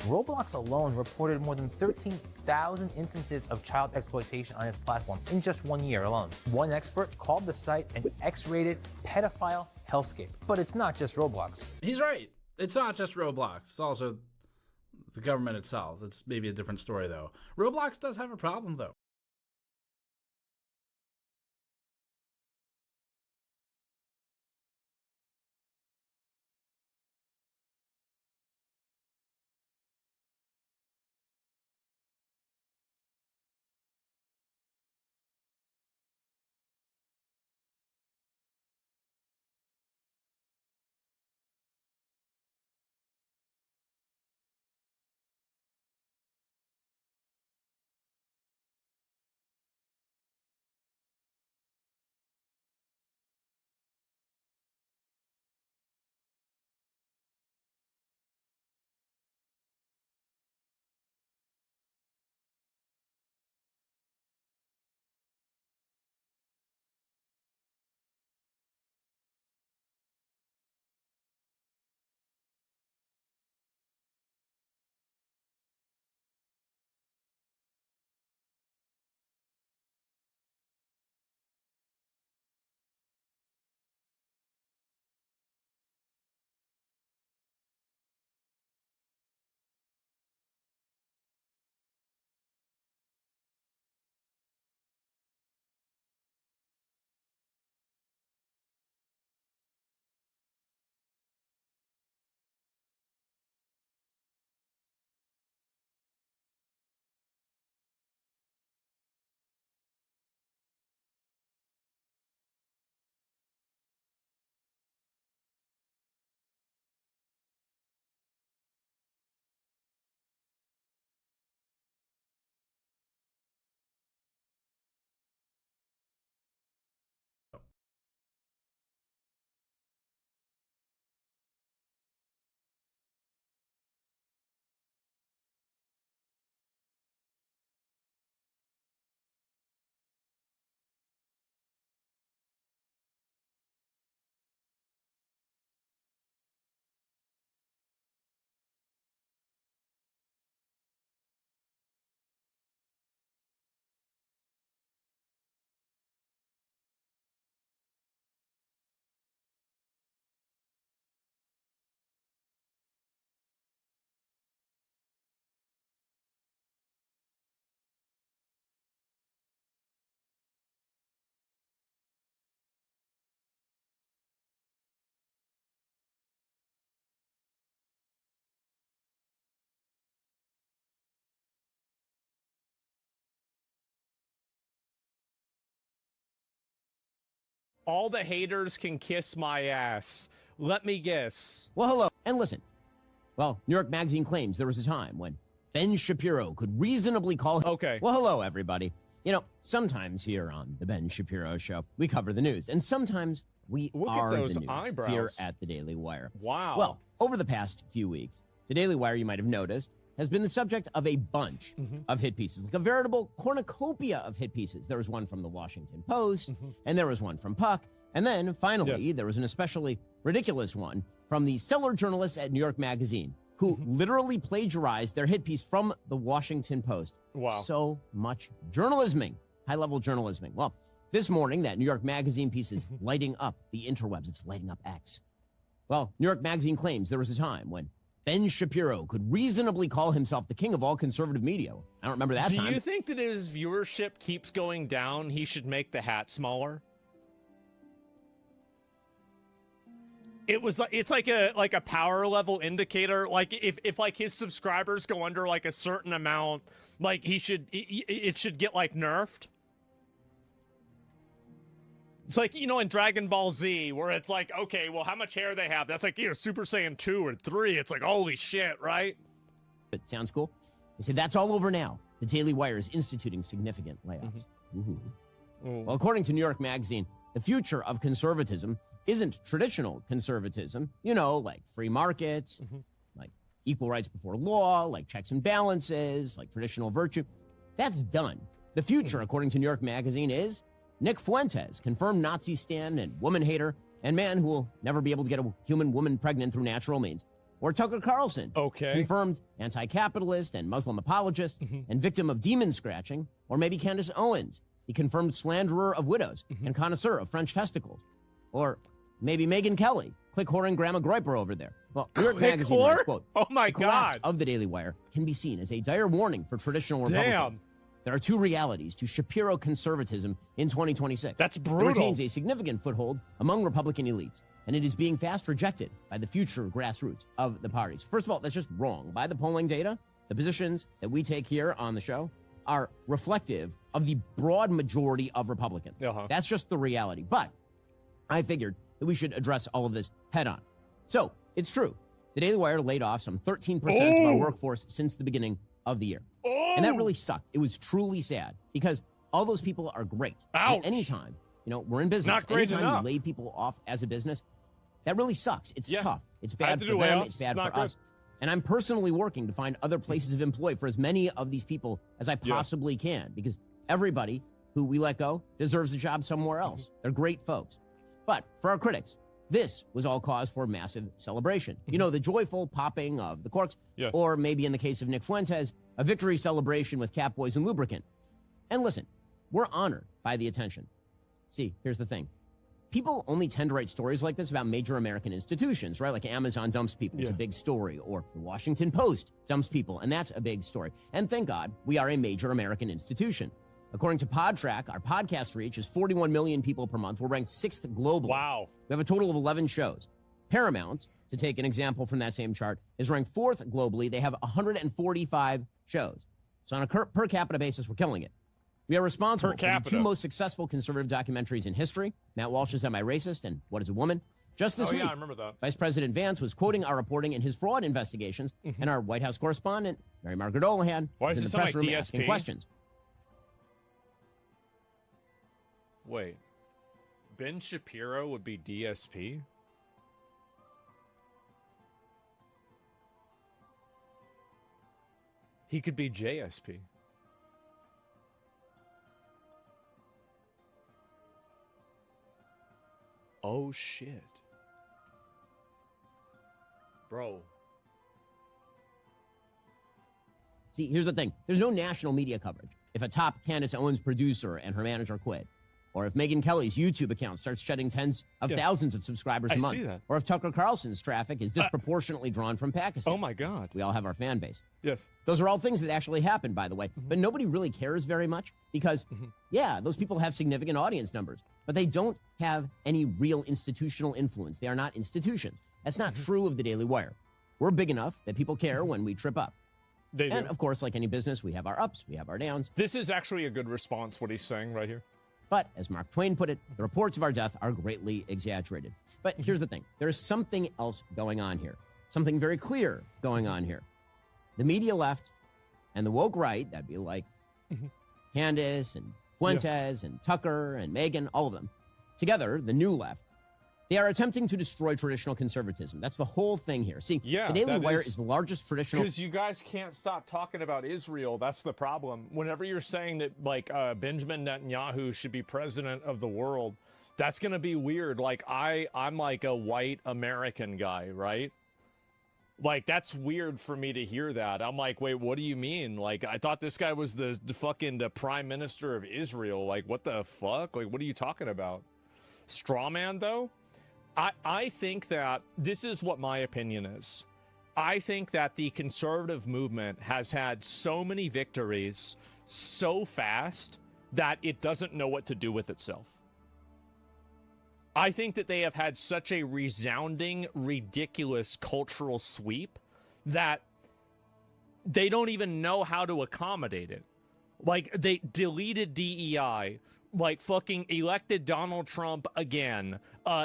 Roblox alone reported more than 13,000 instances of child exploitation on its platform in just 1 year alone. One expert called the site an X-rated pedophile hellscape. But it's not just Roblox. He's right. It's not just Roblox. It's also the government itself. It's maybe a different story, though. Roblox does have a problem, though. All the haters can kiss my ass. Let me guess. Well, hello, and listen. Well, New York Magazine claims there was a time when Ben Shapiro could reasonably call... Okay. Well, hello, everybody. You know, sometimes here on the Ben Shapiro Show, we cover the news, and sometimes we are the news eyebrows here at the Daily Wire. Wow. Well, over the past few weeks, the Daily Wire, you might have noticed, has been the subject of a bunch of hit pieces, like a veritable cornucopia of hit pieces. There was one from the Washington Post, and there was one from Puck, and then finally, there was an especially ridiculous one from the stellar journalists at New York Magazine, who literally plagiarized their hit piece from the Washington Post. Wow. So much journalisming, high-level journalisming. Well, this morning, that New York Magazine piece is lighting up the interwebs. It's lighting up X. Well, New York Magazine claims there was a time when Ben Shapiro could reasonably call himself the king of all conservative media. I don't remember that time. Do you think that his viewership keeps going down? He should make the hat smaller. It's like a power level indicator. Like if like his subscribers go under like a certain amount, like it should get like nerfed. It's like, you know, in Dragon Ball Z, where it's like, okay, well, how much hair they have? That's like, you know, Super Saiyan 2 or 3. It's like, holy shit, right? It sounds cool. They say that's all over now. The Daily Wire is instituting significant layoffs. Well, according to New York Magazine, the future of conservatism isn't traditional conservatism, you know, like free markets, like equal rights before law, like checks and balances, like traditional virtue. That's done. The future, according to New York Magazine, is Nick Fuentes, confirmed Nazi stan and woman hater, and man who will never be able to get a human woman pregnant through natural means. Or Tucker Carlson, Okay. confirmed anti-capitalist and Muslim apologist and victim of demon scratching. Or maybe Candace Owens, the confirmed slanderer of widows and connoisseur of French testicles. Or maybe Megyn Kelly, click whoring Grandma Groiper over there. Well, New York Click Magazine whore? writes, quote, Oh my the collapse God. of the Daily Wire can be seen as a dire warning for traditional Republicans. Damn. There are two realities to Shapiro conservatism in 2026. That's It brutal. retains a significant foothold among Republican elites, and it is being fast rejected by the future grassroots of the parties. First of all, that's just wrong. By the polling data, the positions that we take here on the show are reflective of the broad majority of Republicans. Uh-huh. That's just the reality. But I figured that we should address all of this head on. So it's true. The Daily Wire laid off some 13% of our workforce since the beginning of the year. And that really sucked. It was truly sad because all those people are great. Ouch. And anytime, we're in business. Not great anytime enough. you lay people off as a business, that really sucks. It's Yeah. tough. It's I had bad to for do them. layoffs. It's bad It's not for good. us. And I'm personally working to find other places of employ for as many of these people as I possibly can, because everybody who we let go deserves a job somewhere else. They're great folks. But for our critics, this was all cause for massive celebration. The joyful popping of the corks, Yeah. or maybe in the case of Nick Fuentes, a victory celebration with Catboys and lubricant. And listen, we're honored by the attention. See, here's the thing. People only tend to write stories like this about major American institutions, right? Like Amazon dumps people. It's a big story. Or the Washington Post dumps people, and that's a big story. And thank God we are a major American institution. According to PodTrack, our podcast reach is 41 million people per month. We're ranked 6th globally. Wow. We have a total of 11 shows. Paramount, to take an example from that same chart, is ranked 4th globally. They have 145 shows. So on a per capita basis, we're killing it. We are responsible Per for the capita. 2 most successful conservative documentaries in history. Matt Walsh's Am I Racist? And What is a Woman? Just this week, I remember that. Vice President Vance was quoting our reporting in his fraud investigations, and our White House correspondent, Mary Margaret Olahan, Why was is in the this on press my room asking DSP? questions. Wait. Ben Shapiro would be DSP? He could be JSP. Oh, shit. Bro. See, here's the thing. There's no national media coverage. If a top Candace Owens producer and her manager quit, or if Megyn Kelly's YouTube account starts shedding tens of thousands of subscribers a I month, see that. or if Tucker Carlson's traffic is disproportionately drawn from Pakistan. Oh, my God. We all have our fan base. Yes. Those are all things that actually happen, by the way. But nobody really cares very much because, yeah, those people have significant audience numbers, but they don't have any real institutional influence. They are not institutions. That's not true of the Daily Wire. We're big enough that people care when we trip up. They do. And, of course, like any business, we have our ups, we have our downs. This is actually a good response, what he's saying right here. But, as Mark Twain put it, the reports of our death are greatly exaggerated. But here's the thing. There is something else going on here. Something very clear going on here. The media left and the woke right, that'd be like Candace and Fuentes and Tucker and Megyn, all of them. Together, the new left, they are attempting to destroy traditional conservatism. That's the whole thing here. See, Yeah, the Daily that Wire is- is the largest traditional... Because you guys can't stop talking about Israel. That's the problem. Whenever you're saying that, like, Benjamin Netanyahu should be president of the world, that's going to be weird. Like, I'm like a white American guy, right? Like, that's weird for me to hear that. I'm like, wait, what do you mean? Like, I thought this guy was the prime minister of Israel. Like, what the fuck? Like, what are you talking about? Straw man, though? I think that this is what my opinion is. I think that the conservative movement has had so many victories so fast that it doesn't know what to do with itself. I think that they have had such a resounding, ridiculous cultural sweep that they don't even know how to accommodate it. Like, they deleted DEI, like fucking elected Donald Trump again.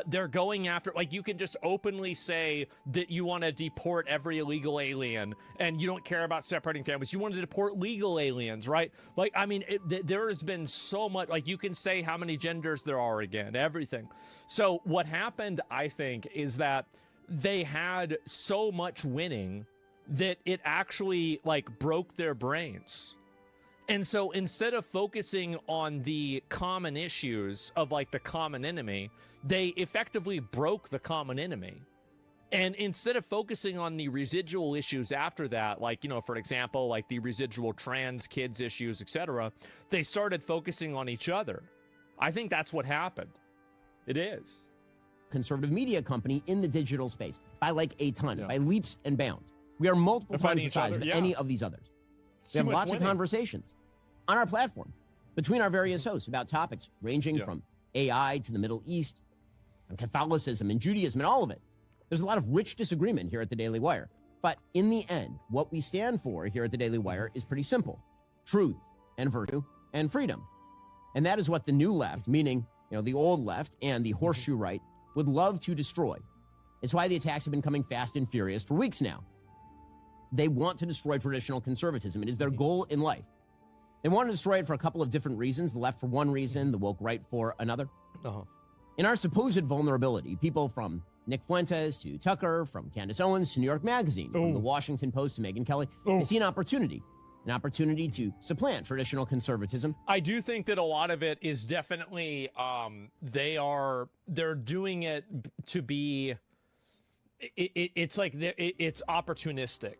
They're going after, like, you can just openly say that you want to deport every illegal alien and you don't care about separating families. You want to deport legal aliens, right? Like, I mean, there has been so much, like, you can say how many genders there are again, everything. So what happened, I think, is that they had so much winning that it actually, like, broke their brains. And so instead of focusing on the common issues of, like, the common enemy, they effectively broke the common enemy. And instead of focusing on the residual issues after that, like, for example, like the residual trans kids issues, etc., they started focusing on each other. I think that's what happened. It is. Conservative media company in the digital space by like a ton, by leaps and bounds. We are multiple times the size of any of these others. We have lots of conversations on our platform between our various hosts about topics ranging from AI to the Middle East, and Catholicism and Judaism and all of it. There's a lot of rich disagreement here at the Daily Wire. But in the end, what we stand for here at the Daily Wire is pretty simple: truth and virtue and freedom. And that is what the new left, meaning the old left and the horseshoe right, would love to destroy. It's why the attacks have been coming fast and furious for weeks now. They want to destroy traditional conservatism. It is their goal in life. They want to destroy it for a couple of different reasons. The left for one reason, the woke right for another. In our supposed vulnerability, people from Nick Fuentes to Tucker, from Candace Owens to New York Magazine, from the Washington Post to Megyn Kelly, they see an opportunity to supplant traditional conservatism. I do think that a lot of it is definitely they're doing it to be. It's like it's opportunistic.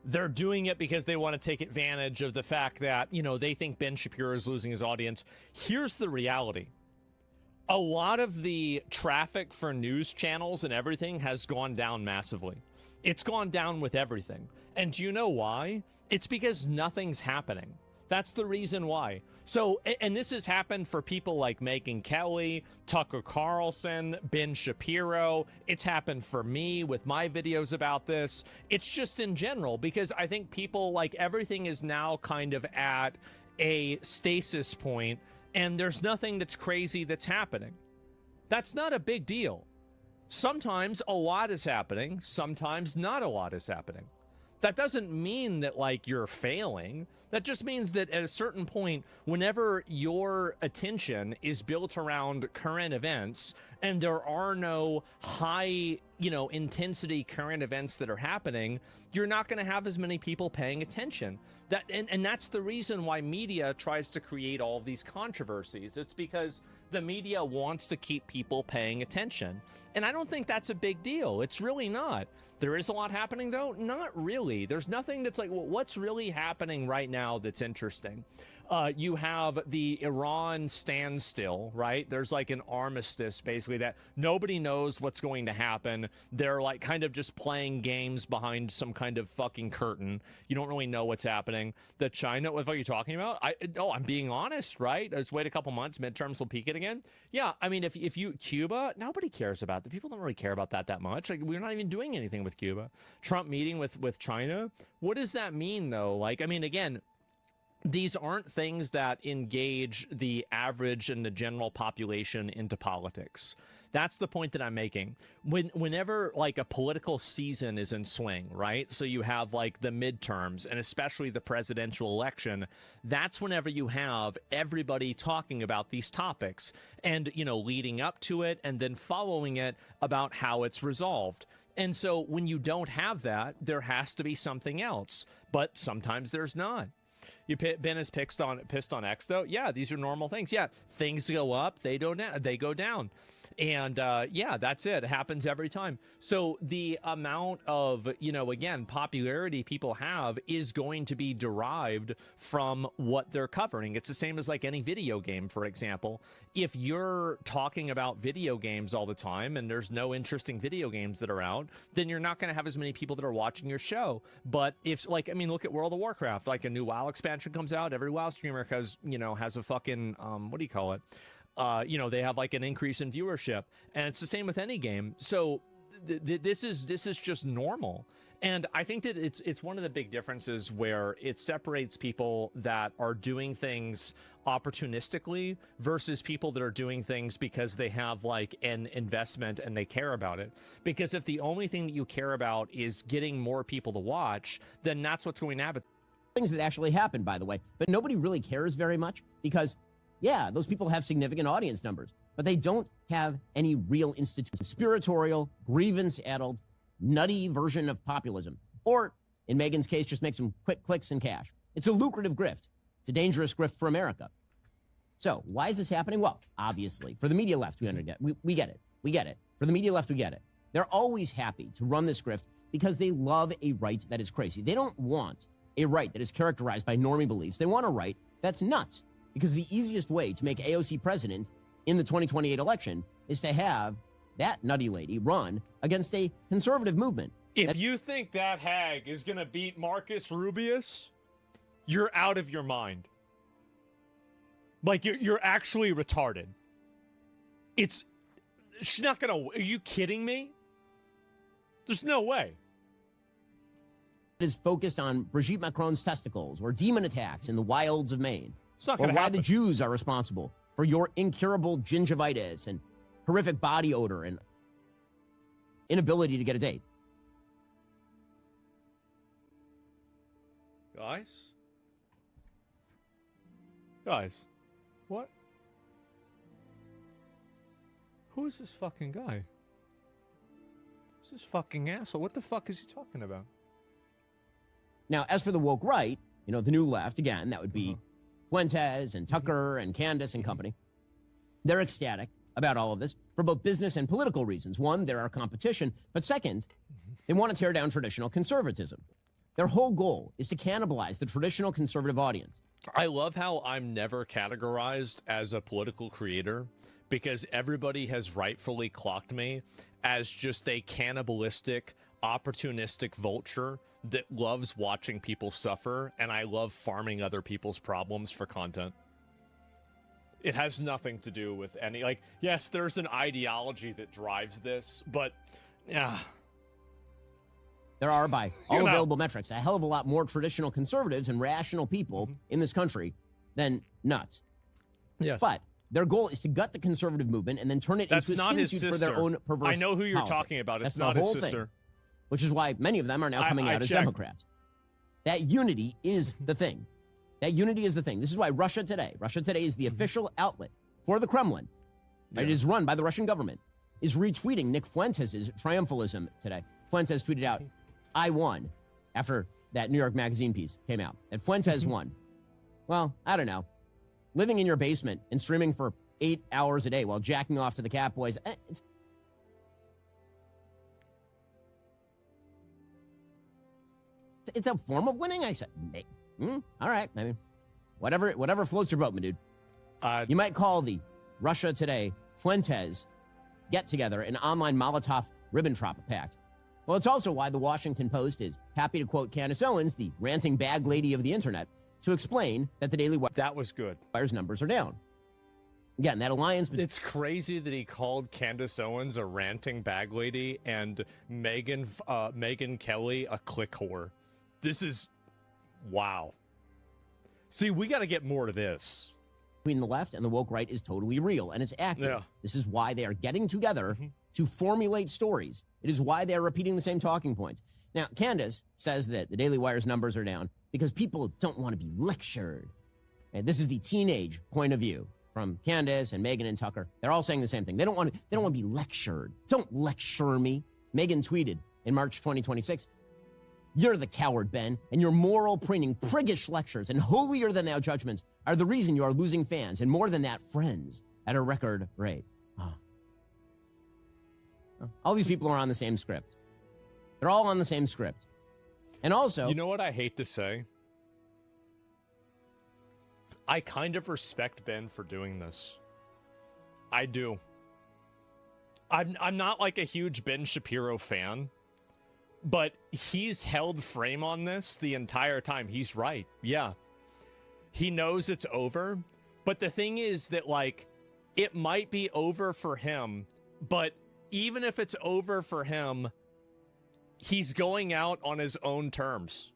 They're doing it because they want to take advantage of the fact that they think Ben Shapiro is losing his audience. Here's the reality. A lot of the traffic for news channels and everything has gone down massively. It's gone down with everything. And do you know why? It's because nothing's happening. That's the reason why. So, and this has happened for people like Megyn Kelly, Tucker Carlson, Ben Shapiro. It's happened for me with my videos about this. It's just in general, because I think people, like, everything is now kind of at a stasis point, and there's nothing that's crazy that's happening. That's not a big deal. Sometimes a lot is happening, sometimes not a lot is happening. That doesn't mean that, like, you're failing. That just means that at a certain point, whenever your attention is built around current events and there are no high, intensity current events that are happening, you're not going to have as many people paying attention. And that's the reason why media tries to create all of these controversies. It's because the media wants to keep people paying attention. And I don't think that's a big deal. It's really not. There is a lot happening, though? Not really. There's nothing that's like, well, what's really happening right now that's interesting? You have the Iran standstill, right? There's like an armistice, basically, that nobody knows what's going to happen. They're like kind of just playing games behind some kind of fucking curtain. You don't really know what's happening. The China, what are you talking about? I'm being honest, right? Let's wait a couple months. Midterms will peak it again. Yeah, I mean, if you, Cuba, nobody cares about that. People don't really care about that much. Like, we're not even doing anything with Cuba. Trump meeting with China. What does that mean, though? Like, I mean, again, these aren't things that engage the average and the general population into politics. That's the point that I'm making. Whenever like a political season is in swing, right? So you have like the midterms and especially the presidential election, that's whenever you have everybody talking about these topics and, leading up to it and then following it about how it's resolved. And so when you don't have that, there has to be something else, but sometimes there's not. Ben is pissed on X, though. Yeah, these are normal things. Yeah, things go up, they go down. And that's it. It happens every time. So the amount of, again, popularity people have is going to be derived from what they're covering. It's the same as like any video game, for example. If you're talking about video games all the time and there's no interesting video games that are out, then you're not going to have as many people that are watching your show. But if, like, I mean, look at World of Warcraft. Like a new WoW expansion comes out, every WoW streamer has a fucking, what do you call it? They have like an increase in viewership, and it's the same with any game. So this is just normal. And I think that it's one of the big differences where it separates people that are doing things opportunistically versus people that are doing things because they have like an investment and they care about it. Because if the only thing that you care about is getting more people to watch, then that's what's going to happen. Things that actually happen, by the way, but nobody really cares very much because, yeah, those people have significant audience numbers, but they don't have any real institution. Conspiratorial, grievance-addled, nutty version of populism. Or, in Megan's case, just make some quick clicks and cash. It's a lucrative grift. It's a dangerous grift for America. So, why is this happening? Well, obviously, for the media left, we get it. We get it. For the media left, we get it. They're always happy to run this grift because they love a right that is crazy. They don't want a right that is characterized by normie beliefs. They want a right that's nuts, because the easiest way to make AOC president in the 2028 election is to have that nutty lady run against a conservative movement. If you think that hag is going to beat Marcus Rubius, you're out of your mind. Like, you're actually retarded. She's not going to... Are you kidding me? There's no way. Is focused on Brigitte Macron's testicles or demon attacks in the wilds of Maine. It's not or going to why happen. the Jews are responsible for your incurable gingivitis and horrific body odor and inability to get a date. Guys, what? Who is this fucking guy? Who's this fucking asshole? What the fuck is he talking about? Now, as for the woke right, you know, the new left, again, that would be Fuentes and Tucker and Candace and company. They're ecstatic about all of this for both business and political reasons. One, they're our competition. But second, they want to tear down traditional conservatism. Their whole goal is to cannibalize the traditional conservative audience. I love how I'm never categorized as a political creator because everybody has rightfully clocked me as just a cannibalistic, opportunistic vulture that loves watching people suffer, and I love farming other people's problems for content. It has nothing to do with any, like, yes, there's an ideology that drives this, but, yeah. There are, by all available metrics, a hell of a lot more traditional conservatives and rational people in this country than nuts. Yes. But their goal is to gut the conservative movement and then turn it That's into a not skin his suit sister. for their own perverse I know who you're politics. talking about. It's That's not the his whole sister. thing, which is why many of them are now coming out as checked. Democrats. That unity is the thing. That unity is the thing. This is why Russia Today is the official outlet for the Kremlin. Right? It is run by the Russian government, is retweeting Nick Fuentes' triumphalism today. Fuentes tweeted out, I won, after that New York Magazine piece came out. And Fuentes won. Well, I don't know. Living in your basement and streaming for 8 hours a day while jacking off to the Catboys, it's a form of winning, I said. All right, I mean, whatever floats your boat, my dude. You might call the Russia Today Fuentes get-together an online Molotov-Ribbentrop pact. Well, it's also why the Washington Post is happy to quote Candace Owens, the ranting bag lady of the internet, to explain that the Daily That was good. Wire's numbers are down. Again, that alliance between... It's crazy that he called Candace Owens a ranting bag lady and Megan Kelly a click whore. This is... wow. See, we got to get more to this. between the left and the woke right is totally real, and it's active. Yeah. This is why they are getting together to formulate stories. It is why they are repeating the same talking points. Now, Candace says that the Daily Wire's numbers are down because people don't want to be lectured. And this is the teenage point of view from Candace and Megan and Tucker. They're all saying the same thing. They don't want to be lectured. Don't lecture me. Megan tweeted in March 2026, "You're the coward, Ben, and your moral preening, priggish lectures and holier-than-thou judgments are the reason you are losing fans, and more than that, friends, at a record rate." All these people are on the same script. They're all on the same script. And also... You know what I hate to say? I kind of respect Ben for doing this. I do. I'm not like a huge Ben Shapiro fan, but he's held frame on this the entire time. He's right. Yeah. He knows it's over, but the thing is that, like, it might be over for him, but even if it's over for him, he's going out on his own terms.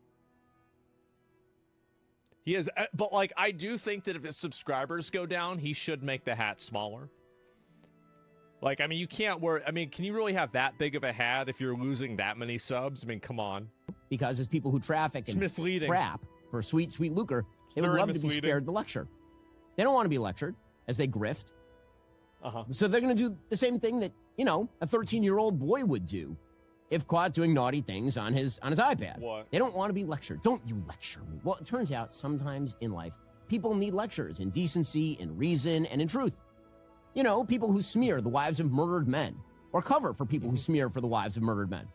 He is, but, like, I do think that if his subscribers go down, he should make the hat smaller. Like, I mean, you can't wear, I mean, can you really have that big of a hat if you're losing that many subs? I mean, come on. Because as people who traffic and misleading. crap for sweet, sweet lucre, they would Very love to be misleading. spared the lecture. They don't want to be lectured as they grift. So they're going to do the same thing that, you know, a 13-year-old boy would do if caught doing naughty things on his iPad. What? They don't want to be lectured. Don't you lecture me. Well, it turns out sometimes in life, people need lectures in decency, in reason, and in truth. You know, people who smear the wives of murdered men or cover for people who smear for the wives of murdered men.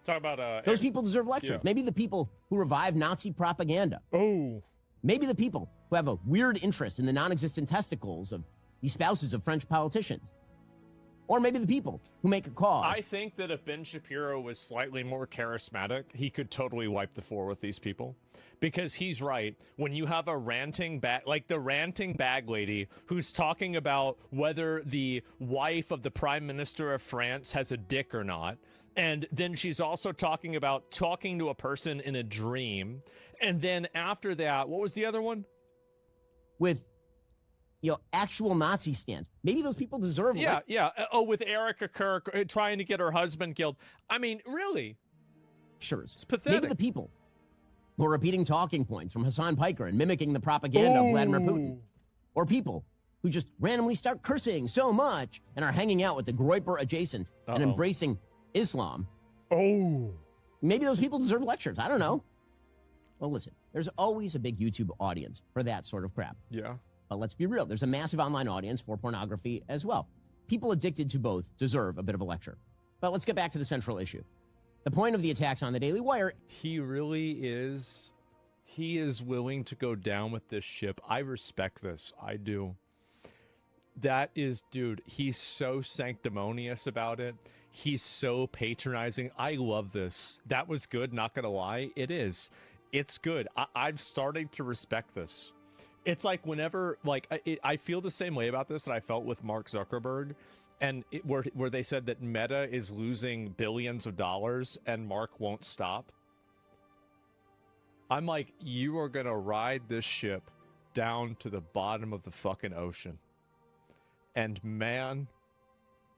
Talk about Those people deserve lectures. Yeah. Maybe the people who revive Nazi propaganda. Oh. Maybe the people who have a weird interest in the non-existent testicles of the spouses of French politicians. Or maybe the people who make a cause. I think that if Ben Shapiro was slightly more charismatic, he could totally wipe the floor with these people. Because he's right. When you have a ranting bag, like the ranting bag lady who's talking about whether the wife of the Prime Minister of France has a dick or not, and then she's also talking about talking to a person in a dream, and then after that, what was the other one? With, actual Nazi stands. Maybe those people deserve it. Yeah. Oh, with Erica Kirk trying to get her husband killed. I mean, really? Sure. It's pathetic. Maybe the people who are repeating talking points from Hassan Piker and mimicking the propaganda of Vladimir Putin. Or people who just randomly start cursing so much and are hanging out with the Groyper adjacent and embracing Islam. Oh. Maybe those people deserve lectures. I don't know. Well, listen, there's always a big YouTube audience for that sort of crap. Yeah. But let's be real. There's a massive online audience for pornography as well. People addicted to both deserve a bit of a lecture. But let's get back to the central issue. The point of the attacks on the Daily Wire. He really is. He is willing to go down with this ship. I respect this. I do. That is, dude, he's so sanctimonious about it. He's so patronizing. I love this. That was good, not gonna lie. It is. It's good. I'm starting to respect this. It's like whenever, I feel the same way about this that I felt with Mark Zuckerberg, and where they said that Meta is losing billions of dollars and Mark won't stop. I'm like, you are gonna ride this ship down to the bottom of the fucking ocean. And man,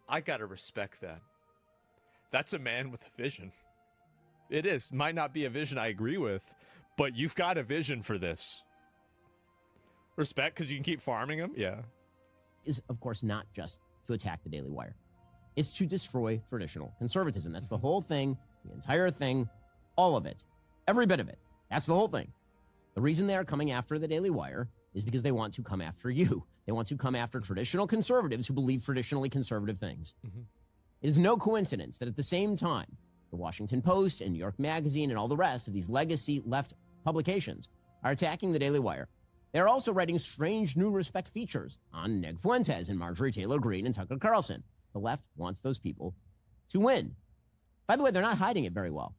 I gotta respect that. That's a man with a vision. It is. Might not be a vision I agree with, but you've got a vision for this. Respect, because you can keep farming them? Yeah. Is, of course, not just to attack the Daily Wire. It's to destroy traditional conservatism. That's the whole thing, the entire thing, all of it, every bit of it. That's the whole thing. The reason they are coming after the Daily Wire is because they want to come after you. They want to come after traditional conservatives who believe traditionally conservative things. It is no coincidence that at the same time, the Washington Post and New York Magazine and all the rest of these legacy left publications are attacking the Daily Wire. They're also writing strange new respect features on Ned Fuentes and Marjorie Taylor Greene and Tucker Carlson. The left wants those people to win. By the way, they're not hiding it very well.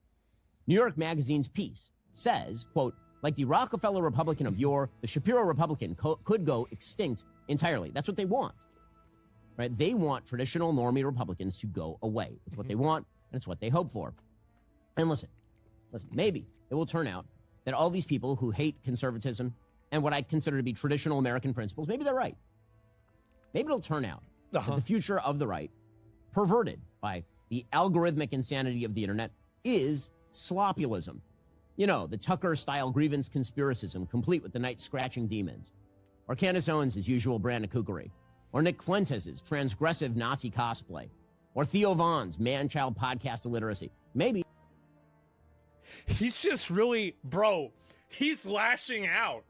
New York Magazine's piece says, quote, like the Rockefeller Republican of yore, the Shapiro Republican could go extinct entirely. That's what they want, right? They want traditional normie Republicans to go away. It's what they want, and it's what they hope for. And listen, maybe it will turn out that all these people who hate conservatism and what I consider to be traditional American principles, maybe they're right. Maybe it'll turn out that the future of the right, perverted by the algorithmic insanity of the internet, is sloppulism. You know, the Tucker-style grievance conspiracism, complete with the night-scratching demons. Or Candace Owens' usual brand of kookery. Or Nick Fuentes' transgressive Nazi cosplay. Or Theo Vaughn's man-child podcast illiteracy. Maybe. He's just really, bro, he's lashing out.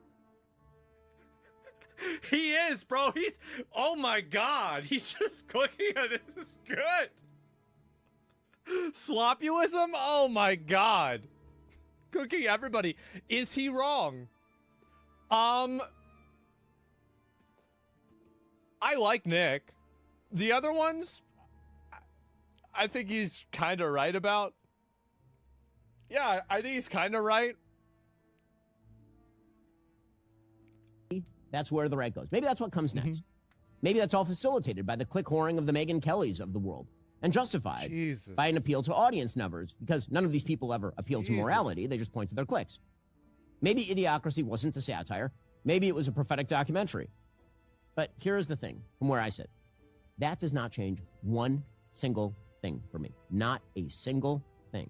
He is, bro. He's, oh my God. He's just looking at it. This is good. Sloppulism? Oh my God. Cooking everybody. Is he wrong? I like Nick. The other ones, I think he's kind of right about. Yeah, I think he's kind of right. That's where the right goes. Maybe that's what comes next. Maybe that's all facilitated by the click whoring of the Megyn Kellys of the world and justified by an appeal to audience numbers, because none of these people ever appeal to morality. They just point to their clicks. Maybe Idiocracy wasn't a satire. Maybe it was a prophetic documentary. But here's the thing, from where I sit. That does not change one single thing for me. Not a single thing.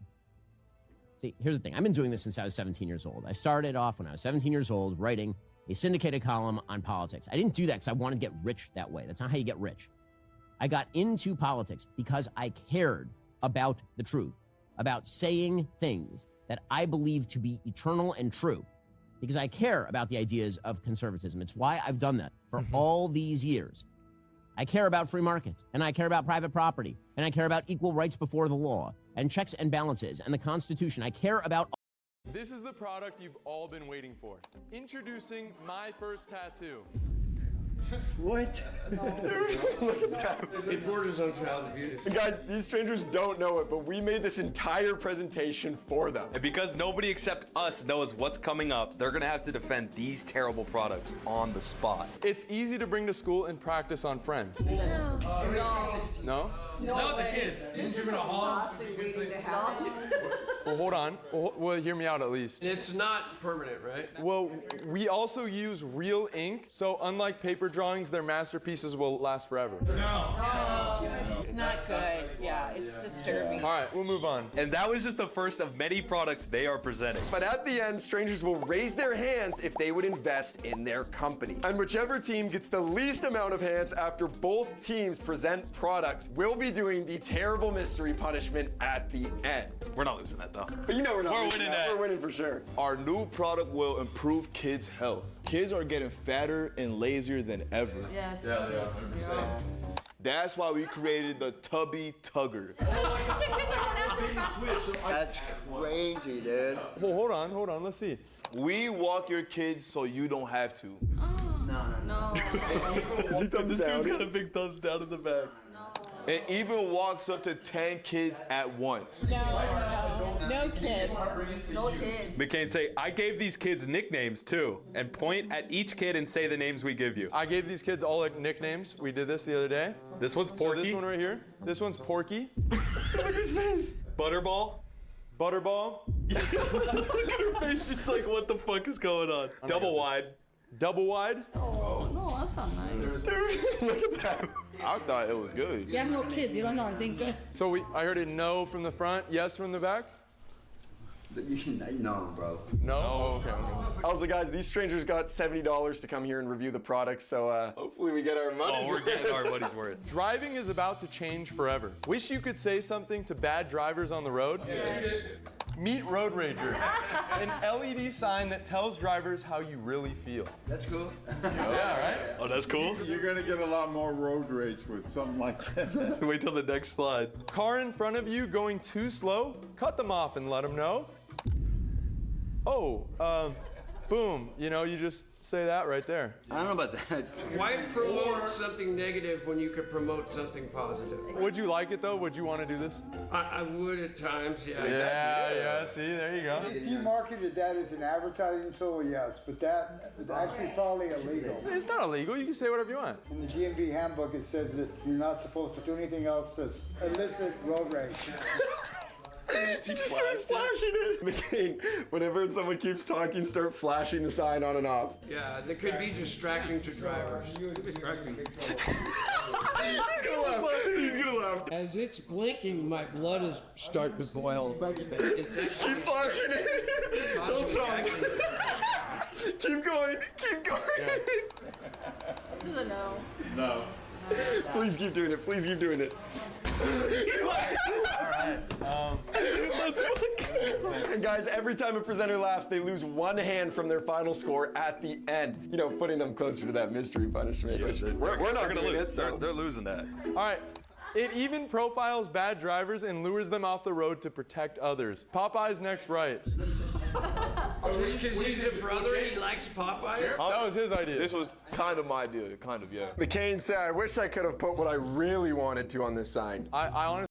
See, here's the thing. I've been doing this since I was 17 years old. I started off when I was 17 years old writing a syndicated column on politics. I didn't do that because I wanted to get rich that way. That's not how you get rich. I got into politics because I cared about the truth, about saying things that I believe to be eternal and true, because I care about the ideas of conservatism. It's why I've done that for all these years. I care about free markets, and I care about private property, and I care about equal rights before the law, and checks and balances, and the Constitution. I care about... This is the product you've all been waiting for. Introducing my first tattoo. What? It borders on child abuse. Guys, these strangers don't know it, but we made this entire presentation for them. And because nobody except us knows what's coming up, they're gonna have to defend these terrible products on the spot. It's easy to bring to school and practice on friends. No. No? Not the kids. You're gonna haul. Well, hold on. Well, hear me out at least. It's not permanent, right? Well, we also use real ink, so unlike paper drawings, their masterpieces will last forever. It's not good. Yeah, it's disturbing. All right, we'll move on. And that was just the first of many products they are presenting. But at the end, strangers will raise their hands if they would invest in their company. And whichever team gets the least amount of hands after both teams present products will be doing the terrible mystery punishment at the end. We're not losing that though. But you know we're not We're losing winning that. that. We're winning for sure. Our new product will improve kids' health. Kids are getting fatter and lazier than ever. Yes. Yeah, they are. 100%. That's why we created the Tubby Tugger. That's crazy, dude. Well, hold on, let's see. We walk your kids so you don't have to. No. This dude's got a big thumbs down in the back. It even walks up to 10 kids at once. No kids. No kids. McCain say, I gave these kids nicknames too, and point at each kid and say the names we give you. I gave these kids all like nicknames. We did this the other day. This one's Porky. So this one right here. This one's Porky. Look at his face. Butterball. Butterball. Look at her face, just like, what the fuck is going on? Double wide. Double wide. Oh, no, that's not nice. Dude, look at that. I thought it was good. You have no kids, you don't know anything good. So I heard it no from the front, yes from the back? No, bro. No? Oh, okay. Also, guys, these strangers got $70 to come here and review the products, so hopefully we get our money's Oh, we're getting our money's worth. Driving is about to change forever. Wish you could say something to bad drivers on the road? Yes. Meet Road Ranger, an LED sign that tells drivers how you really feel. That's cool. Yeah, right? Oh, that's cool. You're gonna get a lot more road rage with something like that. Wait till the next slide. Car in front of you going too slow? Cut them off and let them know. Oh, boom. You know, you just say that right there. I don't know about that. Why promote something negative when you could promote something positive? Would you like it though? Would you want to do this? I would at times, yeah. Yeah, see, there you go. If you marketed that as an advertising tool, yes, but that is actually probably illegal. It's not illegal. You can say whatever you want. In the DMV handbook, it says that you're not supposed to do anything else that's illicit road rage. You just start flashing it. McCain, whenever someone keeps talking, start flashing the sign on and off. Yeah, that could be distracting to drivers. Distracting. He's gonna laugh. He's gonna laugh. As it's blinking, my blood is starting to boil. It's Keep flashing it. Don't stop. Keep going. Keep going. This is a no. No. Please keep doing it. Please keep doing it. And guys, every time a presenter laughs, they lose one hand from their final score at the end. You know, putting them closer to that mystery punishment. Which we're not gonna doing lose. it. So. They're losing that. All right. It even profiles bad drivers and lures them off the road to protect others. Popeye's next right. Just because he's a brother, he likes Popeyes? That was his idea. This was kind of my idea, kind of, yeah. McCain said, I wish I could have put what I really wanted to on this sign. I honestly.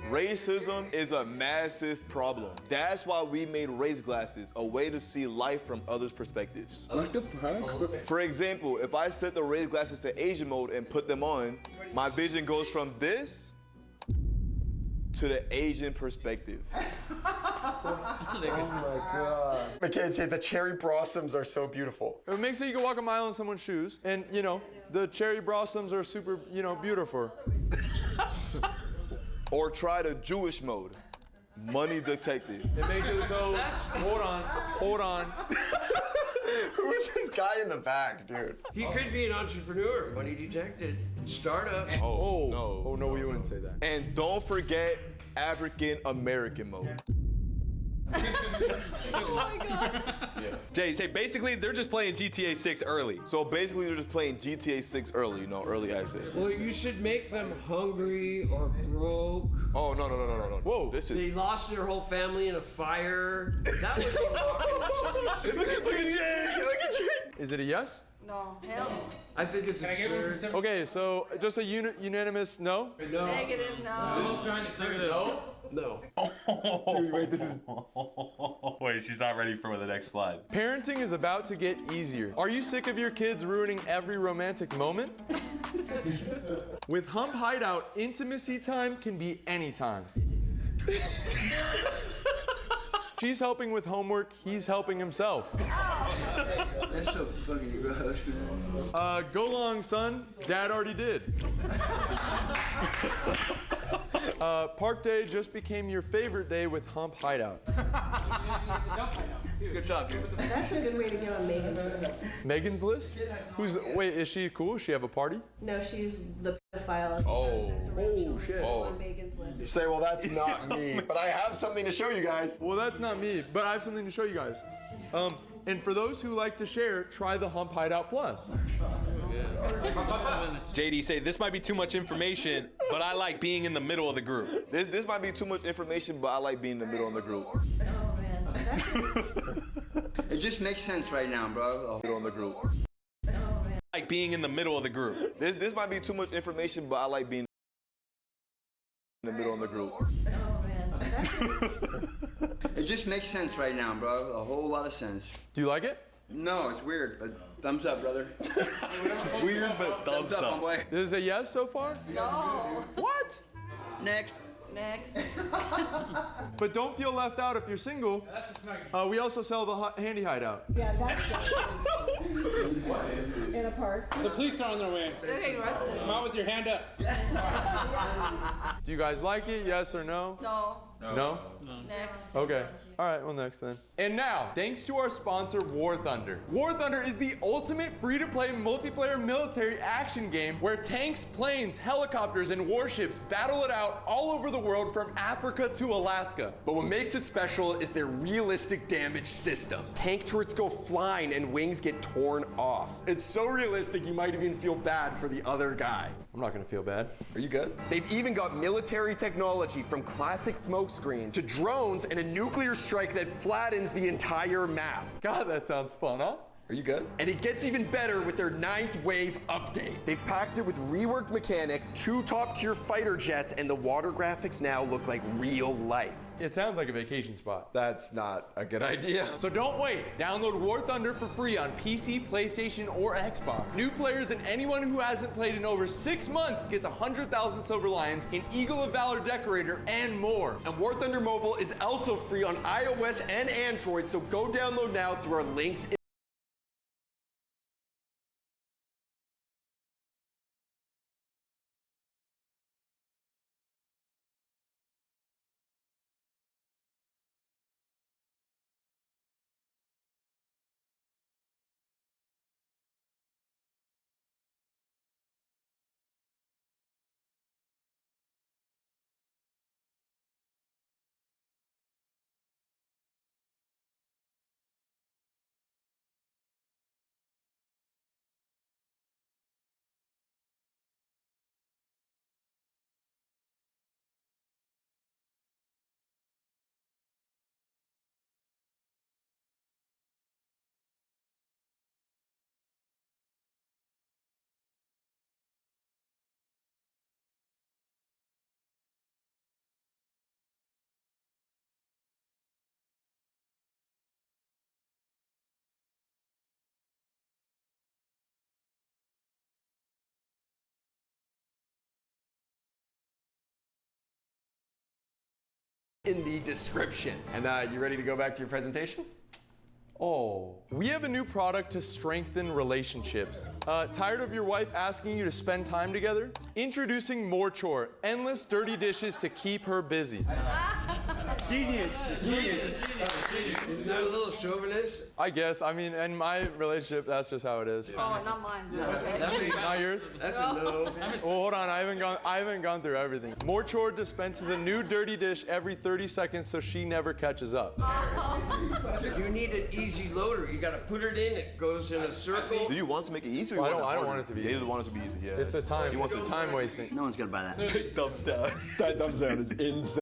Racism is a massive problem. That's why we made race glasses, a way to see life from others' perspectives. What the fuck? For example, if I set the race glasses to Asian mode and put them on, my vision goes from this to the Asian perspective. Oh my god. My kids say the cherry blossoms are so beautiful. It makes it you can walk a mile in someone's shoes, and you know, the cherry blossoms are super, you know, beautiful. Or try the Jewish mode, money detective. It makes it so, hold on. Who is this guy in the back, dude? He could be an entrepreneur, money detected, startup. Oh no, we wouldn't say that. And don't forget African American mode. Oh my god. Yeah. Jay, say basically they're just playing GTA 6 early. So basically they're just playing GTA 6 early, you know, early access. Well, you should make them hungry or broke. Oh, no. Whoa. They lost their whole family in a fire. That would be walking. Look at Jay! Look at Jay! Is it a yes? No, hell I think it's absurd. Okay, so just a unanimous no? no. Negative, no. No. Dude, wait, this is... Wait, she's not ready for the next slide. Parenting is about to get easier. Are you sick of your kids ruining every romantic moment? With Hump Hideout, intimacy time can be anytime. She's helping with homework, he's helping himself. That's so fucking gross, man. Go long, son. Dad already did. Park day just became your favorite day with Hump Hideout. Good job, dude. That's a good way to get on Megan's list. Megan's list? Wait, is she cool? Does she have a party? No, she's the pedophile. Oh, shit. On Megan's list. You say, well, that's not me, but I have something to show you guys. Well, that's not me, but I have something to show you guys. And for those who like to share, try the Hump Hideout Plus. JD say this might be too much information, but I like being in the middle of the group. This might be too much information, but I like being in the middle of the group. Oh man. It just makes sense right now, bro. Middle of the group. Like being in the middle of the group. This might be too much information, but I like being in the middle of the group. Oh man. It just makes sense right now, bro. A whole lot of sense. Do you like it? No, it's weird, but thumbs up, brother. Weird, but thumbs up. My boy. This is a yes so far? No. What? Next. Next. But don't feel left out if you're single. We also sell the handy hideout. Yeah, that's in a park. The police are on their way. They're getting arrested. Come out with your hand up. Do you guys like it? Yes or no? No. No? Next. Okay. All right, well, next then. And now, thanks to our sponsor, War Thunder. War Thunder is the ultimate free-to-play multiplayer military action game where tanks, planes, helicopters, and warships battle it out all over the world from Africa to Alaska. But what makes it special is their realistic damage system. Tank turrets go flying and wings get torn off. It's so realistic you might even feel bad for the other guy. I'm not gonna feel bad. Are you good? They've even got military technology from classic smoke screens to drones and a nuclear strike that flattens the entire map. God, that sounds fun, huh? Are you good? And it gets even better with their 9th wave update. They've packed it with reworked mechanics, 2 top-tier fighter jets, and the water graphics now look like real life. It sounds like a vacation spot. That's not a good idea. So don't wait. Download War Thunder for free on PC, PlayStation, or Xbox. New players and anyone who hasn't played in over 6 months gets 100,000 Silver Lions, an Eagle of Valor decorator, and more. And War Thunder Mobile is also free on iOS and Android, so go download now through our links in in the description. And you ready to go back to your presentation? Oh, we have a new product to strengthen relationships. Tired of your wife asking you to spend time together? Introducing More Chore, endless dirty dishes to keep her busy. Genius. Isn't that a little chauvinist? I guess. I mean, in my relationship, that's just how it is. Oh, not mine. Not yours? That's a no. Well, hold on. I haven't gone through everything. More Chore dispenses a new dirty dish every 30 seconds so she never catches up. You need an easy loader. You gotta put it in, it goes in a circle. Do you want to make it easy or you I want don't, it I don't harder? want it to be Yeah, easy. you want it to be easy, yeah. It's a time wasting. No one's gonna buy that. Big thumbs down. That thumbs down is insane.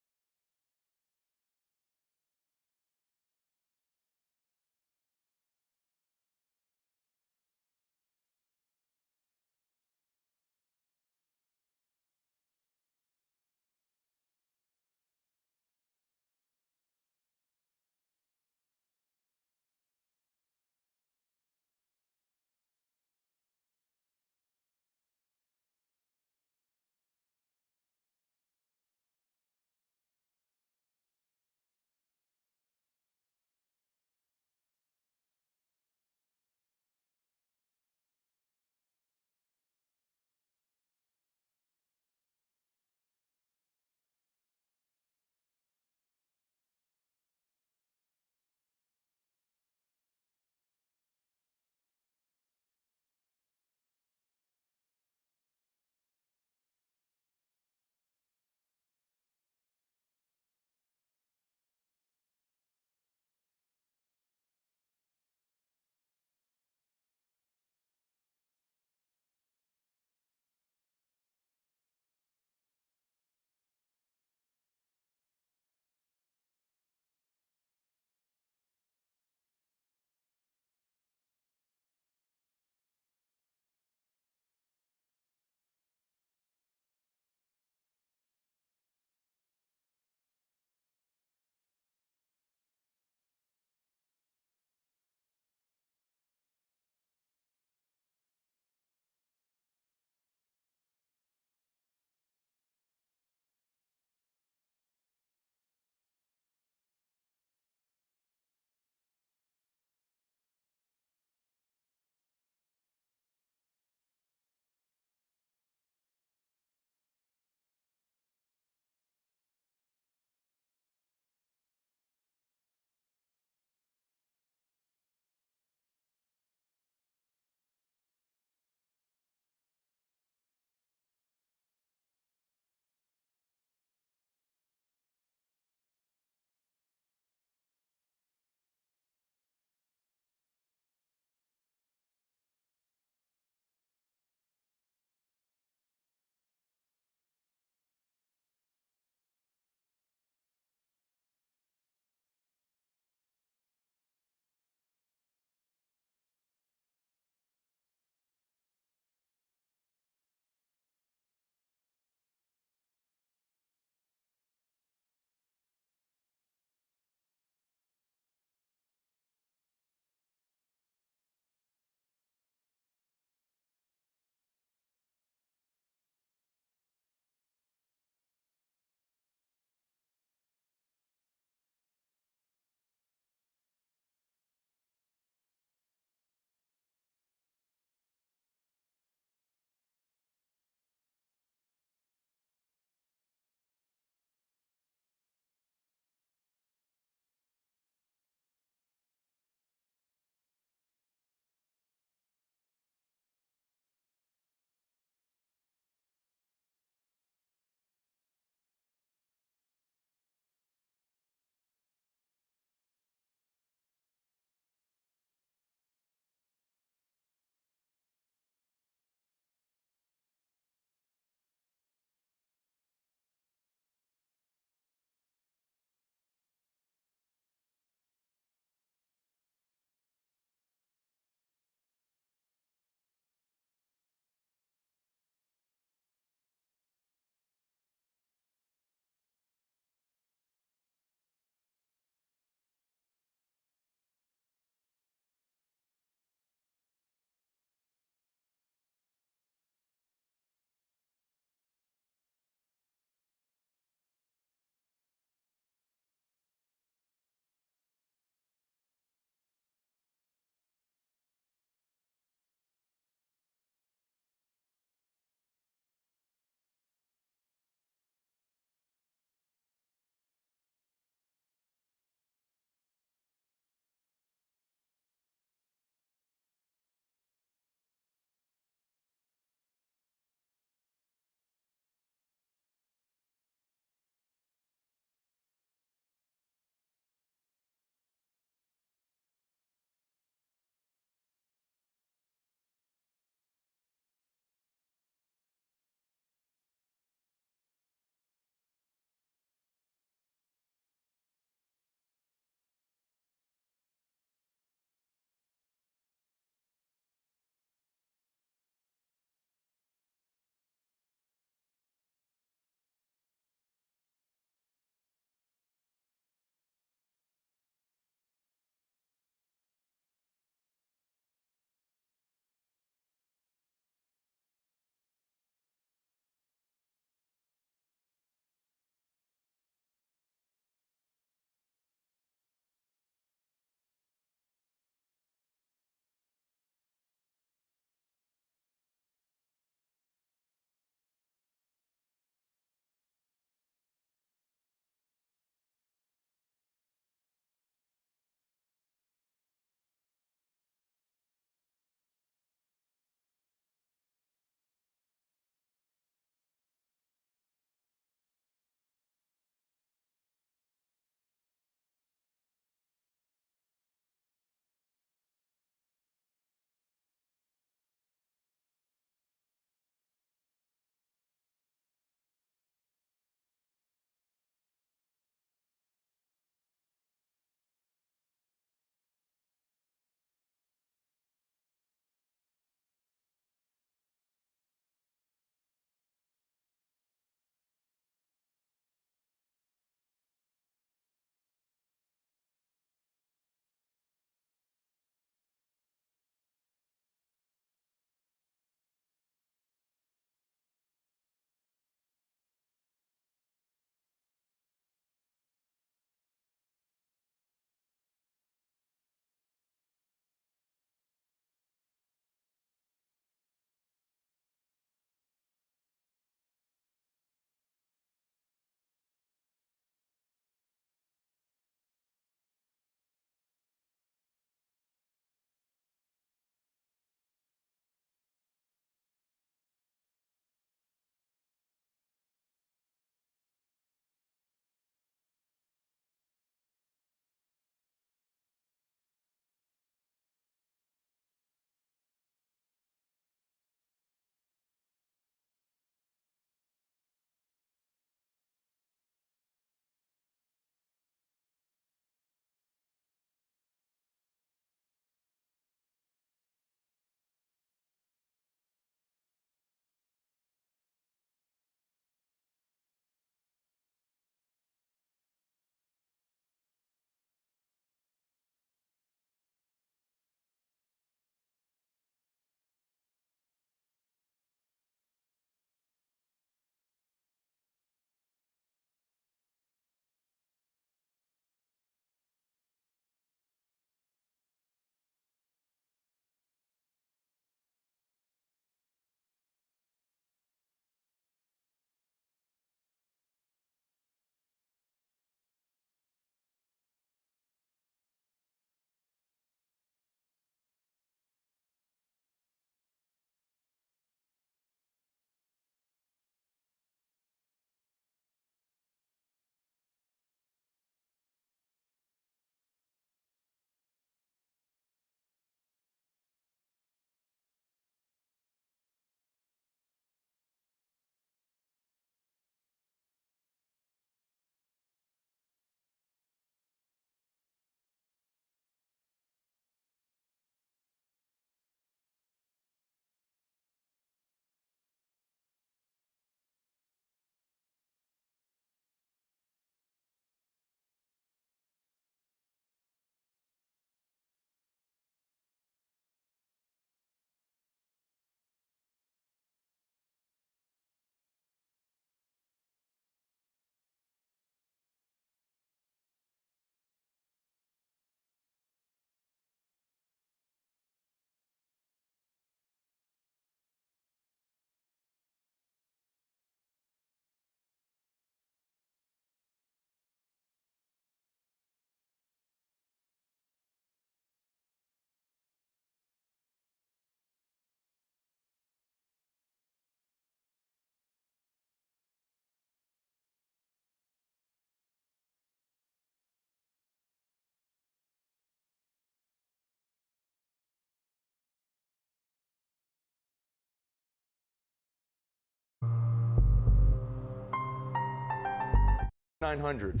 900.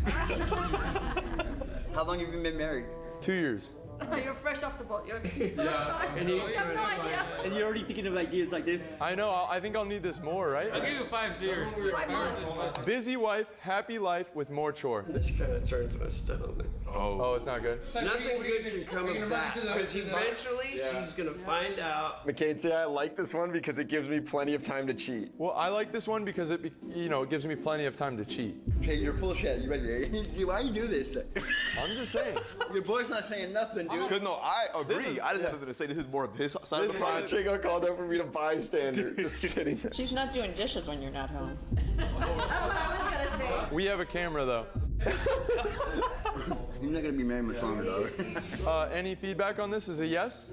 How long have you been married? 2 years. You're fresh off the boat. You're And you have no idea. And you're already thinking of ideas like this? I know. I think I'll need this more, right? I'll give you 5 years. 5 months. Busy wife, happy life with more chore. This kind of turns my stomach. Oh, it's not good. Nothing good can come of that. Because eventually she's gonna find out. McCain, say I like this one because it gives me plenty of time to cheat. Well, I like this one because it gives me plenty of time to cheat. Okay, you're full of shit. Why you do this? I'm just saying. Your boy's not saying nothing, dude. Because no, I agree. I just have nothing to say. This is more of his side of the project. Chico called out for me to bystander. Just kidding. She's not doing dishes when you're not home. That's what I was gonna say. We have a camera though. You're not gonna be married much longer, dog. Any feedback on this? Is a yes?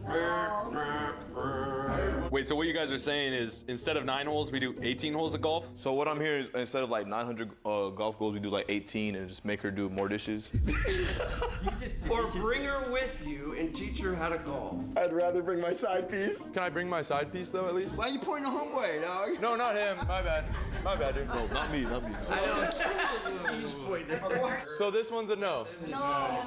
Wait, so what you guys are saying is instead of 9 holes, we do 18 holes of golf? So what I'm hearing is instead of like 900 golf goals, we do like 18 and just make her do more dishes. Or bring her with you and teach her how to golf. I'd rather bring my side piece. Can I bring my side piece though at least? Why are you pointing the homeboy, dog? No, not him. My bad. My bad, dude. No, not me. I know. He's pointing. So this one's a no. No,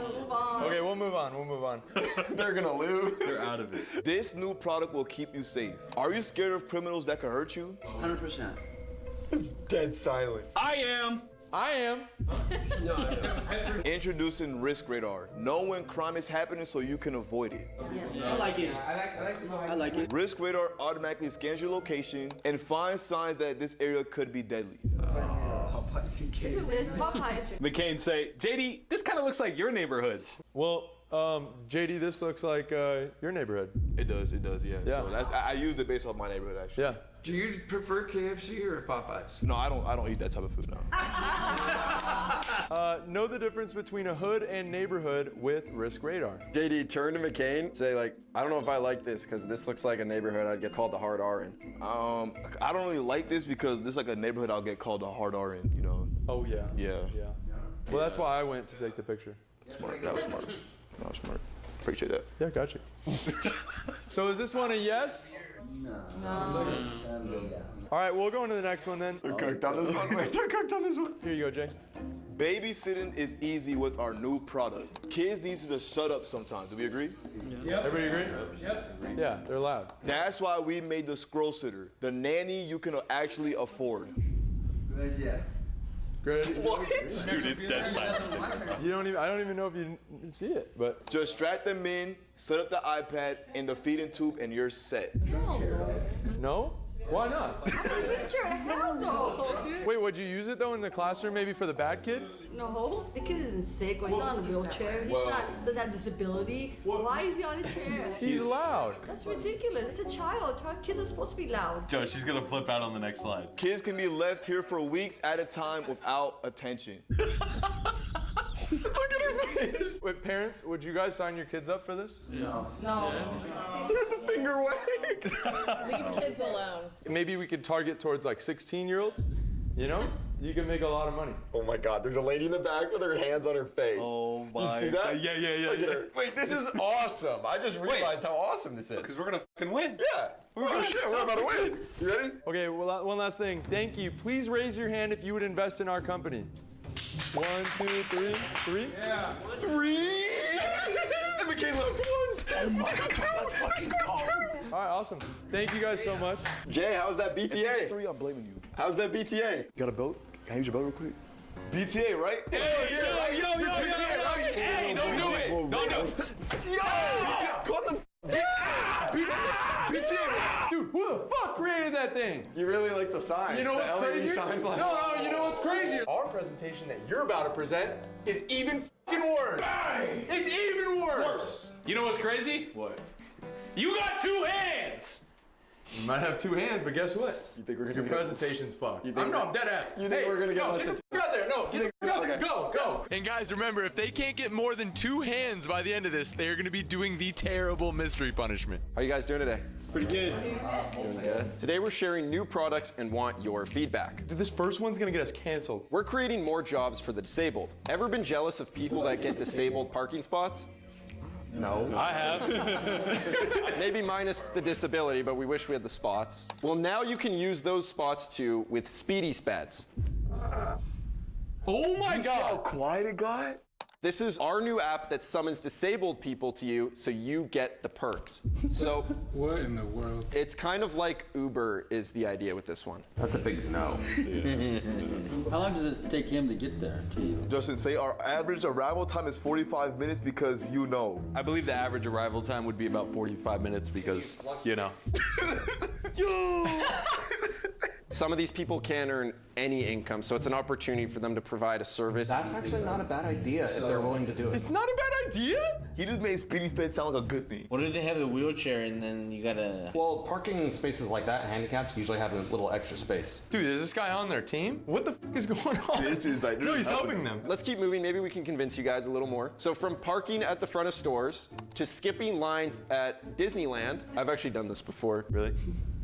move on. Okay, we'll move on. They're gonna lose. They're out of it. This new product will keep you safe. Are you scared of criminals that could hurt you? 100%. It's dead silent. I am. Introducing Risk Radar. Know when crime is happening so you can avoid it. I like it. I like it. Risk Radar automatically scans your location and finds signs that this area could be deadly. It's Popeyes. McCain say, JD, this kind of looks like your neighborhood. Well, JD, this looks like your neighborhood. It does, yeah. Yeah. So I used it based off my neighborhood actually. Yeah. Do you prefer KFC or Popeyes? No, I don't eat that type of food now. Know the difference between a hood and neighborhood with Risk Radar. JD, turn to McCain, say like, I don't know if I like this because this looks like a neighborhood I'd get called the hard R in. I don't really like this because this is like a neighborhood I'll get called a hard R in, you know. Oh yeah. Yeah. Well, that's why I went to take the picture. Smart. That was smart. Appreciate that. Yeah, gotcha. So is this one a yes? No. All right, we'll go into the next one then. They're cooked on this one. Wait, they're cooked on this one. Here you go, Jay. Babysitting is easy with our new product. Kids need to just shut up sometimes. Do we agree? Yep. Everybody agree? Yep. Yeah, they're loud. That's why we made the scroll sitter, the nanny you can actually afford. Good idea. Great. What? Dude, it's dead silent. I don't even know if you see it, but Just strap them in, set up the iPad and the feeding tube, and you're set. no? Why not? Teacher, hell no. Wait, would you use it though in the classroom, maybe for the bad kid? No, the kid isn't sick or he's not on a wheelchair. Doesn't have disability. Why is he on a chair? He's loud. That's ridiculous. It's a child. Kids are supposed to be loud. Joe, she's gonna flip out on the next slide. Kids can be left here for weeks at a time without attention. Look at her face. Wait, parents, would you guys sign your kids up for this? No. Dude, the finger wave. Leave kids alone. Maybe we could target towards like 16-year-olds. You know? You can make a lot of money. Oh my God, there's a lady in the back with her hands on her face. Oh my. You see that? Yeah. Look at her. Wait, this is awesome. I just realized how awesome this is. Because we're gonna fucking win. Yeah. Oh shit, we're about to win. You ready? Okay, well, one last thing. Thank you. Please raise your hand if you would invest in our company. 1, 2, 3, 3. Yeah. 3. And McCain left ones. Oh my God, 2. Let's go 2. All right, awesome. Thank you guys so much. Jay, how's that BTA? 3, I'm blaming you. How's that BTA? You got a belt? Can I use your belt real quick? BTA, right? Yo, hey, don't do it. Don't do it. Yo! Call them. BTA. Dude, who the fuck created that thing? You really like the sign. You know what's the LED crazy? sign flag. No, you know what's crazy? Our presentation that you're about to present is even fucking worse. It's even worse. You know what's crazy? What? You got 2 hands. You might have 2 hands, but guess what? You think we're gonna Your get presentation's fucked. You think I'm dead ass. You think we're gonna get less than 2? Get out there. No, get out there. Okay. Go. And guys, remember, if they can't get more than 2 hands by the end of this, they're gonna be doing the terrible mystery punishment. How you guys doing today? Pretty good. Doing good. Today we're sharing new products and want your feedback. Dude, this first one's gonna get us canceled. We're creating more jobs for the disabled. Ever been jealous of people that get disabled parking spots? No. I have. Maybe minus the disability, but we wish we had the spots. Well, now you can use those spots too with Speedy Spats. Oh my You see how god! quiet it got? This is our new app that summons disabled people to you so you get the perks. So What in the world? it's kind of like Uber is the idea with this one. That's a big no. How long does it take him to get there to you? Justin, say our average arrival time is 45 minutes because you know. I believe the average arrival time would be about 45 minutes because, you know. Some of these people can't earn any income, so it's an opportunity for them to provide a service. That's actually not a bad idea if they're willing to do it. It's not a bad idea? He just made Speedy Sped sound like a good thing. What if they have the wheelchair and then you gotta... Well, parking spaces like that, handicaps, usually have a little extra space. Dude, is this guy on their team? What the f is going on? This is like, No, he's helping them. Let's keep moving. Maybe we can convince you guys a little more. So from parking at the front of stores to skipping lines at Disneyland. I've actually done this before. Really?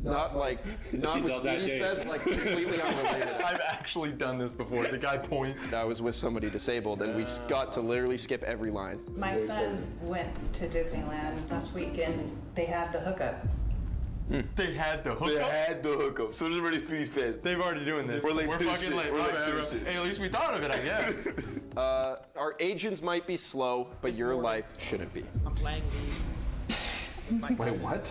Not with Speedy Speds, like completely unrelated. I've actually done this before. The guy points. I was with somebody disabled and we got to literally skip every line. My son went to Disneyland last week and they had the hookup. They had the hookup. They had the hookup. So there's already Speedy Speds. They've already doing this. We're late to this fucking shit. late. We're My late bad, to bro. this shit. Hey, at least we thought of it, I guess. Our agents might be slow, but your life shouldn't be. I'm playing Wait, what?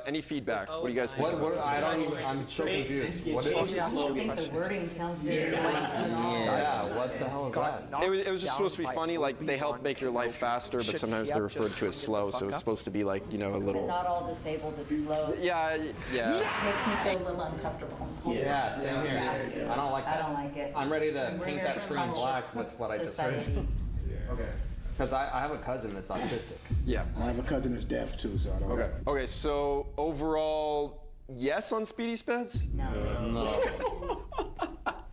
Any feedback? What do you guys think? What? I don't even. I'm so confused. What is? The wording sounds very Yeah. What the hell is that? It was just supposed to be funny, like they help make your life faster, but sometimes they're referred to as slow, so it's supposed to be like, you know, a little. Not all disabled is slow. Yeah. Makes me feel a little uncomfortable. Yeah, same here. I don't like that. I don't like it. I'm ready to paint that screen black with what I just heard. Okay. Because I have a cousin that's autistic. Yeah. I have a cousin that's deaf too, so I don't. Okay. Okay. So overall, yes on Speedy Speds. No.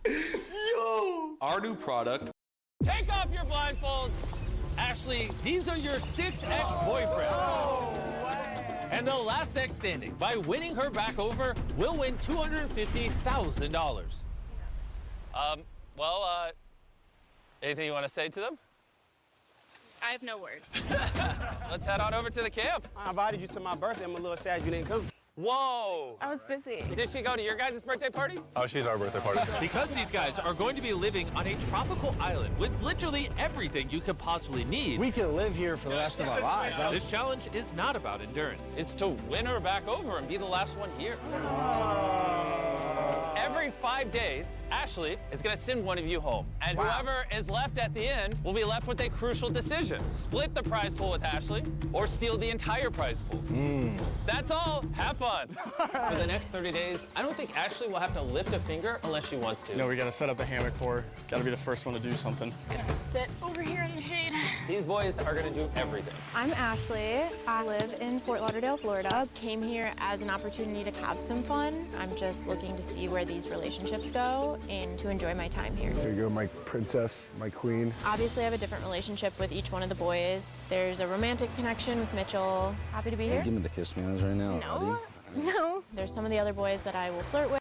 Yo! Our new product. Take off your blindfolds. Ashley, these are your 6 ex-boyfriends. And the last ex standing, by winning her back over, will win $250,000. Anything you want to say to them? I have no words. Let's head on over to the camp. I invited you to my birthday. I'm a little sad you didn't come. Whoa! I was busy. Did she go to your guys' birthday parties? Oh, she's our birthday party. Because these guys are going to be living on a tropical island with literally everything you could possibly need. We can live here for the rest of our lives. Huh? This challenge is not about endurance. It's to win her back over and be the last one here. Every 5 days, Ashley is going to send one of you home. And whoever is left at the end will be left with a crucial decision. Split the prize pool with Ashley or steal the entire prize pool. That's all. Have fun. For the next 30 days, I don't think Ashley will have to lift a finger unless she wants to. No, we gotta set up a hammock for her. Gotta be the first one to do something. Just gonna sit over here in the shade. These boys are going to do everything. I'm Ashley. I live in Fort Lauderdale, Florida. Came here as an opportunity to have some fun. I'm just looking to see where these relationships go and to enjoy my time here. Here you go, my princess, my queen. Obviously, I have a different relationship with each one of the boys. There's a romantic connection with Mitchell. Happy to be here. Give me the kiss me right now. No, no. There's some of the other boys that I will flirt with.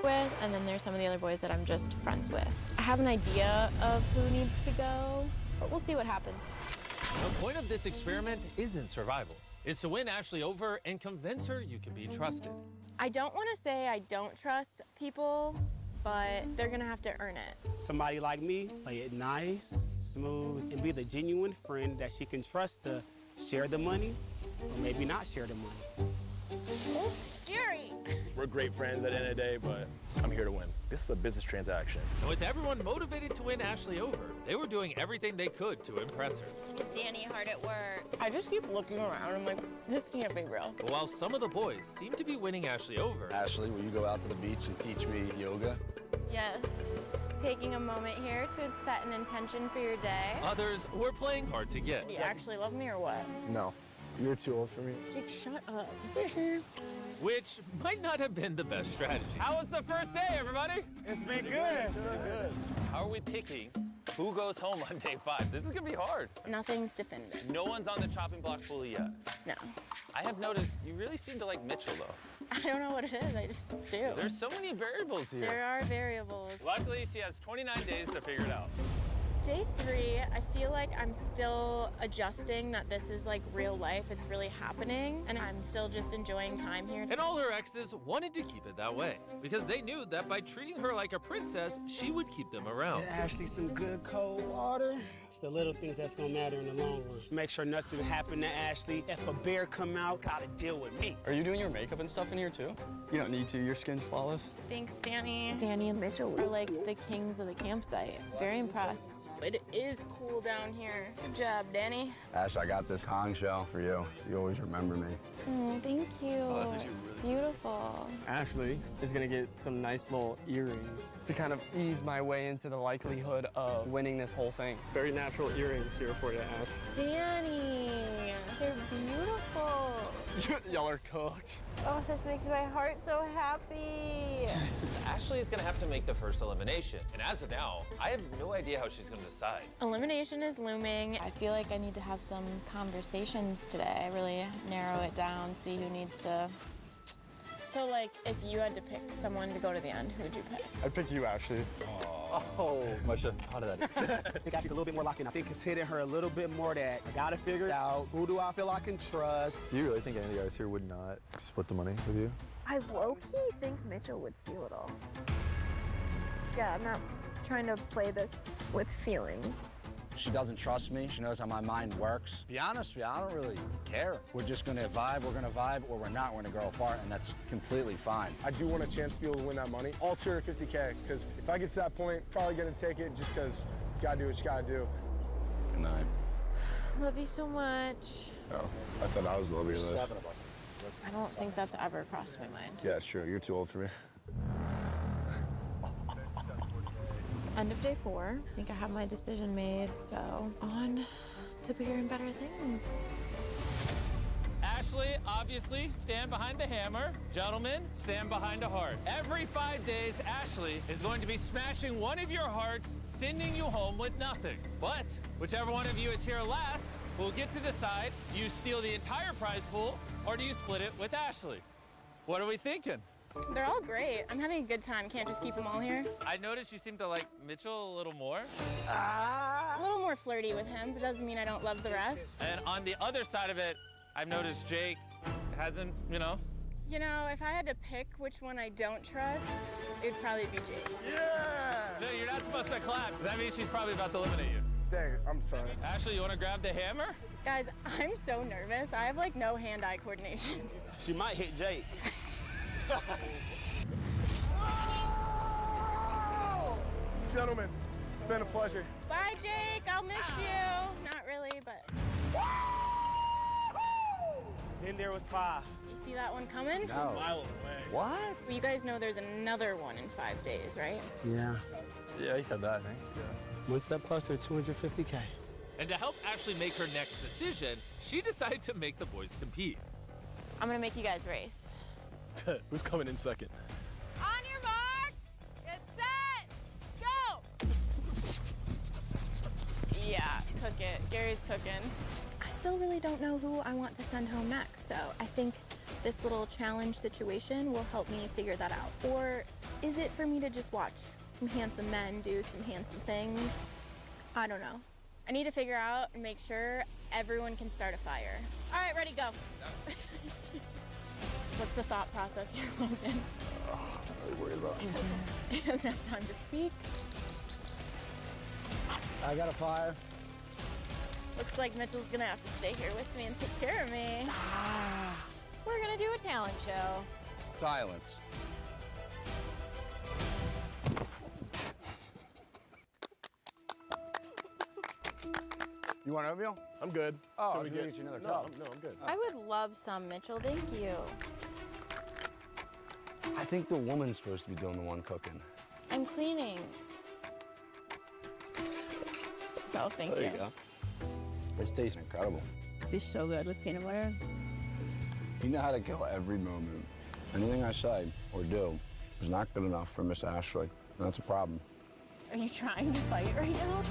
with, and then there's some of the other boys that I'm just friends with. I have an idea of who needs to go, but we'll see what happens. The point of this experiment isn't survival. It's to win Ashley over and convince her you can be trusted. I don't want to say I don't trust people, but they're gonna have to earn it. Somebody like me, play it nice, smooth, and be the genuine friend that she can trust to share the money or maybe not share the money. Oh, Gary! We're great friends at the end of the day, but I'm here to win. This is a business transaction. And with everyone motivated to win Ashley over, they were doing everything they could to impress her. Danny hard at work. I just keep looking around. I'm like, this can't be real. But while some of the boys seem to be winning Ashley over, Ashley, will you go out to the beach and teach me yoga? Yes. Taking a moment here to set an intention for your day. others were playing hard to get. Do you actually love me or what? No, you're too old for me. Jake, shut up. Which might not have been the best strategy. How was the first day, everybody? It's been good. How are we picking who goes home on day 5? This is gonna be hard. Nothing's definitive. No one's on the chopping block fully yet. No. I have noticed you really seem to like Mitchell, though. I don't know what it is. I just do. There's so many variables here. There are variables. Luckily, she has 29 days to figure it out. It's day 3. I feel like I'm still adjusting that this is like real life. It's really happening. And I'm still just enjoying time here. And all her exes wanted to keep it that way because they knew that by treating her like a princess, she would keep them around. Ashley, some good cold water. It's the little things that's gonna matter in the long run. Make sure nothing happened to Ashley. If a bear come out, gotta deal with me. Are you doing your makeup and stuff in here too? You don't need to, your skin's flawless. Thanks, Danny. Danny and Mitchell are like the kings of the campsite. Very impressed. It is cool down here. Good job, Danny. Ash, I got this Kong shell for you. You always remember me. Oh, thank you. It's beautiful. Ashley is gonna get some nice little earrings to kind of ease my way into the likelihood of winning this whole thing. Very natural earrings here for you, Ash. Danny, they're beautiful. Y'all are cooked. Oh, this makes my heart so happy. Ashley is gonna have to make the first elimination. And as of now, I have no idea how she's gonna decide. Elimination is looming. I feel like I need to have some conversations today. Really narrow it down, see who needs to. So, like, if you had to pick someone to go to the end, who would you pick? I'd pick you, Ashley. Oh, I should have thought of that. I think Ashley's a little bit more locked in. I think it's hitting her a little bit more that I gotta figure it out. Who do I feel I can trust? Do you really think any of the guys here would not split the money with you? I low-key think Mitchell would steal it all. Yeah, I'm not trying to play this with feelings. She doesn't trust me. She knows how my mind works. To be honest with you, I don't really care. We're just gonna vibe, or we're not, we're gonna grow apart, and that's completely fine. I do want a chance to be able to win that money, all $250K, because if I get to that point, probably gonna take it just because you gotta do what you gotta do. Good night. Love you so much. Oh, I thought I was the love of your life. 7 of us. I don't think that's ever crossed my mind. Yeah, it's true. You're too old for me. It's end of day 4. I think I have my decision made, so on to bigger and better things. Ashley, obviously, stand behind the hammer. Gentlemen, stand behind a heart. Every 5 days, Ashley is going to be smashing one of your hearts, sending you home with nothing. But whichever one of you is here last will get to decide, do you steal the entire prize pool or do you split it with Ashley? What are we thinking? They're all great. I'm having a good time. Can't just keep them all here. I noticed you seem to like Mitchell a little more. A little more flirty with him, but doesn't mean I don't love the rest. And on the other side of it, I've noticed Jake hasn't, You know, if I had to pick which one I don't trust, it'd probably be Jake. Yeah! No, you're not supposed to clap. That means she's probably about to eliminate you. Dang, I'm sorry. Ashley, you want to grab the hammer? Guys, I'm so nervous. I have like no hand-eye coordination. She might hit Jake. Gentlemen, it's been a pleasure. Bye, Jake. I'll miss you. Not really, but. Then there was 5. You see that one coming? No. A mile away. What? Well, you guys know there's another one in 5 days, right? Yeah. Yeah, he said that, I think. Yeah. What's that plus their $250K? And to help Ashley make her next decision, she decided to make the boys compete. I'm gonna make you guys race. Who's coming in second? On your mark, get set, go! Yeah, cook it. Gary's cooking. I still really don't know who I want to send home next, so I think this little challenge situation will help me figure that out? Or is it for me to just watch some handsome men do some handsome things? I don't know. I need to figure out and make sure everyone can start a fire. All right, ready, go. What's the thought process here, Logan? I'm worried about He doesn't have time to speak. I got a fire. Looks like Mitchell's gonna have to stay here with me and take care of me. We're gonna do a talent show. Silence. You want oatmeal? I'm good. Oh, I was gonna get you another cup. No, I'm good. I would love some, Mitchell. Thank you. I think the woman's supposed to be doing the one cooking. I'm cleaning. So thank you. There you go. This tastes incredible. It's so good with peanut butter. You know how to kill every moment. Anything I say or do is not good enough for Miss Ashley. And that's a problem. Are you trying to fight right now?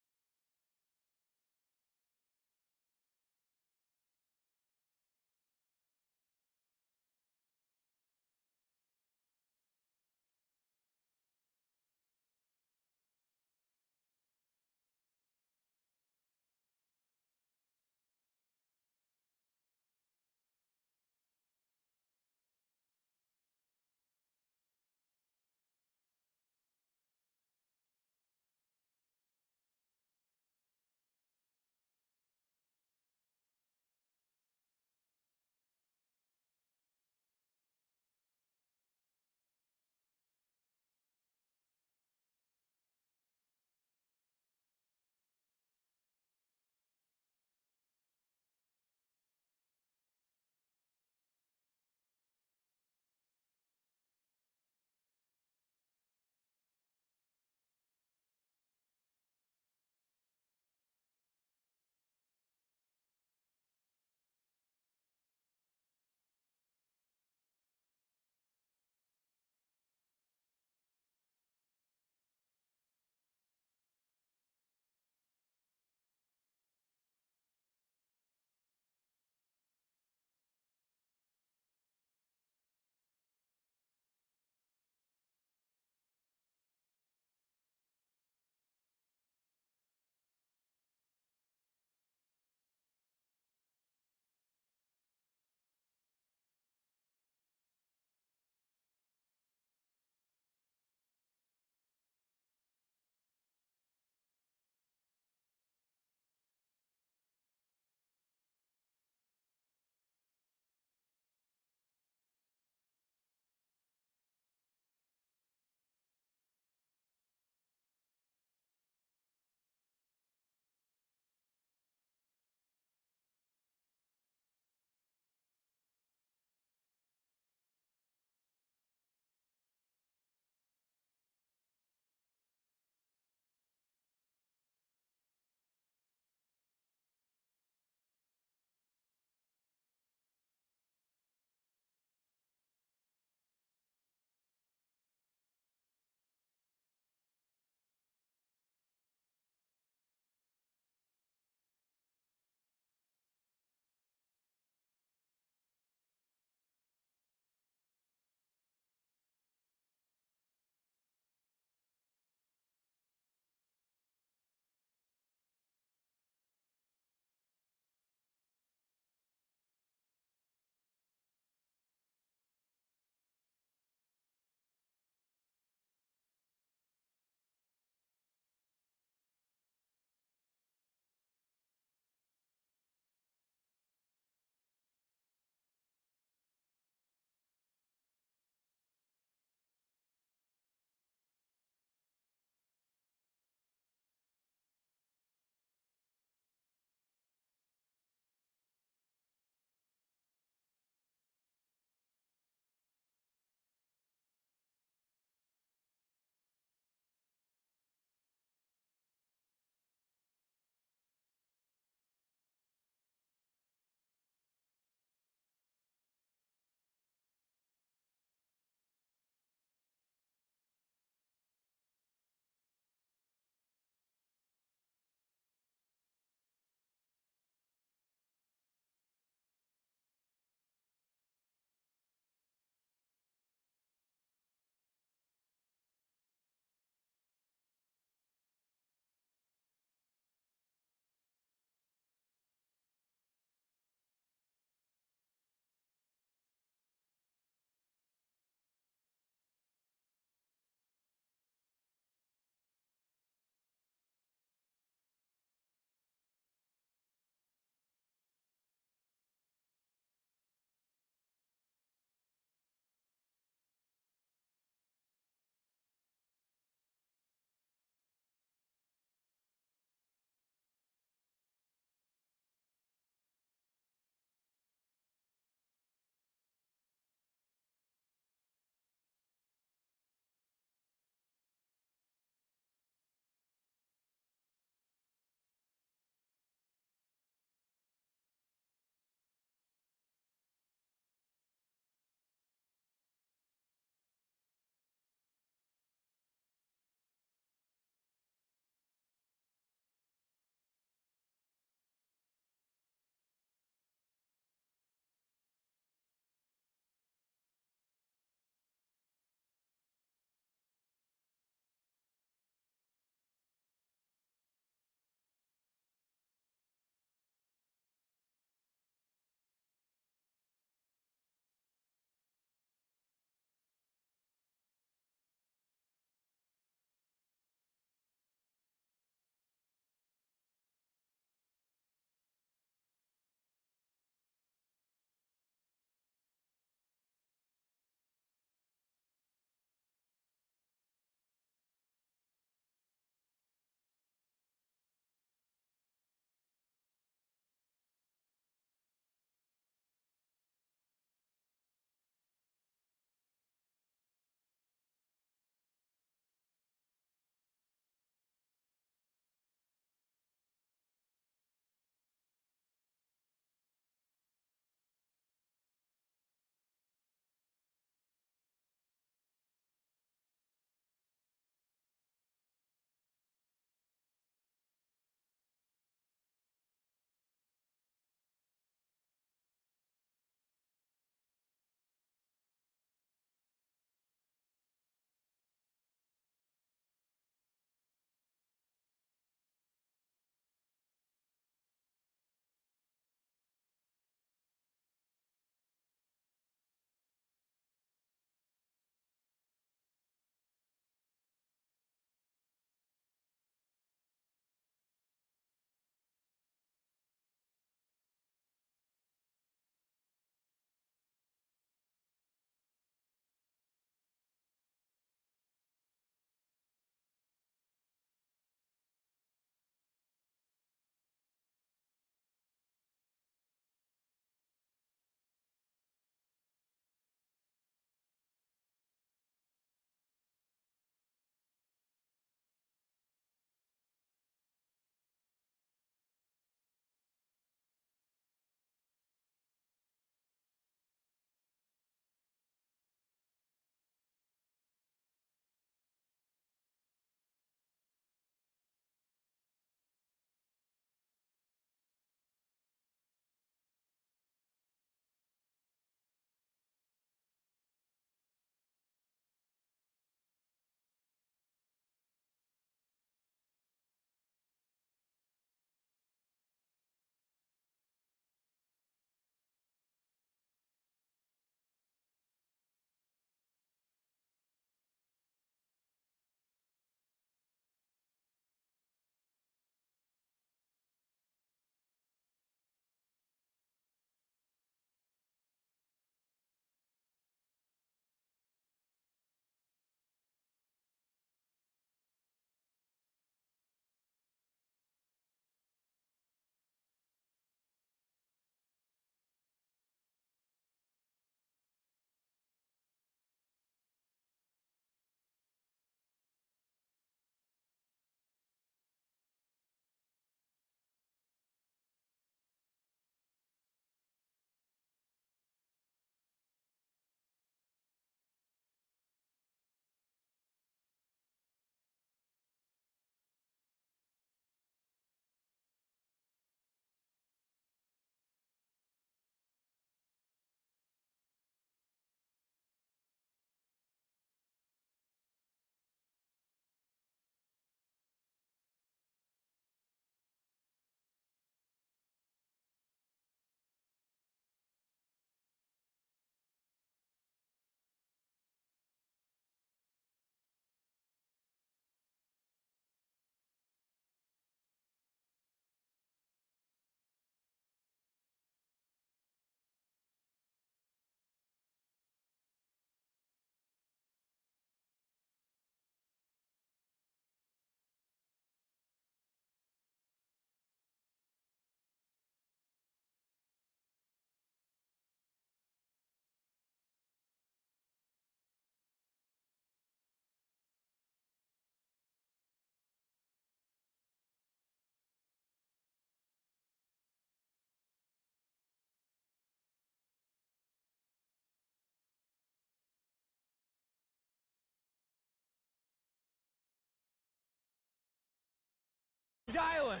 Island.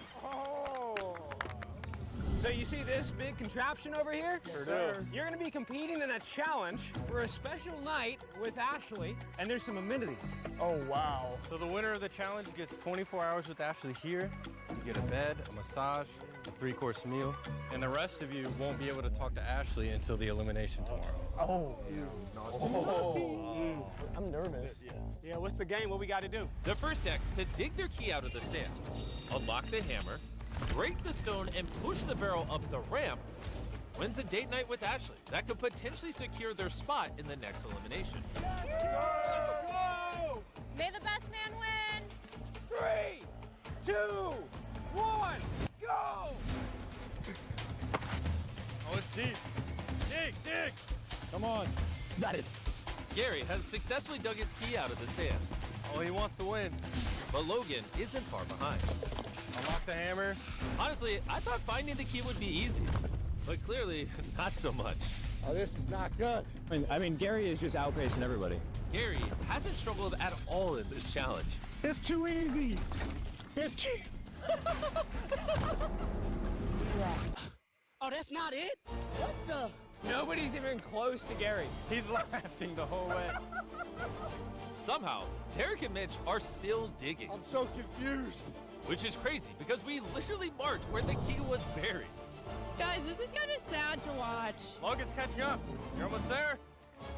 So you see this big contraption over here? Yes, sir. You're gonna be competing in a challenge for a special night with Ashley, and there's some amenities. Oh, wow. So the winner of the challenge gets 24 hours with Ashley here. You get a bed, a massage, a 3-course meal, and the rest of you won't be able to talk to Ashley until the elimination tomorrow. Oh. I'm nervous. Yeah, what's the game? What we gotta do? The first X to dig their key out of the sand, unlock the hammer, break the stone, and push the barrel up the ramp wins a date night with Ashley that could potentially secure their spot in the next elimination. Let's go! May the best man win! 3, 2, 1, go! Oh, it's deep. Dig! Come on. Got it. Gary has successfully dug his key out of the sand. Oh, he wants to win. But Logan isn't far behind. Unlock the hammer. Honestly, I thought finding the key would be easy, but clearly not so much. Oh, this is not good. I mean, Gary is just outpacing everybody. Gary hasn't struggled at all in this challenge. It's too easy. 15. Oh, that's not it? What the? Nobody's even close to Gary. He's laughing the whole way. Somehow, Derek and Mitch are still digging. I'm so confused. Which is crazy because we literally marked where the key was buried. Guys, this is kind of sad to watch. Logan's catching up. You're almost there.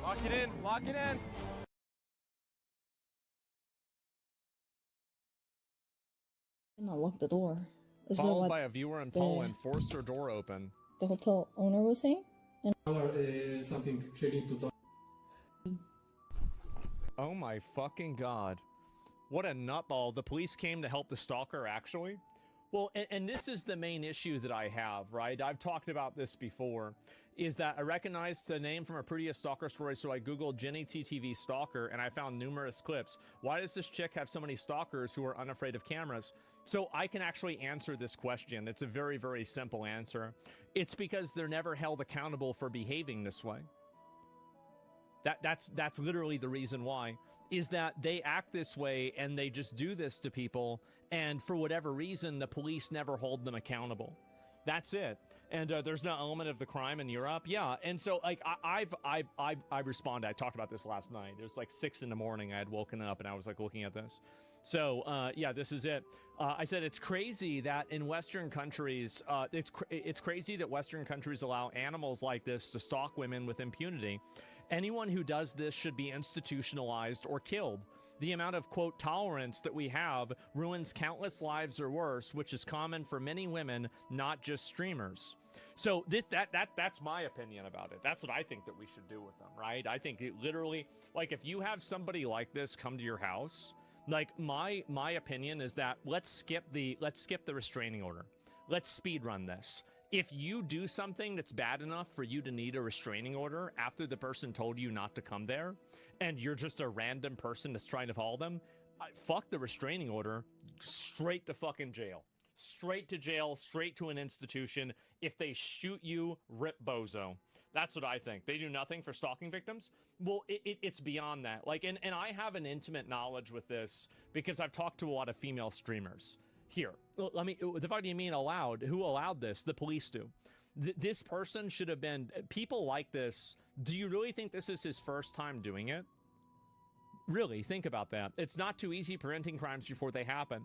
Lock it in. Lock it in. And unlock the door. Is that Followed what by a viewer in the- Poland forced her door open. the hotel owner was saying? And Something chilling to talk. Oh my fucking god. What a nutball. The police came to help the stalker, actually. Well, and this is the main issue that I have, right? I've talked about this before, is that I recognized the name from a previous stalker story, so I Googled Jenny TTV stalker, and I found numerous clips. Why does this chick have so many stalkers who are unafraid of cameras? So I can actually answer this question. It's a very, very simple answer. It's because they're never held accountable for behaving this way. That's literally the reason why, is that they act this way and they just do this to people, and for whatever reason, the police never hold them accountable. That's it. And there's no element of the crime in Europe. Yeah. And so like I responded. I talked about this last night. It was like 6 in the morning. I had woken up and I was like looking at this. So yeah, this is it. I said it's crazy that in Western countries, it's crazy that Western countries allow animals like this to stalk women with impunity. Anyone who does this should be institutionalized or killed. The amount of, quote, tolerance that we have ruins countless lives or worse, which is common for many women, not just streamers. So that's my opinion about it. That's what I think that we should do with them, right? I think it literally, like, if you have somebody like this come to your house, like my opinion is that let's skip the restraining order. Let's speed run this. If you do something that's bad enough for you to need a restraining order after the person told you not to come there, and you're just a random person that's trying to follow them, fuck the restraining order, straight to fucking jail. Straight to jail, straight to an institution. If they shoot you, rip bozo. That's what I think. They do nothing for stalking victims. Well, it's beyond that. Like, and I have an intimate knowledge with this because I've talked to a lot of female streamers. Here, let me, the fuck do you mean allowed? Who allowed this? The police do. This person should have been, people like this, do you really think this is his first time doing it? Really, think about that. It's not too easy preventing crimes before they happen.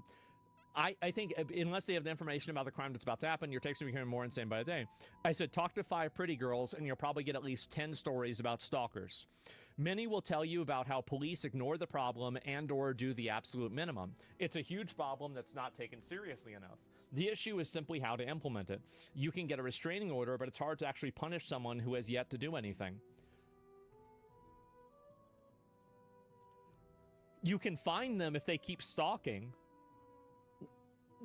I think unless they have the information about the crime that's about to happen, your takes are becoming more insane by the day. I said, talk to 5 pretty girls and you'll probably get at least 10 stories about stalkers. Many will tell you about how police ignore the problem and or do the absolute minimum. It's a huge problem that's not taken seriously enough. The issue is simply how to implement it. You can get a restraining order, but it's hard to actually punish someone who has yet to do anything. You can fine them if they keep stalking.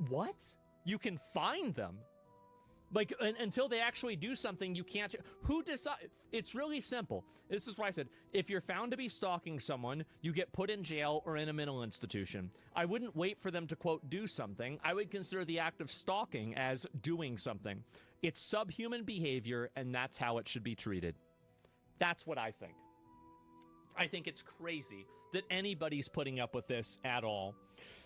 What? You can fine them? Like, until they actually do something, you can't. Who decide? It's really simple. This is why I said, if you're found to be stalking someone, you get put in jail or in a mental institution. I wouldn't wait for them to, quote, do something. I would consider the act of stalking as doing something. It's subhuman behavior, and that's how it should be treated. That's what I think. I think it's crazy that anybody's putting up with this at all.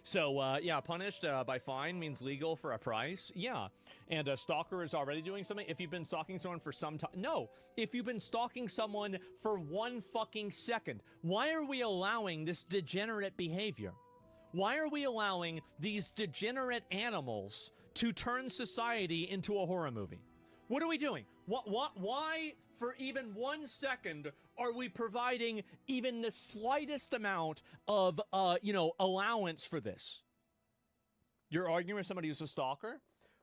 So, yeah, punished by fine means legal for a price. Yeah. And a stalker is already doing something. If you've been stalking someone for some time. No. If you've been stalking someone for 1 fucking second, why are we allowing this degenerate behavior? Why are we allowing these degenerate animals to turn society into a horror movie? What are we doing? Why, for even 1 second, are we providing even the slightest amount of, allowance for this? You're arguing with somebody who's a stalker?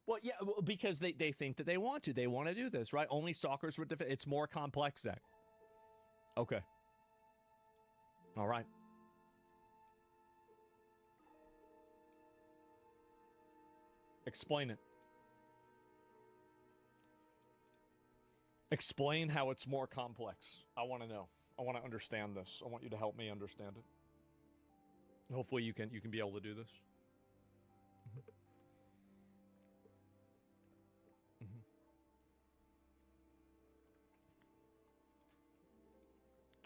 Well, yeah, because they think that they want to. They want to do this, right? Only stalkers would defend. It's more complex, Zach. Okay. All right. Explain it. Explain how it's more complex. I want to know. I want to understand this. I want you to help me understand it. Hopefully you can be able to do this.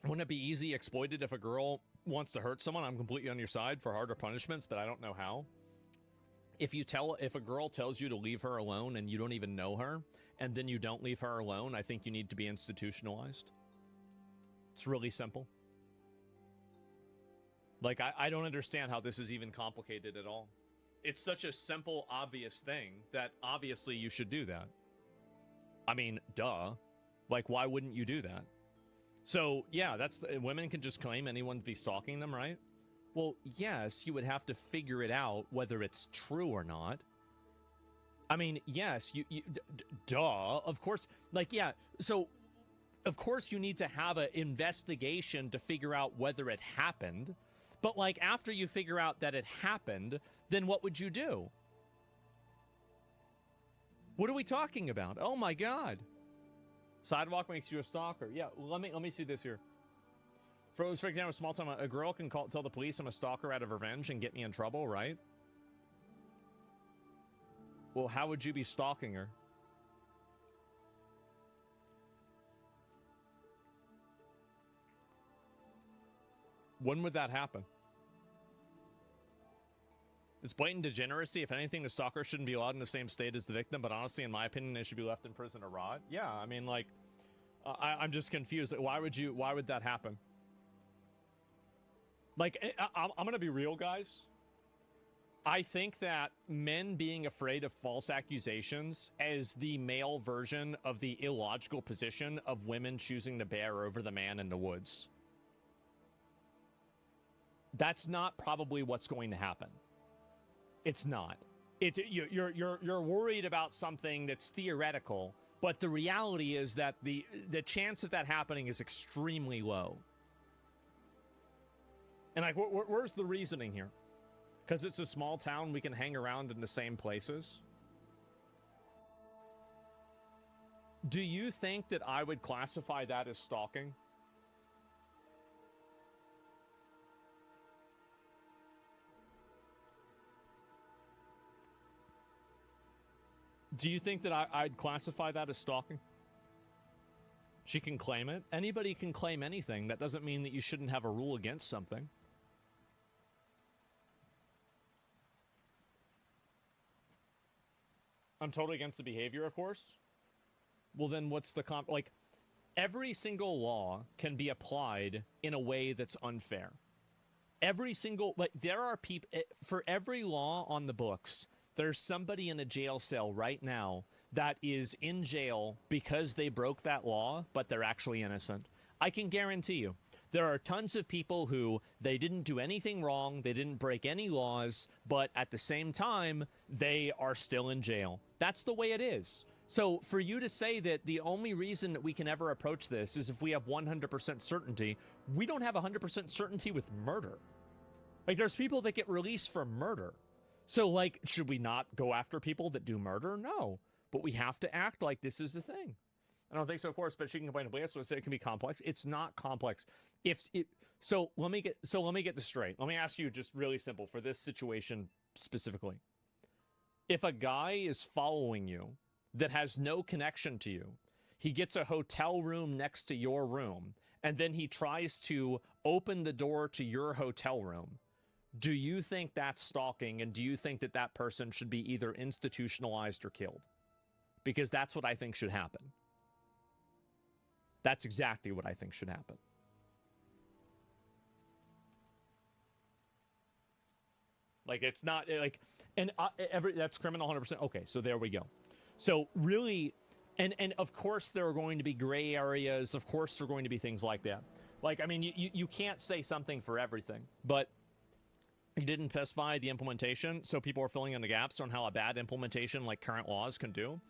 Wouldn't it be easy exploited if a girl wants to hurt someone? I'm completely on your side for harder punishments, but I don't know how. If a girl tells you to leave her alone and you don't even know her, and then you don't leave her alone, I think you need to be institutionalized. It's really simple. Like, I don't understand how this is even complicated at all. It's such a simple, obvious thing that obviously you should do that. I mean, duh. Like, why wouldn't you do that? So, yeah, women can just claim anyone to be stalking them, right? Well, yes, you would have to figure it out whether it's true or not. I mean, yes, duh, of course. Like, yeah, so, of course you need to have an investigation to figure out whether it happened. But, like, after you figure out that it happened, then what would you do? What are we talking about? Oh, my God. Sidewalk makes you a stalker. Yeah, let me see this here. For example, small time, a girl can tell the police I'm a stalker out of revenge and get me in trouble, right? Well, how would you be stalking her? When would that happen? It's blatant degeneracy. If anything, the stalker shouldn't be allowed in the same state as the victim, but honestly, in my opinion, they should be left in prison to rot. Yeah, I mean, like, I'm just confused. Why would that happen? Like, I'm gonna be real, guys. I think that men being afraid of false accusations is the male version of the illogical position of women choosing the bear over the man in the woods. That's not probably what's going to happen. It's not. You're worried about something that's theoretical, but the reality is that the chance of that happening is extremely low. And like, where's the reasoning here? Because it's a small town, we can hang around in the same places. Do you think that I would classify that as stalking? Do you think that I'd classify that as stalking? She can claim it. Anybody can claim anything. That doesn't mean that you shouldn't have a rule against something. I'm totally against the behavior, of course. Well, then what's the like, every single law can be applied in a way that's unfair. Every single, like, there are people, for every law on the books, there's somebody in a jail cell right now that is in jail because they broke that law, but they're actually innocent. I can guarantee you. There are tons of people who, they didn't do anything wrong, they didn't break any laws, but at the same time, they are still in jail. That's the way it is. So for you to say that the only reason that we can ever approach this is if we have 100% certainty, we don't have 100% certainty with murder. Like, there's people that get released for murder. So, like, should we not go after people that do murder? No. But we have to act like this is a thing. I don't think so, of course, but she can complain to police, so it can be complex. It's not complex. So let me get this straight. Let me ask you just really simple for this situation specifically. If a guy is following you that has no connection to you, he gets a hotel room next to your room, and then he tries to open the door to your hotel room, Do you think that's stalking, and do you think that that person should be either institutionalized or killed? Because that's what I think should happen. That's exactly what I think should happen. Like, it's not like, and that's criminal 100%. Okay, so there we go. So really, and of course there are going to be gray areas. Of course there are going to be things like that. Like, I mean, you can't say something for everything, but you didn't specify the implementation, so people are filling in the gaps on how a bad implementation like current laws can do.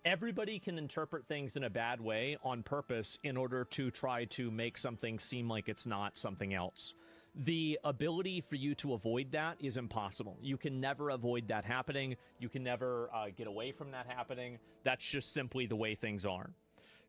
Everybody can interpret things in a bad way on purpose in order to try to make something seem like it's not something else. The ability for you to avoid that is impossible. You can never avoid that happening. You can never get away from that happening. That's just simply the way things are.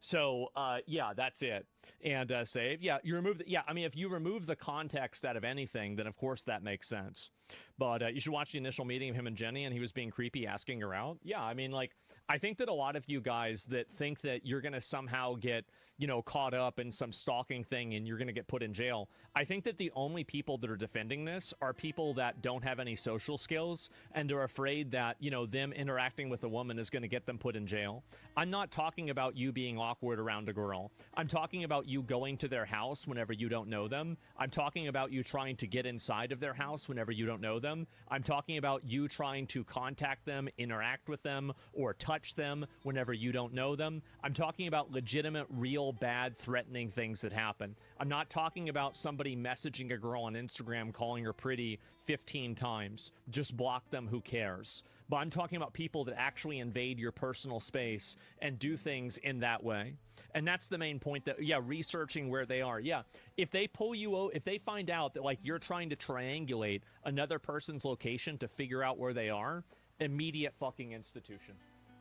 So, yeah, that's it. And save. Yeah, you remove the, yeah, I mean, if you remove the context out of anything, then of course that makes sense. But you should watch the initial meeting of him and Jenny, and he was being creepy, asking her out. Yeah, I mean, like, I think that a lot of you guys that think that you're going to somehow get, you know, caught up in some stalking thing and you're going to get put in jail. I think that the only people that are defending this are people that don't have any social skills and are afraid that, you know, them interacting with a woman is going to get them put in jail. I'm not talking about you being awkward around a girl. I'm talking about you going to their house whenever you don't know them. I'm talking about you trying to get inside of their house whenever you don't know them. I'm talking about you trying to contact them, interact with them, or touch them whenever you don't know them. I'm talking about legitimate, real, bad, threatening things that happen. I'm not talking about somebody messaging a girl on Instagram, calling her pretty 15 times. Just block them, who cares? But I'm talking about people that actually invade your personal space and do things in that way. And that's the main point, that, yeah, researching where they are. Yeah, if they pull you, if they find out that, like, you're trying to triangulate another person's location to figure out where they are, immediate fucking institution.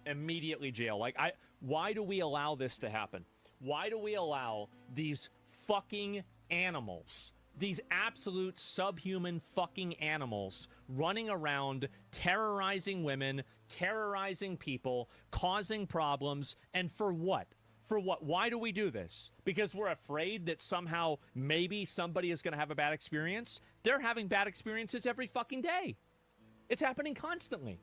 Immediately jail. Like, why do we allow this to happen? Why do we allow these fucking animals, these absolute subhuman fucking animals, running around, terrorizing women, terrorizing people, causing problems, and for what? For what? Why do we do this? Because we're afraid that somehow maybe somebody is going to have a bad experience? They're having bad experiences every fucking day. It's happening constantly.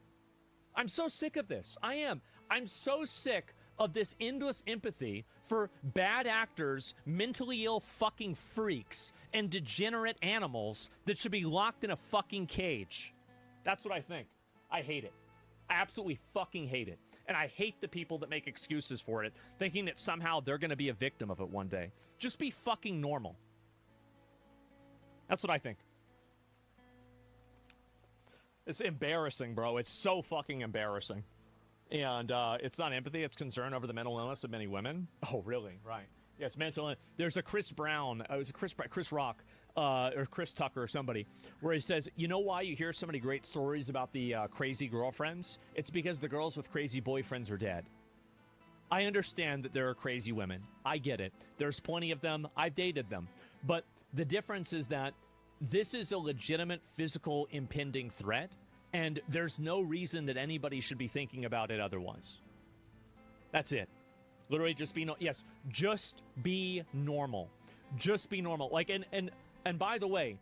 I'm so sick of this. I am. I'm so sick of this endless empathy for bad actors, mentally ill fucking freaks, and degenerate animals that should be locked in a fucking cage. That's what I think. I hate it. I absolutely fucking hate it. And I hate the people that make excuses for it, thinking that somehow they're going to be a victim of it one day. Just be fucking normal. That's what I think. It's embarrassing, bro. It's so fucking embarrassing. And it's not empathy, it's concern over the mental illness of many women. Oh, really? Right. Yes, mental illness. There's a Chris Brown, it was Chris Rock, or Chris Tucker or somebody, where he says, you know why you hear so many great stories about the crazy girlfriends? It's because the girls with crazy boyfriends are dead. I understand that there are crazy women. I get it. There's plenty of them. I've dated them. But the difference is that this is a legitimate physical impending threat, and there's no reason that anybody should be thinking about it otherwise. That's it. Literally just be just be normal. Just be normal. Like, and by the way,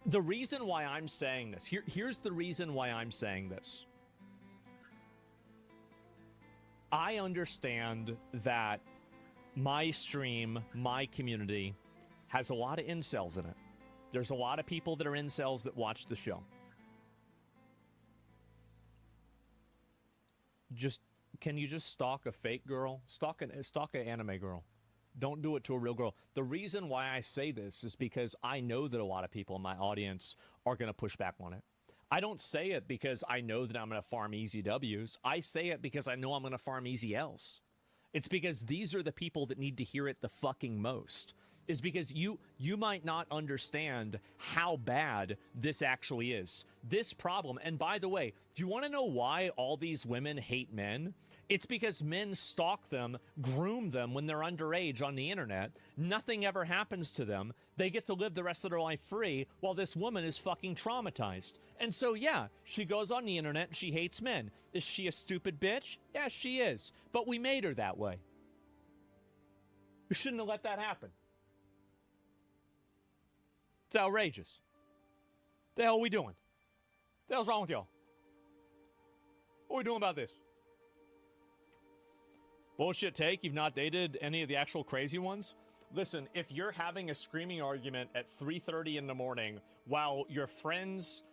the reason why I'm saying this, here's the reason why I'm saying this. I understand that my stream, my community, has a lot of incels in it. There's a lot of people that are incels that watch the show. Can you just stalk a fake girl? Stalk an anime girl. Don't do it to a real girl. The reason why I say this is because I know that a lot of people in my audience are going to push back on it. I don't say it because I know that I'm going to farm easy W's. I say it because I know I'm going to farm easy L's. It's because these are the people that need to hear it the fucking most. Is because you might not understand how bad this actually is. This problem, and by the way, do you want to know why all these women hate men? It's because men stalk them, groom them when they're underage on the internet. Nothing ever happens to them. They get to live the rest of their life free while this woman is fucking traumatized. And so, yeah, she goes on the internet and she hates men. Is she a stupid bitch? Yeah, she is. But we made her that way. We shouldn't have let that happen. It's outrageous. The hell are we doing? The hell's wrong with y'all? What are we doing about this? Bullshit take, you've not dated any of the actual crazy ones? Listen, if you're having a screaming argument at 3:30 in the morning while your friends,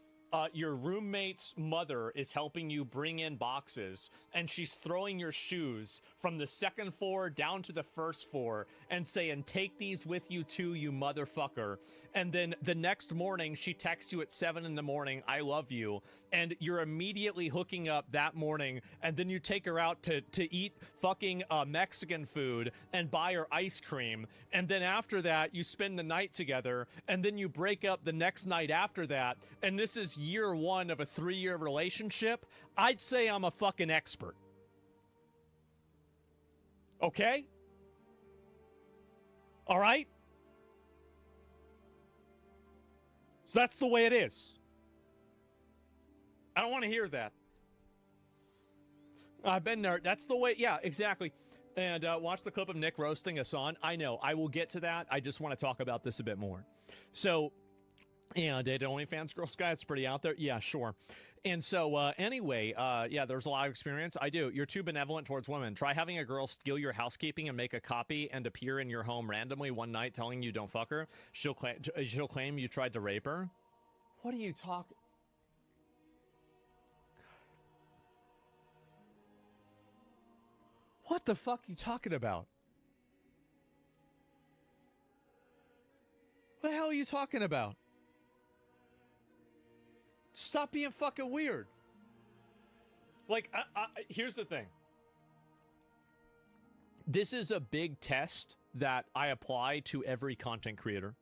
your roommate's mother is helping you bring in boxes and she's throwing your shoes from the second floor down to the first floor and saying, take these with you too, you motherfucker. And then the next morning she texts you at 7 in the morning, I love you. And you're immediately hooking up that morning, and then you take her out to eat fucking Mexican food and buy her ice cream. And then after that, you spend the night together, and then you break up the next night after that. And this is year 1 of a 3-year relationship. I'd say I'm a fucking expert. Okay? All right? So that's the way it is. I don't want to hear that. I've been there. That's the way. Yeah, exactly. And watch the clip of Nick roasting Hassan. I know. I will get to that. I just want to talk about this a bit more. So, yeah, dated OnlyFans Girl Sky. It's pretty out there. Yeah, sure. And so, anyway, yeah, there's a lot of experience. I do. You're too benevolent towards women. Try having a girl steal your housekeeping and make a copy and appear in your home randomly one night telling you don't fuck her. She'll claim you tried to rape her. What are you talking? What the fuck are you talking about? What the hell are you talking about? Stop being fucking weird. Like, here's the thing. This is a big test that I apply to every content creator.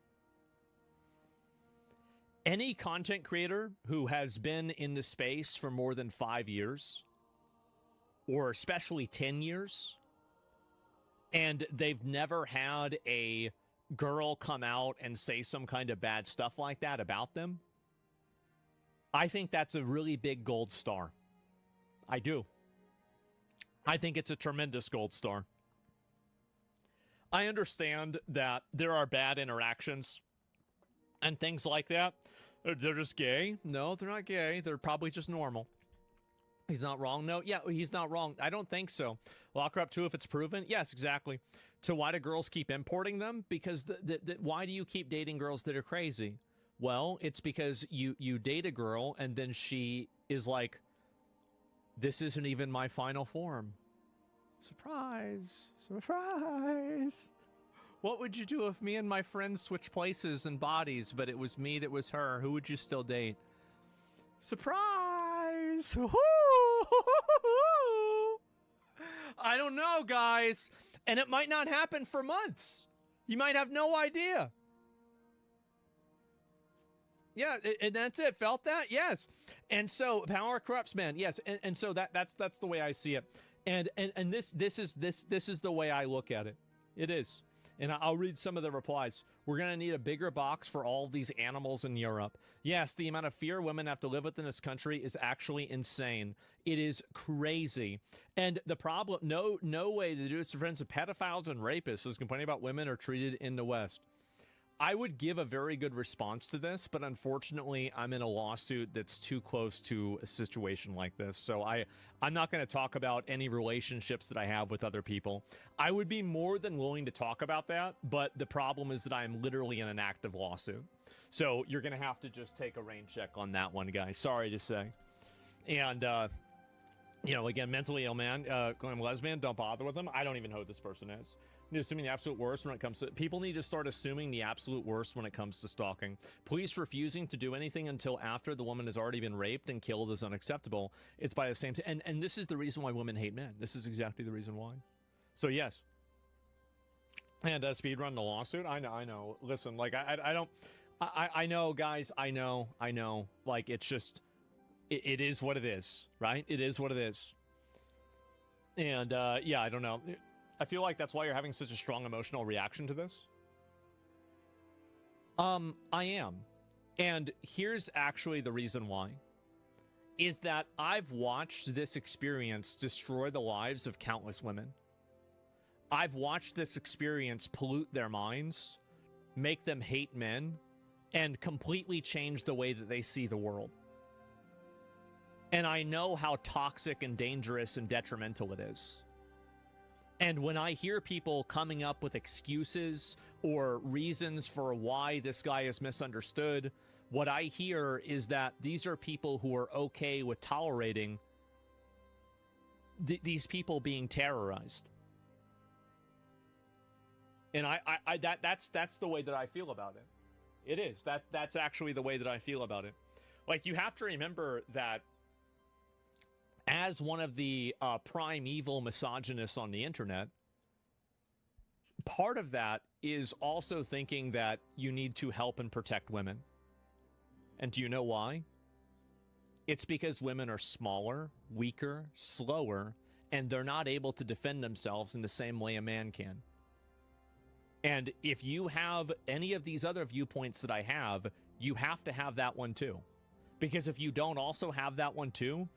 Any content creator who has been in the space for more than 5 years, or especially 10 years, and they've never had a girl come out and say some kind of bad stuff like that about them, I think that's a really big gold star. I do. I think it's a tremendous gold star. I understand that there are bad interactions and things like that. They're just gay? No, they're not gay. They're probably just normal. He's not wrong? No. Yeah, he's not wrong. I don't think so. Lock her up too if it's proven? Yes, exactly. So why do girls keep importing them? Because why do you keep dating girls that are crazy? Well, it's because you date a girl and then she is like, this isn't even my final form. Surprise. Surprise. What would you do if me and my friends switched places and bodies, but it was me that was her? Who would you still date? Surprise. Woo-hoo! I don't know, guys. And it might not happen for months. You might have no idea. Yeah, and that's it. Felt that? Yes. And so power corrupts, man. Yes. And so that's the way I see it. And this is the way I look at it. It is. And I'll read some of the replies. We're going to need a bigger box for all of these animals in Europe. Yes, the amount of fear women have to live with in this country is actually insane. It is crazy. And the problem, no way to do this to friends of pedophiles and rapists is complaining about women are treated in the West. I would give a very good response to this, but unfortunately, I'm in a lawsuit that's too close to a situation like this. So I'm not going to talk about any relationships that I have with other people. I would be more than willing to talk about that, but the problem is that I'm literally in an active lawsuit. So you're going to have to just take a rain check on that one, guys. Sorry to say. And, you know, again, mentally ill man, going lesbian, don't bother with them. I don't even know who this person is. Assuming the absolute worst when it comes to people need to start assuming the absolute worst when it comes to stalking. Police refusing to do anything until after the woman has already been raped and killed is unacceptable. It's by the same and this is the reason why women hate men. This is exactly the reason why. So yes. And speedrun the lawsuit. I know. Listen, like I don't. I know, guys. I know. Like it's just it is what it is, right? It is what it is. And yeah, I don't know. I feel like that's why you're having such a strong emotional reaction to this. I am. And here's actually the reason why. Is that I've watched this experience destroy the lives of countless women. I've watched this experience pollute their minds, make them hate men, and completely change the way that they see the world. And I know how toxic and dangerous and detrimental it is. And when I hear people coming up with excuses or reasons for why this guy is misunderstood, what I hear is that these are people who are okay with tolerating these people being terrorized. And that's the way that I feel about it. It is. That's actually the way that I feel about it. Like, you have to remember that as one of the primeval misogynists on the internet, part of that is also thinking that you need to help and protect women. And do you know why? It's because women are smaller, weaker, slower, and they're not able to defend themselves in the same way a man can. And if you have any of these other viewpoints that I have, you have to have that one too. Because if you don't also have that one too,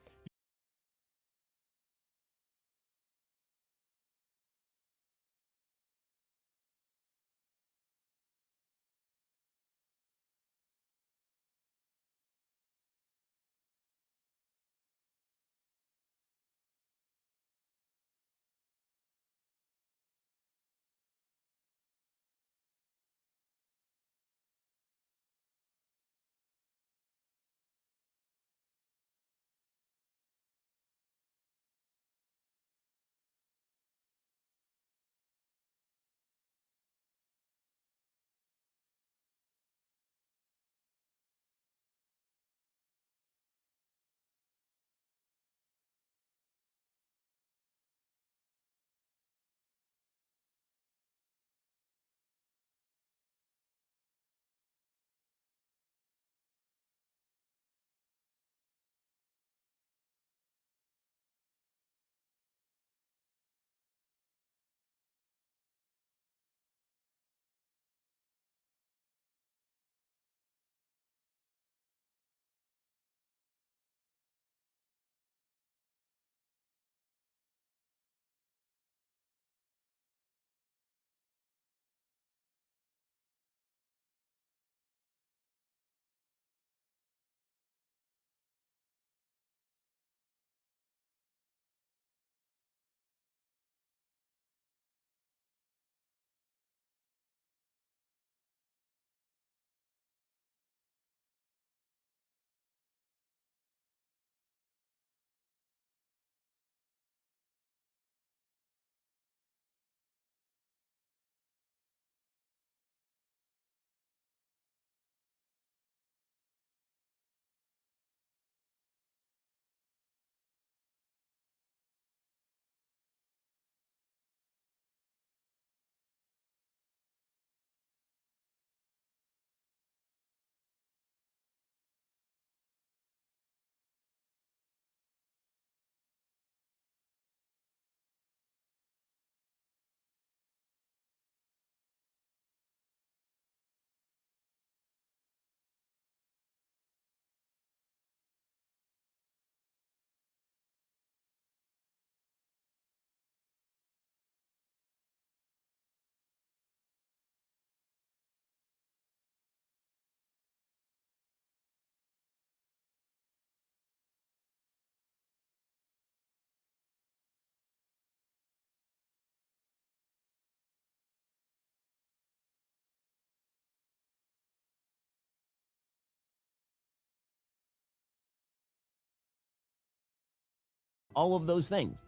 all of those things.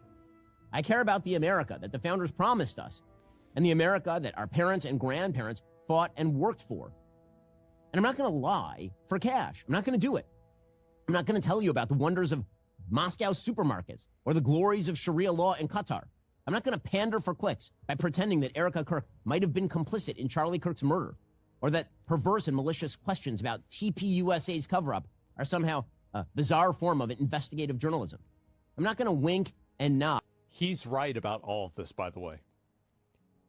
I care about the America that the founders promised us, and the America that our parents and grandparents fought and worked for. And I'm not going to lie for cash. I'm not going to do it. I'm not going to tell you about the wonders of Moscow supermarkets or the glories of Sharia law in Qatar. I'm not going to pander for clicks by pretending that Erica Kirk might have been complicit in Charlie Kirk's murder, or that perverse and malicious questions about TPUSA's cover-up are somehow a bizarre form of investigative journalism. I'm not going to wink and nod. he's right about all of this, by the way.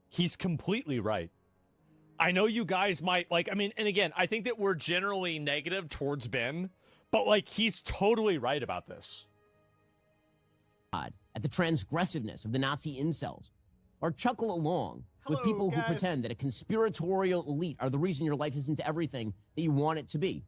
He's completely right. I know you guys might, like, I mean, and again, I think that we're generally negative towards Ben, but, like, he's totally right about this. At the transgressiveness of the Nazi incels, or chuckle along with people who pretend that a conspiratorial elite are the reason your life isn't everything that you want it to be.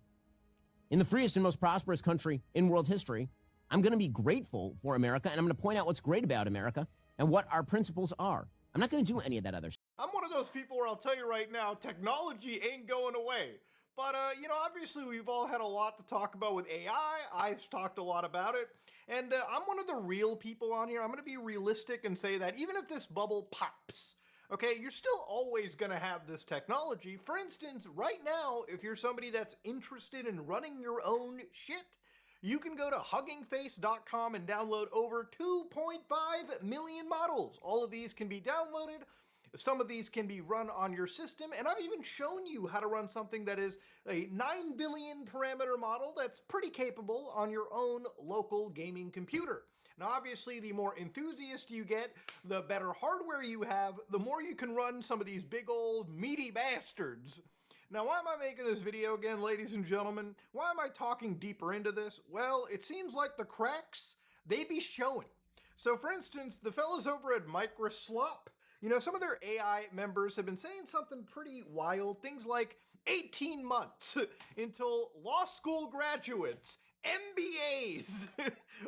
In the freest and most prosperous country in world history, I'm going to be grateful for America, and I'm going to point out what's great about America and what our principles are. I'm not going to do any of that other stuff. I'm one of those people where I'll tell you right now, technology ain't going away. But, you know, obviously we've all had a lot to talk about with AI. I've talked a lot about it. And I'm one of the real people on here. I'm going to be realistic and say that even if this bubble pops, okay, you're still always going to have this technology. For instance, right now, if you're somebody that's interested in running your own shit, you can go to huggingface.com and download over 2.5 million models. All of these can be downloaded. Some of these can be run on your system, and I've even shown you how to run something that is a 9 billion parameter model that's pretty capable on your own local gaming computer. Now, obviously, the more enthusiast you get, the better hardware you have, the more you can run some of these big old meaty bastards. Now, why am I making this video again, ladies and gentlemen? Why am I talking deeper into this? Well, it seems like the cracks, they be showing. So, for instance, the fellas over at Microslop, you know, some of their AI members have been saying something pretty wild. Things like 18 months until law school graduates, MBAs,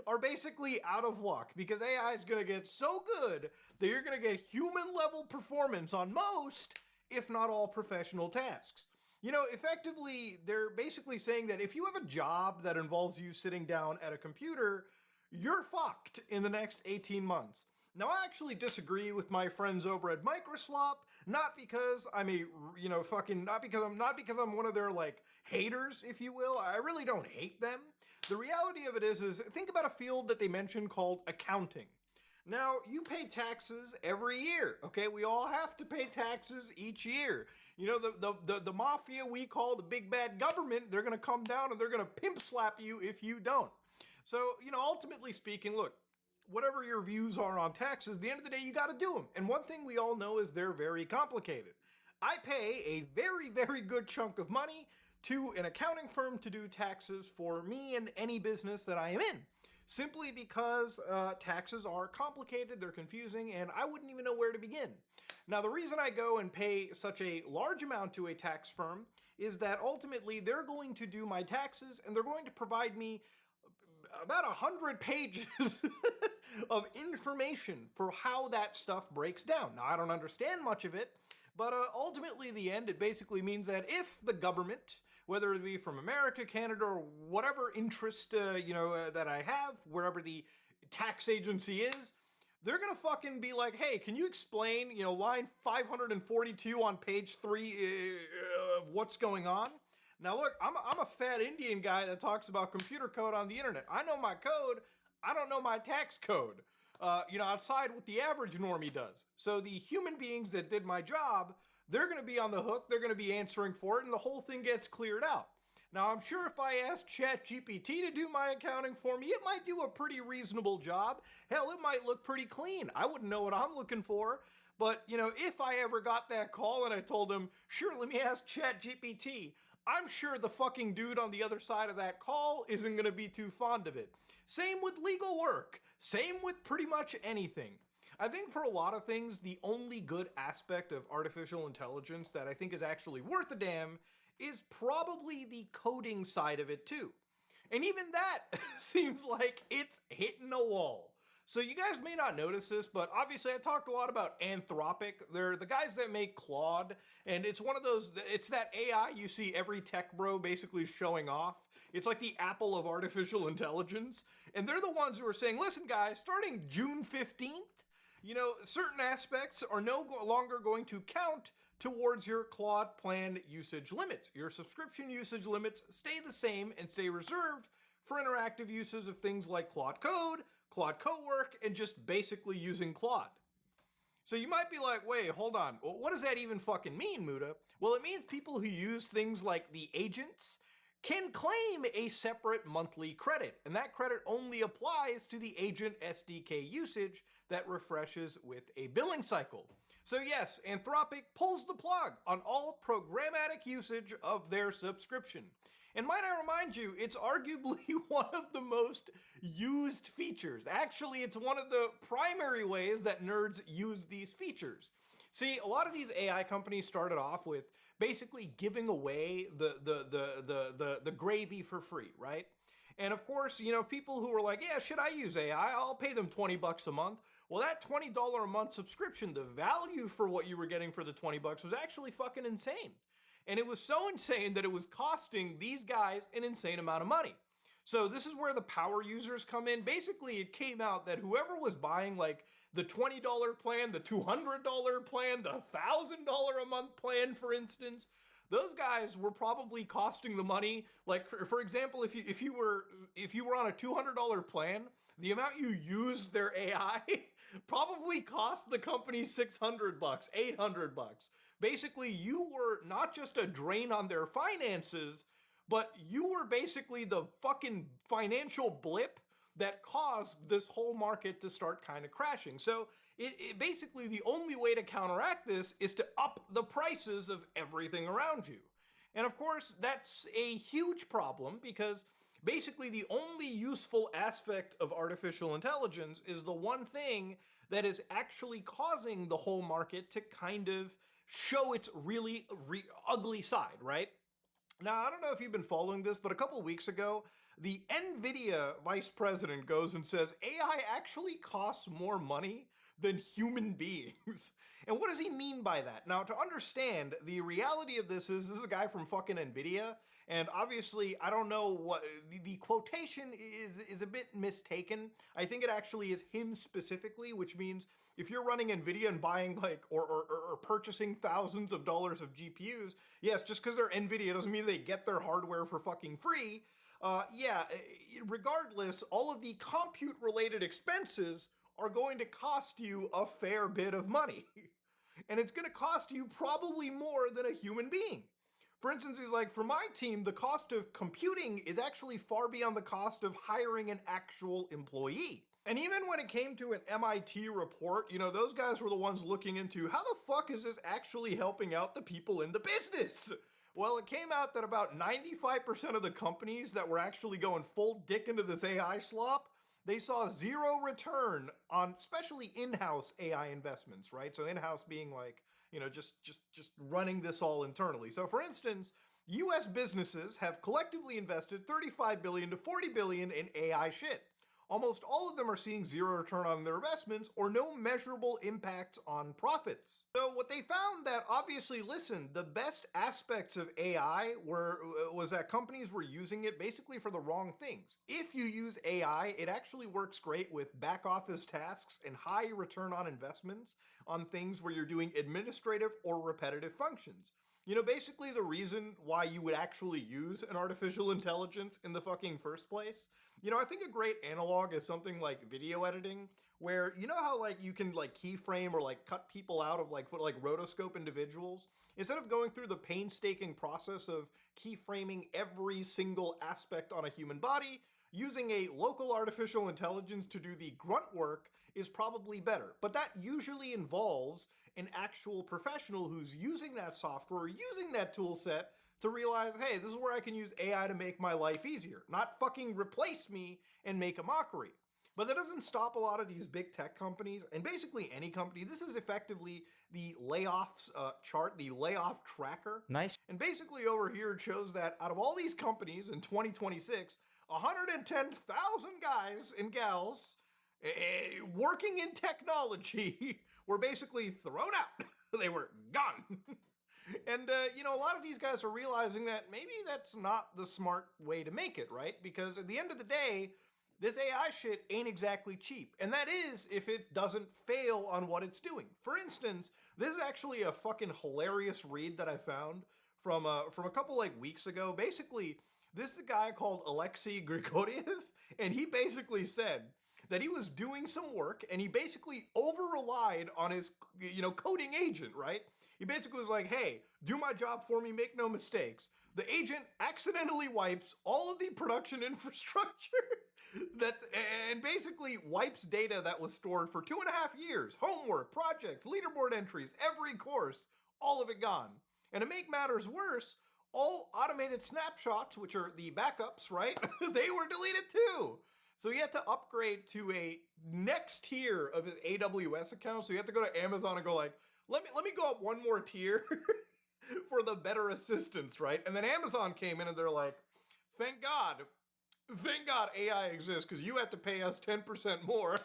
are basically out of luck because AI is going to get so good that you're going to get human-level performance on most, if not all, professional tasks. You know, effectively, they're basically saying that if you have a job that involves you sitting down at a computer, you're fucked in the next 18 months. Now, I actually disagree with my friends over at Microslop, not because I'm a, you know, not because I'm one of their, like, haters, if you will. I really don't hate them. The reality of it is think about a field that they mentioned called accounting. Now, you pay taxes every year, okay? We all have to pay taxes each year. You know, the mafia we call the big bad government, they're going to come down and they're going to pimp slap you if you don't. So, you know, ultimately speaking, look, whatever your views are on taxes, at the end of the day, you got to do them. And one thing we all know is they're very complicated. I pay a very, very good chunk of money to an accounting firm to do taxes for me and any business that I am in, simply because taxes are complicated, they're confusing, and I wouldn't even know where to begin. Now, the reason I go and pay such a large amount to a tax firm is that ultimately they're going to do my taxes and they're going to provide me about 100 pages of information for how that stuff breaks down. Now, I don't understand much of it, but ultimately, in the end, it basically means that if the government, whether it be from America, Canada, or whatever interest, that I have, wherever the tax agency is, they're gonna fucking be like, hey, can you explain, you know, line 542 on page 3, what's going on? Now look, I'm a fat Indian guy that talks about computer code on the internet. I know my code, I don't know my tax code, outside what the average normie does. So the human beings that did my job, they're going to be on the hook, they're going to be answering for it, and the whole thing gets cleared out. Now, I'm sure if I asked ChatGPT to do my accounting for me, it might do a pretty reasonable job. Hell, it might look pretty clean. I wouldn't know what I'm looking for. But, you know, if I ever got that call and I told him, sure, let me ask ChatGPT, I'm sure the fucking dude on the other side of that call isn't going to be too fond of it. Same with legal work. Same with pretty much anything. I think for a lot of things, the only good aspect of artificial intelligence that I think is actually worth a damn is probably the coding side of it too. And even that seems like it's hitting a wall. So you guys may not notice this, but obviously I talked a lot about Anthropic. They're the guys that make Claude, and it's one of those, it's that AI you see every tech bro basically showing off. It's like the Apple of artificial intelligence. And they're the ones who are saying, listen guys, starting June 15th, you know, certain aspects are no longer going to count towards your Claude plan usage limits. Your subscription usage limits stay the same and stay reserved for interactive uses of things like Claude Code, Claude Cowork, and just basically using Claude. So you might be like, wait, hold on. Well, what does that even fucking mean, Muda? Well, it means people who use things like the agents can claim a separate monthly credit, and that credit only applies to the agent SDK usage that refreshes with a billing cycle. So yes, Anthropic pulls the plug on all programmatic usage of their subscription. And might I remind you, it's arguably one of the most used features. Actually, it's one of the primary ways that nerds use these features. See, a lot of these AI companies started off with basically giving away the gravy for free, right? And of course, you know, people who were like, yeah, should I use AI? I'll pay them $20 a month. Well, that $20 a month subscription, the value for what you were getting for the $20 was actually fucking insane. And it was so insane that it was costing these guys an insane amount of money. So this is where the power users come in. Basically, it came out that whoever was buying like the $20 plan, the $200 plan, the $1,000 a month plan, for instance, those guys were probably costing the money. Like for example, if you were on a $200 plan, the amount you used their AI probably cost the company $600, $800. Basically, you were not just a drain on their finances, but you were basically the fucking financial blip that caused this whole market to start kind of crashing. So it basically, the only way to counteract this is to up the prices of everything around you. And of course, that's a huge problem because basically the only useful aspect of artificial intelligence is the one thing that is actually causing the whole market to kind of show its really ugly side, right? Now, I don't know if you've been following this, but a couple weeks ago, the NVIDIA vice president goes and says AI actually costs more money than human beings. And what does he mean by that? Now, to understand, the reality of this is a guy from fucking NVIDIA, and obviously, I don't know what, the quotation is a bit mistaken. I think it actually is him specifically, which means if you're running NVIDIA and buying like, or purchasing thousands of dollars of GPUs, yes, just because they're NVIDIA doesn't mean they get their hardware for fucking free. Yeah, regardless, all of the compute-related expenses are going to cost you a fair bit of money. And it's going to cost you probably more than a human being. For instance, he's like, for my team, the cost of computing is actually far beyond the cost of hiring an actual employee. And even when it came to an MIT report, you know, those guys were the ones looking into how the fuck is this actually helping out the people in the business? Well, it came out that about 95% of the companies that were actually going full dick into this AI slop, they saw zero return on especially in-house AI investments, right? So in-house being like, you know, just running this all internally. So for instance, US businesses have collectively invested $35 billion to $40 billion in AI shit. Almost all of them are seeing zero return on their investments or no measurable impact on profits. So what they found that obviously, listen, the best aspects of AI was that companies were using it basically for the wrong things. If you use AI, it actually works great with back office tasks and high return on investments on things where you're doing administrative or repetitive functions. You know, basically the reason why you would actually use an artificial intelligence in the fucking first place. You know, I think a great analog is something like video editing, where you know how like you can like keyframe or like cut people out of like rotoscope individuals? Instead of going through the painstaking process of keyframing every single aspect on a human body, using a local artificial intelligence to do the grunt work is probably better. But that usually involves an actual professional who's using that software, using that tool set to realize, hey, this is where I can use AI to make my life easier, not fucking replace me and make a mockery. But that doesn't stop a lot of these big tech companies, and basically any company. This is effectively the layoffs chart, the layoff tracker. Nice. And basically over here it shows that out of all these companies in 2026, 110,000 guys and gals working in technology were basically thrown out. They were gone. And, you know, a lot of these guys are realizing that maybe that's not the smart way to make it, right? Because at the end of the day, this AI shit ain't exactly cheap. And that is if it doesn't fail on what it's doing. For instance, this is actually a fucking hilarious read that I found from a couple like weeks ago. Basically, this is a guy called Alexei Grigoriev, and he basically said that he was doing some work and he basically over-relied on his, you know, coding agent, right? He basically was like, hey, do my job for me, make no mistakes. The agent accidentally wipes all of the production infrastructure and basically wipes data that was stored for 2.5 years. Homework, projects, leaderboard entries, every course, all of it gone. And to make matters worse, all automated snapshots, which are the backups, right? They were deleted too. So you had to upgrade to a next tier of his AWS account. So you have to go to Amazon and go like, Let me go up one more tier for the better assistance, right? And then Amazon came in and they're like, thank God AI exists because you have to pay us 10% more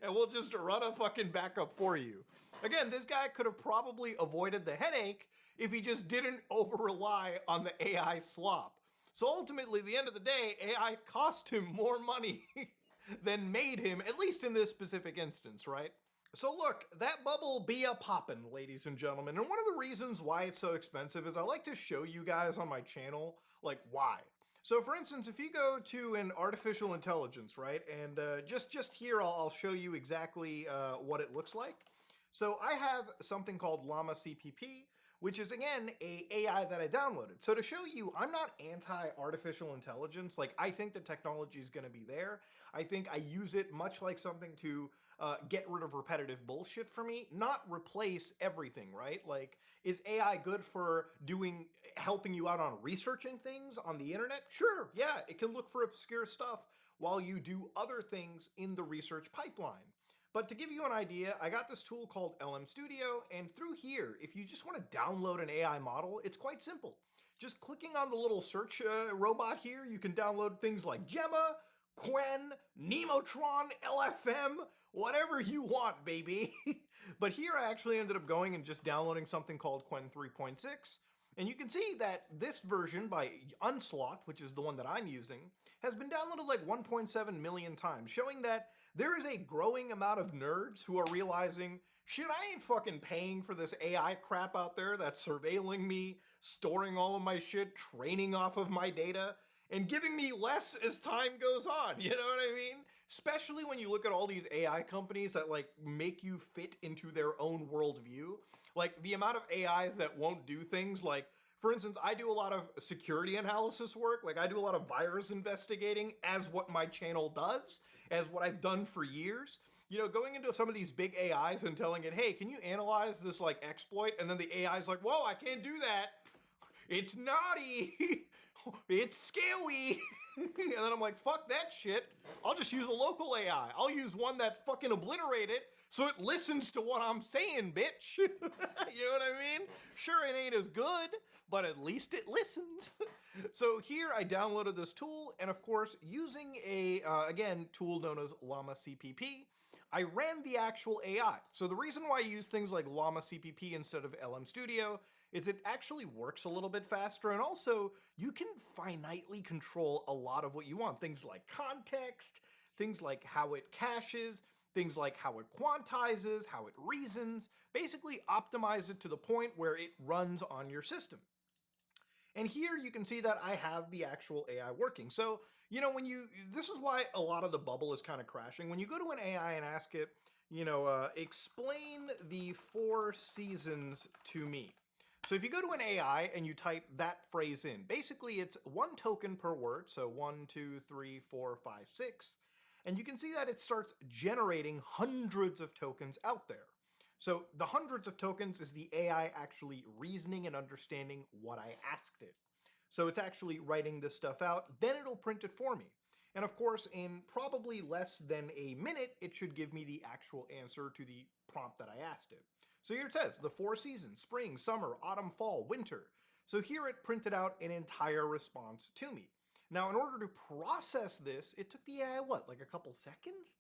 and we'll just run a fucking backup for you. Again, this guy could have probably avoided the headache if he just didn't over rely on the AI slop. So ultimately, at the end of the day, AI cost him more money than made him, at least in this specific instance, right? So look, that bubble be a poppin', ladies and gentlemen. And one of the reasons why it's so expensive is I like to show you guys on my channel, like, why. So for instance, if you go to an artificial intelligence, right, and just here, I'll show you exactly what it looks like. So I have something called Llama CPP, which is, again, a AI that I downloaded. So to show you, I'm not anti-artificial intelligence. Like, I think the technology is going to be there. I think I use it much like something to get rid of repetitive bullshit for me, not replace everything, right? Like, is AI good for helping you out on researching things on the internet? Sure, yeah, it can look for obscure stuff while you do other things in the research pipeline. But to give you an idea, I got this tool called LM Studio, and through here, if you just want to download an AI model, it's quite simple. Just clicking on the little search robot here, you can download things like Gemma, Quen, Nemotron, LFM, whatever you want, baby. But here I actually ended up going and just downloading something called Quen 3.6, and you can see that this version by Unsloth, which is the one that I'm using, has been downloaded like 1.7 million times, showing that there is a growing amount of nerds who are realizing, shit, I ain't fucking paying for this AI crap out there that's surveilling me, storing all of my shit, training off of my data, and giving me less as time goes on, you know what I mean? Especially when you look at all these AI companies that like make you fit into their own worldview. Like the amount of AIs that won't do things like, for instance, I do a lot of security analysis work, like I do a lot of virus investigating as what my channel does, as what I've done for years. You know, going into some of these big AIs and telling it, hey, can you analyze this like exploit? And then the AI's like, whoa, I can't do that. It's naughty. It's scary. And then I'm like, fuck that shit. I'll just use a local AI. I'll use one that's fucking obliterated so it listens to what I'm saying, bitch. You know what I mean? Sure, it ain't as good, but at least it listens. So here I downloaded this tool, and of course, using a, again, tool known as Llama CPP, I ran the actual AI. So the reason why I use things like Llama CPP instead of LM Studio is it actually works a little bit faster, and also you can finitely control a lot of what you want. Things like context, things like how it caches, things like how it quantizes, how it reasons, basically optimize it to the point where it runs on your system. And here you can see that I have the actual AI working. So, you know, this is why a lot of the bubble is kind of crashing. When you go to an AI and ask it, you know, explain the 4 seasons to me. So if you go to an AI and you type that phrase in, basically it's 1 token per word, so 1, 2, 3, 4, 5, 6, and you can see that it starts generating hundreds of tokens out there. So the hundreds of tokens is the AI actually reasoning and understanding what I asked it. So it's actually writing this stuff out, then it'll print it for me. And of course, in probably less than a minute, it should give me the actual answer to the prompt that I asked it. So here it says, the 4 seasons, spring, summer, autumn, fall, winter. So here it printed out an entire response to me. Now, in order to process this, it took the AI, what, like a couple seconds?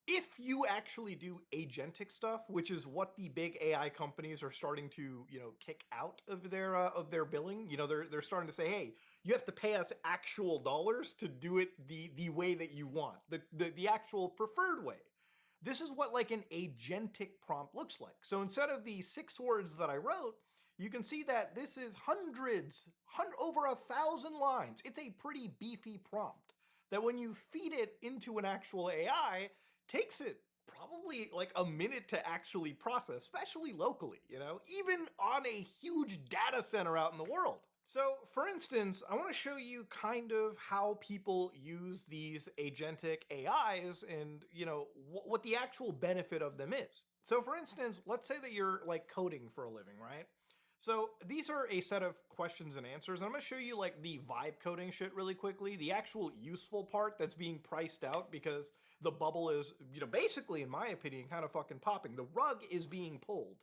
If you actually do agentic stuff, which is what the big AI companies are starting to, you know, kick out of their billing, you know, they're starting to say, hey, you have to pay us actual dollars to do it the way that you want, the actual preferred way. This is what like an agentic prompt looks like. So instead of the 6 words that I wrote, you can see that this is over 1,000 lines. It's a pretty beefy prompt that when you feed it into an actual AI, takes it probably like a minute to actually process, especially locally, you know, even on a huge data center out in the world. So for instance, I want to show you kind of how people use these agentic AIs and, you know, what the actual benefit of them is. So for instance, let's say that you're like coding for a living, right? So these are a set of questions and answers. And I'm going to show you like the vibe coding shit really quickly, the actual useful part that's being priced out because the bubble is, you know, basically, in my opinion, kind of fucking popping. The rug is being pulled.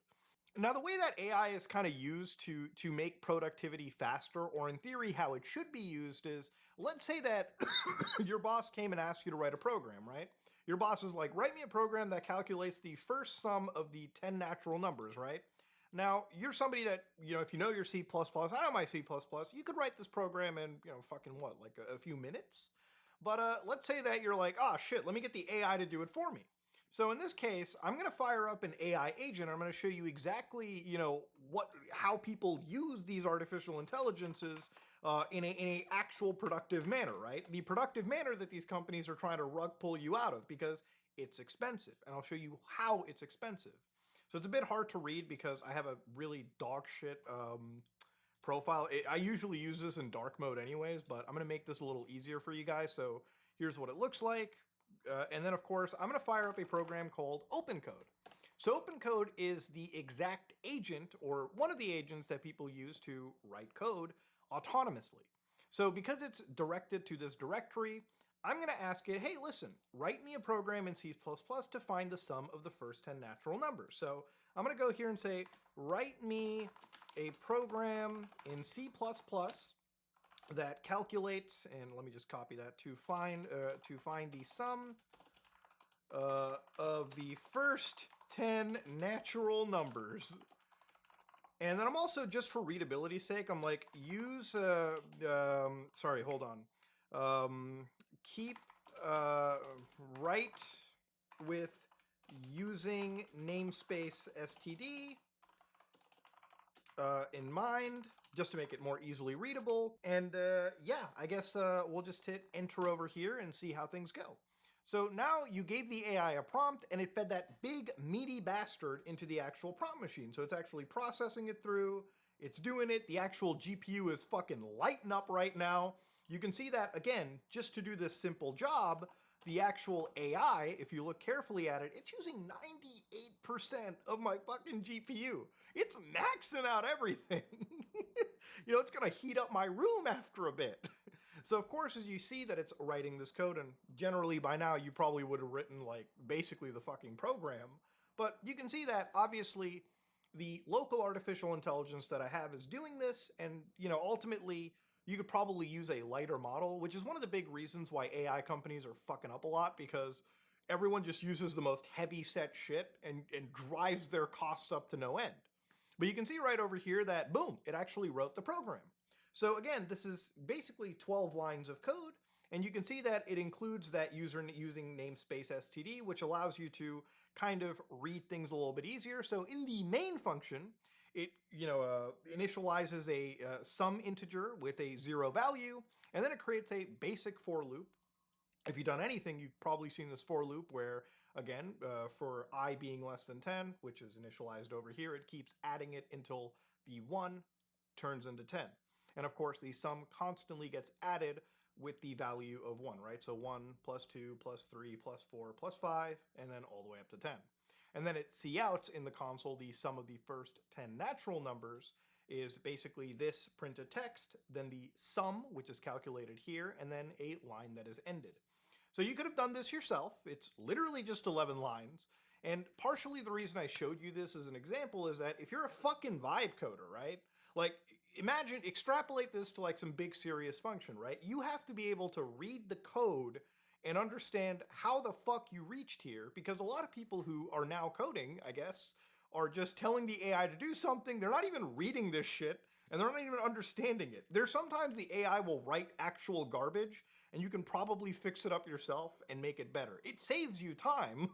Now, the way that AI is kind of used to make productivity faster, or in theory, how it should be used is, let's say that your boss came and asked you to write a program, right? Your boss is like, write me a program that calculates the first sum of the 10 natural numbers, right? Now, you're somebody that, if you know your C++, I know my C++, you could write this program in, fucking what, like a few minutes? But let's say that you're like, oh shit, let me get the AI to do it for me. So in this case, I'm going to fire up an AI agent. I'm going to show you exactly, how people use these artificial intelligences in a actual productive manner, right? The productive manner that these companies are trying to rug pull you out of, because it's expensive. And I'll show you how it's expensive. So it's a bit hard to read because I have a really dog shit profile. I usually use this in dark mode anyways, but I'm going to make this a little easier for you guys. So here's what it looks like. And then, of course, I'm going to fire up a program called OpenCode. So OpenCode is the exact agent, or one of the agents that people use to write code autonomously. So because it's directed to this directory, I'm going to ask it, hey, listen, write me a program in C++ to find the sum of the first 10 natural numbers. So I'm going to go here and say, write me a program in C++ that calculates, and let me just copy that, to find the sum of the first 10 natural numbers. And then I'm also, just for readability's sake, I'm like, use sorry, hold on, keep write with using namespace std in mind, just to make it more easily readable. And yeah, I guess we'll just hit enter over here and see how things go. So now you gave the AI a prompt and it fed that big meaty bastard into the actual prompt machine. So it's actually processing it through, it's doing it, the actual GPU is fucking lighting up right now. You can see that, again, just to do this simple job, the actual AI, if you look carefully at it, it's using 98% of my fucking GPU. It's maxing out everything. It's gonna heat up my room after a bit. So of course, as you see that it's writing this code, and generally by now you probably would have written like basically the fucking program, but you can see that obviously the local artificial intelligence that I have is doing this, and ultimately you could probably use a lighter model, which is one of the big reasons why AI companies are fucking up a lot, because everyone just uses the most heavy set shit and drives their costs up to no end. But you can see right over here that, boom, it actually wrote the program. So again, this is basically 12 lines of code, and you can see that it includes that user using namespace std, which allows you to kind of read things a little bit easier. So in the main function, it initializes a sum integer with a 0 value, and then it creates a basic for loop. If you've done anything, you've probably seen this for loop where, again, for I being less than 10, which is initialized over here, it keeps adding it until the 1 turns into 10. And of course, the sum constantly gets added with the value of 1, right? So 1 plus 2 plus 3 plus 4 plus 5, and then all the way up to 10. And then it counts in the console the sum of the first 10 natural numbers is basically this printed text, then the sum, which is calculated here, and then a line that is ended. So you could have done this yourself. It's literally just 11 lines. And partially the reason I showed you this as an example is that if you're a fucking vibe coder, right? Like, imagine, extrapolate this to like some big serious function, right? You have to be able to read the code and understand how the fuck you reached here, because a lot of people who are now coding, I guess, are just telling the AI to do something. They're not even reading this shit, and they're not even understanding it. There's sometimes the AI will write actual garbage, and you can probably fix it up yourself and make it better. It saves you time,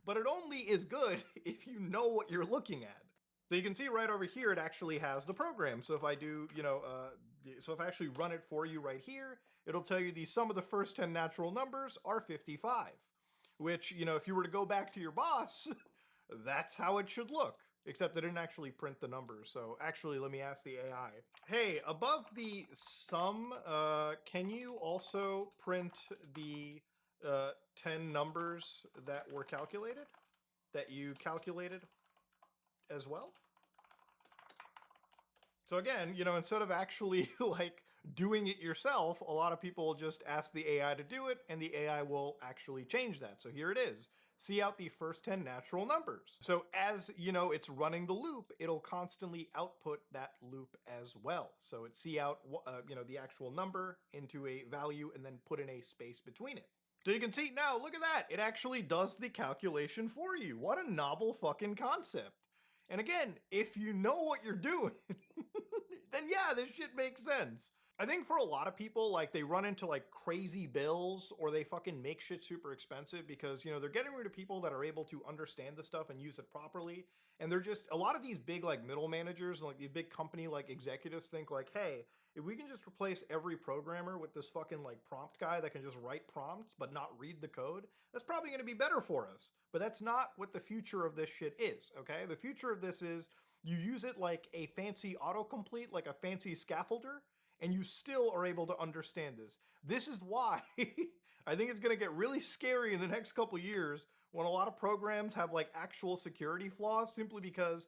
but it only is good if you know what you're looking at. So you can see right over here, it actually has the program. So if I do, so if I actually run it for you right here, it'll tell you the sum of the first 10 natural numbers are 55, which, if you were to go back to your boss, that's how it should look, except it didn't actually print the numbers. So actually, let me ask the AI, hey, above the sum, can you also print the 10 numbers that were calculated, that you calculated as well? So again, instead of actually like doing it yourself, a lot of people will just ask the AI to do it, and the AI will actually change that. So here it is. see out the first 10 natural numbers. So as, it's running the loop, it'll constantly output that loop as well. So it see out, the actual number into a value and then put in a space between it. So you can see now, look at that. It actually does the calculation for you. What a novel fucking concept. And again, if you know what you're doing, then yeah, this shit makes sense. I think for a lot of people, like, they run into like crazy bills or they fucking make shit super expensive because, they're getting rid of people that are able to understand the stuff and use it properly. And they're just, a lot of these big like middle managers and like these big company like executives think like, hey, if we can just replace every programmer with this fucking like prompt guy that can just write prompts but not read the code, that's probably going to be better for us. But that's not what the future of this shit is, okay? The future of this is you use it like a fancy autocomplete, like a fancy scaffolder, and you still are able to understand this. This is why I think it's going to get really scary in the next couple years when a lot of programs have like actual security flaws simply because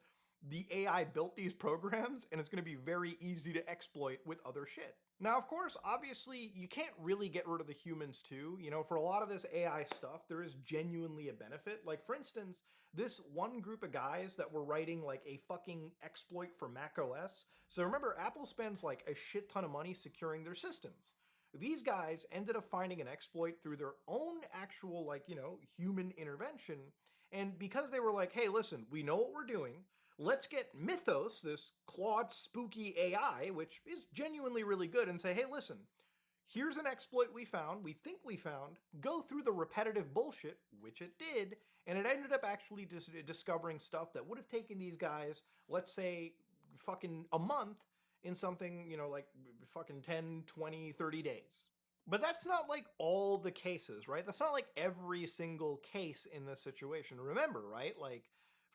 the AI built these programs and it's going to be very easy to exploit with other shit. Now, of course, obviously, you can't really get rid of the humans too. For a lot of this AI stuff, there is genuinely a benefit. Like, for instance, this one group of guys that were writing like a fucking exploit for Mac OS. So remember, Apple spends like a shit ton of money securing their systems. These guys ended up finding an exploit through their own actual like, human intervention. And because they were like, hey, listen, we know what we're doing. Let's get Mythos, this Claude spooky AI, which is genuinely really good, and say, hey, listen, here's an exploit we think we found, go through the repetitive bullshit, which it did, and it ended up actually discovering stuff that would have taken these guys, let's say, fucking a month in something, like fucking 10, 20, 30 days. But that's not like all the cases, right? That's not like every single case in this situation. Remember, right? Like,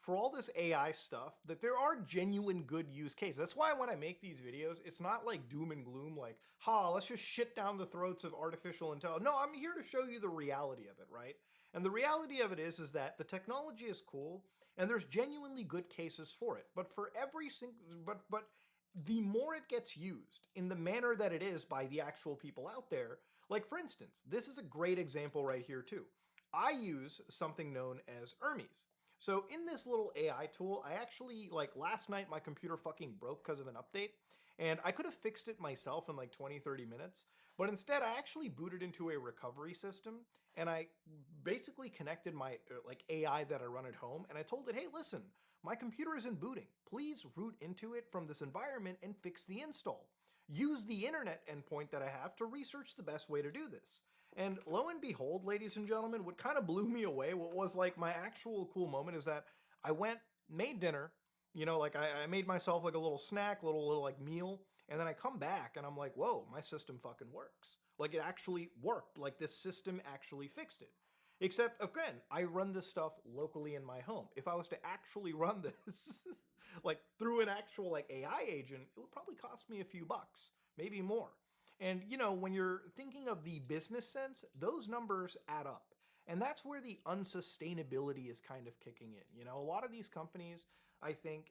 for all this AI stuff, that there are genuine good use cases. That's why when I make these videos, it's not like doom and gloom, like, let's just shit down the throats of artificial intelligence. No, I'm here to show you the reality of it, right? And the reality of it is that the technology is cool, and there's genuinely good cases for it. But for every single, but the more it gets used in the manner that it is by the actual people out there, like for instance, this is a great example right here too. I use something known as Hermes. So in this little AI tool, I actually, like last night, my computer fucking broke because of an update, and I could have fixed it myself in like 20, 30 minutes, but instead I actually booted into a recovery system, and I basically connected my like AI that I run at home, and I told it, hey, listen, my computer isn't booting. Please root into it from this environment and fix the install. Use the internet endpoint that I have to research the best way to do this. And lo and behold, ladies and gentlemen, what kind of blew me away, what was like my actual cool moment is that I went, made dinner, like I made myself like a little snack, little like meal, and then I come back and I'm like, whoa, my system fucking works. Like it actually worked, like this system actually fixed it. Except, again, I run this stuff locally in my home. If I was to actually run this, like through an actual like AI agent, it would probably cost me a few bucks, maybe more. And, when you're thinking of the business sense, those numbers add up. And that's where the unsustainability is kind of kicking in. A lot of these companies, I think,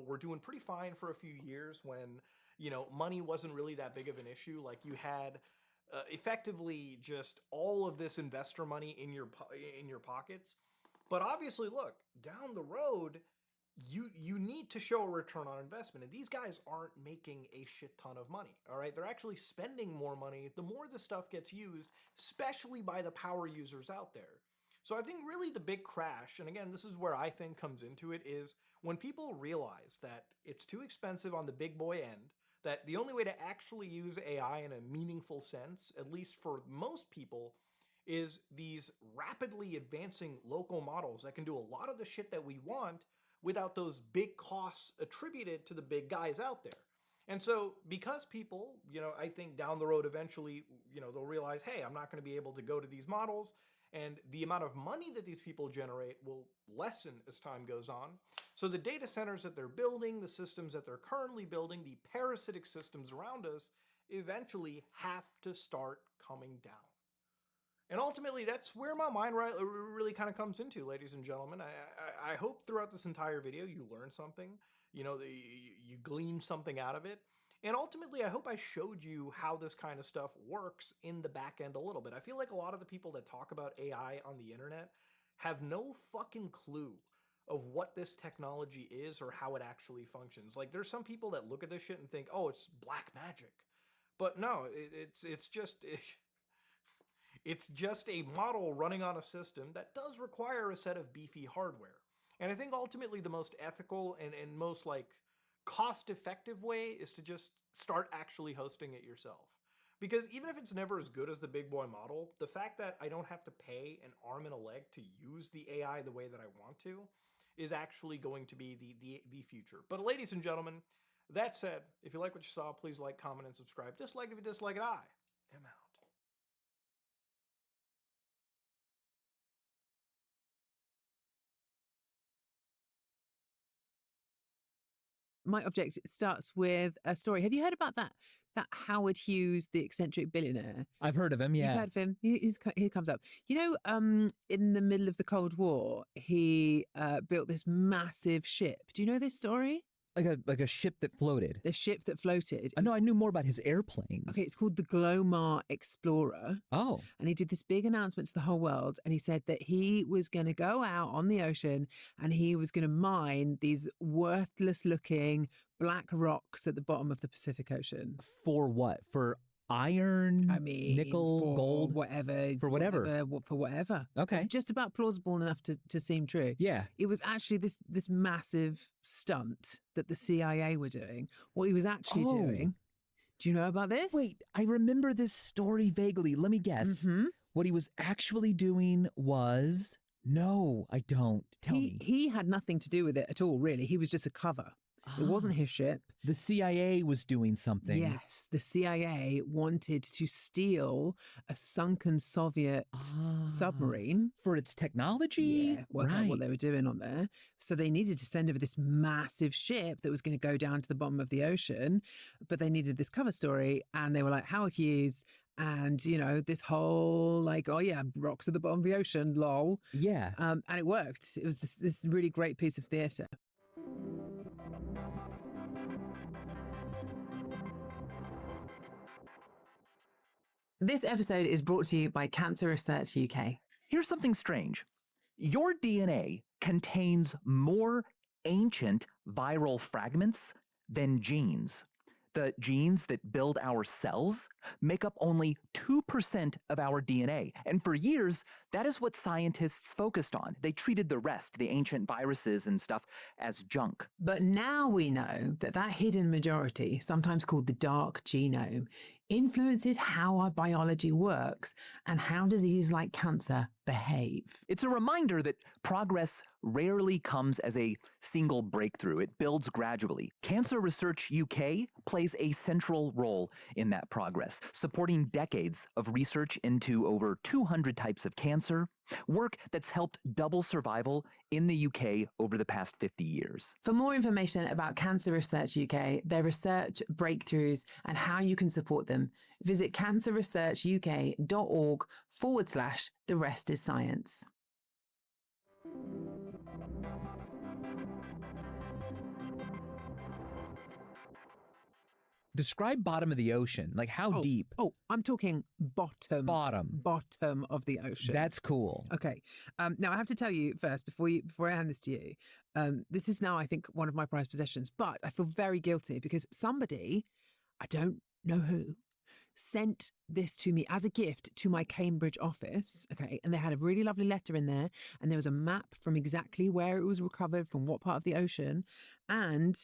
were doing pretty fine for a few years when, money wasn't really that big of an issue. Like you had effectively just all of this investor money in your pockets. But obviously, look, down the road, you need to show a return on investment, and these guys aren't making a shit ton of money. All right, they're actually spending more money the more the stuff gets used, especially by the power users out there. So I think really the big crash, and again, this is where I think comes into it, is when people realize that it's too expensive on the big boy end, that the only way to actually use AI in a meaningful sense, at least for most people, is these rapidly advancing local models that can do a lot of the shit that we want without those big costs attributed to the big guys out there. And so because people, I think down the road eventually, they'll realize, hey, I'm not going to be able to go to these models, and the amount of money that these people generate will lessen as time goes on. So the data centers that they're building, the systems that they're currently building, the parasitic systems around us, eventually have to start coming down. And ultimately, that's where my mind really kind of comes into, ladies and gentlemen. I hope throughout this entire video you learn something, you glean something out of it. And ultimately, I hope I showed you how this kind of stuff works in the back end a little bit. I feel like a lot of the people that talk about AI on the internet have no fucking clue of what this technology is or how it actually functions. Like, there's some people that look at this shit and think, oh, it's black magic. But no, it's just it's just a model running on a system that does require a set of beefy hardware. And I think ultimately the most ethical and most like cost-effective way is to just start actually hosting it yourself. Because even if it's never as good as the big boy model, the fact that I don't have to pay an arm and a leg to use the AI the way that I want to is actually going to be the future. But ladies and gentlemen, that said, if you like what you saw, please like, comment, and subscribe. Dislike if you dislike it, I am out. My object starts with a story. Have you heard about that Howard Hughes, the eccentric billionaire? I've heard of him, yeah. You've heard of him? He comes up. You know, in the middle of the Cold War, he built this massive ship. Do you know this story? Like a ship that floated. The ship that floated. I know. I knew more about his airplanes. Okay, it's called the Glomar Explorer. Oh. And he did this big announcement to the whole world, and he said that he was going to go out on the ocean and he was going to mine these worthless-looking black rocks at the bottom of the Pacific Ocean. For what? For iron, nickel, gold, whatever. For whatever. For whatever. Okay. Just about plausible enough to seem true. Yeah. It was actually this massive stunt that the CIA were doing. What he was actually doing. Do you know about this? Wait, I remember this story vaguely. Let me guess. Mm-hmm. What he was actually doing was... No, I don't. Tell me. He had nothing to do with it at all, really. He was just a cover. It wasn't his ship. The CIA was doing something. Yes, the CIA wanted to steal a sunken Soviet submarine. For its technology? Yeah, work out what they were doing on there. So they needed to send over this massive ship that was going to go down to the bottom of the ocean, but they needed this cover story, and they were like, Howard Hughes, and, you know, this whole, like, oh yeah, rocks at the bottom of the ocean, lol. Yeah. And it worked. It was this really great piece of theatre. This episode is brought to you by Cancer Research UK. Here's something strange. Your DNA contains more ancient viral fragments than genes. The genes that build our cells make up only 2% of our DNA. And for years, that is what scientists focused on. They treated the rest, the ancient viruses and stuff, as junk. But now we know that hidden majority, sometimes called the dark genome, influences how our biology works and how diseases like cancer behave. It's a reminder that progress rarely comes as a single breakthrough. It builds gradually. Cancer Research UK plays a central role in that progress, supporting decades of research into over 200 types of cancer, work that's helped double survival in the UK over the past 50 years. For more information about Cancer Research UK, their research breakthroughs, and how you can support them, visit cancerresearchuk.org/the rest is science. Describe bottom of the ocean. Like how deep? Oh, I'm talking bottom. Bottom of the ocean. That's cool. Okay. Now I have to tell you first, before I hand this to you, this is now, I think, one of my prized possessions, but I feel very guilty because somebody, I don't know who, sent this to me as a gift to my Cambridge office. Okay. And they had a really lovely letter in there, and there was a map from exactly where it was recovered, from what part of the ocean. And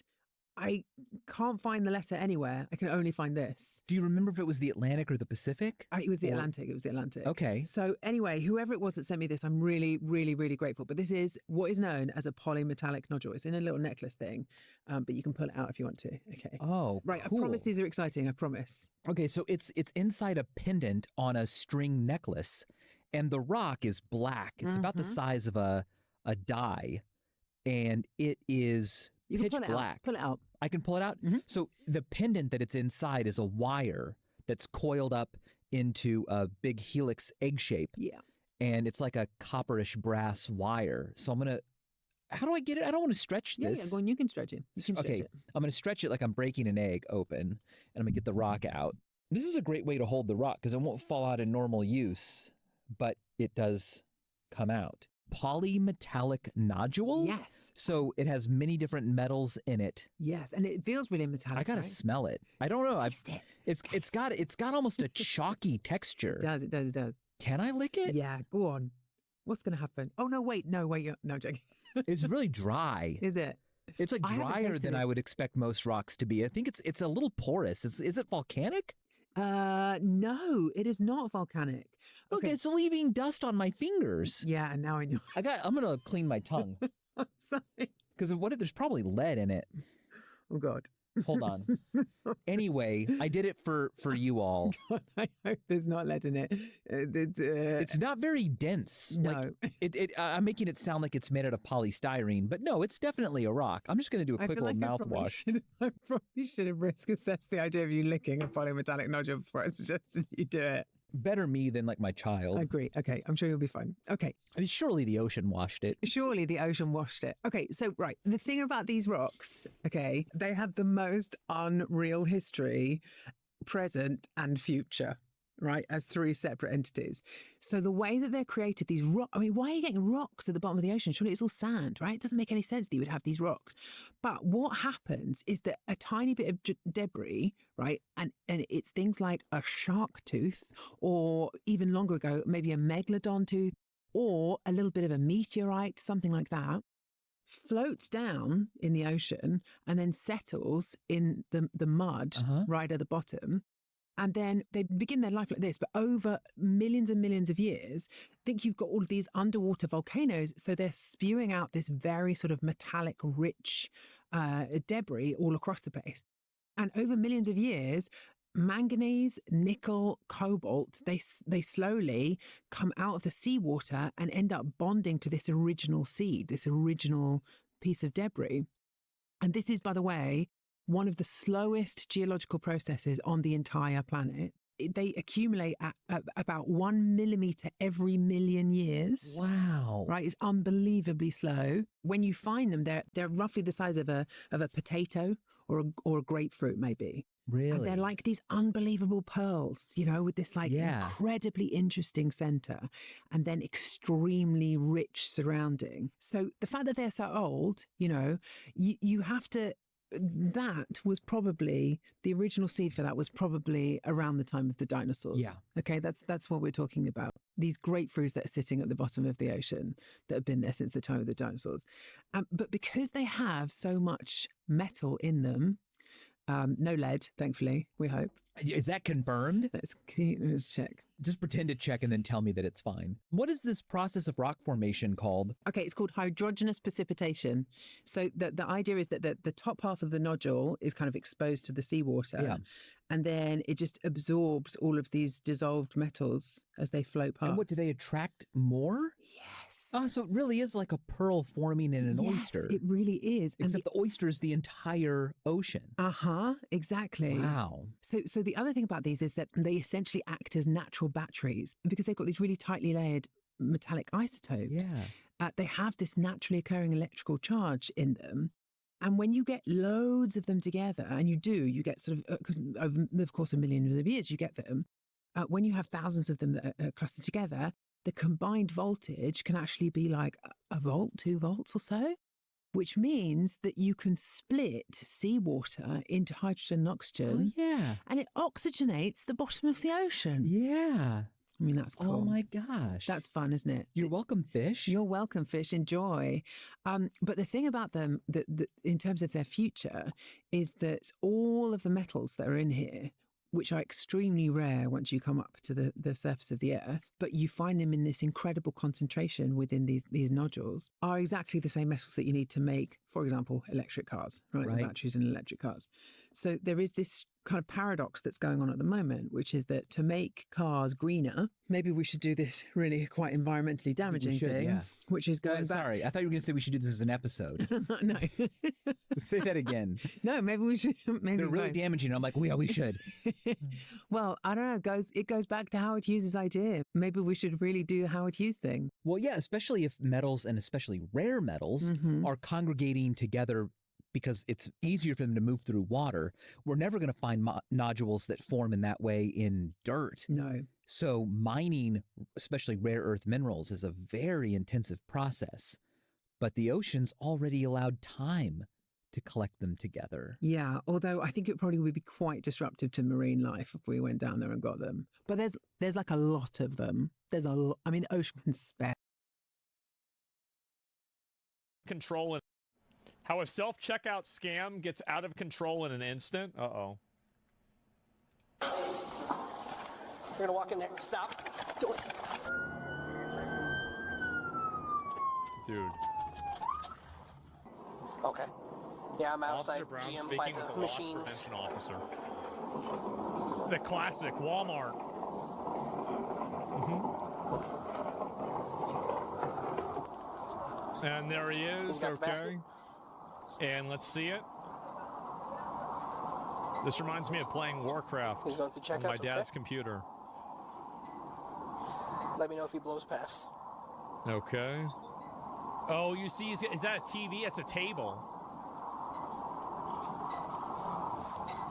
I can't find the letter anywhere. I can only find this. Do you remember if it was the Atlantic or the Pacific? It was the Atlantic. It was the Atlantic. Okay. So anyway, whoever it was that sent me this, I'm really, really, really grateful. But this is what is known as a polymetallic nodule. It's in a little necklace thing, but you can pull it out if you want to. Okay. Oh, right. cool. I promise these are exciting. I promise. Okay, so it's inside a pendant on a string necklace, and the rock is black. It's about the size of a die, and it is pitch black. Pull it out. I can pull it out? Mm-hmm. So the pendant that it's inside is a wire that's coiled up into a big helix egg shape. Yeah. And it's like a copperish brass wire. So I'm going to, how do I get it? I don't want to stretch this. Yeah, go on, you can stretch it. You can stretch it. I'm going to stretch it like I'm breaking an egg open, and I'm going to get the rock out. This is a great way to hold the rock because it won't fall out in normal use, but it does come out. polymetallic nodule. Yes. So it has many different metals in it. Yes, and it feels really metallic. I gotta right? smell it. I don't know. It's got almost a chalky texture. It does. Can I lick it? Yeah, go on. What's going to happen? Oh, no, wait. No, I'm joking. It's really dry. Is it? It's like I haven't drier tasted than it. I would expect most rocks to be. I think it's a little porous. Is it volcanic? No, it is not volcanic. Look, it's leaving dust on my fingers. Yeah, now I know. I'm gonna clean my tongue. I'm sorry. Because what if there's probably lead in it? Oh God. Hold on. Anyway, I did it for you all. God, I hope there's not lead in it. It's not very dense. No. Like, I'm making it sound like it's made out of polystyrene, but no, it's definitely a rock. I'm just going to do a quick little mouthwash. I probably should have risk assessed the idea of you licking a polymetallic nodule before I suggested you do it. Better me than like my child. I agree. Okay, I'm sure you'll be fine. Okay. I mean, surely the ocean washed it. Surely the ocean washed it. Okay, so right, the thing about these rocks, okay, they have the most unreal history, present and future, right, as three separate entities. So the way that they're created, these rocks, I mean, why are you getting rocks at the bottom of the ocean? Surely it's all sand, right? It doesn't make any sense that you would have these rocks. But what happens is that a tiny bit of debris, right, and it's things like a shark tooth, or even longer ago, maybe a megalodon tooth, or a little bit of a meteorite, something like that, floats down in the ocean and then settles in the mud right at the bottom. And then they begin their life like this, but over millions and millions of years, I think you've got all of these underwater volcanoes. So they're spewing out this very sort of metallic rich debris all across the place. And over millions of years, manganese, nickel, cobalt, they slowly come out of the seawater and end up bonding to this original seed, this original piece of debris. And this is, by the way, one of the slowest geological processes on the entire planet. They accumulate at about 1 millimeter every million years. Wow. Right? It's unbelievably slow. When you find them, they're roughly the size of a potato or a grapefruit, maybe. Really? And they're like these unbelievable pearls, with this incredibly interesting center and then extremely rich surrounding. So the fact that they're so old, you have to, that was probably, the original seed for that was probably around the time of the dinosaurs. Yeah. Okay, that's what we're talking about. These grapefruits that are sitting at the bottom of the ocean that have been there since the time of the dinosaurs. But because they have so much metal in them, no lead, thankfully, we hope. Is that confirmed? Let's check. Just pretend to check and then tell me that it's fine. What is this process of rock formation called? Okay, it's called hydrogenous precipitation. So the idea is that the top half of the nodule is kind of exposed to the seawater. Yeah. And then it just absorbs all of these dissolved metals as they float past. And what, do they attract more? Yes. Oh, so it really is like a pearl forming in an oyster. It really is. Except the oyster is the entire ocean. Exactly. Wow. So the other thing about these is that they essentially act as natural batteries because they've got these really tightly layered metallic isotopes. Yeah. They have this naturally occurring electrical charge in them. And when you get loads of them together, and you get sort of, because over the course of millions of years, you get them. When you have thousands of them that are clustered together, the combined voltage can actually be like a volt, 2 volts or so, which means that you can split seawater into hydrogen and oxygen. Oh, yeah. And it oxygenates the bottom of the ocean. Yeah. I mean, that's cool. Oh my gosh. That's fun, isn't it? You're welcome, fish. You're welcome, fish. Enjoy. But the thing about them, that in terms of their future, is that all of the metals that are in here, which are extremely rare once you come up to the surface of the Earth, but you find them in this incredible concentration within these nodules, are exactly the same metals that you need to make, for example, electric cars, right? The batteries in electric cars. So there is this kind of paradox that's going on at the moment, which is that to make cars greener, maybe we should do this really quite environmentally damaging thing, which is going back. Sorry, I thought you were going to say we should do this as an episode. No. Say that again. No, maybe we should. Maybe they're really damaging. I'm like, yeah, we should. Well, I don't know. It goes back to Howard Hughes' idea. Maybe we should really do the Howard Hughes thing. Well, yeah, especially if metals, and especially rare metals, are congregating together because it's easier for them to move through water. We're never going to find nodules that form in that way in dirt. No. So mining, especially rare earth minerals, is a very intensive process. But the ocean's already allowed time to collect them together. Yeah, although I think it probably would be quite disruptive to marine life if we went down there and got them. But there's like a lot of them. There's a lot. I mean, the ocean can spare. Control and how a self-checkout scam gets out of control in an instant. Uh-oh. We're gonna walk in there. Stop. Do it. Dude. Okay. Yeah, I'm outside Officer Brown GM by speaking with the the loss machines. prevention officer. The classic Walmart. And there he is, got the basket? okay. And let's see it. This reminds me of playing Warcraft He's going through on my checkouts, dad's okay? computer. Let me know if he blows past. Okay. Oh, you see, is that a TV? It's a table.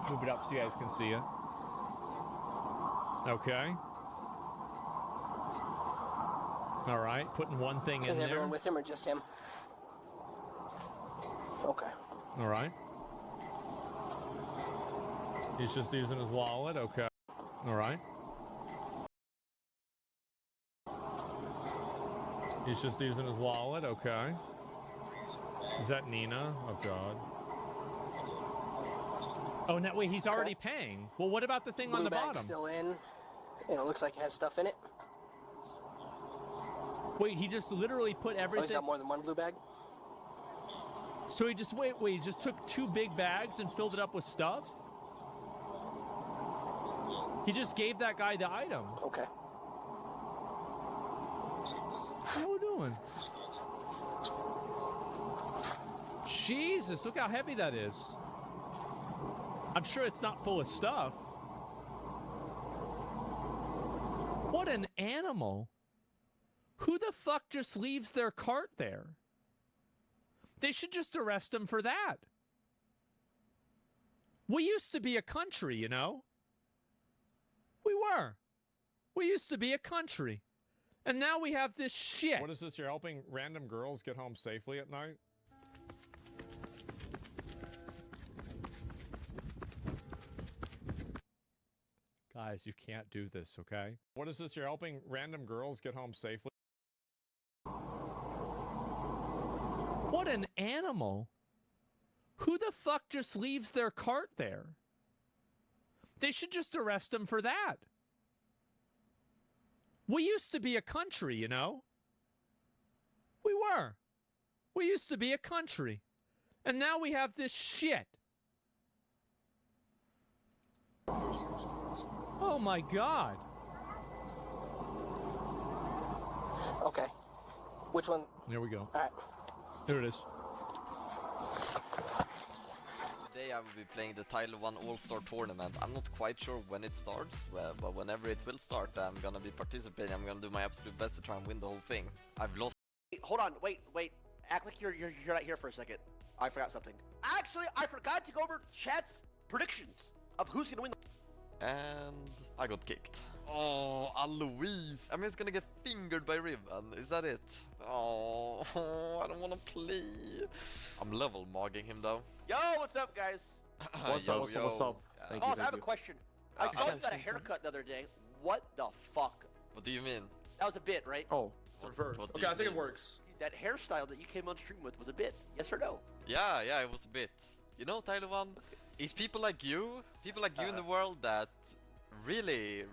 Move it up so you guys can see it. Okay. All right, putting one thing in Is there. everyone with him or just him? Okay. All right. He's just using his wallet. Okay. All right. He's just using his wallet. Okay. Is that Nina? Oh, God. Oh, no, wait, he's already paying. Well, what about the thing Blue on the bag's bottom? still in. And it looks like it has stuff in it. Wait, he just literally put Oh, he's everything. got more than one blue bag? So he just, wait, he just took 2 big bags and filled it up with stuff? He just gave that guy the item. Okay. What are we doing? Jesus, look how heavy that is. I'm sure it's not full of stuff. What an animal. Who the fuck just leaves their cart there? They should just arrest him for that. We used to be a country, you know? We were. We used to be a country. And now we have this shit. What is this? You're helping random girls get home safely at night? Guys, you can't do this, okay? What is this? You're helping random girls get home safely? What an animal. Who the fuck just leaves their cart there? They should just arrest him for that. We used to be a country, you know? We were. We used to be a country. And now we have this shit. Oh my God. Okay. Which one? There we go. All right. Here it is. Today I will be playing the Title 1 All-Star Tournament. I'm not quite sure when it starts, but whenever it will start, I'm gonna be participating. I'm gonna do my absolute best to try and win the whole thing. I've lost. Hold on, wait. Act like you're not here for a second. I forgot something. Actually, I forgot to go over chat's predictions of who's gonna win. And I got kicked. Oh, Alois. I mean, it's gonna get fingered by Riven. Is that it? Oh, I don't wanna play. I'm level mogging him though. Yo, what's up, guys? What's up? I have a question. I saw you got a haircut the other day. What the fuck? What do you mean? That was a bit, right? Oh, it's reversed. What do Okay, you I think it mean? works. That hairstyle that you came on stream with was a bit. Yes or no? Yeah, it was a bit. You know, Tyler 1, it's people like you in the world that really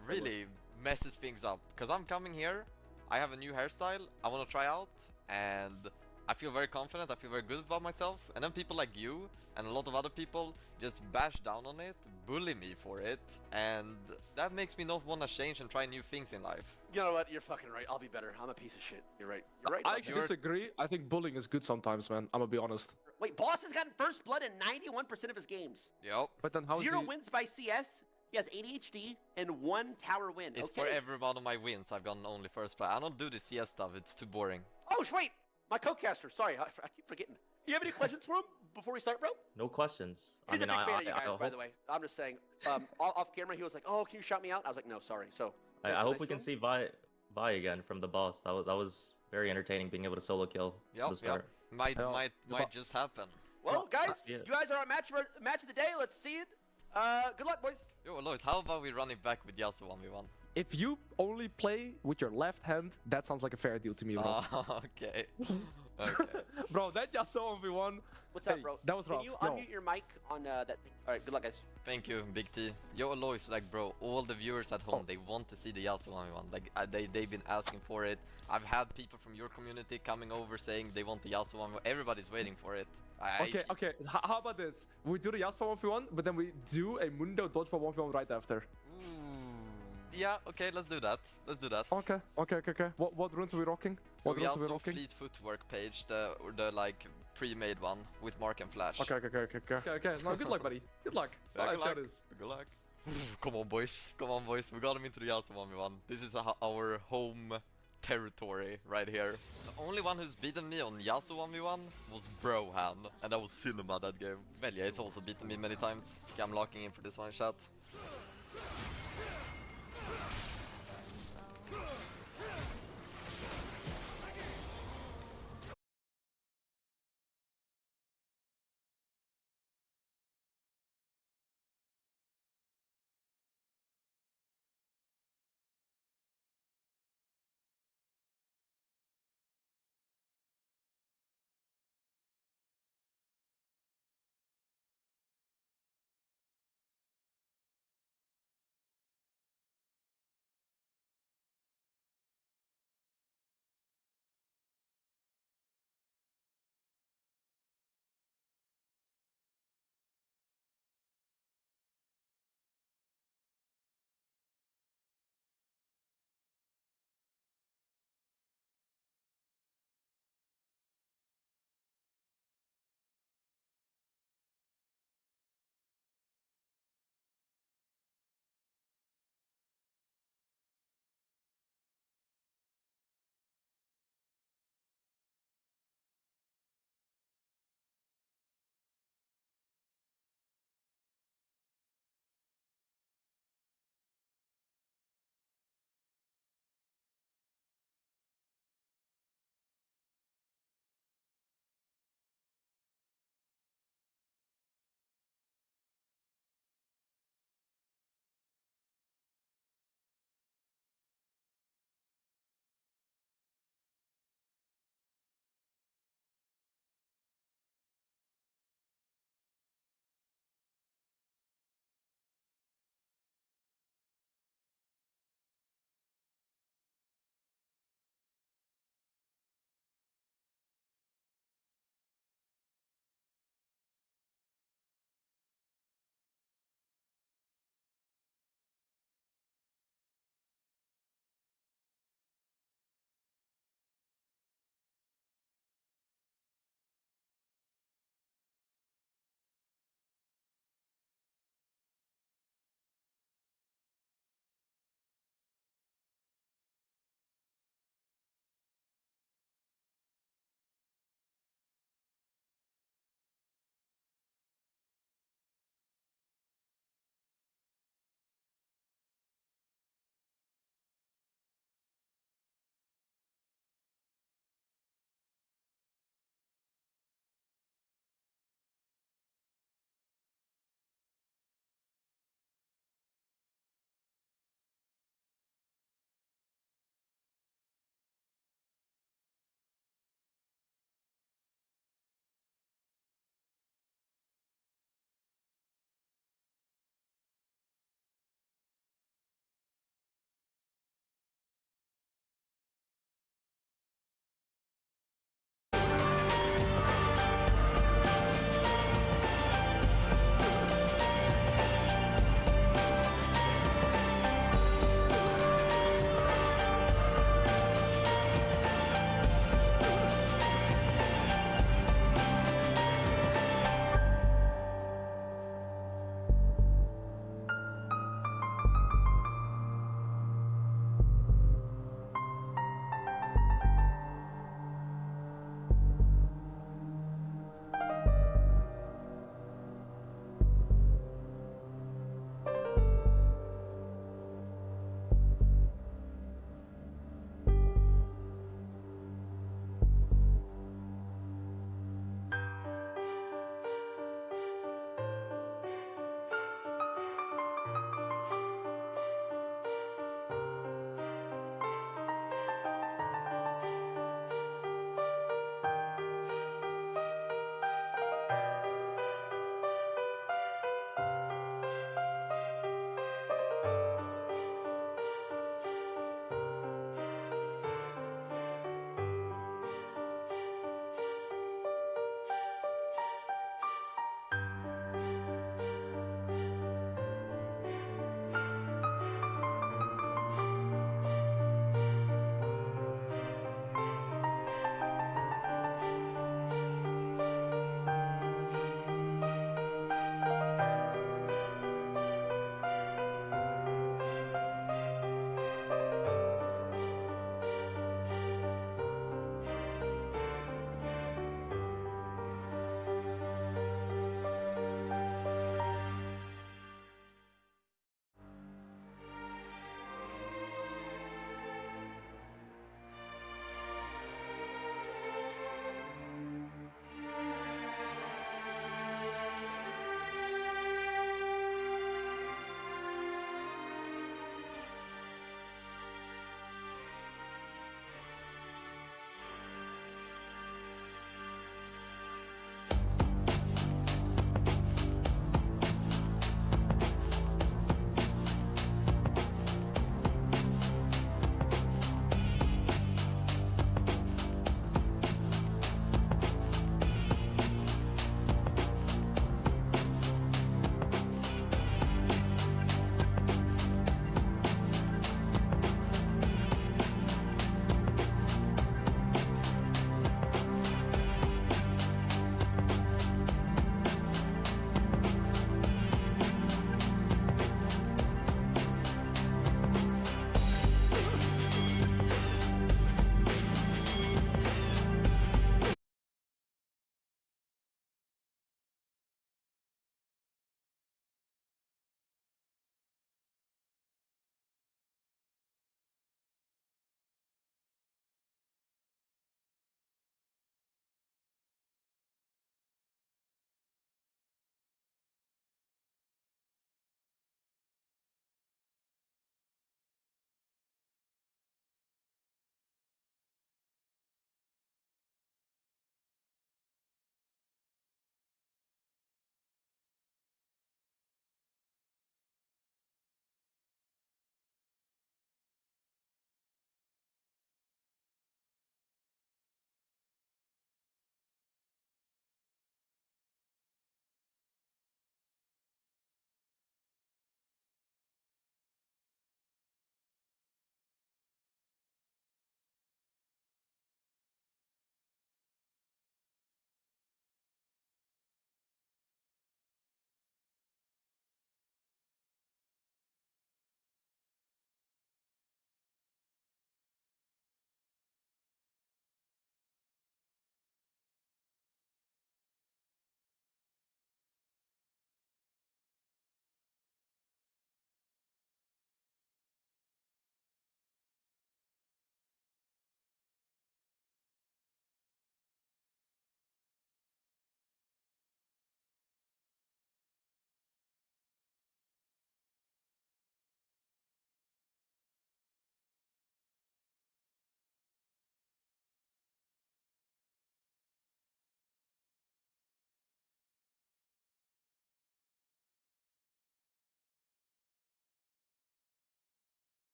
messes things up. Because I'm coming here, I have a new hairstyle, I want to try out, and I feel very confident, I feel very good about myself. And then people like you and a lot of other people just bash down on it, bully me for it, and that makes me not want to change and try new things in life. You know what? You're fucking right. I'll be better. I'm a piece of shit. You're right. You're right. I actually disagree. I think bullying is good sometimes, man. I'm gonna be honest. Wait, Boss has gotten first blood in 91% of his games. Yep. But then how is 0 he... wins by CS. He has ADHD and 1 tower win. It's okay. for every one of my wins I've gotten only first play. I don't do the CS stuff, it's too boring. Oh, wait. My co-caster. Sorry, I keep forgetting. You have any questions for him? before we start, bro? No questions. He's a big fan of you guys, by hope, the way. I'm just saying. Off camera, he was like, "Oh, can you shout me out?" I was like, "No, sorry." So. I hope we can see Vi again from the boss. That was very entertaining being able to solo kill at the start. Might just happen. Well, guys, you guys are on match of the day. Let's see it. Good luck, boys. Yo, Alois, how about we run it back with Yasuo 1v1? If you only play with your left hand, that sounds like a fair deal to me, bro. Okay. Okay. Bro, that Yasuo 1v1. What's up, bro? That was rough. Can you unmute your mic on that thing? All right, good luck, guys. Thank you, Big T. Yo, Alois, like, bro, all the viewers at home, they want to see the Yasuo 1v1. Like, they've been asking for it. I've had people from your community coming over saying they want the Yasuo 1v1. Everybody's waiting for it. Okay. How about this? We do the Yasuo 1v1, but then we do a Mundo dodgeball 1v1 right after. Yeah, okay, let's do that. Let's do that. Okay. What runes are we rocking? What we runes are we also rocking? Fleet Footwork page, the like pre-made one with Mark and Flash. Okay. No, good luck, buddy. Good luck. Yeah, Nice, how it is. Good luck. Come on, boys. We got him into the Yasuo 1v1. This is our home territory right here. The only one who's beaten me on Yasuo 1v1 was Brohan, and that was Cinema that game. Velja has also beaten me many times. Okay, I'm locking in for this one shot.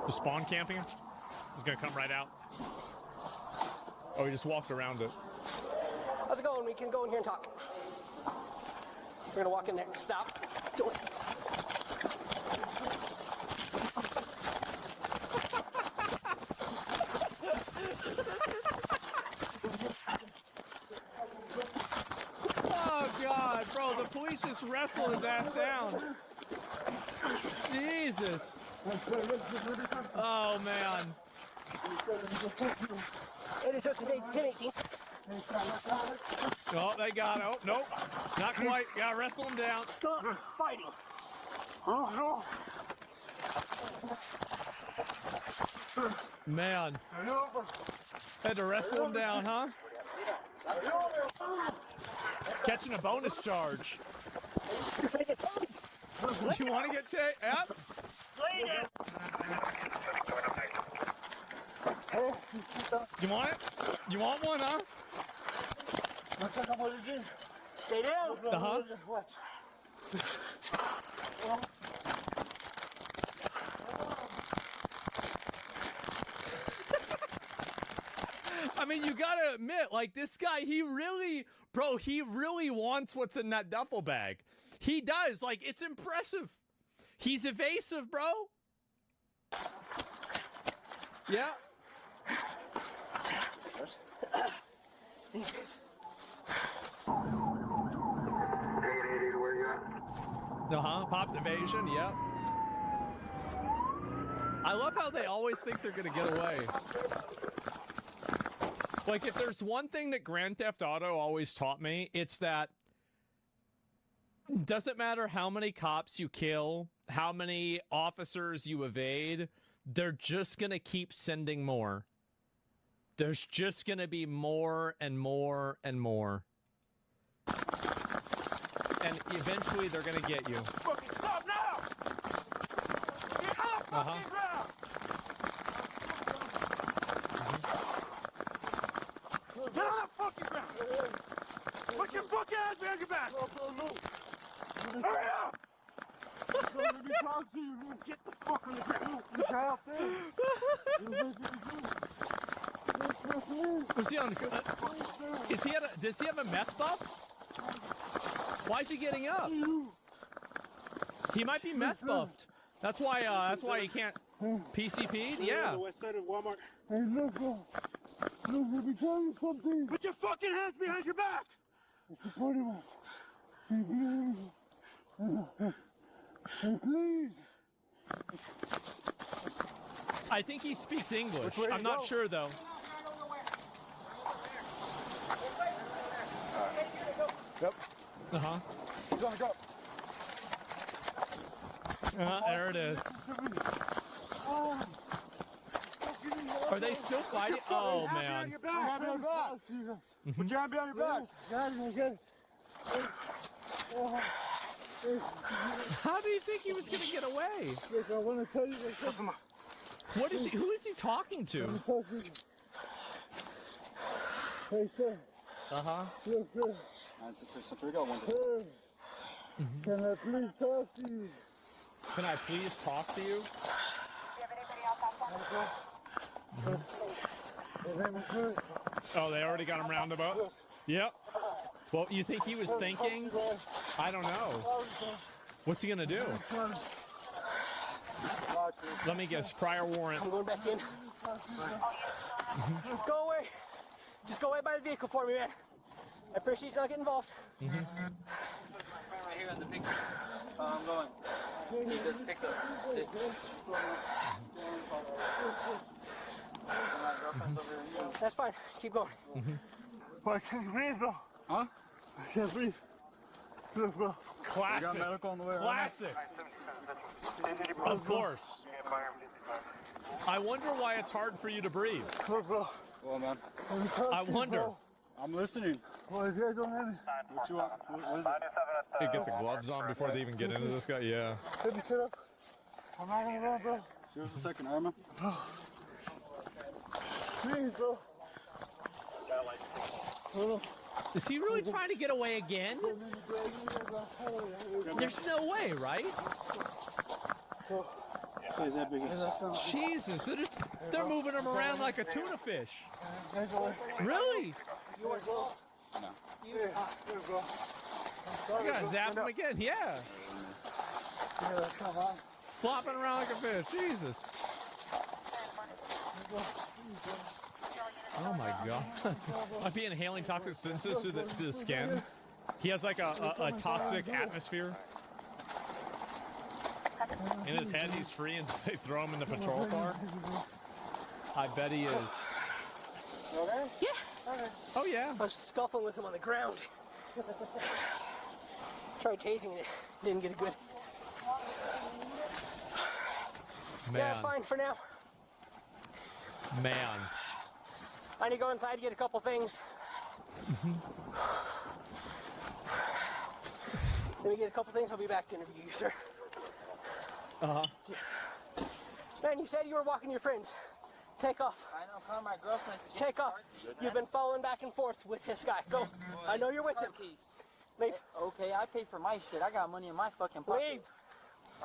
Just spawn camping him? He's gonna come right out. Oh, he just walked around it. How's it going? We can go in here and talk. We're gonna walk in there. Stop. Do it. Oh God, bro, the police just wrestled his ass down. Jesus. Oh man. 10-18. Oh, they got it. Oh, nope. Not quite. Gotta wrestle him down. Stop fighting. Man. Had to wrestle him down, huh? Catching a bonus charge. You want to get taken? Yep. You want it? You want one, huh? Stay down. Uh-huh. I mean, you gotta admit, like, this guy, he really wants what's in that duffel bag. He does. Like, it's impressive. He's evasive, bro. Yeah. Uh-huh. Popped evasion, yep. I love how they always think they're gonna get away. Like, if there's one thing that Grand Theft Auto always taught me, it's that doesn't matter how many cops you kill, how many officers you evade, they're just gonna keep sending more. There's just gonna be more and more and more. And eventually they're gonna get you. Fucking stop now! Get off fucking ground! Get on the fucking ground! Put your fucking ass behind your back! Hurry up! Let me talk to you. Get the fuck on the ground. You try out there. Was he on? Is he at a, does he have a meth buff? Why is he getting up? He might be meth buffed. That's why he can't PCP. Yeah. On the west side of Walmart. Hey, look, let me tell you something. Put your fucking hands behind your back. It's a party one. Hey, please. I think he speaks English. I'm not sure though. Yep. Uh-huh. He's on the go. There it is. Are they still fighting? Oh man. Put your hand behind your back. How do you think he was gonna get away? Look, I want to tell you something. What is he? Who is he talking to? Hey, sir. Uh-huh. Look, sir. Sir, can I please talk to you? Can I please talk to you? Oh, they already got him roundabout? Yep. Well, you think he was thinking? I don't know. What's he gonna do? Let me guess, prior warrant. I'm going back in. Go away. Just go away by the vehicle for me, man. I appreciate you not getting involved. Right here on the pickup. That's how I'm going. This pickup. Sit. That's fine. Keep going. I can't breathe, bro. Huh? I can't breathe. Look, bro. Classic. We got medical on the way. Classic. Of course. I wonder why it's hard for you to breathe. Look, bro. Well, man. I wonder. I'm listening. Well, if you don't have me. What you want? What is it? They get the gloves on before they even get into this guy. Yeah. Let me sit up. I'm not gonna run, bro. Here's the second armor. Please, bro. Hold on. Is he really trying to get away again? There's no way, right? Jesus, they're moving them around like a tuna fish. Really? You gotta zap them again, yeah. Flopping around like a fish, Jesus. Oh my God. Might be inhaling toxic substances through the skin. He has like a toxic atmosphere. In his head, he's free and they throw him in the patrol car. I bet he is. Okay? Yeah. Okay. Oh, yeah. I was scuffling with him on the ground. Tried tasing it. Didn't get a good. Man. Yeah, it's fine for now. Man. I need to go inside to get a couple things. Let me get a couple things. I'll be back to interview you, sir. Uh-huh. Man, you said you were walking your friends. Take off. I know, calling my girlfriend. Take off. You've been following back and forth with this guy. Go. I know you're with him. Leave. Okay, I pay for my shit. I got money in my fucking pocket. Leave.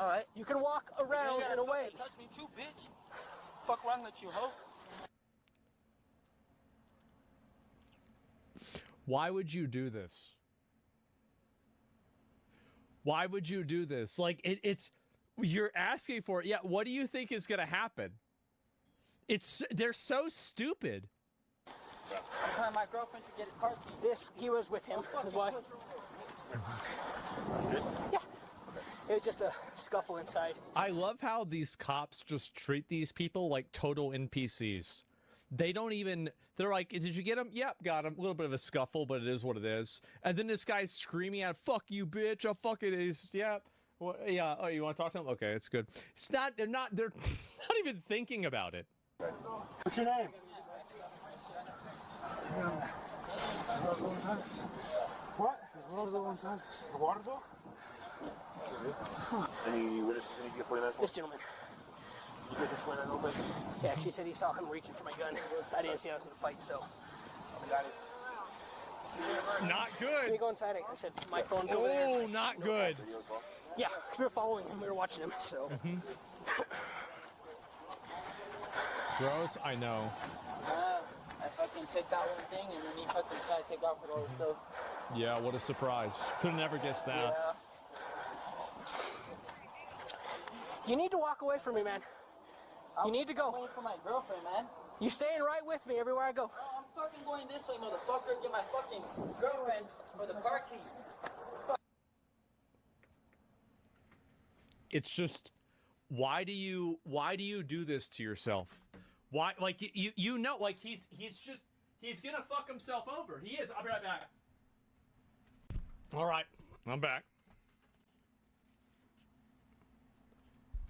All right. You can walk around and away. Touch me too, bitch. Fuck wrong with you, ho? Why would you do this? Why would you do this? Like, it's... You're asking for it. Yeah, what do you think is going to happen? They're so stupid. I'm calling my girlfriend to get his car keys. He was with him. That's why. Yeah. It was just a scuffle inside. I love how these cops just treat these people like total NPCs. They don't even... They're like, did you get him? Yep, got him. A little bit of a scuffle, but it is what it is. And then this guy's screaming out, fuck you, bitch. I'll fucking... Yep. Well, yeah. Oh, you want to talk to him? Okay, it's good. It's not. They're not even thinking about it. What's your name? What? The water dog? Any witnesses? Any get 49? This gentleman. You get this 49 no place? Yeah, she said he saw him reaching for my gun. I didn't see I was in a fight, so. Got it. Not good. Let me go inside. I said my phone's over there. Oh, not good. Yeah, we were following him. We were watching him, so. Gross, I know. I fucking take that one thing and then he fucking tried to take off with all the stuff. Yeah, what a surprise. Could never guess that. Yeah. You need to walk away from me, man. You need to go. I'm waiting for my girlfriend, man. You staying right with me everywhere I go. I'm fucking going this way, motherfucker. Get my fucking girlfriend for the car keys. It's just, why do you do this to yourself? Why, like, you know, like, he's gonna fuck himself over. He is. I'll be right back. All right, I'm back.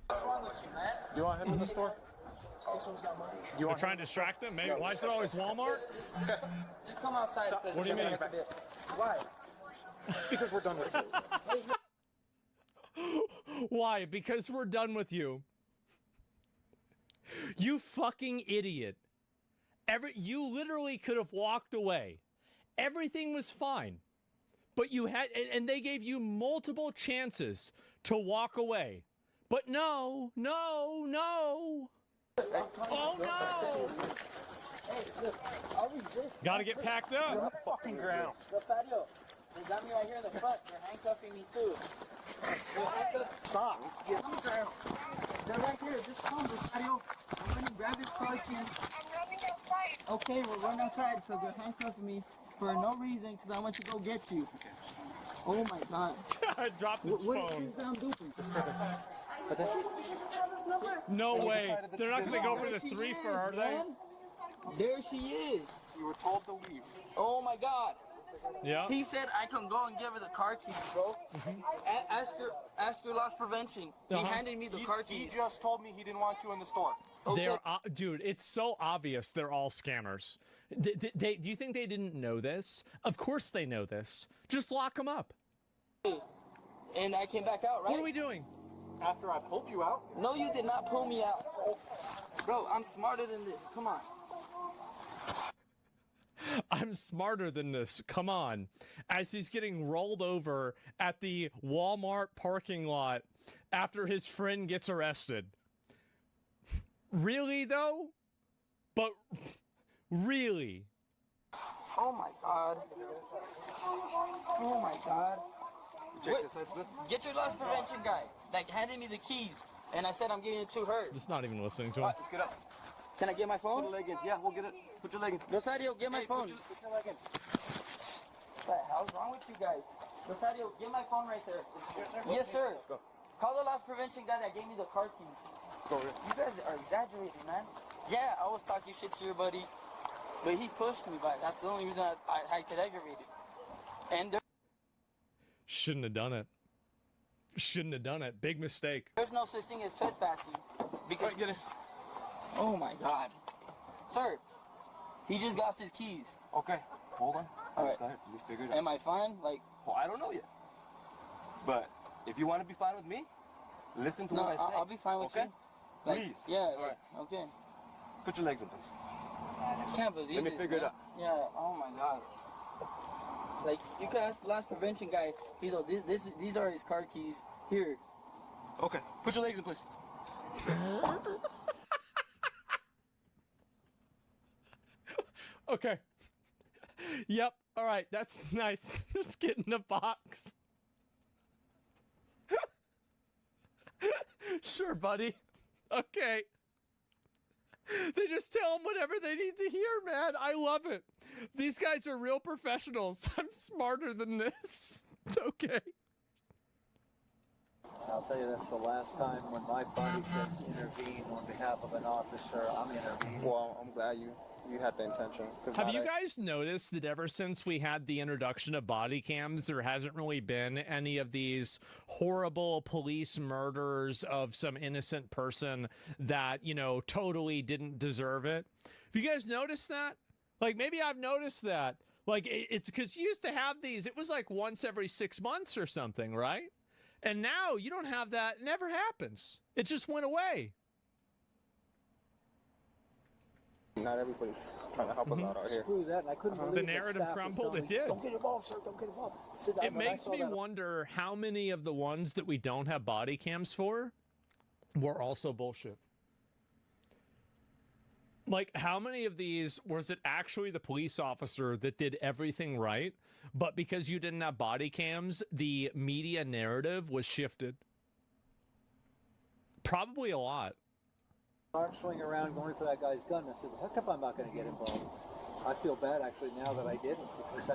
What's wrong with you, man? You want him in the store? You're trying to distract them? Maybe. Why is it always Walmart? Just come outside. What do you mean? Why? Because we're done with you. Why? Because we're done with you. You fucking idiot. You literally could have walked away. Everything was fine. But you had, and they gave you multiple chances to walk away. But no. Oh no! Hey, look, I'll resist. Gotta get packed up. On the fucking ground. Rosario, they got me right here in the front. They're handcuffing me too. Stop. Get on the ground. They're right here. Just come, Rosario. I'm running, grab this car key. I'm running outside. Okay, we're running outside because they're handcuffing me for no reason because I want to go get you. Okay. Oh my God. I dropped his what phone. is this I'm doing? No way. They're not gonna go for the 3 for her, are they? There she is. You were told to leave. Oh my God. Yeah. He said I can go and give her the car keys, bro. Ask her loss prevention. He handed me the car keys. He just told me he didn't want you in the store. Okay. Dude, it's so obvious they're all scammers. Do you think they didn't know this? Of course they know this. Just lock them up. And I came back out, right? What are we doing? After I pulled you out? No, you did not pull me out. Bro, I'm smarter than this. Come on. I'm smarter than this. Come on. As he's getting rolled over at the Walmart parking lot after his friend gets arrested. Really, though? But really? Oh my god. Oh my god. Check this out, Smith. Get your loss prevention guy that handed me the keys, and I said I'm getting it to her. Just not even listening to him. Alright, let's get up. Can I get my phone? Put your leg in. Yeah, we'll get it. Put your leg in. Rosario, get my phone. Put your leg in. What the hell's wrong with you guys? Rosario, get my phone right there. Yes, sir. Let's go. Call the loss prevention guy that gave me the car keys. Go over here. You guys are exaggerating, man. Yeah, I was talking shit to your buddy, but he pushed me back. That's the only reason I get aggravated. And Shouldn't have done it. Shouldn't have done it. Big mistake. there's no such thing as trespassing. Because get it. Oh my god. Sir, he just got his keys. Okay, hold on. All Just right. go ahead. You figure it out. Am I fine? Like, Well, I don't know yet. But if you want to be fine with me, listen to no, what I say. I'll be fine with okay? you. Like, Please. Yeah, All like, okay. Put your legs in, please. I can't believe Let me this, figure it man. out. Yeah, oh my god. Like, you could ask the loss prevention guy, he's like, these are his car keys. Here. Okay, put your legs in, please. Okay. Yep. All right. That's nice. Just get in a box. Sure, buddy. Okay. They just tell them whatever they need to hear, man. I love it. These guys are real professionals. I'm smarter than this. Okay. I'll tell you, that's the last time when my body gets intervened on behalf of an officer, I'm intervening. Well, I'm glad you had the intention. Have you guys noticed that ever since we had the introduction of body cams, there hasn't really been any of these horrible police murders of some innocent person that, you know, totally didn't deserve it? Have you guys noticed that? Like, maybe I've noticed that. Like, it's because you used to have these, it was like once every 6 months or something, right? And now you don't have that. It never happens. It just went away. Not everybody's trying to help us out here. Screw that, and I couldn't believe The narrative crumbled. It did. Don't get involved, sir, don't get involved. Sit down, It when I makes saw me that- wonder how many of the ones that we don't have body cams for were also bullshit. Like, how many of these was it actually the police officer that did everything right, but because you didn't have body cams, the media narrative was shifted? Probably a lot. Marshalling around going for that guy's gun. I said, heck if I'm not going to get involved. I feel bad actually now that I didn't, because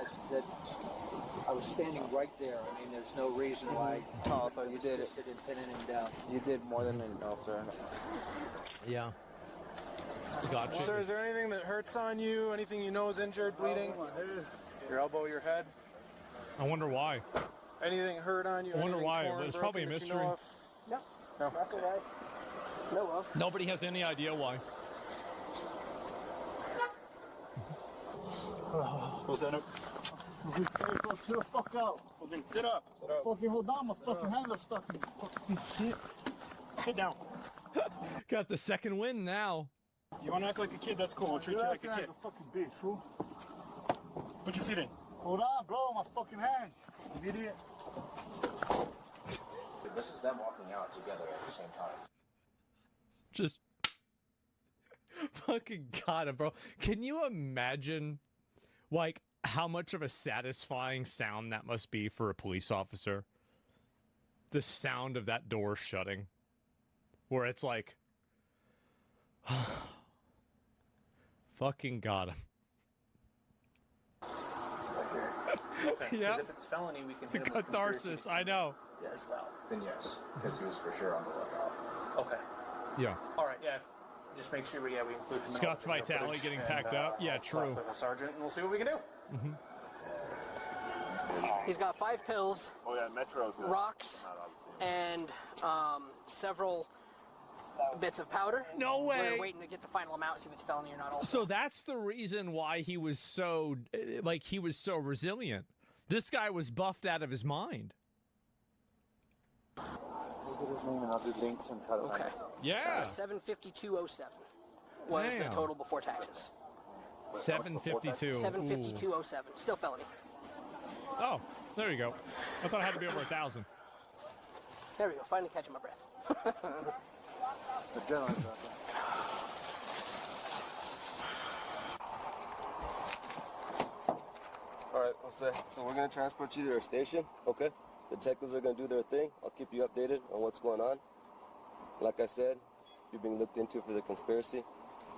I was standing right there. I mean, there's no reason why. Oh, so you did it. In pinning him down. You did more than enough, sir. Yeah. Gotcha. Sir, is there anything that hurts on you? Anything you know is injured, bleeding? Your elbow, your head? I wonder why. Anything hurt on you? I wonder Anything why. torn, It's probably a broken that you know mystery. of? No, that's all right. No, well. Nobody has any idea why. What's that? Hey, bro, chill the fuck out. Okay, sit up. Sit up. Fucking hold on, my fucking hands are stuck in fucking shit. Sit down. Got the second win now. You want to act like a kid? That's cool. I'll treat you like a kid. a fucking bitch, fool. Put your feet in. Hold on, bro, my fucking hands. You idiot. This is them walking out together at the same time. Just fucking got it, bro. Can you imagine, like, how much of a satisfying sound that must be for a police officer? The sound of that door shutting, where it's like, fucking got him. Okay, because Yeah. if it's felony, we can The hit him with catharsis, conspiracy I know. Yeah, as well. Then yes, because he was for sure on the lookout. Okay. Yeah. All right. Yeah. Just make sure we include him in all Scott's the video Vitale footage getting and, packed up. Yeah, I'll true. talk with the sergeant, and we'll see what we can do. He's got 5 pills, Oh yeah, Metro's good. rocks, and several bits of powder. No way. We're waiting to get the final amount, see if it's felony or not. Also. So that's the reason why he was so, like, he was so resilient. This guy was buffed out of his mind. Look at his name and I'll do links and tell Okay. Yeah. 75207 was the Damn. total before taxes. 752. 75207, still felony. Oh, there you go. I thought it had to be over 1,000. There we go. Finally catching my breath. The gentleman's out there. So we're gonna transport you to our station, okay? The detectives are gonna do their thing. I'll keep you updated on what's going on. Like I said, you're being looked into for the conspiracy.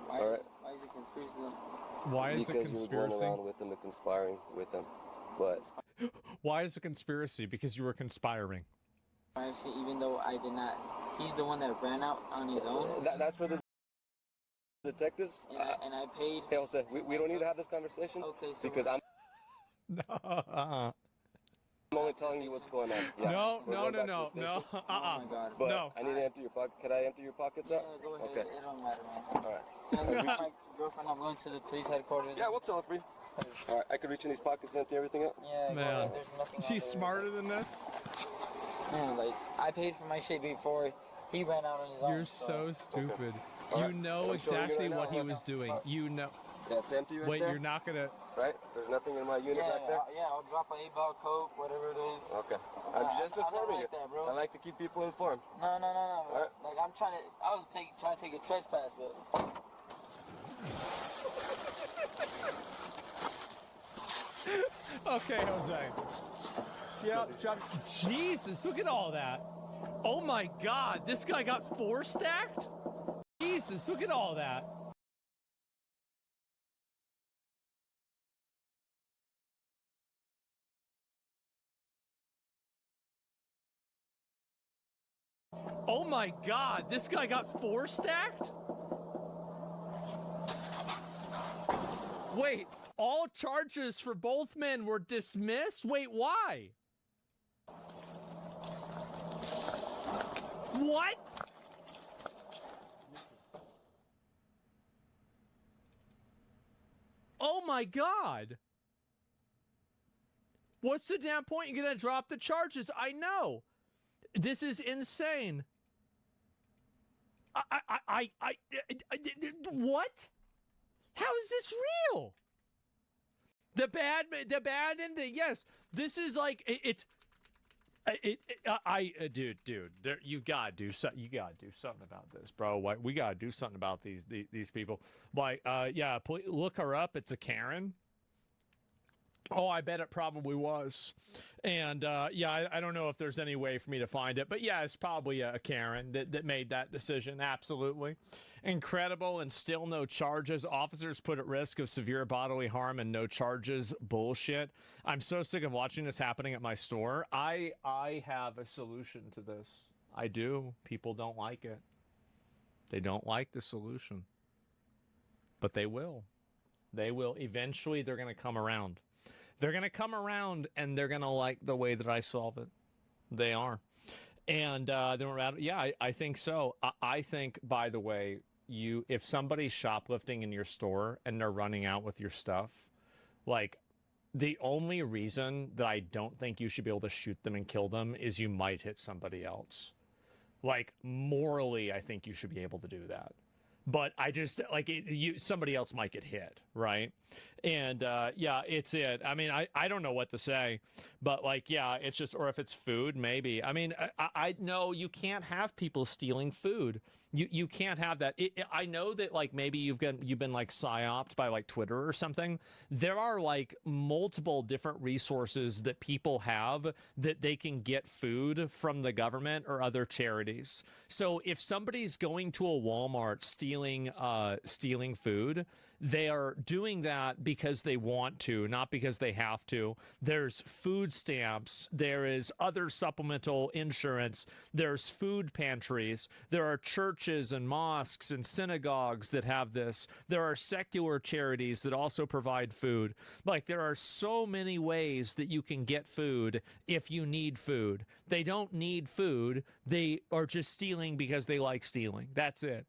Why, all right? Why is it conspiracy? Why is it Because you were going conspiracy? around with him and conspiring with him. But why is it conspiracy? Because you were conspiring. Even though I did not, he's the one that ran out on his own. That's for the detectives. And I paid. Hey, Jose, we don't need to have this conversation. Okay, so because I'm only telling you what's going on. Yeah. No. Oh my God. But no. I need to empty your pocket. Could I empty your pockets out? Go ahead. Okay. It don't matter, man. All right. My girlfriend, I'm going to the police headquarters. Yeah, we'll tell her for you. All right, I can reach in these pockets and empty everything out? Yeah, Man. there's nothing. She's smarter than this. Man, like, I paid for my shit before he ran out on his own. You're so stupid. All You right. know I'm showing you exactly right what now. he was doing. You know. Yeah, it's empty right Wait, there. you're not gonna. Right? There's nothing in my unit back there? Yeah, I'll drop an 8-ball Coke, whatever it is. Okay. I'm just I don't informing like you. that, bro. I like to keep people informed. No. All right. Like, I was trying to take a trespass, but... Okay, Jose. Yep, Jesus, look at all that. Oh my God, this guy got 4 stacked? Jesus, look at all that. Oh my God, this guy got 4 stacked? Wait, all charges for both men were dismissed? Wait, why? What? Oh my God. What's the damn point? You're gonna drop the charges. I know. This is insane. What? How is this real? The bad ending. Yes, this is like dude, you gotta do something. You gotta do something about this, bro. We gotta do something about these people. Like, yeah, please look her up. It's a Karen. Oh, I bet it probably was. And yeah, I don't know if there's any way for me to find it, but yeah, it's probably a Karen that made that decision. Absolutely. Incredible, and still no charges. Officers put at risk of severe bodily harm and no charges. Bullshit. I'm so sick of watching this happening at my store. I have a solution to this. I do. People don't like it. They don't like the solution. But they will. They will. Eventually, they're going to come around. They're going to come around, and they're going to like the way that I solve it. They are. And then we're out. Yeah, I think so. I think, by the way, if somebody's shoplifting in your store and they're running out with your stuff, like, the only reason that I don't think you should be able to shoot them and kill them is you might hit somebody else. Like, morally, I think you should be able to do that. But I just, like, somebody else might get hit, right? And, yeah, it's it. I mean, I don't know what to say. But, like, yeah, it's just, or if it's food, maybe. I mean, I know you can't have people stealing food. You can't have that. I know that, like, maybe you've been like psyoped by like Twitter or something. There are like multiple different resources that people have that they can get food from the government or other charities. So if somebody's going to a Walmart stealing food, they are doing that because they want to, not because they have to. There's food stamps. There is other supplemental insurance. There's food pantries. There are churches and mosques and synagogues that have this. There are secular charities that also provide food. Like, there are so many ways that you can get food if you need food. They don't need food. They are just stealing because they like stealing. That's it.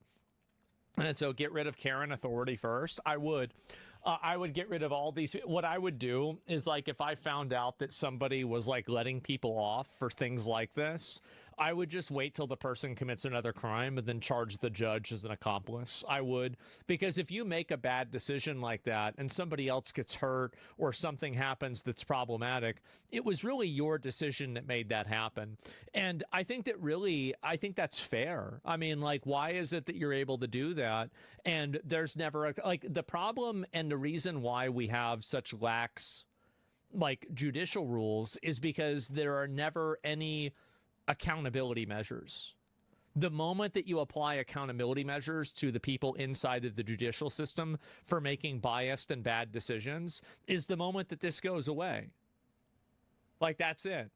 And so get rid of Karen authority first. I would get rid of all these. What I would do is, like, if I found out that somebody was like letting people off for things like this, I would just wait till the person commits another crime and then charge the judge as an accomplice. I would, because if you make a bad decision like that and somebody else gets hurt or something happens that's problematic, it was really your decision that made that happen. And I think that's fair. I mean, like, why is it that you're able to do that? And there's never the problem and the reason why we have such lax like judicial rules is because there are never any accountability measures. The moment that you apply accountability measures to the people inside of the judicial system for making biased and bad decisions is the moment that this goes away. Like, that's it.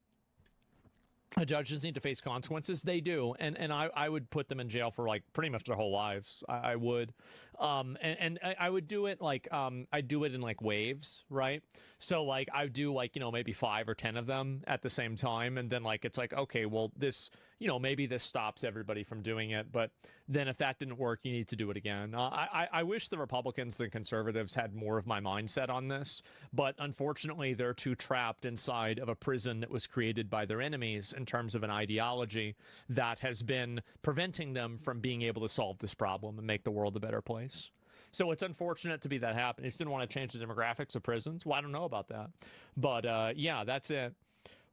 Judges need to face consequences. They do. And I would put them in jail for like pretty much their whole lives. I would. And I would do it like, I do it in like waves, right? So like I would do like, you know, maybe 5 or 10 of them at the same time. And then like, it's like, okay, well this, you know, maybe this stops everybody from doing it. But then if that didn't work, you need to do it again. I wish the Republicans and conservatives had more of my mindset on this, but unfortunately they're too trapped inside of a prison that was created by their enemies in terms of an ideology that has been preventing them from being able to solve this problem and make the world a better place. So it's unfortunate to be that happened. They just didn't want to change the demographics of prisons. Well, I don't know about that. But yeah, that's it.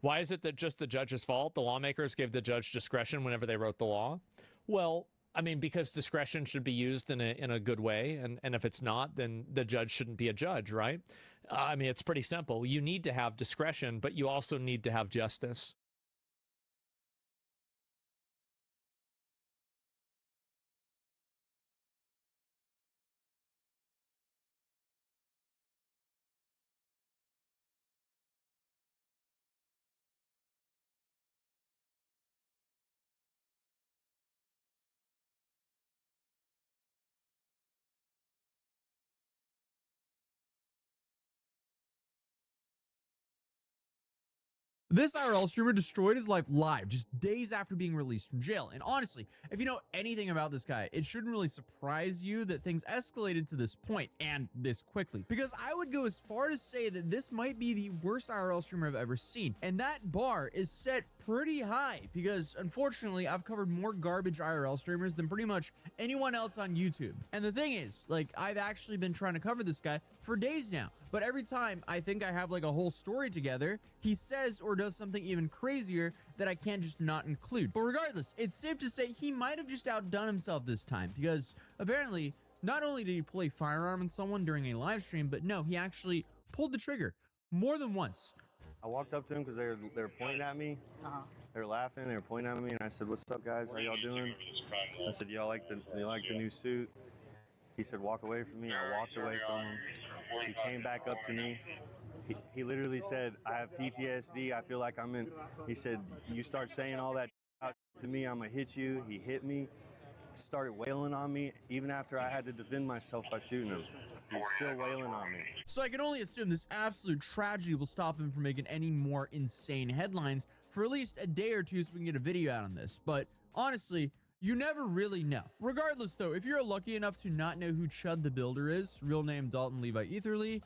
Why is it that just the judge's fault? The lawmakers gave the judge discretion whenever they wrote the law? Well, I mean, because discretion should be used in a good way. And if it's not, then the judge shouldn't be a judge, right? I mean, it's pretty simple. You need to have discretion, but you also need to have justice. This IRL streamer destroyed his life live just days after being released from jail. And honestly, if you know anything about this guy, it shouldn't really surprise you that things escalated to this point and this quickly. Because I would go as far as say that this might be the worst IRL streamer I've ever seen. And that bar is set pretty high because unfortunately I've covered more garbage IRL streamers than pretty much anyone else on YouTube. And the thing is, like, I've actually been trying to cover this guy for days now, but every time I think I have like a whole story together, he says or does something even crazier that I can't just not include. But regardless, it's safe to say he might have just outdone himself this time because apparently not only did he pull a firearm on someone during a live stream, but no, he actually pulled the trigger more than once. I walked up to him because they were pointing at me. They were laughing. They were pointing at me, and I said, "What's up, guys? How y'all doing?" I said, "Y'all like the new suit?" He said, "Walk away from me." I walked away from him. He came back up to me. He literally said, "I have PTSD. I feel like I'm in." He said, "You start saying all that out to me, I'm gonna hit you." He hit me. Started wailing on me even after I had to defend myself by shooting him. He's still wailing on me. So I can only assume this absolute tragedy will stop him from making any more insane headlines for at least a day or two so we can get a video out on this. But honestly, you never really know. Regardless though, if you're lucky enough to not know who Chud the Builder is, real name Dalton Levi Etherly,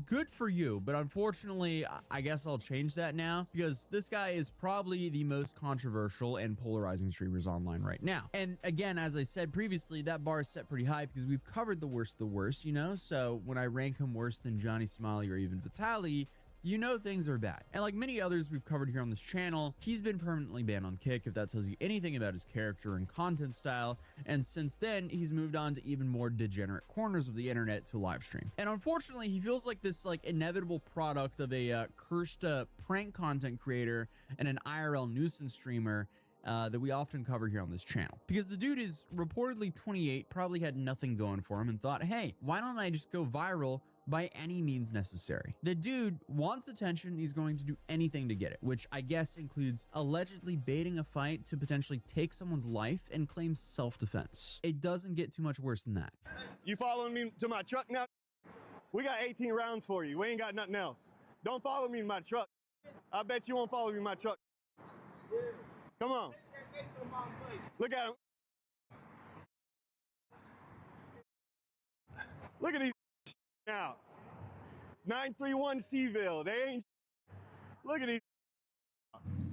good for you. But unfortunately, I guess I'll change that now because this guy is probably the most controversial and polarizing streamers online right now. And again, as I said previously, that bar is set pretty high because we've covered the worst of the worst, you know? So when I rank him worse than Johnny Smiley or even Vitaly, you know things are bad. And like many others we've covered here on this channel, he's been permanently banned on Kick, if that tells you anything about his character and content style. And since then, he's moved on to even more degenerate corners of the internet to live stream. And unfortunately, he feels like this like inevitable product of a cursed prank content creator and an IRL nuisance streamer that we often cover here on this channel. Because the dude is reportedly 28, probably had nothing going for him and thought, hey, why don't I just go viral by any means necessary? The dude wants attention. He's going to do anything to get it, which I guess includes allegedly baiting a fight to potentially take someone's life and claim self-defense. It doesn't get too much worse than that. You following me to my truck now? We got 18 rounds for you. We ain't got nothing else. Don't follow me to my truck. I bet you won't follow me to my truck. Come on. Look at him. Look at these now. 931 Seville. They ain't. Look at these.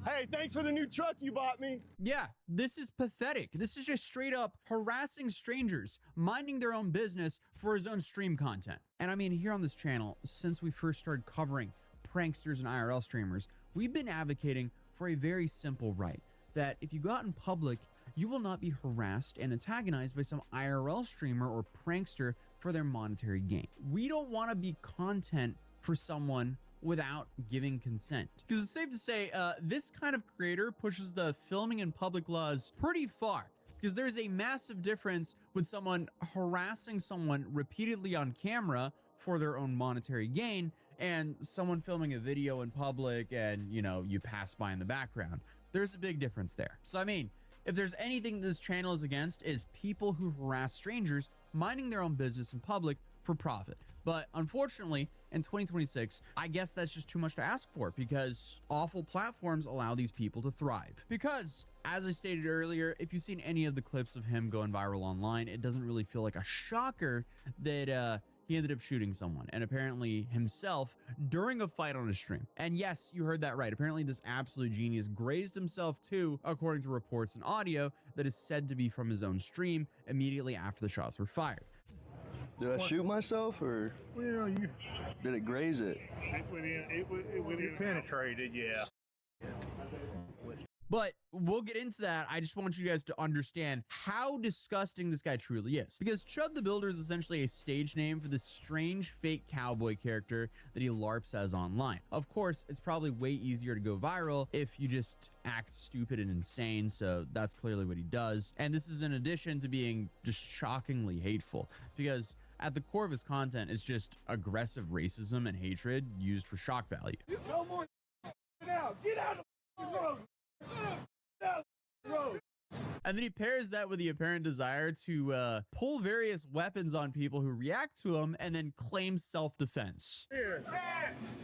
Hey, thanks for the new truck you bought me. Yeah, this is pathetic. This is just straight up harassing strangers, minding their own business for his own stream content. And I mean, here on this channel, since we first started covering pranksters and IRL streamers, we've been advocating for a very simple right, that if you go out in public, you will not be harassed and antagonized by some IRL streamer or prankster for their monetary gain. We don't want to be content for someone without giving consent. Because it's safe to say this kind of creator pushes the filming in public laws pretty far. Because there's a massive difference with someone harassing someone repeatedly on camera for their own monetary gain and someone filming a video in public and, you know, you pass by in the background. There's a big difference there. So, I mean, if there's anything this channel is against, is people who harass strangers minding their own business in public for profit. But unfortunately, in 2026, I guess that's just too much to ask for, because awful platforms allow these people to thrive. Because, as I stated earlier, if you've seen any of the clips of him going viral online, it doesn't really feel like a shocker that he ended up shooting someone, and apparently himself, during a fight on a stream. And yes, you heard that right. Apparently this absolute genius grazed himself too, according to reports and audio that is said to be from his own stream immediately after the shots were fired. Did I shoot myself, or did it graze it? It penetrated, yeah. But we'll get into that. I just want you guys to understand how disgusting this guy truly is. Because Chud the Builder is essentially a stage name for this strange fake cowboy character that he LARPs as online. Of course, it's probably way easier to go viral if you just act stupid and insane, so that's clearly what he does. And this is in addition to being just shockingly hateful, because at the core of his content is just aggressive racism and hatred used for shock value. No more now. Get out of the road. And then he pairs that with the apparent desire to pull various weapons on people who react to him and then claim self-defense. Here.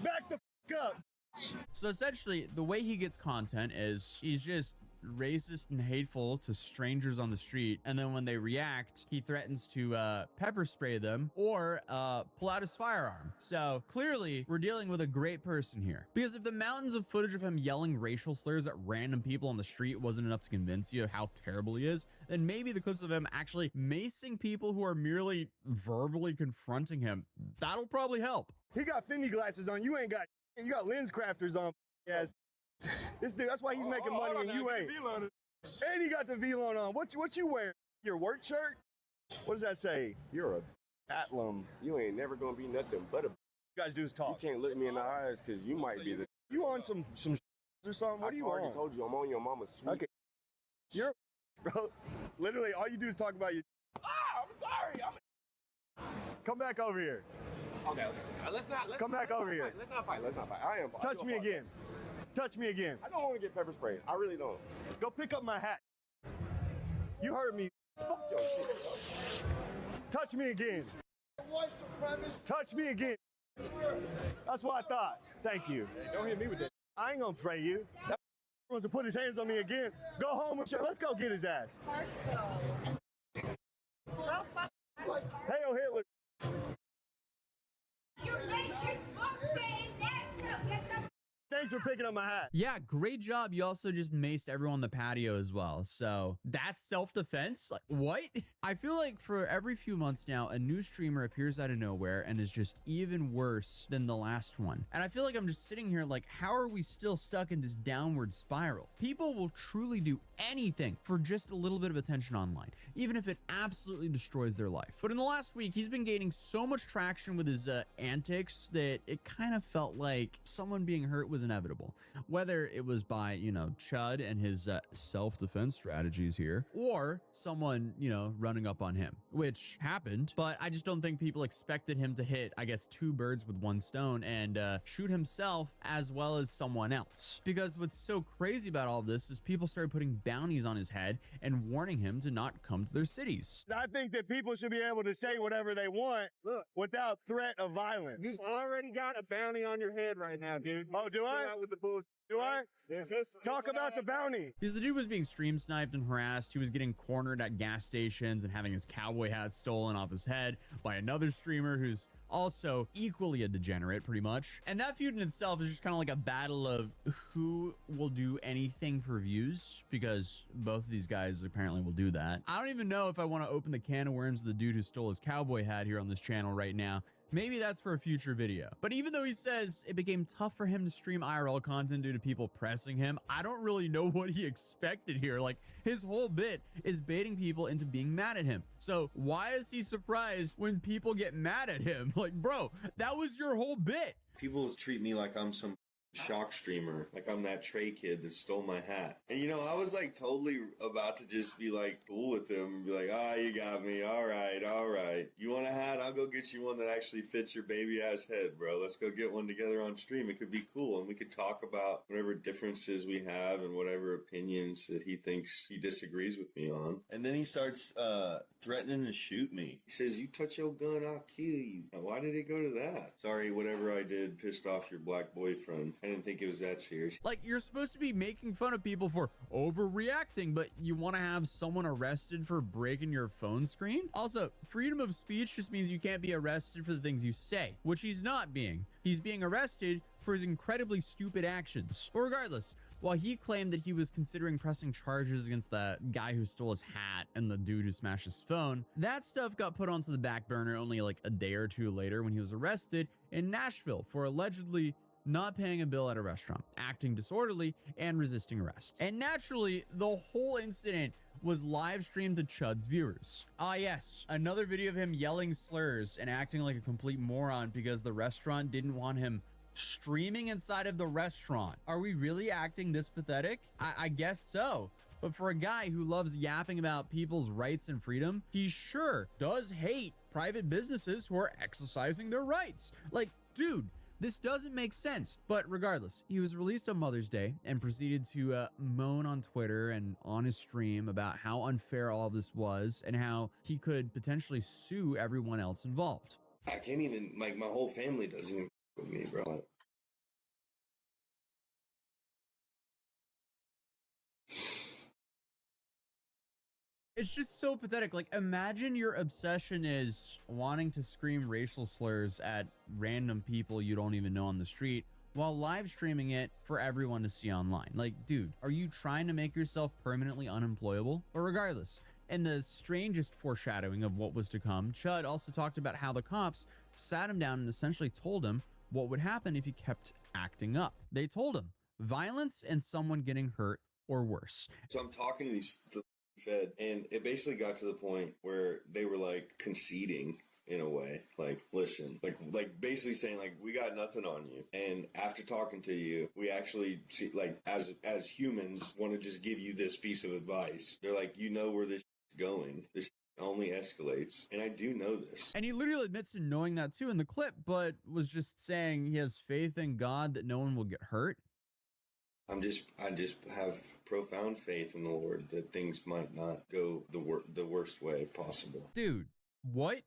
Back the f up. So essentially, the way he gets content is he's just racist and hateful to strangers on the street, and then when they react, he threatens to pepper spray them or pull out his firearm. So clearly, we're dealing with a great person here. Because if the mountains of footage of him yelling racial slurs at random people on the street wasn't enough to convince you of how terrible he is, then maybe the clips of him actually macing people who are merely verbally confronting him, that'll probably help. He got Fendi glasses on. You ain't got. You got lens crafters on. Yes. This dude, that's why he's making money and you ain't. And he got the V-Lone on. What you wearing? Your work shirt? What does that say? You're a Atlum. You ain't never gonna be nothing but a. You guys do is talk. You can't look me in the eyes because you might be the. You on some or something? What are you on? I already told you I'm on your mama's sweet. Okay. You're bro. Literally, all you do is talk about you. I'm sorry. Come back over here. Okay. Let's Come back over here. Let's not fight. I am. Touch me again. Touch me again. I don't want to get pepper sprayed. I really don't. Go pick up my hat. You heard me. Fuck your shit. Touch me again. Touch me again. That's what I thought. Thank you. Don't hit me with that. I ain't gonna pray you. That wants to put his hands on me again. Go home with you. Let's go get his ass. Hail Hitler. Thanks for picking up my hat. Yeah, great job. You also just maced everyone on the patio as well. So that's self-defense? Like, what? I feel like for every few months now, a new streamer appears out of nowhere and is just even worse than the last one. And I feel like I'm just sitting here like, how are we still stuck in this downward spiral? People will truly do anything for just a little bit of attention online, even if it absolutely destroys their life. But in the last week, he's been gaining so much traction with his antics that it kind of felt like someone being hurt was inevitable. Whether it was by, you know, Chud and his self-defense strategies here, or someone, you know, running up on him, which happened, but I just don't think people expected him to hit, I guess, two birds with one stone and shoot himself as well as someone else. Because what's so crazy about all of this is people started putting bounties on his head and warning him to not come to their cities. I think that people should be able to say whatever they want without threat of violence. You already got a bounty on your head right now, dude. Oh, do I? With the bullshit. Do I? Talk about the bounty. Because the dude was being stream sniped and harassed. He was getting cornered at gas stations and having his cowboy hat stolen off his head by another streamer who's also equally a degenerate, pretty much. And that feud in itself is just kind of like a battle of who will do anything for views, because both of these guys apparently will do that. I don't even know if I want to open the can of worms of the dude who stole his cowboy hat here on this channel right now. Maybe that's for a future video. But even though he says it became tough for him to stream IRL content due to people pressing him, I don't really know what he expected here. Like, his whole bit is baiting people into being mad at him. So why is he surprised when people get mad at him? Like, bro, that was your whole bit. People treat me like I'm some shock streamer, like I'm that Trey kid that stole my hat. And you know, I was like totally about to just be like cool with him and be like, ah, you got me. All right. You want a hat? I'll go get you one that actually fits your baby ass head, bro. Let's go get one together on stream. It could be cool. And we could talk about whatever differences we have and whatever opinions that he thinks he disagrees with me on. And then he starts threatening to shoot me. He says, you touch your gun, I'll kill you. Now, why did it go to that? Sorry, whatever I did pissed off your black boyfriend. I didn't think it was that serious. Like, you're supposed to be making fun of people for overreacting, but you want to have someone arrested for breaking your phone screen? Also, freedom of speech just means you can't be arrested for the things you say, which he's not being. He's being arrested for his incredibly stupid actions. But regardless, while he claimed that he was considering pressing charges against the guy who stole his hat and the dude who smashed his phone, that stuff got put onto the back burner only like a day or two later when he was arrested in Nashville for allegedly not paying a bill at a restaurant, acting disorderly, and resisting arrest. And naturally, the whole incident was live streamed to Chud's viewers. Ah yes, another video of him yelling slurs and acting like a complete moron because the restaurant didn't want him streaming inside of the restaurant. Are we really acting this pathetic? I guess so. But for a guy who loves yapping about people's rights and freedom, he sure does hate private businesses who are exercising their rights. Like, dude, this doesn't make sense. But regardless, he was released on Mother's Day and proceeded to moan on Twitter and on his stream about how unfair all of this was and how he could potentially sue everyone else involved. I can't even, like, my whole family doesn't even with me, bro. It's just so pathetic. Like, imagine your obsession is wanting to scream racial slurs at random people you don't even know on the street while live streaming it for everyone to see online. Like, dude, are you trying to make yourself permanently unemployable? But regardless, in the strangest foreshadowing of what was to come, Chud also talked about how the cops sat him down and essentially told him what would happen if he kept acting up. They told him violence and someone getting hurt or worse. So I'm talking to these Fed, and it basically got to the point where they were like conceding in a way, like, listen, like basically saying like, we got nothing on you, and after talking to you, we actually see, like, as humans want to just give you this piece of advice. They're like, you know where this is going. This only escalates, and I do know this. And he literally admits to knowing that too in the clip, but was just saying he has faith in God that no one will get hurt. I just have profound faith in the Lord that things might not go the worst way possible. Dude, what?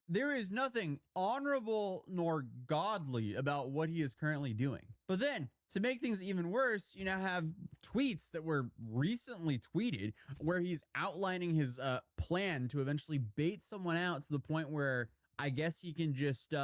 There is nothing honorable nor godly about what he is currently doing. But then, to make things even worse, you now have tweets that were recently tweeted where he's outlining his plan to eventually bait someone out to the point where I guess he can just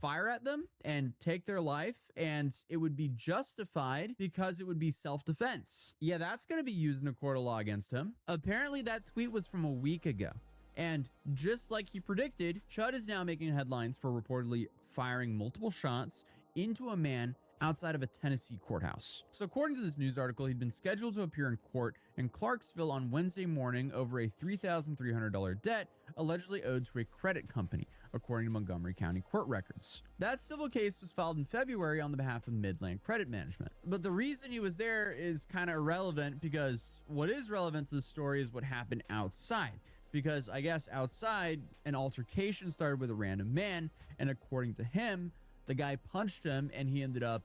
fire at them and take their life, and it would be justified because it would be self-defense. Yeah, that's going to be used in a court of law against him. Apparently, that tweet was from a week ago. And just like he predicted, Chud is now making headlines for reportedly firing multiple shots into a man outside of a Tennessee courthouse. So according to this news article, he'd been scheduled to appear in court in Clarksville on Wednesday morning over a $3,300 debt allegedly owed to a credit company, according to Montgomery County court records. That civil case was filed in February on the behalf of Midland Credit Management. But the reason he was there is kind of irrelevant, because what is relevant to the story is what happened outside. Because I guess outside, an altercation started with a random man, and according to him, the guy punched him and he ended up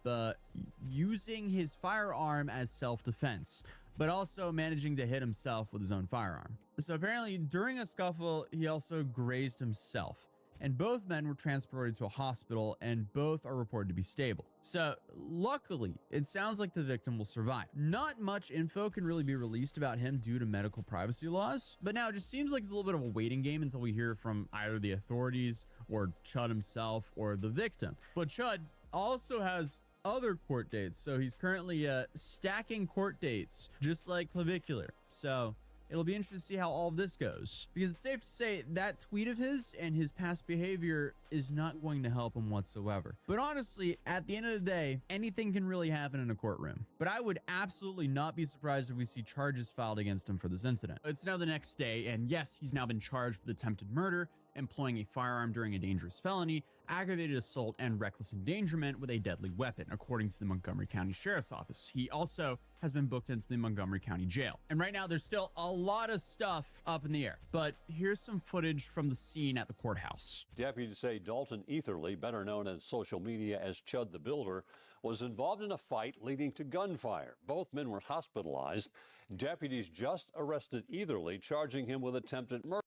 using his firearm as self-defense, but also managing to hit himself with his own firearm. So apparently during a scuffle, he also grazed himself, and both men were transported to a hospital and both are reported to be stable. So luckily, it sounds like the victim will survive. Not much info can really be released about him due to medical privacy laws, but now it just seems like it's a little bit of a waiting game until we hear from either the authorities or Chud himself or the victim. But Chud also has other court dates, so he's currently stacking court dates just like Clavicular. So it'll be interesting to see how all of this goes, because it's safe to say that tweet of his and his past behavior is not going to help him whatsoever. But honestly, at the end of the day, anything can really happen in a courtroom. But I would absolutely not be surprised if we see charges filed against him for this incident. It's now the next day, and yes, he's now been charged with attempted murder employing a firearm during a dangerous felony, aggravated assault, and reckless endangerment with a deadly weapon, according to the Montgomery County Sheriff's Office. He also has been booked into the Montgomery County Jail. And right now, there's still a lot of stuff up in the air. But here's some footage from the scene at the courthouse. Deputies say Dalton Etherly, better known on social media as Chud the Builder, was involved in a fight leading to gunfire. Both men were hospitalized. Deputies just arrested Etherly, charging him with attempted murder,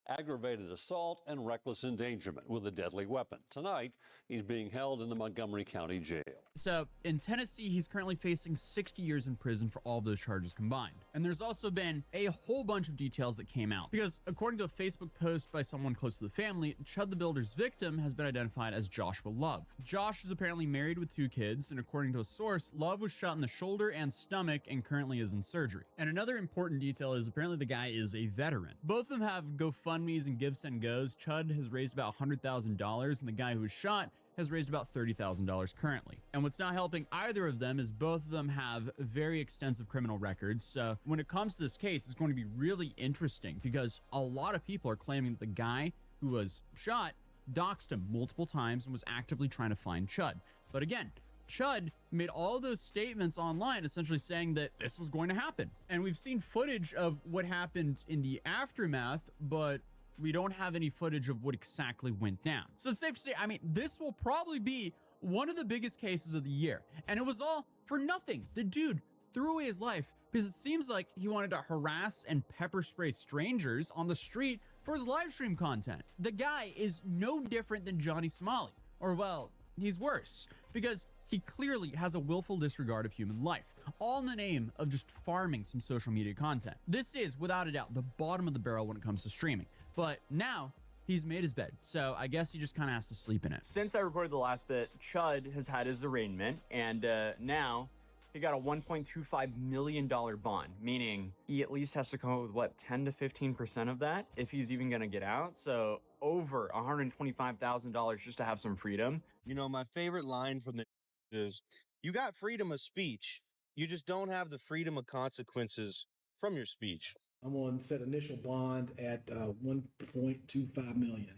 aggravated assault, and reckless endangerment with a deadly weapon. Tonight, he's being held in the Montgomery County Jail. So, in Tennessee, he's currently facing 60 years in prison for all of those charges combined. And there's also been a whole bunch of details that came out. Because according to a Facebook post by someone close to the family, Chud the Builder's victim has been identified as Joshua Love. Josh is apparently married with 2 kids, and according to a source, Love was shot in the shoulder and stomach and currently is in surgery. And another important detail is apparently the guy is a veteran. Both of them have GoFundMes and Give Send Goes. Chud has raised about $100,000, and the guy who was shot has raised about $30,000 currently. And what's not helping either of them is both of them have very extensive criminal records. So when it comes to this case, it's going to be really interesting because a lot of people are claiming that the guy who was shot doxed him multiple times and was actively trying to find Chud. But again, Chud made all those statements online essentially saying that this was going to happen. And we've seen footage of what happened in the aftermath, but we don't have any footage of what exactly went down. So it's safe to say, I mean, this will probably be one of the biggest cases of the year. And it was all for nothing. The dude threw away his life because it seems like he wanted to harass and pepper spray strangers on the street for his live stream content. The guy is no different than Johnny Somali. Or well, he's worse because he clearly has a willful disregard of human life, all in the name of just farming some social media content. This is, without a doubt, the bottom of the barrel when it comes to streaming. But now he's made his bed, so I guess he just kind of has to sleep in it. Since I recorded the last bit, Chud has had his arraignment, and now he got a $1.25 million bond, meaning he at least has to come up with, what, 10 to 15% of that if he's even going to get out. So over $125,000 just to have some freedom. You know, my favorite line from the is, you got freedom of speech, you just don't have the freedom of consequences from your speech. I'm on set initial bond at 1.25 million.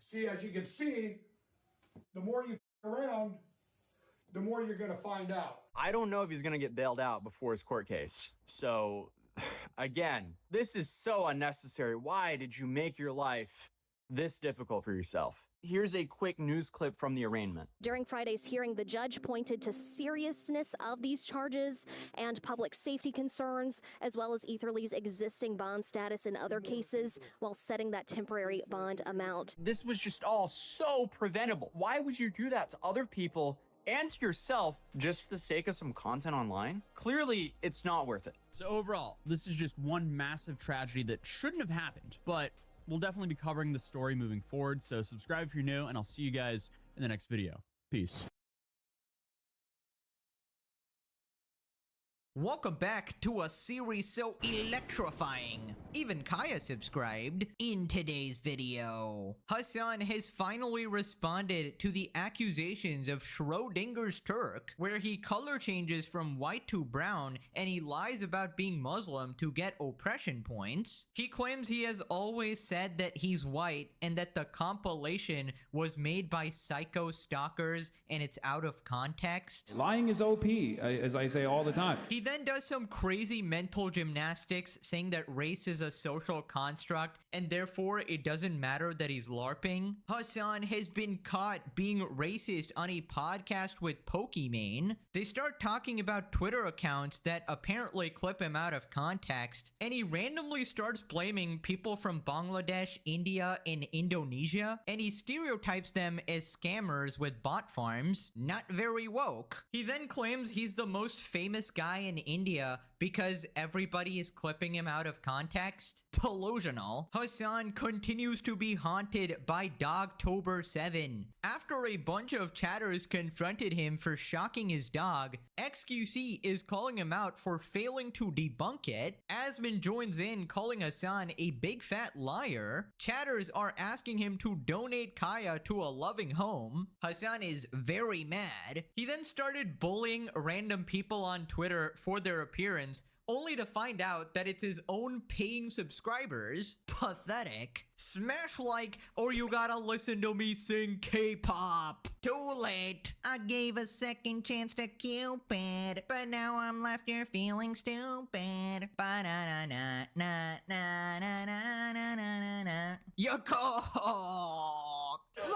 See, as you can see, the more you around, the more you're going to find out. I don't know if he's going to get bailed out before his court case. So, again, this is so unnecessary. Why did you make your life this difficult for yourself? Here's a quick news clip from the arraignment. During Friday's hearing, the judge pointed to seriousness of these charges and public safety concerns, as well as Etherly's existing bond status in other cases, while setting that temporary bond amount. This was just all so preventable. Why would you do that to other people and to yourself just for the sake of some content online? Clearly, it's not worth it. So overall, this is just one massive tragedy that shouldn't have happened, but we'll definitely be covering the story moving forward. So subscribe if you're new, and I'll see you guys in the next video. Peace. Welcome back to a series so electrifying. Even Kaya subscribed. In today's video, Hassan has finally responded to the accusations of Schrodinger's Turk, where he color changes from white to brown and he lies about being Muslim to get oppression points. He claims he has always said that he's white and that the compilation was made by psycho stalkers and it's out of context. Lying is OP, as I say all the time. He then does some crazy mental gymnastics saying that race is a social construct and therefore it doesn't matter that he's LARPing. Hassan has been caught being racist on a podcast with Pokimane. They start talking about Twitter accounts that apparently clip him out of context, and he randomly starts blaming people from Bangladesh, India, and Indonesia, and he stereotypes them as scammers with bot farms. Not very woke. He then claims he's the most famous guy in India because everybody is clipping him out of context. Delusional. Hassan continues to be haunted by Dogtober 7. After a bunch of chatters confronted him for shocking his dog, XQC is calling him out for failing to debunk it. Asmin joins in, calling Hassan a big fat liar. Chatters are asking him to donate Kaya to a loving home. Hassan is very mad. He then started bullying random people on Twitter for their appearance, only to find out that it's his own paying subscribers. Pathetic. Smash like, or you gotta listen to me sing K-pop. Too late. I gave a second chance to Cupid, but now I'm left here feeling stupid. Ba-na-na-na-na-na-na-na-na-na. You're cocked. Let's up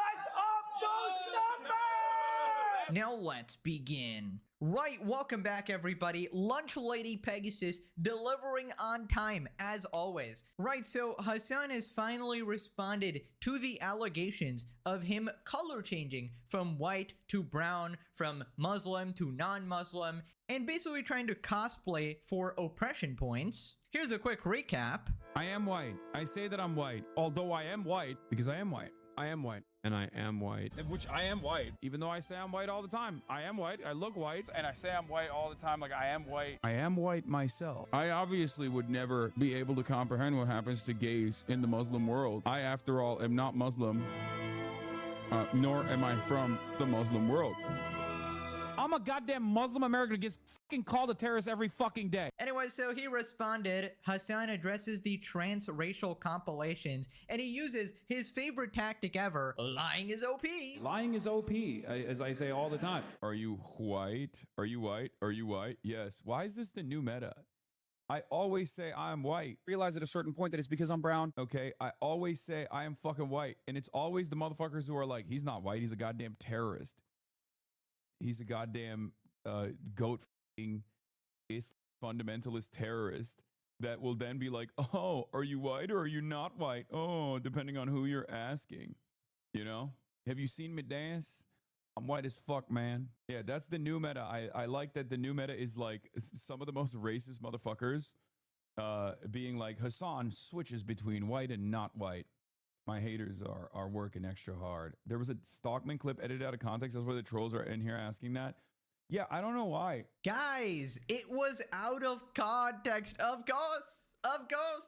those numbers! Now let's begin. Right, welcome back everybody. Lunch Lady Pegasus delivering on time as always. Right, so Hassan has finally responded to the allegations of him color changing from white to brown, from Muslim to non-Muslim, and basically trying to cosplay for oppression points. Here's a quick recap. I am white. I say that I'm white, although I am white because I am white. I am white. And I am white. Which I am white. Even though I say I'm white all the time. I am white. I look white. And I say I'm white all the time. Like I am white. I am white myself. I obviously would never be able to comprehend what happens to gays in the Muslim world. I, after all, am not Muslim. Nor am I from the Muslim world. I'm a goddamn Muslim American who gets fucking called a terrorist every fucking day. Anyway, so he responded. Hassan addresses the transracial compilations, and he uses his favorite tactic ever, lying is OP. Lying is OP, as I say all the time. Are you white? Are you white? Are you white? Yes. Why is this the new meta? I always say I'm white. Realize at a certain point that it's because I'm brown. Okay. I always say I am fucking white. And it's always the motherfuckers who are like, he's not white. He's a goddamn terrorist. He's a goddamn goat fundamentalist terrorist that will then be like, oh, are you white or are you not white? Oh, depending on who you're asking. You know? Have you seen me dance? I'm white as fuck, man. Yeah, that's the new meta. I like that the new meta is like some of the most racist motherfuckers being like, Hassan switches between white and not white. My haters are working extra hard. There was a Stockman clip edited out of context. That's where the trolls are in here asking that. Yeah, I don't know why. Guys, it was out of context. Of course,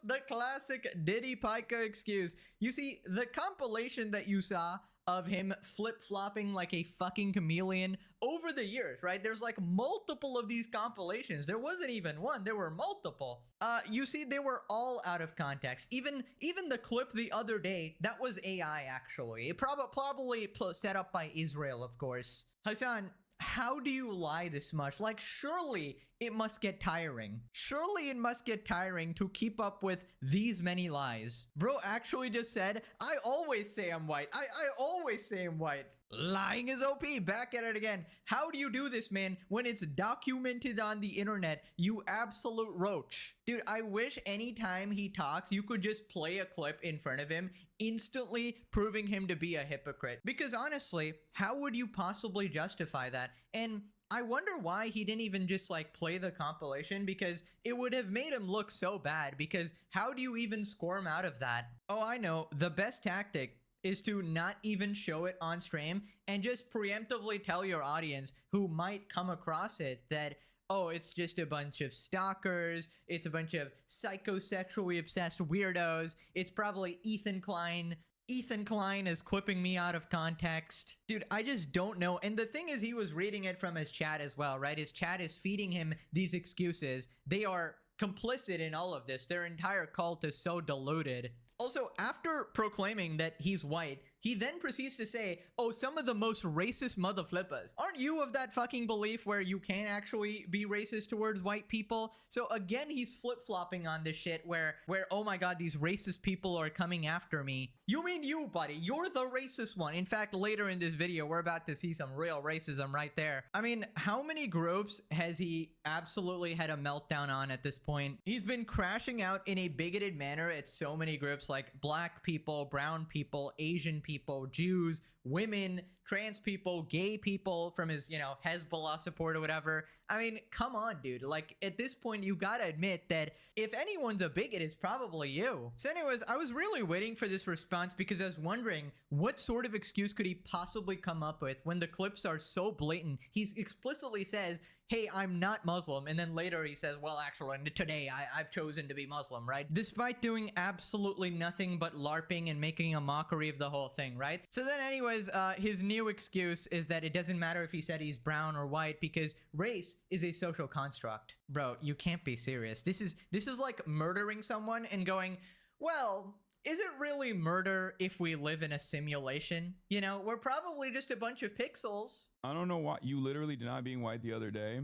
the classic Diddy Pica excuse. You see, the compilation that you saw of him flip-flopping like a fucking chameleon over the years, right? There's like multiple of these compilations. There wasn't even one, there were multiple. You see, they were all out of context. Even the clip the other day, that was AI actually. It probably set up by Israel, of course. Hassan, how do you lie this much? Like, surely it must get tiring. Surely it must get tiring to keep up with these many lies. Bro actually just said, I always say I'm white. I always say I'm white. Lying is OP. Back at it again. How do you do this, man, when it's documented on the internet? You absolute roach. Dude, I wish anytime he talks, you could just play a clip in front of him, instantly proving him to be a hypocrite. Because honestly, how would you possibly justify that? And I wonder why he didn't even just like play the compilation, because it would have made him look so bad. Because how do you even squirm out of that? Oh, I know. The best tactic is to not even show it on stream and just preemptively tell your audience who might come across it that, oh, it's just a bunch of stalkers, it's a bunch of psychosexually obsessed weirdos, it's probably Ethan Klein. Ethan Klein is clipping me out of context. Dude, I just don't know. And the thing is, he was reading it from his chat as well, right? His chat is feeding him these excuses. They are complicit in all of this. Their entire cult is so diluted. Also, after proclaiming that he's white, he then proceeds to say, oh, some of the most racist motherflippers. Aren't you of that fucking belief where you can't actually be racist towards white people? So again, he's flip-flopping on this shit where, oh my god, these racist people are coming after me. You mean you, buddy? You're the racist one. In fact, later in this video, we're about to see some real racism right there. I mean, how many groups has he absolutely had a meltdown on at this point? He's been crashing out in a bigoted manner at so many groups like black people, brown people, Asian people, Jews, women, trans people, gay people from his, you know, Hezbollah support or whatever. I mean, come on, dude. Like, at this point, you gotta admit that if anyone's a bigot, it's probably you. So anyways, I was really waiting for this response because I was wondering what sort of excuse could he possibly come up with when the clips are so blatant. He explicitly says, hey, I'm not Muslim. And then later he says, well, actually, today I've chosen to be Muslim, right? Despite doing absolutely nothing but LARPing and making a mockery of the whole thing, right? So then anyways, his new excuse is that it doesn't matter if he said he's brown or white because race is a social construct. Bro, you can't be serious. This is like murdering someone and going, well, is it really murder if we live in a simulation? You know, we're probably just a bunch of pixels. I don't know why you literally denied being white the other day.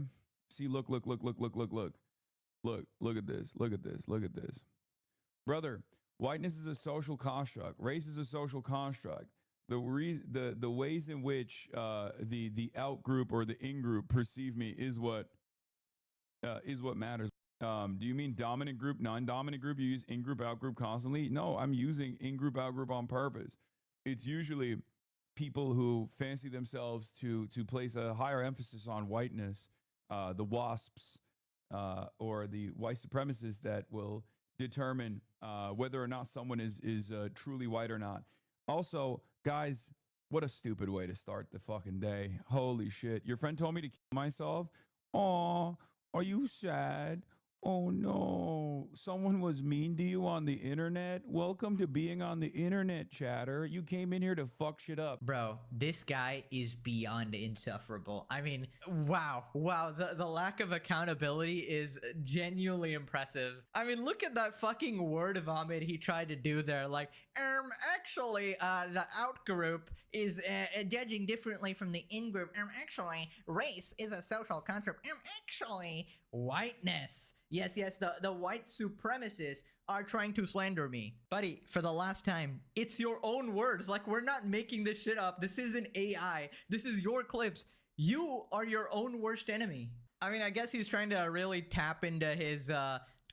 See, look at this. Look at this. Brother, whiteness is a social construct. Race is a social construct. The ways in which the out group or the in group perceive me is what matters. Do you mean dominant group, non-dominant group? You use in group, out group constantly? No, I'm using in group, out group on purpose. It's usually people who fancy themselves to place a higher emphasis on whiteness, the WASPs, or the white supremacists that will determine whether or not someone is truly white or not. Also, guys, what a stupid way to start the fucking day. Holy shit. Your friend told me to kill myself. Aw, are you sad? Oh no, someone was mean to you on the internet? Welcome to being on the internet, chatter. You came in here to fuck shit up. Bro, this guy is beyond insufferable. I mean, wow. The lack of accountability is genuinely impressive. I mean, look at that fucking word vomit he tried to do there. Like, actually, the out group is judging differently from the in group. Actually, race is a social construct. Actually, whiteness. Yes, the white supremacists are trying to slander me. Buddy, for the last time, it's your own words. Like, we're not making this shit up. This isn't AI. This is your clips. You are your own worst enemy. I mean, I guess he's trying to really tap into his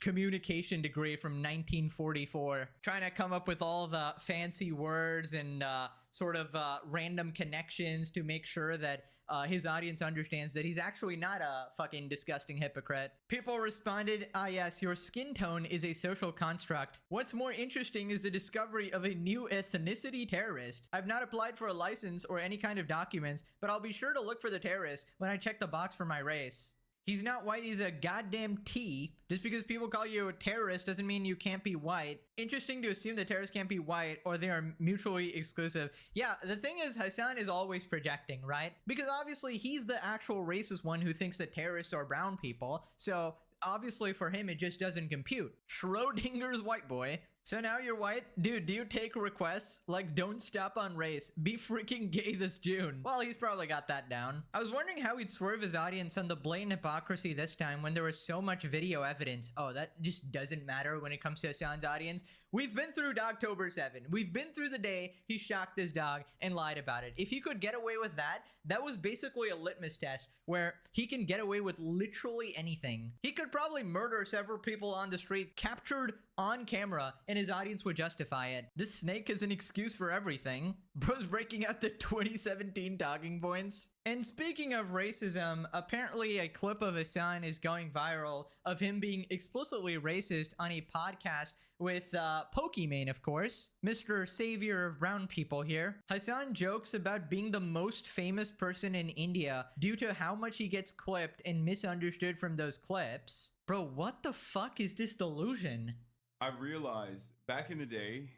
communication degree from 1944, trying to come up with all the fancy words and sort of random connections to make sure that his audience understands that he's actually not a fucking disgusting hypocrite. People responded, yes, your skin tone is a social construct. What's more interesting is the discovery of a new ethnicity terrorist. I've not applied for a license or any kind of documents, but I'll be sure to look for the terrorist when I check the box for my race. He's not white, he's a goddamn T. Just because people call you a terrorist doesn't mean you can't be white. Interesting to assume that terrorists can't be white or they are mutually exclusive. Yeah, the thing is, Hassan is always projecting, right? Because obviously he's the actual racist one who thinks that terrorists are brown people. So obviously for him, it just doesn't compute. Schrodinger's white boy. So now you're white? Dude, do you take requests? Like, don't stop on race. Be freaking gay this June. Well, he's probably got that down. I was wondering how he'd swerve his audience on the blatant hypocrisy this time when there was so much video evidence. Oh, that just doesn't matter when it comes to Hassan's audience. We've been through October 7. We've been through the day he shocked his dog and lied about it. If he could get away with that, that was basically a litmus test where he can get away with literally anything. He could probably murder several people on the street, captured on camera, and his audience would justify it. This snake is an excuse for everything. Bro's breaking out the 2017 talking points. And speaking of racism, apparently a clip of Hassan is going viral of him being explicitly racist on a podcast with Pokimane, of course, Mr. Savior of Brown People here. Hassan jokes about being the most famous person in India due to how much he gets clipped and misunderstood from those clips. Bro, what the fuck is this delusion? I've realized back in the day,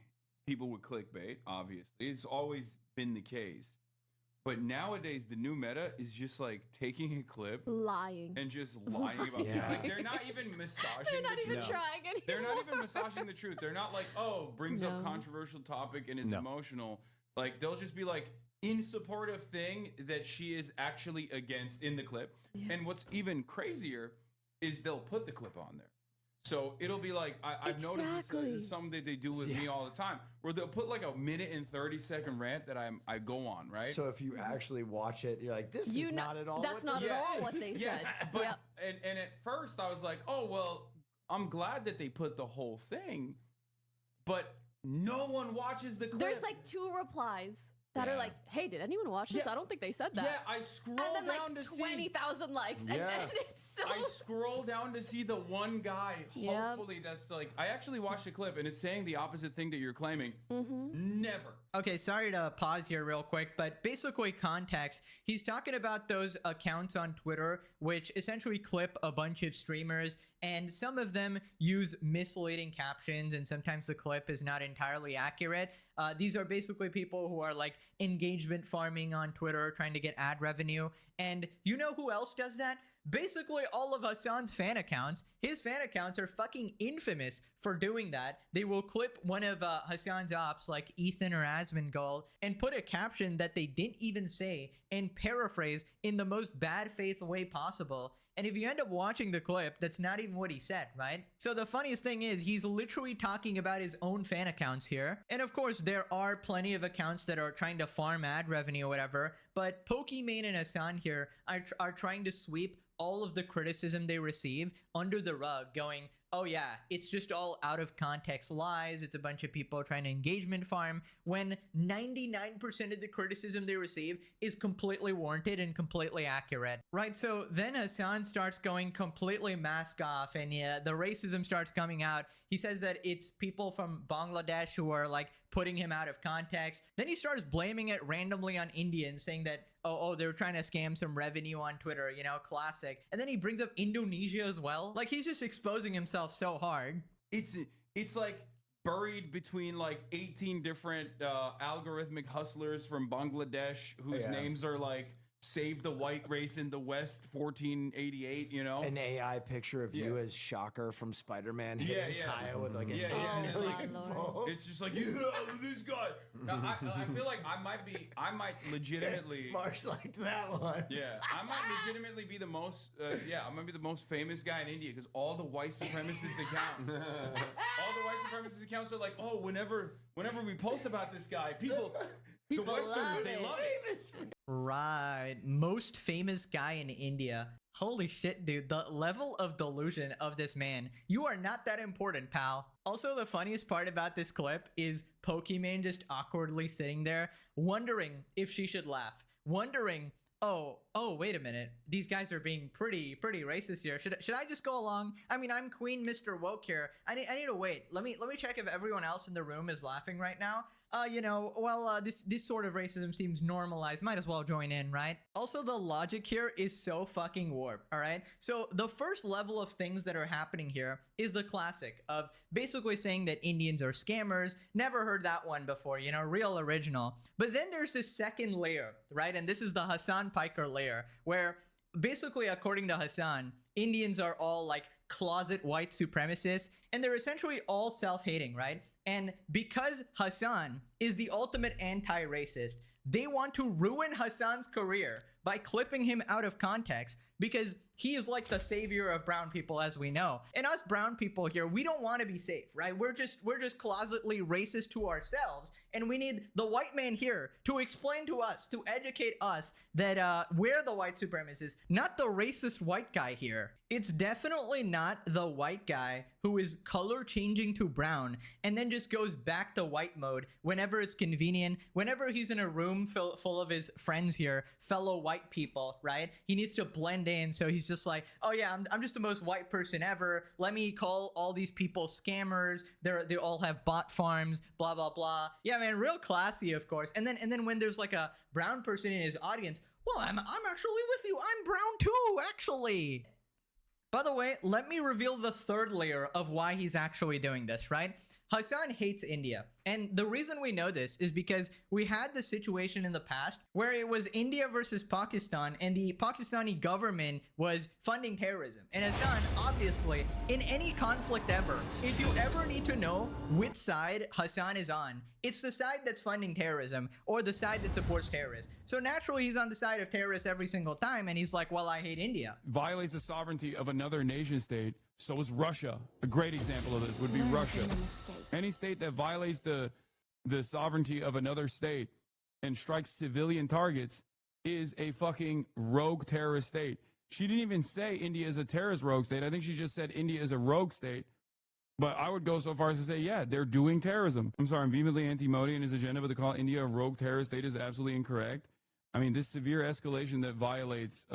people would clickbait, obviously. It's always been the case. But nowadays, the new meta is just like taking a clip, lying, and just lying about it. Like, they're not even massaging. They're not even trying anymore. They're not even massaging the truth. They're not like, oh, brings up controversial topic and is emotional. Like, they'll just be like, in support of thing that she is actually against in the clip. Yeah. And what's even crazier is they'll put the clip on there. So it'll be like, I've noticed this is something that they do with me all the time, where they'll put like a minute and 30-second rant that I go on, right? So if you actually watch it, you're like, this is not at all that's not at all what they said. But, and at first I was like, oh, well, I'm glad that they put the whole thing, but no one watches the clip. There's like 2 replies that are like, hey, did anyone watch this? I don't think they said that. Yeah, I scroll down and then like to 20,000 likes, and then it's so. I scroll down to see the one guy. Hopefully, that's like, I actually watched the clip, and it's saying the opposite thing that you're claiming. Never Okay, sorry to pause here real quick, but basically context, he's talking about those accounts on Twitter which essentially clip a bunch of streamers, and some of them use misleading captions, and sometimes the clip is not entirely accurate. These are basically people who are like engagement farming on Twitter, trying to get ad revenue. And you know who else does that? Basically all of Hassan's fan accounts. His fan accounts are fucking infamous for doing that. They will clip one of Hassan's ops like Ethan or Asmongold and put a caption that they didn't even say and paraphrase in the most bad faith way possible. And if you end up watching the clip, that's not even what he said, right? So the funniest thing is he's literally talking about his own fan accounts here. And of course, there are plenty of accounts that are trying to farm ad revenue or whatever, but Pokimane and Hassan here are trying to sweep all of the criticism they receive under the rug, going, oh yeah, it's just all out of context lies, it's a bunch of people trying to engagement farm, when 99% of the criticism they receive is completely warranted and completely accurate. Right, so then Hassan starts going completely mask off, and yeah, the racism starts coming out. He says that it's people from Bangladesh who are like putting him out of context. Then he starts blaming it randomly on Indians, saying that, oh, they're trying to scam some revenue on Twitter, you know, classic. And then he brings up Indonesia as well. Like, he's just exposing himself so hard. It's like buried between like 18 different algorithmic hustlers from Bangladesh whose names are like Save the White Race in the West 1488, you know? An AI picture of you as Shocker from Spider-Man hitting Kaya with like a It's just like, yeah, this guy. Now, I feel like I might legitimately. Marsh liked that one. Yeah, I might legitimately be the most. I'm gonna be the most famous guy in India because all the white supremacist accounts, are like, oh, whenever we post about this guy, people the Westerners, they love it. Right. Most famous guy in India. Holy shit, dude. The level of delusion of this man. You are not that important, pal. Also, the funniest part about this clip is Pokimane just awkwardly sitting there, wondering if she should laugh. Wondering, oh, wait a minute. These guys are being pretty racist here. Should I just go along? I mean, I'm Queen Mr. Woke here. I need to wait. Let me check if everyone else in the room is laughing right now. This sort of racism seems normalized. Might as well join in, right? Also, the logic here is so fucking warped, all right? So the first level of things that are happening here is the classic of basically saying that Indians are scammers. Never heard that one before, you know, real original. But then there's this second layer, right? And this is the Hassan Piker layer, where basically, according to Hassan, Indians are all like closet white supremacists, and they're essentially all self-hating, right? And because Hassan is the ultimate anti-racist, they want to ruin Hassan's career by clipping him out of context because he is like the savior of brown people, as we know. And us brown people here, we don't want to be safe, right? We're just closetly racist to ourselves, and we need the white man here to explain to us, to educate us that we're the white supremacists, not the racist white guy here. It's definitely not the white guy who is color changing to brown and then just goes back to white mode whenever it's convenient, whenever he's in a room full of his friends here, fellow white people, right? He needs to blend in, so he's just like, oh yeah, I'm just the most white person ever. Let me call all these people scammers. They all have bot farms, blah, blah, blah. Yeah, man, real classy, of course. And then when there's like a brown person in his audience, well, I'm actually with you. I'm brown too, actually. By the way, let me reveal the third layer of why he's actually doing this, right? Hassan hates India. And the reason we know this is because we had the situation in the past where it was India versus Pakistan, and the Pakistani government was funding terrorism. And Hassan, obviously, in any conflict ever, if you ever need to know which side Hassan is on, it's the side that's funding terrorism or the side that supports terrorists. So naturally, he's on the side of terrorists every single time, and he's like, well, I hate India. Violates the sovereignty of another nation state. So is Russia. A great example of this would be Russia. Any state that violates the sovereignty of another state and strikes civilian targets is a fucking rogue terrorist state. She didn't even say India is a terrorist rogue state. I think she just said India is a rogue state. But I would go so far as to say, yeah, they're doing terrorism. I'm sorry, I'm vehemently anti-Modi and his agenda, but to call India a rogue terrorist state is absolutely incorrect. I mean, this severe escalation that violates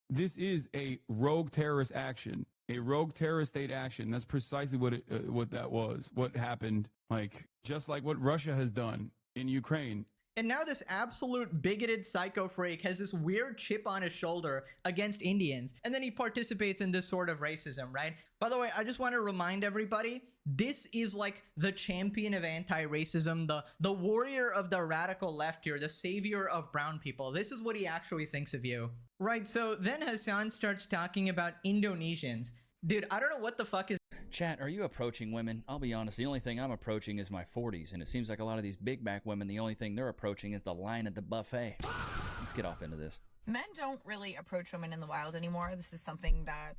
this is a rogue terrorist action, a rogue terrorist state action. That's precisely what that was. What happened like just like what Russia has done in Ukraine. And now this absolute bigoted psycho freak has this weird chip on his shoulder against Indians, and then he participates in this sort of racism, right? By the way, I just want to remind everybody, this is like the champion of anti-racism, the warrior of the radical left here, the savior of brown people. This is what he actually thinks of you. Right, so then Hassan starts talking about Indonesians. Dude, I don't know what the fuck is... Chat, are you approaching women? I'll be honest, the only thing I'm approaching is my 40s, and it seems like a lot of these big back women, the only thing they're approaching is the line at the buffet. Let's get off into this. Men don't really approach women in the wild anymore. This is something that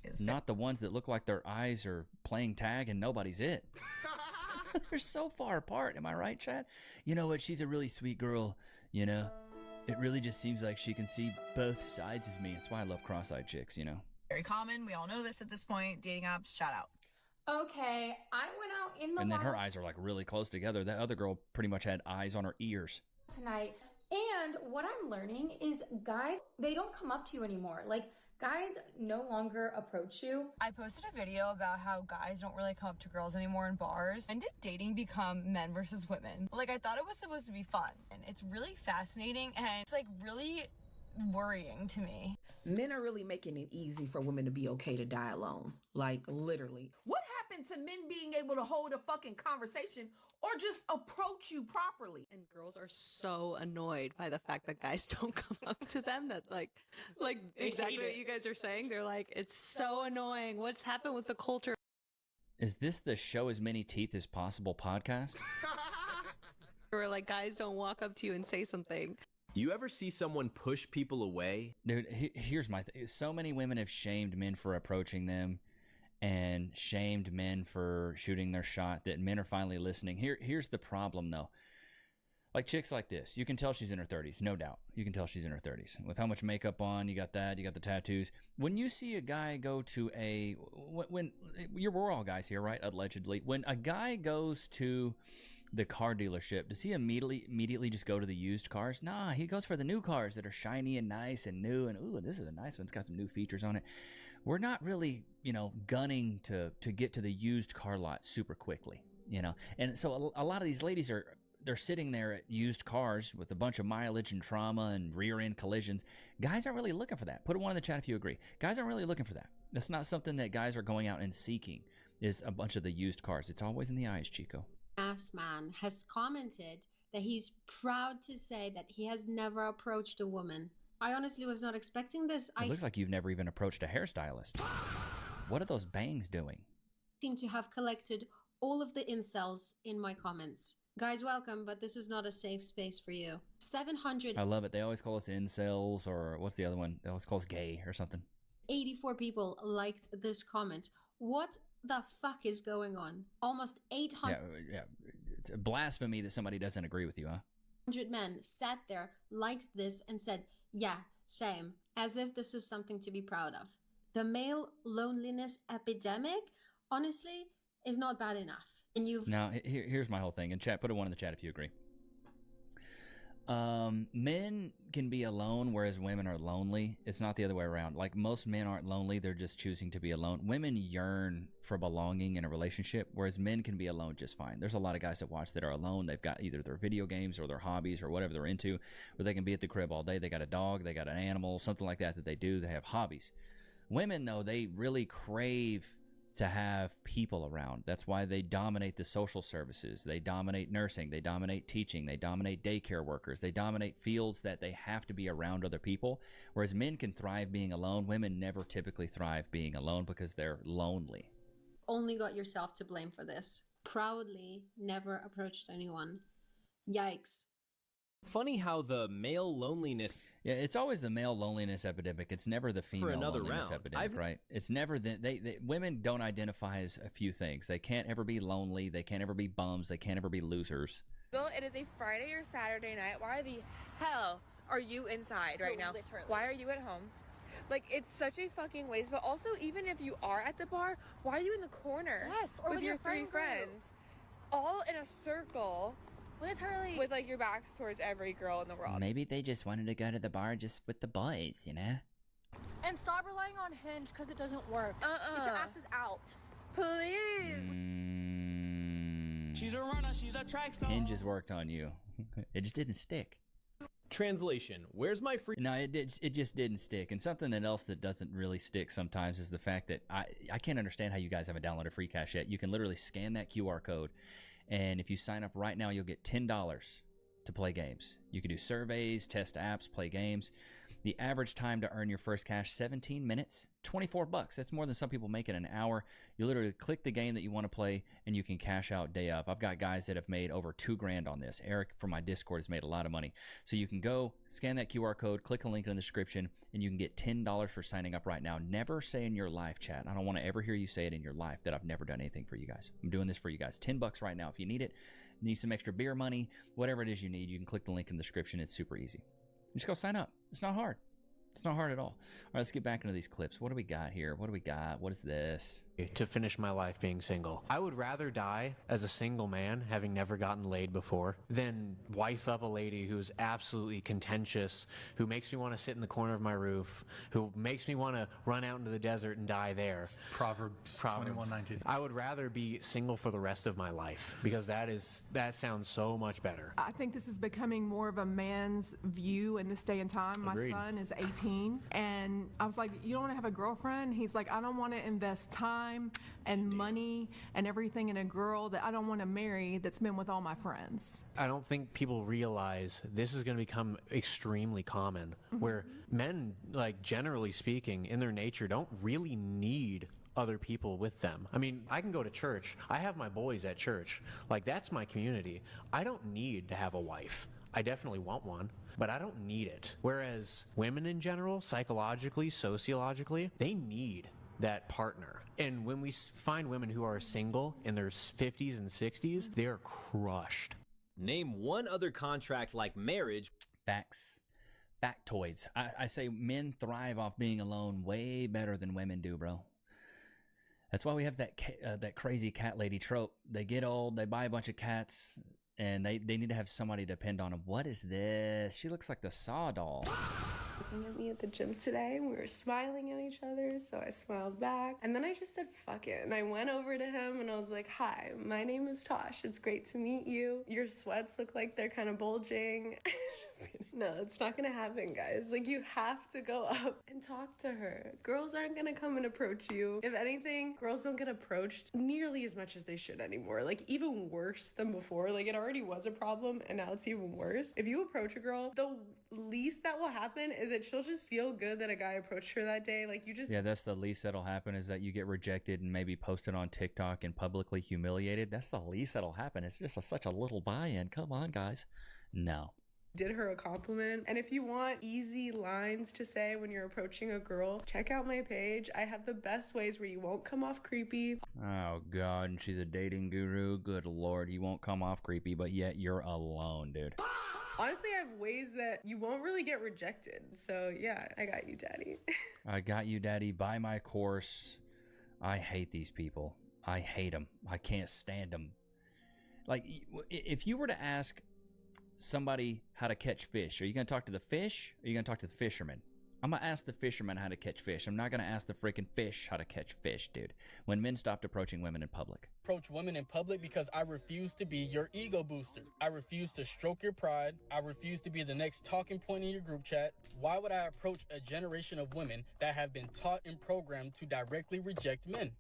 is... Not the ones that look like their eyes are playing tag and nobody's it. They're so far apart, am I right, Chat? You know what, she's a really sweet girl, you know? It really just seems like she can see both sides of me. That's why I love cross-eyed chicks, you know? Very common. We all know this at this point. Dating apps, shout out. Okay, I went out in the And then her wild eyes are like really close together. That other girl pretty much had eyes on her ears. tonight, and what I'm learning is guys, they don't come up to you anymore. Like, guys no longer approach you. I posted a video about how guys don't really come up to girls anymore in bars. When did dating become men versus women? Like, I thought it was supposed to be fun, and it's really fascinating, and it's like really worrying to me. Men are really making it easy for women to be okay to die alone. Like, literally. What happened to men being able to hold a fucking conversation or just approach you properly? And girls are so annoyed by the fact that guys don't come up to them, that like exactly what you guys are saying. They're like, it's so annoying. What's happened with the culture? Is this the show as many teeth as possible podcast? Or like, guys don't walk up to you and say something. You ever see someone push people away? Dude, here's my thing. So many women have shamed men for approaching them and shamed men for shooting their shot that men are finally listening. Here's the problem, though. Like chicks like this, you can tell she's in her 30s, no doubt. You can tell she's in her 30s. With how much makeup on, you got that, you got the tattoos. When you see a guy go to we're all guys here, right? Allegedly. When a guy goes to the car dealership, does he immediately just go to the used cars? Nah, he goes for the new cars that are shiny and nice and new, and ooh, this is a nice one. It's got some new features on it. We're not really, gunning to get to the used car lot super quickly, And so a lot of these ladies they're sitting there at used cars with a bunch of mileage and trauma and rear end collisions. Guys aren't really looking for that. Put a 1 in the chat if you agree. Guys aren't really looking for that. That's not something that guys are going out and seeking, is a bunch of the used cars. It's always in the eyes, Chico. Ass man has commented that he's proud to say that he has never approached a woman. I honestly was not expecting this. It looks like you've never even approached a hairstylist. What are those bangs doing? Seem to have collected all of the incels in my comments. Guys, welcome, but this is not a safe space for you. 700. I love it. They always call us incels, or what's the other one? They always call us gay or something. 84 people liked this comment. What the fuck is going on? Almost 800. Yeah. It's a blasphemy that somebody doesn't agree with you, huh? 100 men sat there, liked this, and said, yeah, same, as if this is something to be proud of. The male loneliness epidemic, honestly, is not bad enough. And Now, here's my whole thing. In chat, put a 1 in the chat if you agree. Men can be alone, whereas women are lonely. It's not the other way around. Like, most men aren't lonely, they're just choosing to be alone. Women yearn for belonging in a relationship, whereas men can be alone just fine. There's a lot of guys that watch that are alone. They've got either their video games or their hobbies or whatever they're into, where they can be at the crib all day. They got a dog, they got an animal, something like that they do. They have hobbies. Women, though, they really crave to have people around. That's why they dominate the social services. They dominate nursing. They dominate teaching. They dominate daycare workers. They dominate fields that they have to be around other people. Whereas men can thrive being alone. Women never typically thrive being alone because they're lonely. Only got yourself to blame for this. Proudly never approached anyone. Yikes. Funny how the male loneliness... Yeah, it's always the male loneliness epidemic. It's never the female loneliness round. epidemic, right? It's never the... Women don't identify as a few things. They can't ever be lonely. They can't ever be bums. They can't ever be losers. Bill, it is a Friday or Saturday night. Why the hell are you inside right now? Literally. Why are you at home? Like, it's such a fucking waste. But also, even if you are at the bar, why are you in the corner? Yes, or with your your 3 friends? All in a circle. Literally. With, like, your backs towards every girl in the world. Maybe they just wanted to go to the bar just with the boys, you know? And stop relying on Hinge because it doesn't work. Get your asses out. Please. She's a runner, she's a track star. Hinges worked on you. It just didn't stick. Translation, where's my free... No, it just didn't stick. And something else that doesn't really stick sometimes is the fact that I can't understand how you guys haven't downloaded Free Cash yet. You can literally scan that QR code, and if you sign up right now, you'll get $10 to play games. You can do surveys, test apps, play games. The average time to earn your first cash, 17 minutes, $24. That's more than some people make in an hour. You literally click the game that you want to play, and you can cash out day of. I've got guys that have made over $2,000 on this. Eric from my Discord has made a lot of money. So you can go, scan that QR code, click a link in the description, and you can get $10 for signing up right now. Never say in your life, chat. I don't want to ever hear you say it in your life that I've never done anything for you guys. I'm doing this for you guys. $10 right now. If you need it, need some extra beer money, whatever it is you need, you can click the link in the description. It's super easy. Just go sign up. It's not hard. It's not hard at all. All right, let's get back into these clips. What do we got here? What do we got? What is this? To finish my life being single. I would rather die as a single man, having never gotten laid before, than wife up a lady who's absolutely contentious, who makes me want to sit in the corner of my roof, who makes me want to run out into the desert and die there. Proverbs 21:19. I would rather be single for the rest of my life, because that sounds so much better. I think this is becoming more of a man's view in this day and time. Agreed. My son is 18, and I was like, you don't want to have a girlfriend? He's like, I don't want to invest time and money and everything in a girl that I don't want to marry that's been with all my friends. I don't think people realize this is going to become extremely common, where men, like generally speaking, in their nature, don't really need other people with them. I mean, I can go to church. I have my boys at church. Like, that's my community. I don't need to have a wife. I definitely want one, but I don't need it. Whereas women in general, psychologically, sociologically, they need that partner. And when we find women who are single in their 50s and 60s, they are crushed. Name one other contract like marriage. Facts. Factoids. I say men thrive off being alone way better than women do, bro. That's why we have that crazy cat lady trope. They get old, they buy a bunch of cats, and they need to have somebody to depend on them. What is this? She looks like the Saw doll. Looking at me at the gym today, and we were smiling at each other, so I smiled back, and then I just said fuck it, and I went over to him and I was like, hi, my name is Tosh, it's great to meet you. Your sweats look like they're kind of bulging. No, it's not gonna happen, guys. Like, you have to go up and talk to her. Girls aren't gonna come and approach you. If anything, girls don't get approached nearly as much as they should anymore. Like, even worse than before. Like, it already was a problem, and now it's even worse. If you approach a girl, the least that will happen is that she'll just feel good that a guy approached her that day. Like, you just... Yeah, that's the least that'll happen, is that you get rejected and maybe posted on TikTok and publicly humiliated. That's the least that'll happen. It's just such a little buy-in. Come on, guys. No. Did her a compliment. And if you want easy lines to say when you're approaching a girl, check out my page. I have the best ways where you won't come off creepy. Oh god, and she's a dating guru. Good lord, you won't come off creepy, but yet you're alone, dude. Honestly, I have ways that you won't really get rejected. So yeah, I got you, daddy. I got you, daddy. Buy my course. I hate these people. I hate them. I can't stand them. Like, if you were to ask somebody how to catch fish, are you going to talk to the fish, or are you going to talk to the fisherman? I'm going to ask the fisherman how to catch fish. I'm not going to ask the freaking fish how to catch fish, dude. When men stopped approaching women in public. Approach women in public because I refuse to be your ego booster. I refuse to stroke your pride. I refuse to be the next talking point in your group chat. Why would I approach a generation of women that have been taught and programmed to directly reject men?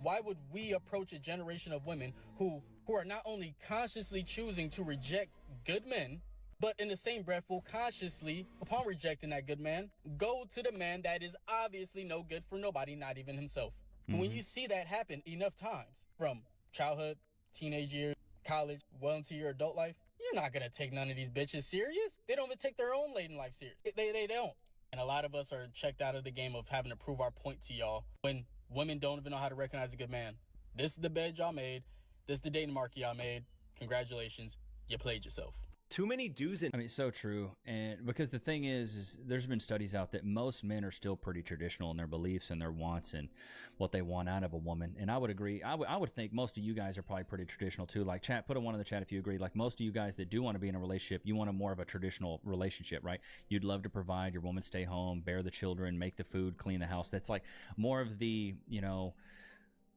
Why would we approach a generation of women who are not only consciously choosing to reject good men, but in the same breath will consciously, upon rejecting that good man, go to the man that is obviously no good for nobody, not even himself. Mm-hmm. When you see that happen enough times, from childhood, teenage years, college, well into your adult life, you're not gonna take none of these bitches serious. They don't even take their own laden life serious. They don't. And a lot of us are checked out of the game of having to prove our point to y'all when women don't even know how to recognize a good man. This is the bed y'all made. This is the dating market y'all made. Congratulations. You played yourself. Too many do's and... I mean, so true. And because the thing is there's been studies out that most men are still pretty traditional in their beliefs and their wants and what they want out of a woman. And I would agree. I would think most of you guys are probably pretty traditional too. Like, chat, put a 1 in the chat if you agree. Like, most of you guys that do want to be in a relationship, you want a more of a traditional relationship, right? You'd love to provide, your woman stay home, bear the children, make the food, clean the house. That's like more of the, you know,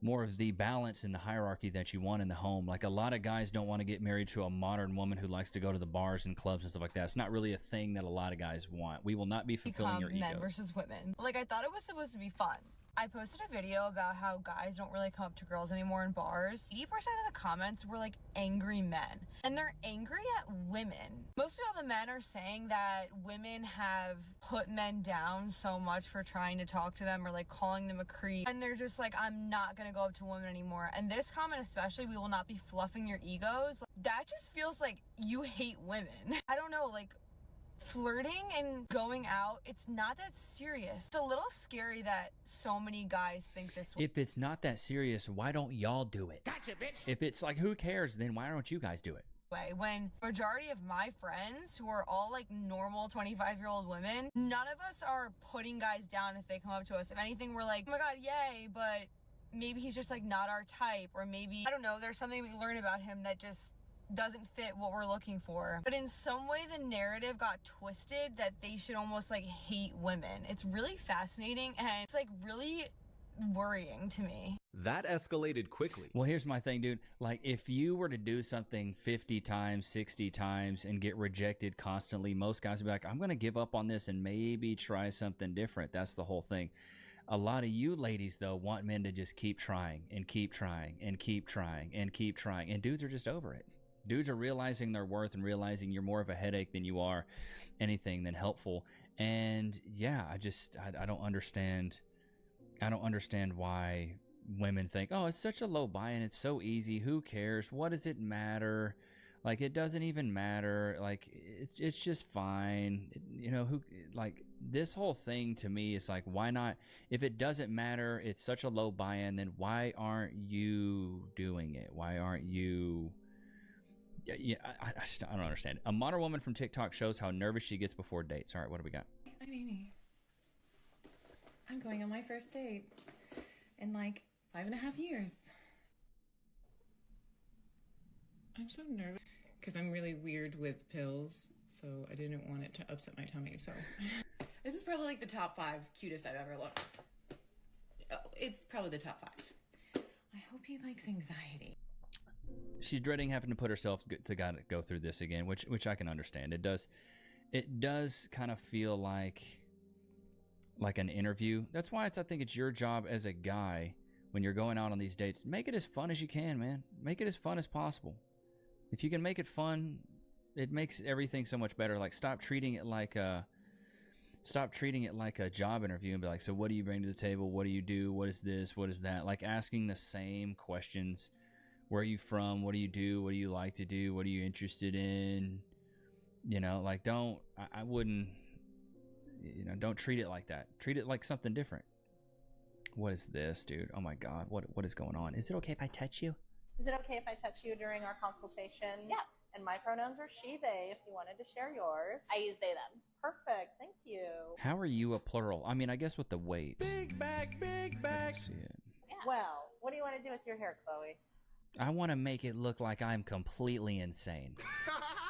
more of the balance in the hierarchy that you want in the home. Like, a lot of guys don't want to get married to a modern woman who likes to go to the bars and clubs and stuff like that. It's not really a thing that a lot of guys want. We will not be fulfilling your men egos. versus women. Like, I thought it was supposed to be fun. I posted a video about how guys don't really come up to girls anymore in bars. 80% of the comments were like angry men, and they're angry at women. Most of all the men are saying that women have put men down so much for trying to talk to them or like calling them a creep, and they're just like, I'm not gonna go up to women anymore. And this comment especially, we will not be fluffing your egos, that just feels like you hate women. I don't know, like, flirting and going out, it's not that serious. It's a little scary that so many guys think this way. If it's not that serious, why don't y'all do it? Gotcha, bitch. If it's like, who cares, then why don't you guys do it? When majority of my friends, who are all like normal 25-year-old women, none of us are putting guys down if they come up to us. If anything, we're like, oh my god, yay, but maybe he's just like not our type, or maybe, I don't know, there's something we learn about him that just doesn't fit what we're looking for. But in some way the narrative got twisted that they should almost like hate women. It's really fascinating, and it's like really worrying to me. That escalated quickly. Well, here's my thing, dude. Like, if you were to do something 50 times, 60 times, and get rejected constantly, most guys would be like, I'm going to give up on this and maybe try something different. That's the whole thing. A lot of you ladies, though, want men to just keep trying and keep trying and keep trying and keep trying. And dudes are just over it. Dudes are realizing their worth and realizing you're more of a headache than you are anything than helpful. And yeah, I don't understand. I don't understand why women think, oh, it's such a low buy-in, it's so easy, who cares, what does it matter? Like, it doesn't even matter, like, it's just fine, you know, who, like, this whole thing to me is like, why not, if it doesn't matter, it's such a low buy-in, then why aren't you doing it? Why aren't you? Yeah, I don't understand. A modern woman from TikTok shows how nervous she gets before dates. All right, what do we got? I'm Amy. I'm going on my first date in like 5.5 years. I'm so nervous because I'm really weird with pills, so I didn't want it to upset my tummy. So this is probably like the top 5 cutest I've ever looked. Oh, it's probably the top 5. I hope he likes anxiety. She's dreading having to put herself to go through this again, which I can understand. It does kind of feel like an interview. That's why I think it's your job as a guy, when you're going out on these dates, make it as fun as you can, man. Make it as fun as possible. If you can make it fun, it makes everything so much better. Like, stop treating it like a job interview and be like, so what do you bring to the table? What do you do? What is this? What is that? Like, asking the same questions. Where are you from? What do you do? What do you like to do? What are you interested in? You know, like, I wouldn't, you know, don't treat it like that. Treat it like something different. What is this, dude? Oh my God, what is going on? Is it okay if I touch you? Is it okay if I touch you during our consultation? Yeah. And my pronouns are she, they, if you wanted to share yours. I use they, them. Perfect, thank you. How are you a plural? I mean, I guess with the weight. Big bag, big bag. I can see it. Yeah. Well, what do you want to do with your hair, Chloe? I want to make it look like I'm completely insane.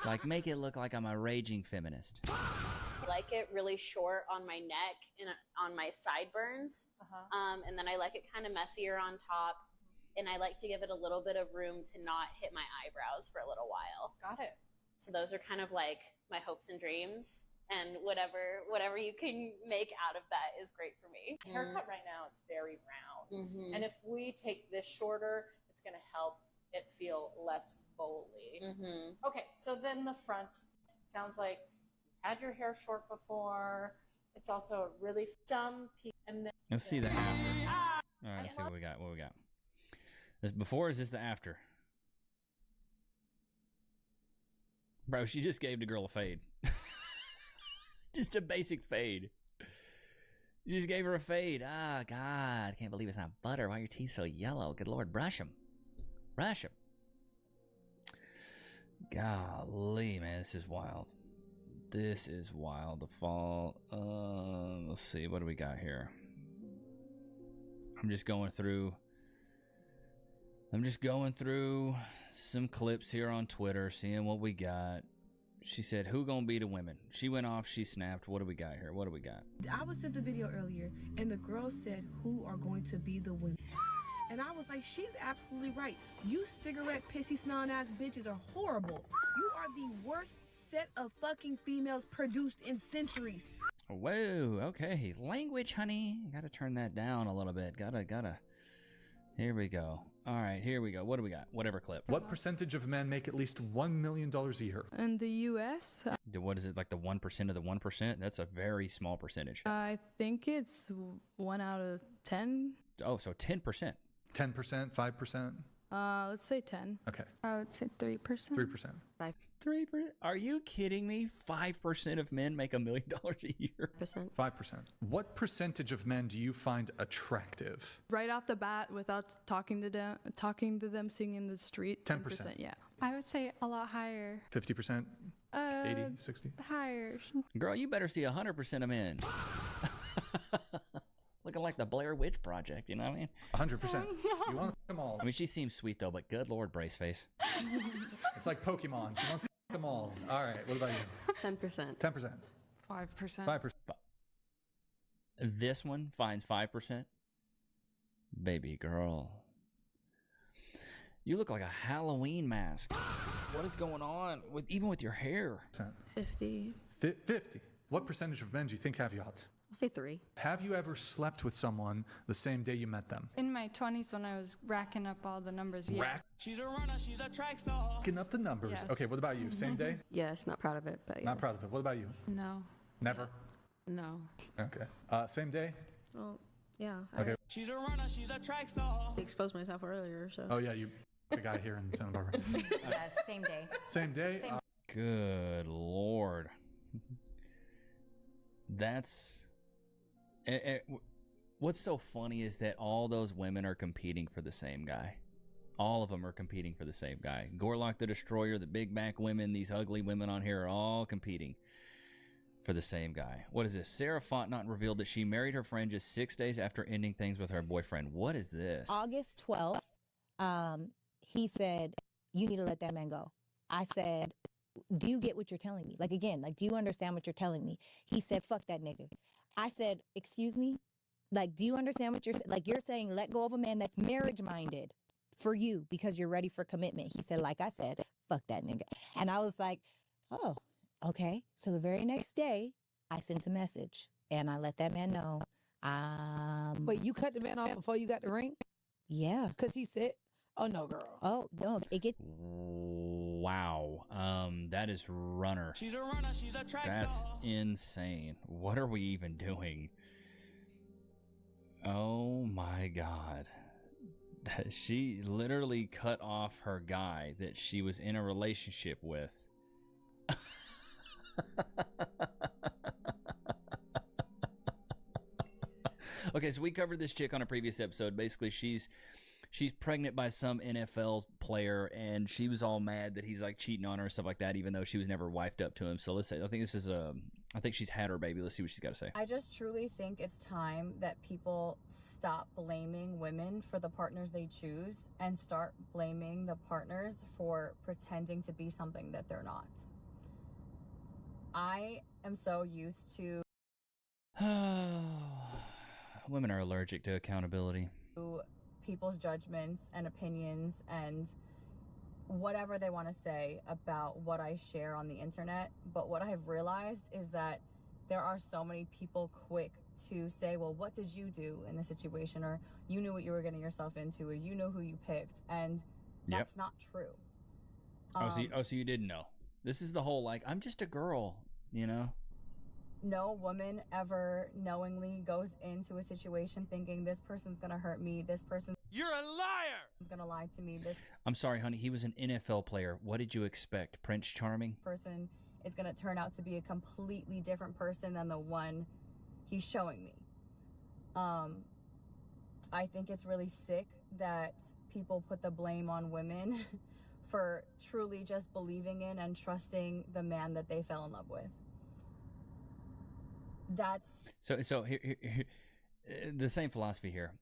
Like, make it look like I'm a raging feminist. I like it really short on my neck and on my sideburns. And then I like it kind of messier on top. And I like to give it a little bit of room to not hit my eyebrows for a little while. Got it. So those are kind of like my hopes and dreams. And whatever you can make out of that is great for me. Haircut right now, it's very round. And if we take this shorter, it's going to help it feel less bowly. Okay, so then the front sounds like you had your hair short before. It's also a really and then let's see the after. All right, let's see what we got. This before, is this the after? Bro, she just gave the girl a fade. Just a basic fade. You just gave her a fade. Ah, God, I can't believe it's not butter. Why are your teeth so yellow? Good Lord, brush them. Brush them. Golly, man, this is wild. This is wild. The fall. Let's see, what do we got here? I'm just going through some clips here on Twitter, seeing what we got. She said, who gonna be the women? She went off, she snapped. What do we got here? What do we got? I was sent the video earlier, and the girl said, who are going to be the women? And I was like, she's absolutely right. You cigarette pissy smelling ass bitches are horrible. You are the worst set of fucking females produced in centuries. Whoa, okay. Language, honey. Gotta turn that down a little bit. Gotta. Here we go. All right, here we go. What do we got? Whatever clip. What percentage of men make at least $1 million a year? In the U.S., What is it, like the 1% of the 1%? That's a very small percentage. I think it's 1 out of 10. Oh, so 10%. 10%, 5%? Let's say 10. Okay. I would say 3%. 3%. 3%? Are you kidding me? 5% of men make $1 million a year. 5%. What percentage of men do you find attractive? Right off the bat, without talking to them, seeing in the street. 10%. Yeah. I would say a lot higher. 50%? 80, 60? Higher. Girl, you better see 100% of men. Looking like the Blair Witch Project, you know what I mean? 100%. You want them all. I mean, she seems sweet though, but good Lord, Braceface. It's like Pokemon. She wants them all. All right, what about you? 10%. 10%. 5%. 5%. This one finds 5%. Baby girl. You look like a Halloween mask. What is going on even with your hair? 50. 50. What percentage of men do you think have yachts? I'll say 3. Have you ever slept with someone the same day you met them? In my 20s when I was racking up all the numbers, yeah. She's a runner, she's a track star. Racking up the numbers. Yes. Okay, what about you? Same day? Yes, not proud of it, but Not yes. proud of it. What about you? No. Never? No. Okay. Same day? Well, yeah. Okay. She's a runner, she's a track star. I exposed myself earlier, so. Oh, yeah, you the guy here in Santa Barbara. Yes, same day. Same day? Good Lord. That's... What's so funny is that all those women are competing for the same guy. All of them are competing for the same guy. Gorlock the Destroyer, the big back women, these ugly women on here are all competing for the same guy. What is this? Sarah Fontenot revealed that she married her friend just 6 days after ending things with her boyfriend. What is this? August 12th, he said, you need to let that man go. I said, do you get what you're telling me? Like, again, like, do you understand what you're telling me? He said, fuck that nigga. I said, excuse me? Like, do you understand what you're saying? Like, you're saying let go of a man that's marriage-minded for you because you're ready for commitment. He said, like I said, fuck that nigga. And I was like, oh, okay. So the very next day, I sent a message, and I let that man know. Wait, you cut the man off before you got the ring? Yeah. Because he said, oh, no, girl. Oh, no. It gets... Wow. That is runner. She's a runner, she's a track That's star. insane. What are we even doing? Oh my God. She literally cut off her guy that she was in a relationship with. Okay, so we covered this chick on a previous episode. Basically, she's pregnant by some NFL player, and she was all mad that he's like cheating on her and stuff like that, even though she was never wifed up to him. So let's say, I think she's had her baby. Let's see what she's got to say. I just truly think it's time that people stop blaming women for the partners they choose and start blaming the partners for pretending to be something that they're not. I am so used to Women are allergic to accountability. people's judgments and opinions and whatever they want to say about what I share on the internet. But what I've realized is that there are so many people quick to say, well, what did you do in this situation? Or you knew what you were getting yourself into, or you know who you picked. And that's not true. So you didn't know. This is the whole, like, I'm just a girl, you know? No woman ever knowingly goes into a situation thinking this person's going to hurt me. This person... You're a liar! ...is going to lie to me. This I'm sorry, honey. He was an NFL player. What did you expect? Prince Charming? person is going to turn out to be a completely different person than the one he's showing me. I think it's really sick that people put the blame on women for truly just believing in and trusting the man that they fell in love with. That's So here, the same philosophy here.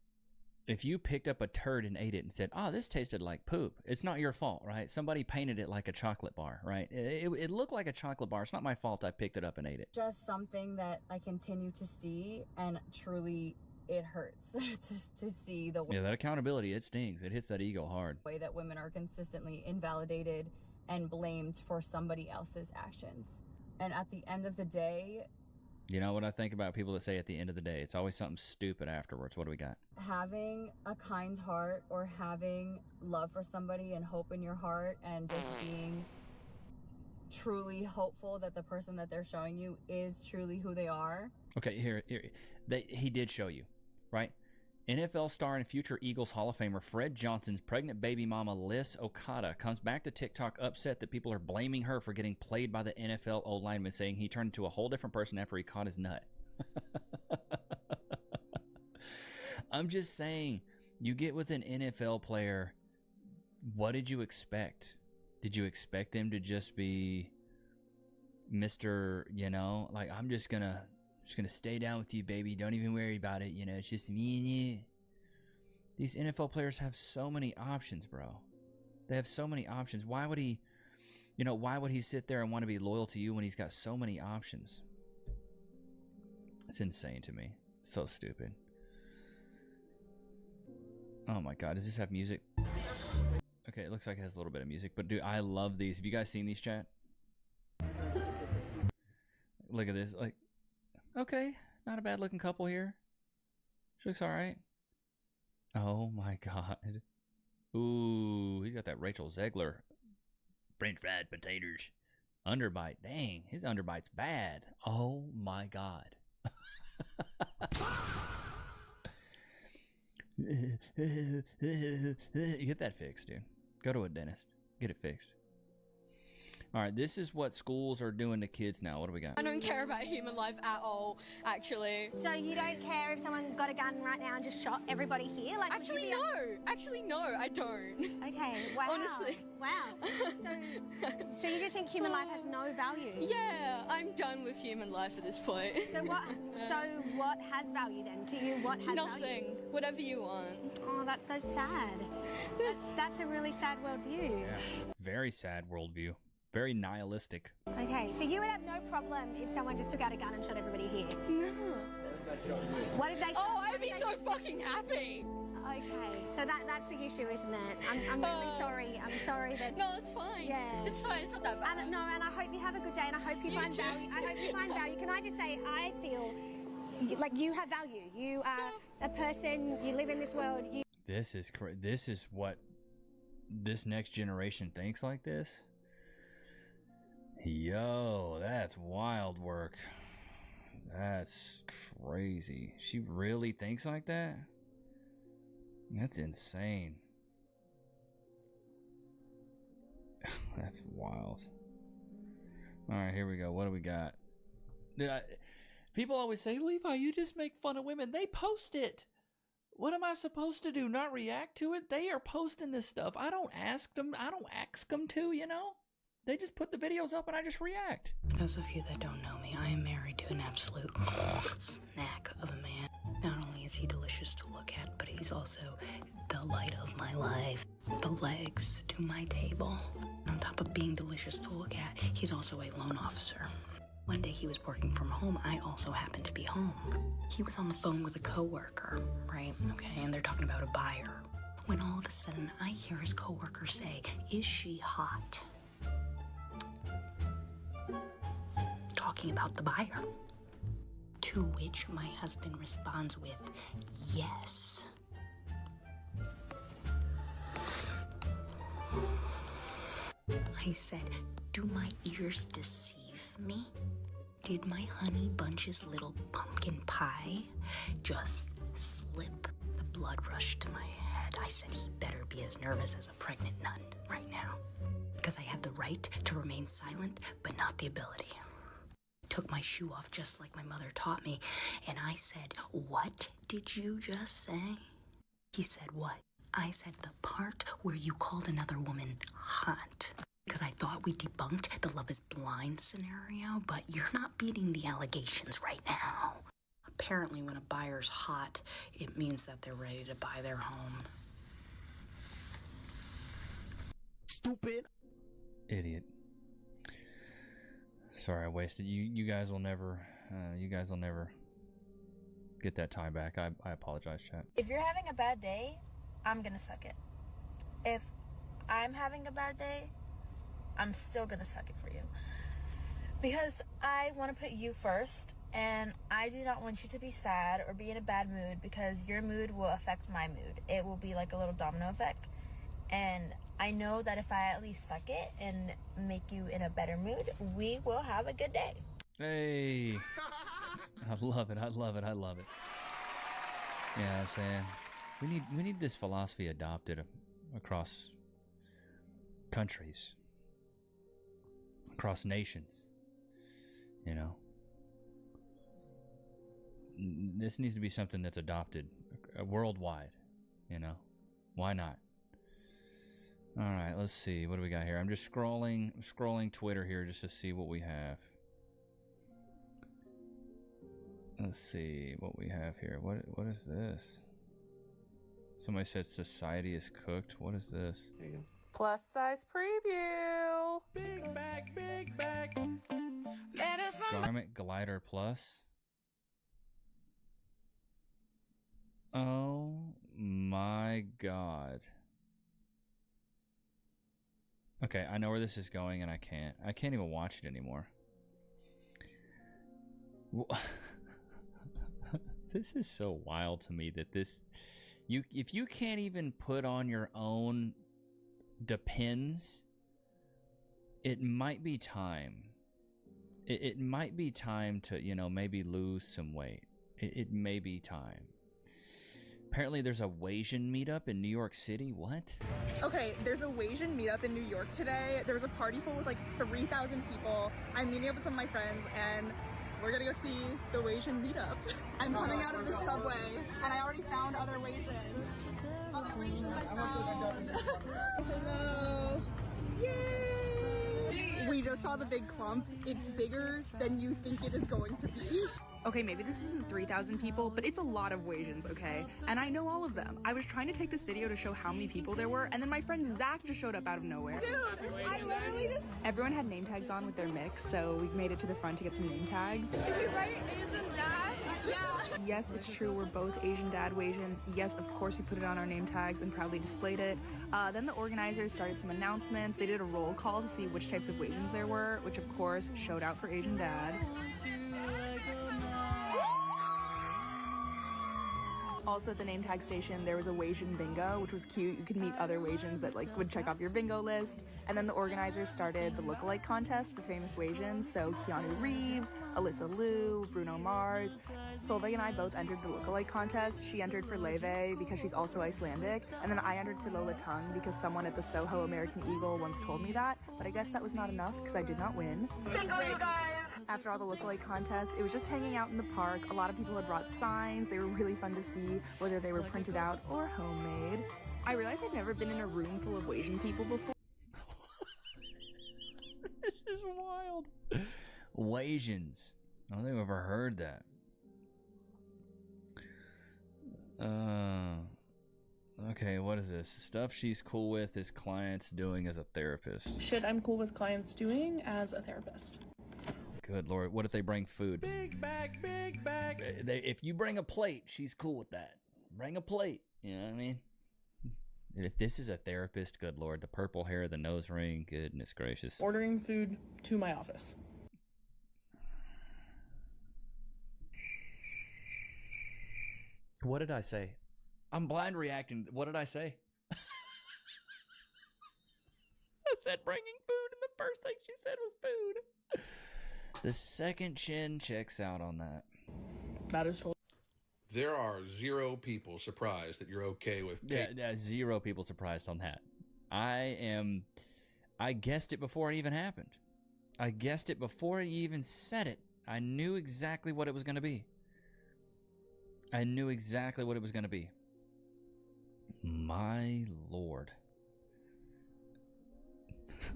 If you picked up a turd and ate it and said, oh, this tasted like poop, it's not your fault, right? Somebody painted it like a chocolate bar, right? It looked like a chocolate bar. It's not my fault I picked it up and ate it. just something that I continue to see and truly it hurts to see the Yeah, that accountability, it stings. It hits that ego hard. way that women are consistently invalidated and blamed for somebody else's actions. And at the end of the day, You know what I think about people that say at the end of the day, it's always something stupid afterwards. What do we got? having a kind heart or having love for somebody and hope in your heart and just being truly hopeful that the person that they're showing you is truly who they are. Okay, here he did show you, right? NFL star and future Eagles Hall of Famer Fred Johnson's pregnant baby mama Liz Okada comes back to TikTok upset that people are blaming her for getting played by the NFL O-lineman, saying he turned into a whole different person after he caught his nut. I'm just saying, you get with an NFL player, what did you expect? Did you expect him to just be Mr., you know, like, I'm just gonna stay down with you, baby. Don't even worry about it. You know, it's just me and you. These NFL players have so many options, bro. They have so many options. Why would he sit there and want to be loyal to you when he's got so many options? It's insane to me. So stupid. Oh my God, does this have music? Okay, it looks like it has a little bit of music, but dude, I love these. Have you guys seen these, chat? Look at this, like, okay, not a bad looking couple here. She looks all right. Oh my God. Ooh, he's got that Rachel Zegler French fried potatoes underbite. Dang, his underbite's bad. Oh my God. Get that fixed, dude. Go to a dentist. Get it fixed. All right, this is what schools are doing to kids now. What do we got? I don't care about human life at all, actually. So you don't care if someone got a gun right now and just shot everybody here? Like, actually, no. Actually, no, I don't. Okay, wow. Honestly. Wow. So you just think human life has no value? Yeah, I'm done with human life at this point. So what has value then? To you, what has Nothing. value? Whatever you want. Oh, that's so sad. That's a really sad worldview. Yeah, very sad worldview. Very nihilistic. Okay, so you would have no problem if someone just took out a gun and shot everybody here? No. What if they shot? Oh, I'd be so fucking happy. Okay, so that's the issue, isn't it? I'm really sorry. I'm sorry that. No, it's fine. Yeah, it's fine. It's not that bad. And I hope you have a good day, and I hope you find value. I hope you find value. Can I just say, I feel like you have value. You are a person. You live in this world. This is what this next generation thinks like this. Yo, that's wild work. That's crazy. She really thinks like that? That's insane. That's wild. All right, here we go. What do we got? People always say, Levi, you just make fun of women. They post it. What am I supposed to do? Not react to it? They are posting this stuff. I don't ask them to, you know? They just put the videos up and I just react. Those of you that don't know me, I am married to an absolute snack of a man. Not only is he delicious to look at, but he's also the light of my life. The legs to my table. On top of being delicious to look at, he's also a loan officer. One day he was working from home. I also happened to be home. He was on the phone with a coworker, right? Okay, and they're talking about a buyer. When all of a sudden I hear his coworker say, "Is she hot?" Talking about the buyer. To which my husband responds with, "Yes." I said, "Do my ears deceive me? Did my honey bunch's little pumpkin pie just slip?" The blood rushed to my head. I said he better be as nervous as a pregnant nun right now. Because I have the right to remain silent, but not the ability. Took my shoe off just like my mother taught me, and I said, "What did you just say?" He said, "What?" I said, "The part where you called another woman hot." Because I thought we debunked the love is blind scenario, but you're not beating the allegations right now. Apparently, when a buyer's hot, it means that they're ready to buy their home. Stupid. Idiot. Sorry, I wasted you. You guys will never get that tie back. I apologize, chat. If you're having a bad day, I'm gonna suck it. If I'm having a bad day, I'm still gonna suck it for you. Because I want to put you first, and I do not want you to be sad or be in a bad mood, because your mood will affect my mood. It will be like a little domino effect. And I know that if I at least suck it and make you in a better mood, we will have a good day. Hey, I love it. I love it. I love it. Yeah, I'm saying we need this philosophy adopted across countries, across nations. You know, this needs to be something that's adopted worldwide. You know, why not? All right, let's see. What do we got here? I'm just scrolling Twitter here just to see what we have. Let's see what we have here. What is this? Somebody said society is cooked. What is this? There you go. Plus size preview. Big back. Garment glider plus. Oh my god. Okay, I know where this is going, and I can't even watch it anymore. This is so wild to me that if you can't even put on your own Depends, it might be time. It might be time to, maybe lose some weight. It may be time. Apparently there's a Wasian meetup in New York City. What? Okay, there's a Wasian meetup in New York today. There was a party full with like 3,000 people. I'm meeting up with some of my friends and we're gonna go see the Wasian meetup. I'm coming out of the subway and I already found other Wasians. Other Wasians I found. Hello. Yay! We just saw the big clump. It's bigger than you think it is going to be. Okay, maybe this isn't 3,000 people, but it's a lot of Wasians, okay? And I know all of them. I was trying to take this video to show how many people there were, and then my friend Zach just showed up out of nowhere. Dude, I literally just... Everyone had name tags on with their mix, so we made it to the front to get some name tags. Should we write Asian Dad? Yeah. Yes, it's true, we're both Asian Dad Wasians. Yes, of course we put it on our name tags and proudly displayed it. Then the organizers started some announcements. They did a roll call to see which types of Wasians there were, which of course showed out for Asian Dad. Also at the name tag station, there was a Wasian bingo, which was cute. You could meet other Wasians that would check off your bingo list. And then the organizers started the lookalike contest for famous Wasians. So Keanu Reeves, Alyssa Liu, Bruno Mars. Solveig and I both entered the lookalike contest. She entered for Leve because she's also Icelandic. And then I entered for Lola Tung because someone at the Soho American Eagle once told me that. But I guess that was not enough because I did not win. Bingo, you guys! After all the lookalike contests, it was just hanging out in the park. A lot of people had brought signs. They were really fun to see, whether they were printed out or homemade. I realized I'd never been in a room full of Wasian people before. This is wild. Wasians. I don't think I've ever heard that. Okay, what is this? Stuff she's cool with is clients doing as a therapist. Shit I'm cool with clients doing as a therapist. Good Lord, what if they bring food? Big back. If you bring a plate, she's cool with that. Bring a plate, you know what I mean? If this is a therapist, good Lord, the purple hair, the nose ring, goodness gracious. Ordering food to my office. What did I say? I'm blind reacting. What did I say? I said bringing food, and the first thing she said was food. The second chin checks out on that. That is totally. There are 0 people surprised that you're okay with. Yeah, 0 people surprised on that. I guessed it before it even happened. I guessed it before he even said it. I knew exactly what it was going to be. My Lord.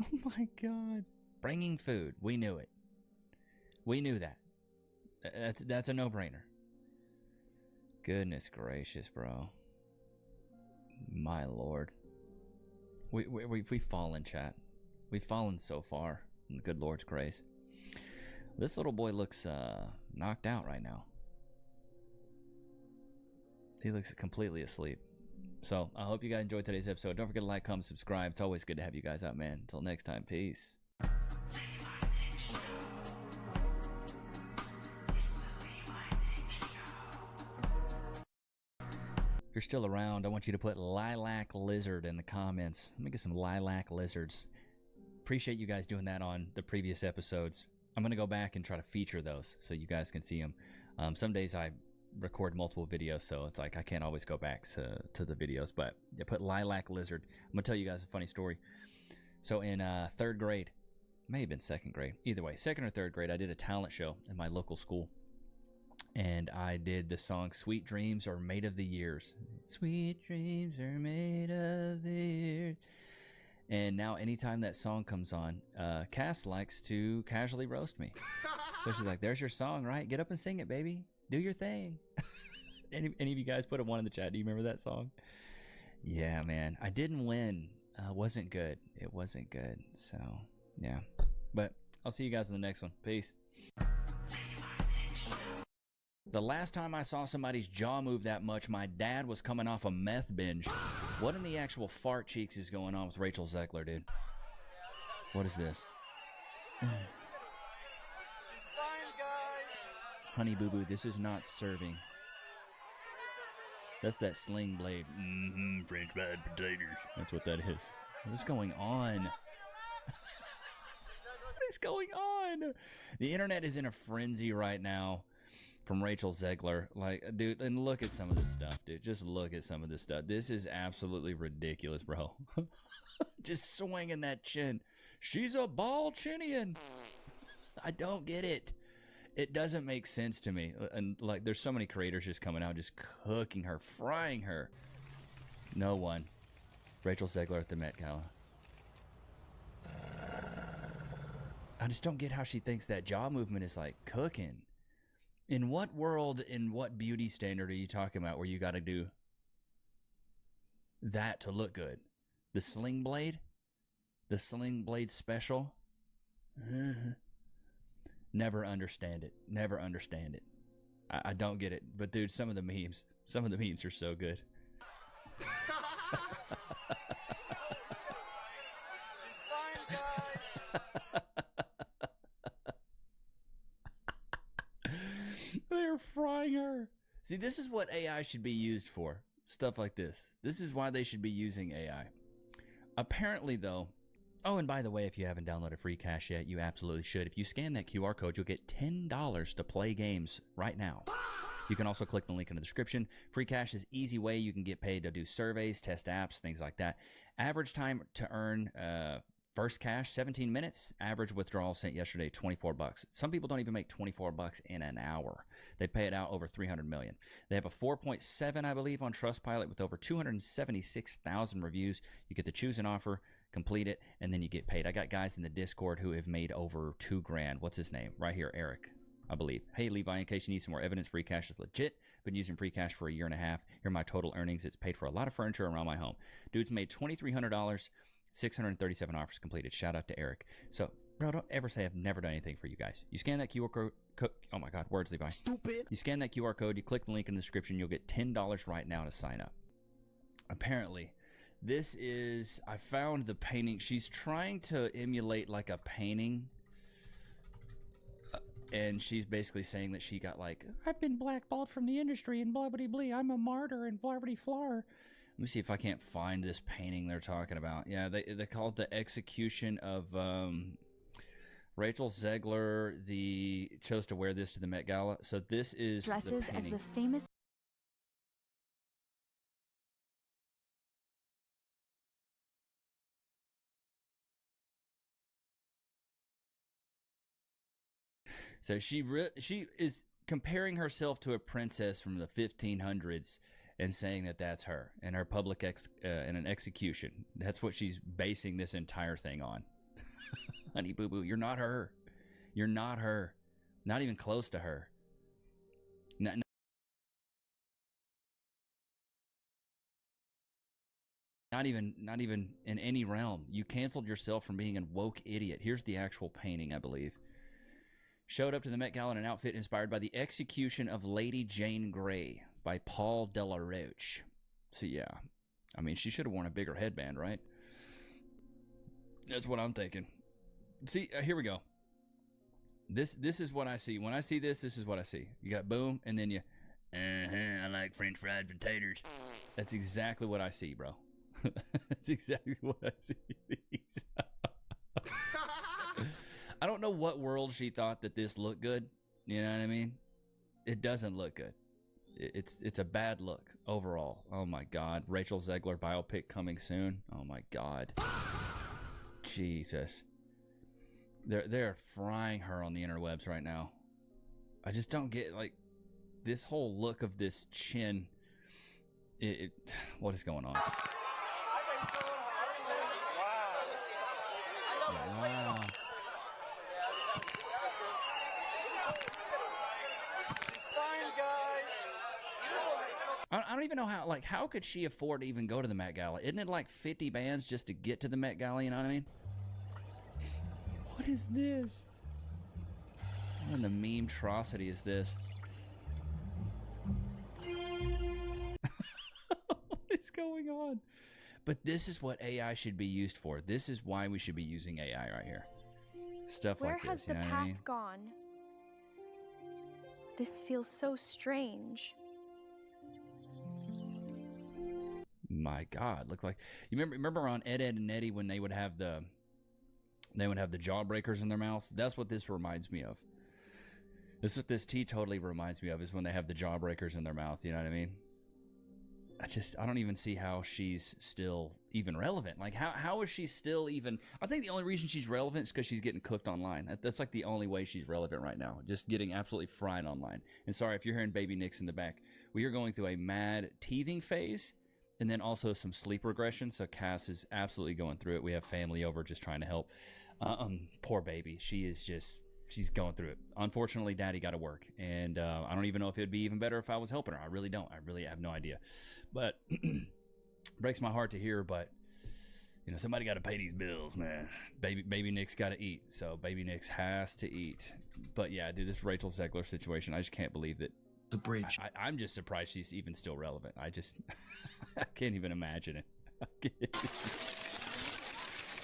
Oh my God. Bringing food. We knew it. We knew that. That's a no-brainer. Goodness gracious, bro. My Lord. We've fallen, chat. We've fallen so far in the good Lord's grace. This little boy looks knocked out right now. He looks completely asleep. So I hope you guys enjoyed today's episode. Don't forget to like, comment, subscribe. It's always good to have you guys out, man. Until next time, peace. If you're still around, I want you to put lilac lizard in the comments. Let me get some lilac lizards. Appreciate you guys doing that on the previous episodes. I'm going to go back and try to feature those so you guys can see them. Some days I record multiple videos, so it's like I can't always go back to the videos, but yeah, put lilac lizard. I'm going to tell you guys a funny story. So in 3rd grade, may have been 2nd grade, either way, 2nd or 3rd grade, I did a talent show in my local school. And I did the song Sweet Dreams Are Made of the Years. Sweet dreams are made of the years. And now anytime that song comes on, Cass likes to casually roast me. So she's like, there's your song, right? Get up and sing it, baby. Do your thing. Any of you guys put a 1 in the chat? Do you remember that song? Yeah, man. I didn't win. Wasn't good. It wasn't good. So, yeah. But I'll see you guys in the next one. Peace. The last time I saw somebody's jaw move that much, my dad was coming off a meth binge. What in the actual fart cheeks is going on with Rachel Zegler, dude? What is this? She's fine, guys. Honey boo boo, this is not serving. That's that sling blade. French fried potatoes. That's what that is. What is going on? What is going on? The internet is in a frenzy right now. From Rachel Zegler, like, dude, and look at some of this stuff, dude. Just look at some of this stuff. This is absolutely ridiculous, bro. Just swinging that chin. She's a ball chinian. I don't get it. It doesn't make sense to me. And like, there's so many creators just coming out, just cooking her, frying her. No one. Rachel Zegler at the Met Gala. I just don't get how she thinks that jaw movement is like cooking. In what world, in what beauty standard are you talking about where you got to do that to look good? The sling blade? The sling blade special? Never understand it. Never understand it. I don't get it. But dude, some of the memes are so good. She's fine, guys. They're frying her. See, this is what AI should be used for. Stuff like this. This is why they should be using AI. Apparently, though. Oh, and by the way, if you haven't downloaded Free Cash yet, you absolutely should. If you scan that QR code, you'll get $10 to play games right now. You can also click the link in the description. Free Cash is an easy way you can get paid to do surveys, test apps, things like that. Average time to earn first cash, 17 minutes. Average withdrawal sent yesterday, $24. Some people don't even make $24 in an hour. They pay it out over $300 million. They have a 4.7, I believe, on Trustpilot with over 276,000 reviews. You get to choose an offer, complete it, and then you get paid. I got guys in the Discord who have made over $2,000. What's his name? Right here, Eric, I believe. Hey, Levi, in case you need some more evidence, Free Cash is legit. Been using Free Cash for a year and a half. Here are my total earnings. It's paid for a lot of furniture around my home. Dude's made $2,300. 637 offers completed. Shout out to Eric. So, bro, don't ever say I've never done anything for you guys. You scan that QR code. Oh my God, words, Levi. Stupid. You scan that QR code. You click the link in the description. You'll get $10 right now to sign up. Apparently, this is. I found the painting. She's trying to emulate like a painting, and she's basically saying that she got like, I've been blackballed from the industry and blah blah blah. I'm a martyr and blah blah blah. Let me see if I can't find this painting they're talking about. Yeah, they call it the execution of Rachel Zegler. Chose to wear this to the Met Gala. So this is dresses the as painting. the famous. So she is comparing herself to a princess from the 1500s. And saying that that's her and her public in an execution. That's what she's basing this entire thing on. Honey boo boo, you're not her. You're not her. Not even close to her. Not even in any realm. You canceled yourself from being a woke idiot. Here's the actual painting, I believe. Showed up to the Met Gala in an outfit inspired by the execution of Lady Jane Grey. by Paul Delaroche. So yeah, I mean, she should have worn a bigger headband, right? That's what I'm thinking. See, here we go. This is what I see. When I see this is what I see. You got boom, and then you, I like French fried potatoes. That's exactly what I see, bro. That's exactly what I see. I don't know what world she thought that this looked good. You know what I mean? It doesn't look good. It's a bad look overall. Oh my God. Rachel Zegler biopic coming soon. Oh my God. Jesus. They're frying her on the interwebs right now. I just don't get, like, this whole look of this chin. What is going on? Wow. She's fine, guys. I don't even know how could she afford to even go to the Met Gala? Isn't it like 50 bands just to get to the Met Gala, you know what I mean? What is this? What in the meme-trocity is this? What is going on? But this is what AI should be used for. This is why we should be using AI right here. Stuff Where like has this, you the know what path I mean? gone? This feels so strange. My God, look like you remember on Ed, Edd and Eddy when they would have the jawbreakers in their mouths? That's what this reminds me of. This is what this totally reminds me of, is when they have the jawbreakers in their mouth, you know what I mean? I don't even see how she's still even relevant. Like, how is she still even... I think the only reason she's relevant is because she's getting cooked online. That's like the only way she's relevant right now. Just getting absolutely fried online. And sorry if you're hearing Baby Nick's in the back. We are going through a mad teething phase and then also some sleep regression. So Cass is absolutely going through it. We have family over just trying to help. Poor baby. She's going through it. Unfortunately, Daddy got to work, and I don't even know if it'd be even better if I was helping her. I really don't. I really have no idea. But breaks my heart to hear. But you know, somebody got to pay these bills, man. Baby Nick's got to eat, so Baby Nick's has to eat. But yeah, dude, this Rachel Zegler situation, I just can't believe that. The bridge. I'm just surprised she's even still relevant. I can't even imagine it.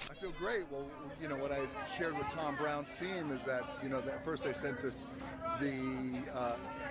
I feel great. Well, you know, what I shared with Tom Brown's team is that, you know, that first they sent us the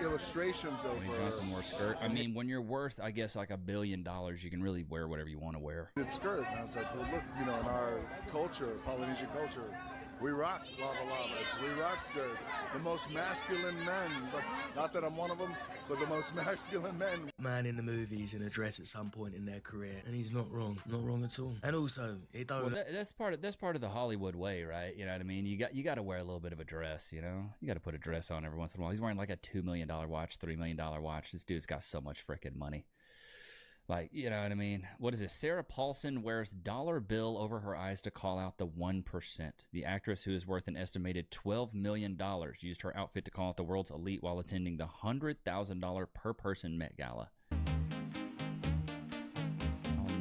illustrations over. Johnson wore skirt. I mean, when you're worth, I guess, like $1 billion, you can really wear whatever you want to wear. It's skirt. And I was like, well, look, you know, in our culture, Polynesian culture, we rock lava lavas. We rock skirts. The most masculine men, but not that I'm one of them, but the most masculine men. Man in the movies in a dress at some point in their career, and he's not wrong at all. And also, it don't. Well, that's part of the Hollywood way, right? You know what I mean? You got to wear a little bit of a dress. You know, you got to put a dress on every once in a while. He's wearing like a $2 million watch, $3 million watch. This dude's got so much freaking money. Like, you know what I mean? What is this? Sarah Paulson wears dollar bill over her eyes to call out the 1%. The actress, who is worth an estimated $12 million, used her outfit to call out the world's elite while attending the $100,000 per person Met Gala. I'll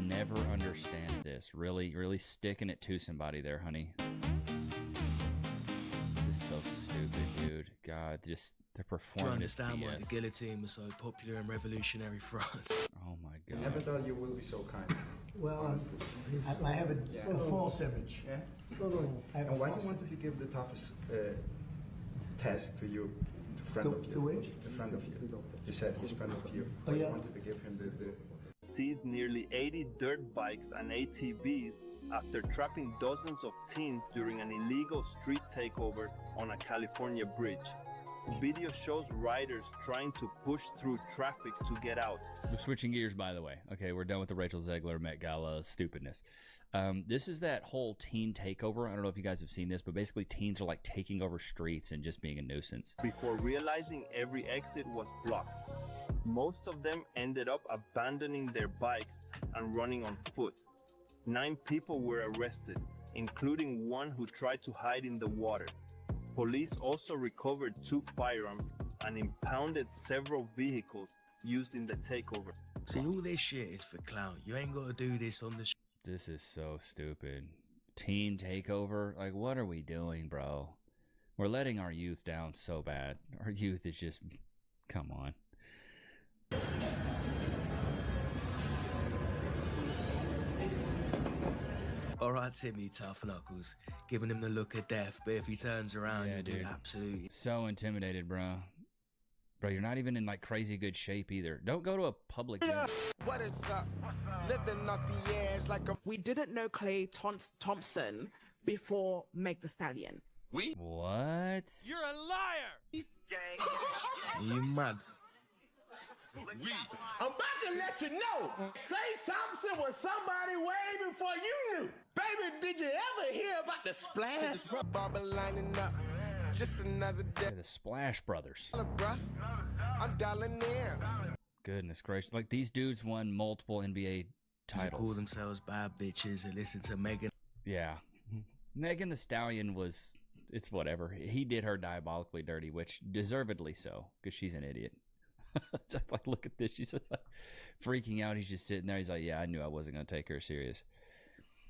never understand this. Really sticking it to somebody there, honey. This is so stupid, dude. God, just they're performing. Do you understand why the guillotine was so popular in revolutionary France? Oh my God. Never thought you would be so kind. Well, I have a false image. Yeah? I have and why you false wanted to give the toughest test to you, to friend of to you? which? The friend of you. You said he's friend of you. Oh, Why yeah. you wanted to give him the... Seized nearly 80 dirt bikes and ATVs after trapping dozens of teens during an illegal street takeover on a California bridge. Video shows riders trying to push through traffic to get out. We're switching gears, by the way. Okay, we're done with the Rachel Zegler Met Gala stupidness. This is that whole teen takeover. I don't know if you guys have seen this, but basically teens are like taking over streets and just being a nuisance. Before realizing every exit was blocked, most of them ended up abandoning their bikes and running on foot. 9 people were arrested, including one who tried to hide in the water. Police also recovered 2 firearms and impounded several vehicles used in the takeover. See, all this shit is for clout. You ain't got to do this on the This is so stupid. Teen takeover? Like, what are we doing, bro? We're letting our youth down so bad. Our youth is just... Come on. All right, Timmy, tough knuckles, giving him the look of death. But if he turns around, Yeah, you do dude. absolutely. So intimidated, bro. Bro, you're not even in like crazy good shape either. Don't go to a public gym. What is up? Living off the edge like a. We didn't know Clay Thompson before Meg the Stallion. What? You're a liar! You mad? I'm about to let you know, Clay Thompson was somebody way before you knew. Baby, did you ever hear about the Splash? Bubba lining up, just another day. The Splash Brothers. I'm dialing in. Goodness gracious. Like, these dudes won multiple NBA They call titles. themselves bad bitches and listen to Megan. Yeah. Megan the Stallion was, it's whatever. He did her diabolically dirty, which deservedly so, because she's an idiot. Just like, look at this. She's just like freaking out. He's just sitting there. He's like, yeah, I knew I wasn't going to take her serious.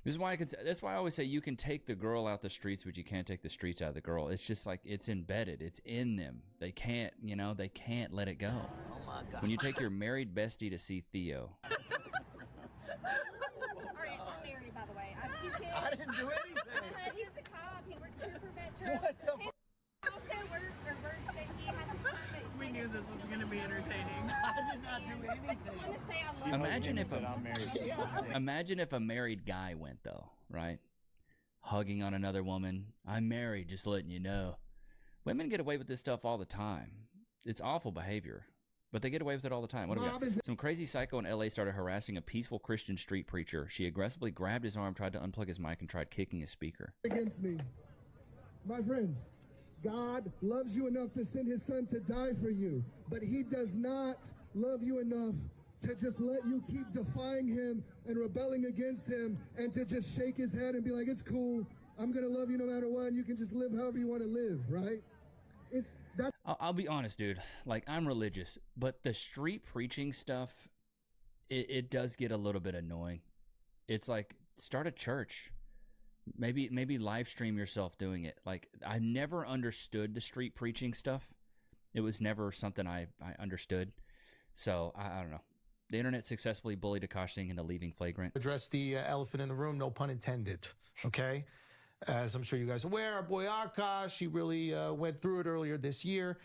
This is why that's why I always say you can take the girl out the streets, but you can't take the streets out of the girl. It's just like, it's embedded. It's in them. They can't, they can't let it go. Oh my God. When you take your married bestie to see Theo. Alright, I'm married, by the way. I have 2 kids. I didn't do anything. He's a cop. He works here for Metro. We knew this was going to be entertaining. I did not do anything. Imagine if a married guy went though, right? Hugging on another woman. I'm married, just letting you know. Women get away with this stuff all the time. It's awful behavior, but they get away with it all the time. What do we got? Some crazy psycho in LA started harassing a peaceful Christian street preacher. She aggressively grabbed his arm, tried to unplug his mic, and tried kicking his speaker. Against me. My friends, God loves you enough to send his son to die for you, but he does not love you enough to just let you keep defying him and rebelling against him and to just shake his head and be like, it's cool, I'm gonna love you no matter what, and you can just live however you want to live, right? I'll be honest, dude. Like, I'm religious, but the street preaching stuff, it does get a little bit annoying. It's like, start a church. Maybe live stream yourself doing it. Like, I never understood the street preaching stuff. It was never something I understood. So, I don't know. The internet successfully bullied Akash Singh into leaving flagrant. Address the elephant in the room, no pun intended, okay? As I'm sure you guys are aware, our boy Akash, he really went through it earlier this year,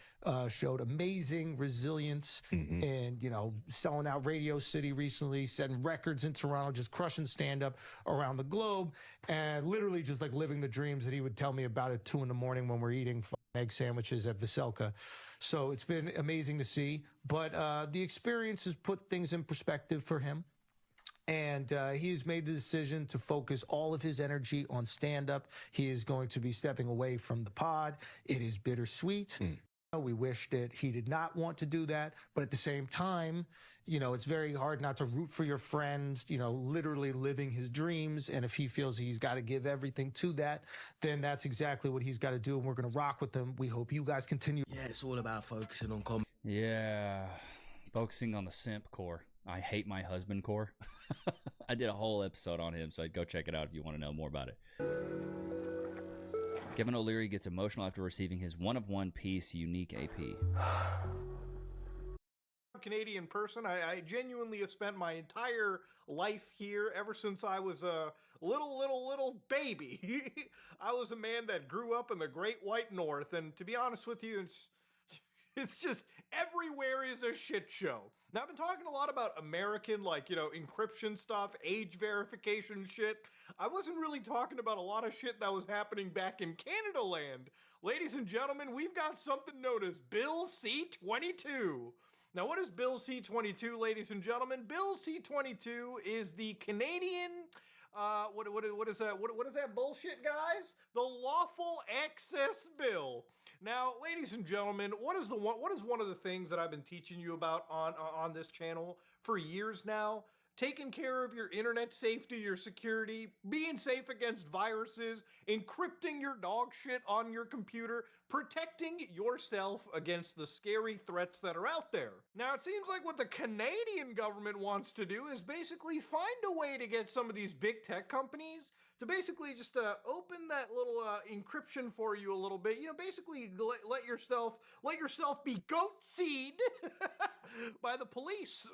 showed amazing resilience and, selling out Radio City recently, setting records in Toronto, just crushing stand-up around the globe, and literally just like living the dreams that he would tell me about at 2 in the morning when we're eating egg sandwiches at Veselka. So it's been amazing to see, but the experience has put things in perspective for him. And he's made the decision to focus all of his energy on stand-up. He is going to be stepping away from the pod. It is bittersweet. We wish that he did not want to do that. But at the same time, it's very hard not to root for your friend, literally living his dreams. And if he feels he's got to give everything to that, then that's exactly what he's got to do. And we're going to rock with him. We hope you guys continue. Yeah, it's all about focusing on comedy. Yeah, focusing on the simp core. I hate my husband core. I did a whole episode on him, so I'd go check it out if you want to know more about it. Kevin O'Leary gets emotional after receiving his one-of-one piece unique AP. Canadian person. I genuinely have spent my entire life here ever since I was a little baby. I was a man that grew up in the Great White North, and to be honest with you, it's just everywhere is a shit show. Now, I've been talking a lot about American, encryption stuff, age verification shit. I wasn't really talking about a lot of shit that was happening back in Canada land. Ladies and gentlemen, we've got something known as Bill C-22. Now, what is Bill C-22, ladies and gentlemen? Bill C-22 is the Canadian... what is that? What is that bullshit, guys? The Lawful Access Bill. Now, ladies and gentlemen, what is one of the things that I've been teaching you about on this channel for years now? Taking care of your internet safety, your security, being safe against viruses, encrypting your dog shit on your computer, protecting yourself against the scary threats that are out there. Now, it seems like what the Canadian government wants to do is basically find a way to get some of these big tech companies to basically just open that little encryption for you a little bit. Basically let yourself be goat-seed by the police.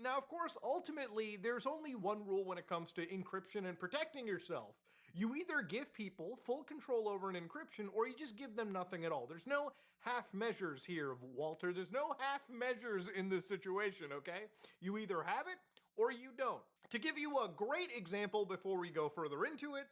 Now, of course, ultimately, there's only one rule when it comes to encryption and protecting yourself. You either give people full control over an encryption or you just give them nothing at all. There's no half measures here, Walter. There's no half measures in this situation, okay? You either have it or you don't. To give you a great example before we go further into it,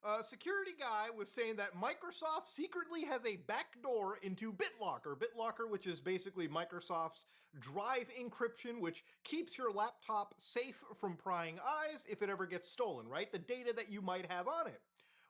a security guy was saying that Microsoft secretly has a backdoor into BitLocker. BitLocker, which is basically Microsoft's drive encryption, which keeps your laptop safe from prying eyes if it ever gets stolen, right? The data that you might have on it.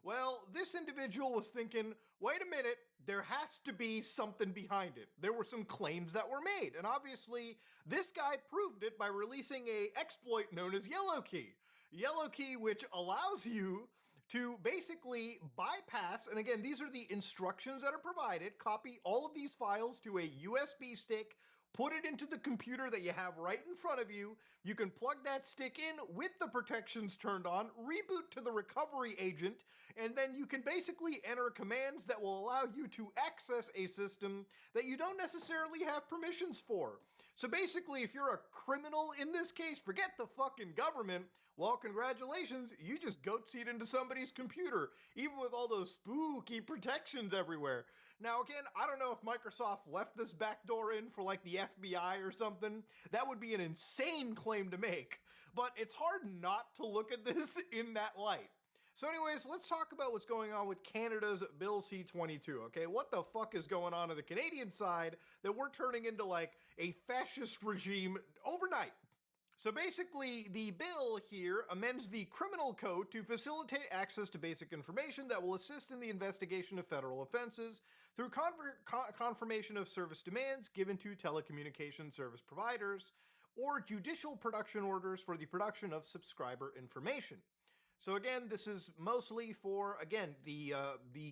Well, this individual was thinking, wait a minute, there has to be something behind it. There were some claims that were made, and obviously this guy proved it by releasing an exploit known as Yellow Key. Yellow Key, which allows you to basically bypass, and again, these are the instructions that are provided, copy all of these files to a USB stick, put it into the computer that you have right in front of you. You can plug that stick in with the protections turned on, reboot to the recovery agent, and then you can basically enter commands that will allow you to access a system that you don't necessarily have permissions for. So basically, if you're a criminal in this case, forget the fucking government. Well, congratulations, you just goat-seed into somebody's computer, even with all those spooky protections everywhere. Now, again, I don't know if Microsoft left this backdoor in for like the FBI or something. That would be an insane claim to make, but it's hard not to look at this in that light. So anyways, let's talk about what's going on with Canada's Bill C-22, okay? What the fuck is going on the Canadian side that we're turning into like a fascist regime overnight? So basically, the bill here amends the criminal code to facilitate access to basic information that will assist in the investigation of federal offenses through confirmation of service demands given to telecommunication service providers or judicial production orders for the production of subscriber information. So again, this is mostly for, again, the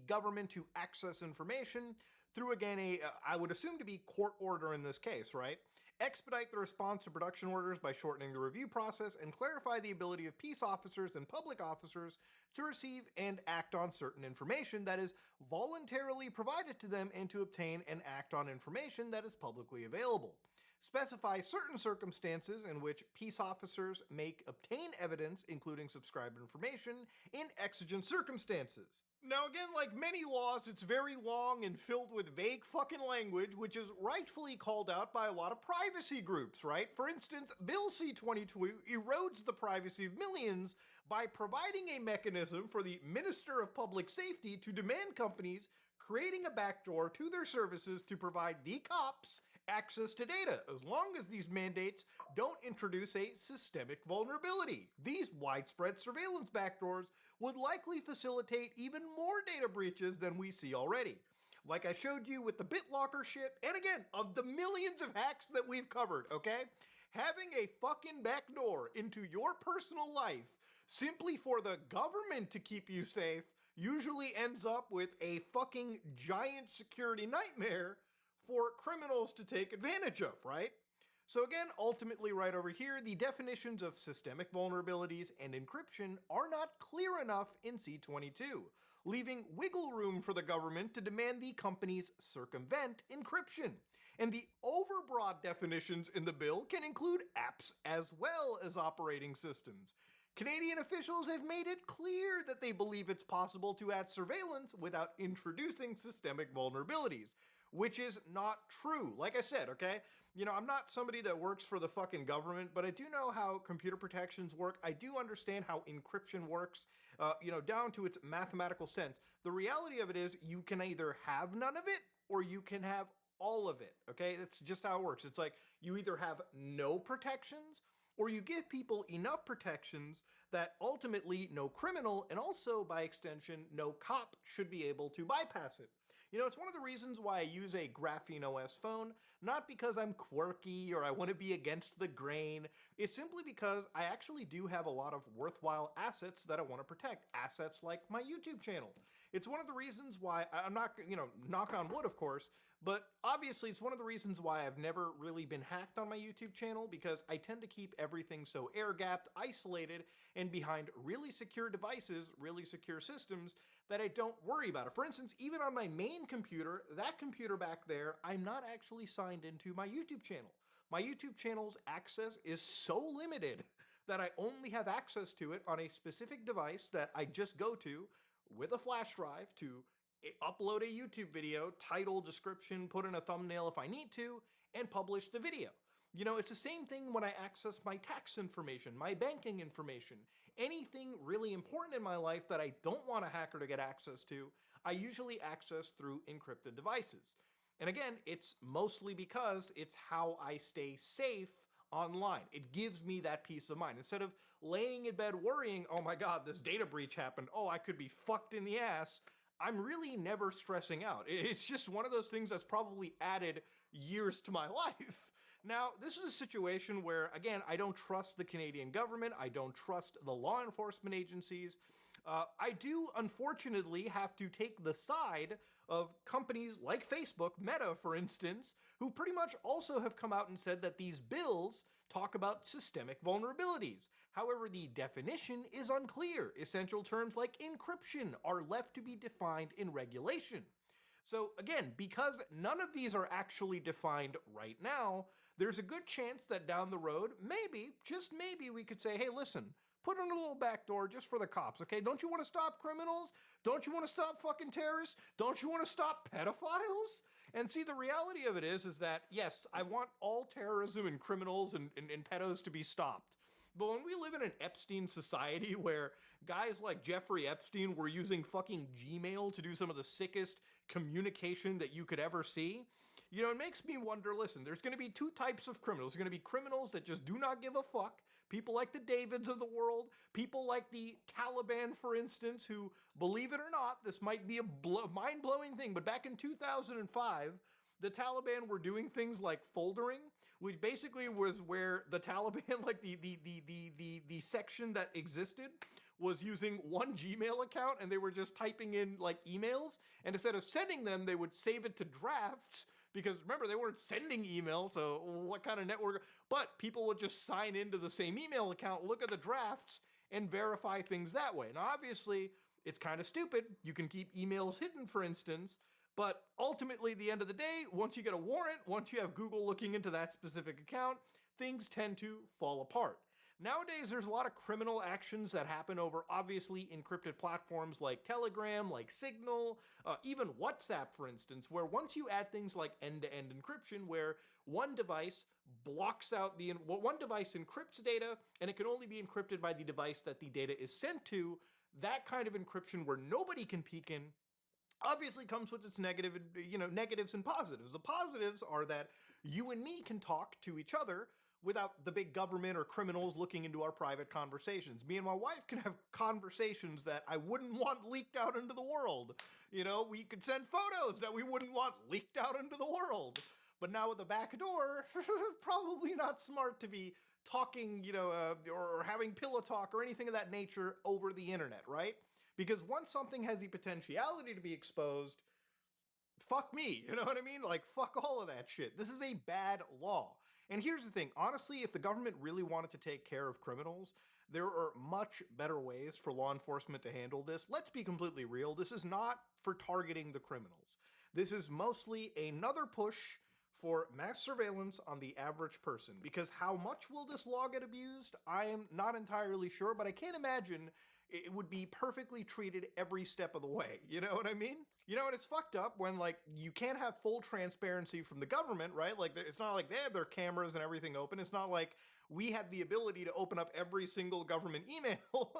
government to access information through, again, I would assume to be court order in this case, right? Expedite the response to production orders by shortening the review process and clarify the ability of peace officers and public officers to receive and act on certain information that is voluntarily provided to them and to obtain and act on information that is publicly available. Specify certain circumstances in which peace officers may obtain evidence, including subscriber information, in exigent circumstances. Now again, like many laws, it's very long and filled with vague fucking language, which is rightfully called out by a lot of privacy groups, right? For instance, Bill C-22 erodes the privacy of millions by providing a mechanism for the Minister of Public Safety to demand companies creating a backdoor to their services to provide the cops access to data, as long as these mandates don't introduce a systemic vulnerability. These widespread surveillance backdoors would likely facilitate even more data breaches than we see already. Like I showed you with the BitLocker shit, and again, of the millions of hacks that we've covered, okay? Having a fucking backdoor into your personal life simply for the government to keep you safe usually ends up with a fucking giant security nightmare for criminals to take advantage of, right? So again, ultimately right over here, the definitions of systemic vulnerabilities and encryption are not clear enough in C-22, leaving wiggle room for the government to demand the companies circumvent encryption. And the overbroad definitions in the bill can include apps as well as operating systems. Canadian officials have made it clear that they believe it's possible to add surveillance without introducing systemic vulnerabilities, which is not true. Like I said, okay? You know, I'm not somebody that works for the fucking government, but I do know how computer protections work. I do understand how encryption works, you know, down to its mathematical sense. The reality of it is you can either have none of it or you can have all of it, okay? That's just how it works. It's like you either have no protections or you give people enough protections that ultimately no criminal and also by extension no cop should be able to bypass it. You know, it's one of the reasons why I use a Graphene OS phone, not because I'm quirky or I want to be against the grain. It's simply because I actually do have a lot of worthwhile assets that I want to protect. Assets like my YouTube channel. It's one of the reasons why, I'm not, you know, knock on wood of course, but obviously it's one of the reasons why I've never really been hacked on my YouTube channel, because I tend to keep everything so air-gapped, isolated, and behind really secure devices, really secure systems, that I don't worry about it. For instance, even on my main computer, that computer back there, I'm not actually signed into my YouTube channel. My YouTube channel's access is so limited that I only have access to it on a specific device that I just go to with a flash drive to upload a YouTube video, title, description, put in a thumbnail if I need to, and publish the video. You know, it's the same thing when I access my tax information, my banking information, anything really important in my life that I don't want a hacker to get access to, I usually access through encrypted devices. And again, it's mostly because it's how I stay safe online. It gives me that peace of mind. Instead of laying in bed worrying, oh my god, this data breach happened, oh, I could be fucked in the ass, I'm really never stressing out. It's just one of those things that's probably added years to my life. Now, this is a situation where, again, I don't trust the Canadian government, I don't trust the law enforcement agencies. I do, unfortunately, have to take the side of companies like Facebook, Meta, for instance, who pretty much also have come out and said that these bills talk about systemic vulnerabilities. However, the definition is unclear. Essential terms like encryption are left to be defined in regulation. So again, because none of these are actually defined right now, there's a good chance that down the road, maybe, just maybe, we could say, hey, listen, put in a little back door just for the cops, okay? Don't you want to stop criminals? Don't you want to stop fucking terrorists? Don't you want to stop pedophiles? And see, the reality of it is that, yes, I want all terrorism and criminals and pedos to be stopped. But when we live in an Epstein society where guys like Jeffrey Epstein were using fucking Gmail to do some of the sickest communication that you could ever see, you know, it makes me wonder, listen, there's going to be two types of criminals. There's going to be criminals that just do not give a fuck, people like the Davids of the world, people like the Taliban, for instance, who, believe it or not, this might be a mind-blowing thing, but back in 2005, the Taliban were doing things like foldering, which basically was where the Taliban, like the section that existed, was using one Gmail account, and they were just typing in like emails, and instead of sending them, they would save it to drafts, because remember, they weren't sending email, so what kind of network? But people would just sign into the same email account, look at the drafts, and verify things that way. Now, obviously, it's kind of stupid. You can keep emails hidden, for instance, but ultimately, at the end of the day, once you get a warrant, once you have Google looking into that specific account, things tend to fall apart. Nowadays, there's a lot of criminal actions that happen over obviously encrypted platforms like Telegram, like Signal, even WhatsApp, for instance, where once you add things like end-to-end encryption, where one device blocks out one device encrypts data, and it can only be encrypted by the device that the data is sent to, that kind of encryption where nobody can peek in obviously comes with its negatives and positives. The positives are that you and me can talk to each other without the big government or criminals looking into our private conversations. Me and my wife can have conversations that I wouldn't want leaked out into the world. You know, we could send photos that we wouldn't want leaked out into the world. But now with the back door, probably not smart to be talking, or having pillow talk or anything of that nature over the internet, right? Because once something has the potentiality to be exposed, fuck me, you know what I mean? Like, fuck all of that shit. This is a bad law. And here's the thing, honestly, if the government really wanted to take care of criminals, there are much better ways for law enforcement to handle this. Let's be completely real, this is not for targeting the criminals. This is mostly another push for mass surveillance on the average person. Because how much will this law get abused? I am not entirely sure, but I can't imagine it would be perfectly treated every step of the way. You know what I mean? You know, and it's fucked up when, like, you can't have full transparency from the government, right? Like, it's not like they have their cameras and everything open. It's not like we have the ability to open up every single government email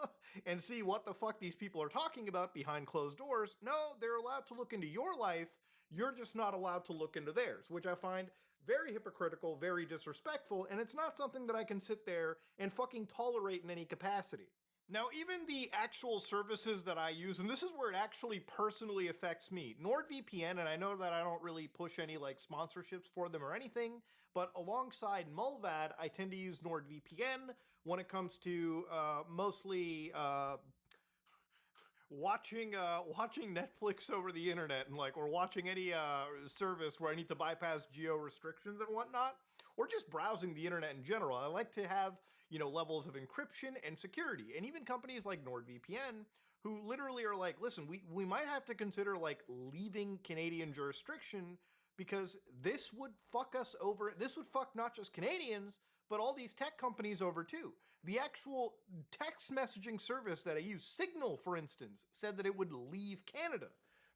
and see what the fuck these people are talking about behind closed doors. No, they're allowed to look into your life. You're just not allowed to look into theirs, which I find very hypocritical, very disrespectful, and it's not something that I can sit there and fucking tolerate in any capacity. Now, even the actual services that I use, and this is where it actually personally affects me, NordVPN, and I know that I don't really push any like sponsorships for them or anything, but alongside Mulvad, I tend to use NordVPN when it comes to mostly watching Netflix over the internet, and or watching any service where I need to bypass geo restrictions and whatnot, or just browsing the internet in general. I like to have levels of encryption and security. And even companies like NordVPN, who literally are like, listen, we might have to consider leaving Canadian jurisdiction because this would fuck us over. This would fuck not just Canadians, but all these tech companies over too. The actual text messaging service that I use, Signal, for instance, said that it would leave Canada.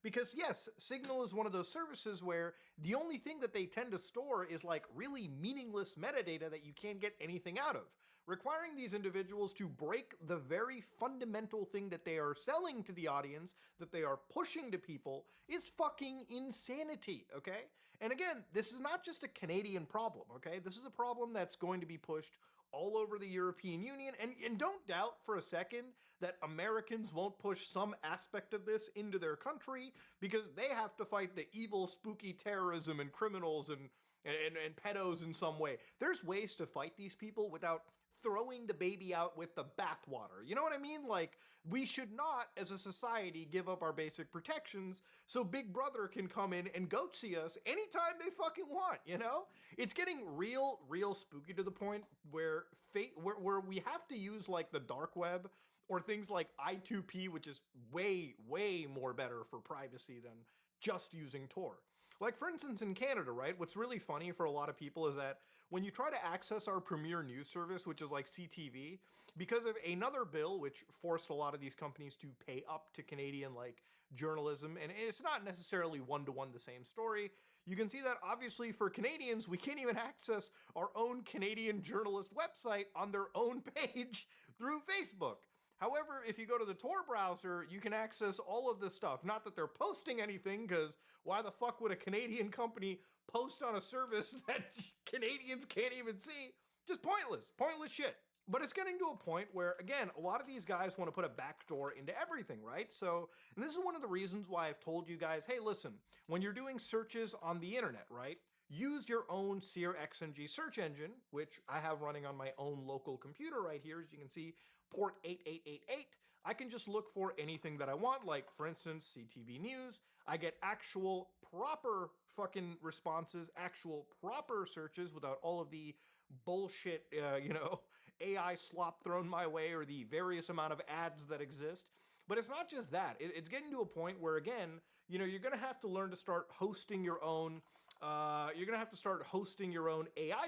Because yes, Signal is one of those services where the only thing that they tend to store is like really meaningless metadata that you can't get anything out of, requiring these individuals to break the very fundamental thing that they are selling to the audience, that they are pushing to people, is fucking insanity, okay? And again, this is not just a Canadian problem, okay? This is a problem that's going to be pushed all over the European Union, and don't doubt for a second that Americans won't push some aspect of this into their country because they have to fight the evil, spooky terrorism and criminals and pedos in some way. There's ways to fight these people without throwing the baby out with the bathwater. You know what I mean? Like, we should not, as a society, give up our basic protections so Big Brother can come in and goatsy us anytime they fucking want, you know? It's getting real spooky to the point where we have to use, like, the dark web or things like I2P, which is way more better for privacy than just using Tor. Like, for instance, in Canada, right, what's really funny for a lot of people is that when you try to access our premier news service, which is like CTV, because of another bill which forced a lot of these companies to pay up to Canadian, like, journalism, and it's not necessarily one-to-one the same story, you can see that obviously for Canadians, we can't even access our own Canadian journalist website on their own page through Facebook. However, if you go to the Tor browser, you can access all of this stuff. Not that they're posting anything, because why the fuck would a Canadian company post on a service that Canadians can't even see? Just pointless shit. But it's getting to a point where, again, a lot of these guys want to put a backdoor into everything, right? So, and this is one of the reasons why I've told you guys, hey, listen, when you're doing searches on the internet, right, use your own SeerXNG search engine, which I have running on my own local computer right here, as you can see, port 8888. I can just look for anything that I want, like, for instance, CTV News. I get actual proper fucking responses, actual proper searches without all of the bullshit, AI slop thrown my way or the various amount of ads that exist. But it's not just that. It's getting to a point where, again, you're going to have to learn to start hosting your own AI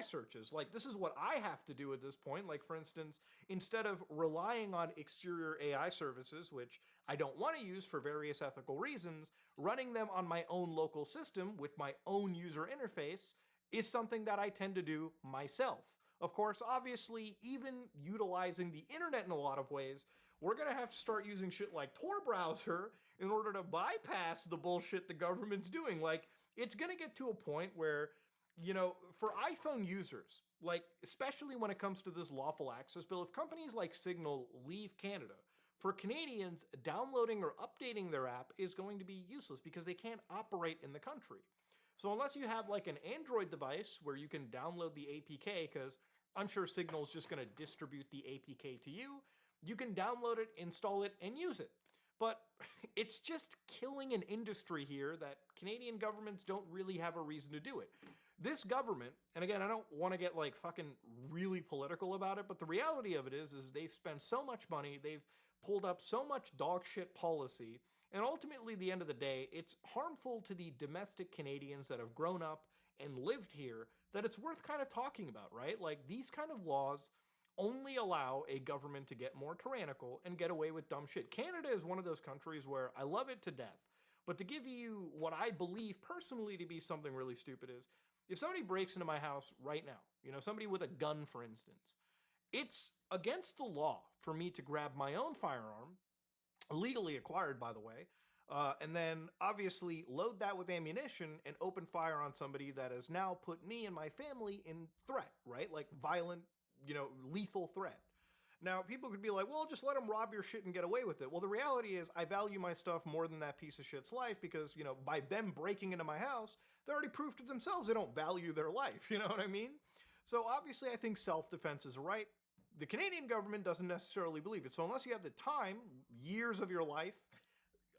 searches. Like, this is what I have to do at this point. Like, for instance, instead of relying on exterior AI services, which I don't want to use for various ethical reasons, running them on my own local system with my own user interface is something that I tend to do myself. Of course, obviously, even utilizing the internet in a lot of ways, we're going to have to start using shit like Tor browser in order to bypass the bullshit the government's doing. Like, it's going to get to a point where, for iPhone users, like, especially when it comes to this lawful access bill, if companies like Signal leave Canada, for Canadians, downloading or updating their app is going to be useless because they can't operate in the country. So unless you have, like, an Android device where you can download the APK, because I'm sure Signal's just going to distribute the APK to you, you can download it, install it, and use it. But it's just killing an industry here that Canadian governments don't really have a reason to do it. This government, and again, I don't want to get, like, fucking really political about it, but the reality of it is they've spent so much money, they've pulled up so much dog shit policy, and ultimately, at the end of the day, it's harmful to the domestic Canadians that have grown up and lived here that it's worth kind of talking about, right? Like, these kind of laws only allow a government to get more tyrannical and get away with dumb shit. Canada is one of those countries where I love it to death, but to give you what I believe personally to be something really stupid is, if somebody breaks into my house right now, somebody with a gun, for instance, it's against the law for me to grab my own firearm, legally acquired, by the way, and then obviously load that with ammunition and open fire on somebody that has now put me and my family in threat, right? Like, violent, lethal threat. Now, people could be like, well, just let them rob your shit and get away with it. Well, the reality is I value my stuff more than that piece of shit's life because, by them breaking into my house, they already proved to themselves they don't value their life, you know what I mean? So obviously I think self-defense is right. The Canadian government doesn't necessarily believe it. So unless you have the time, years of your life,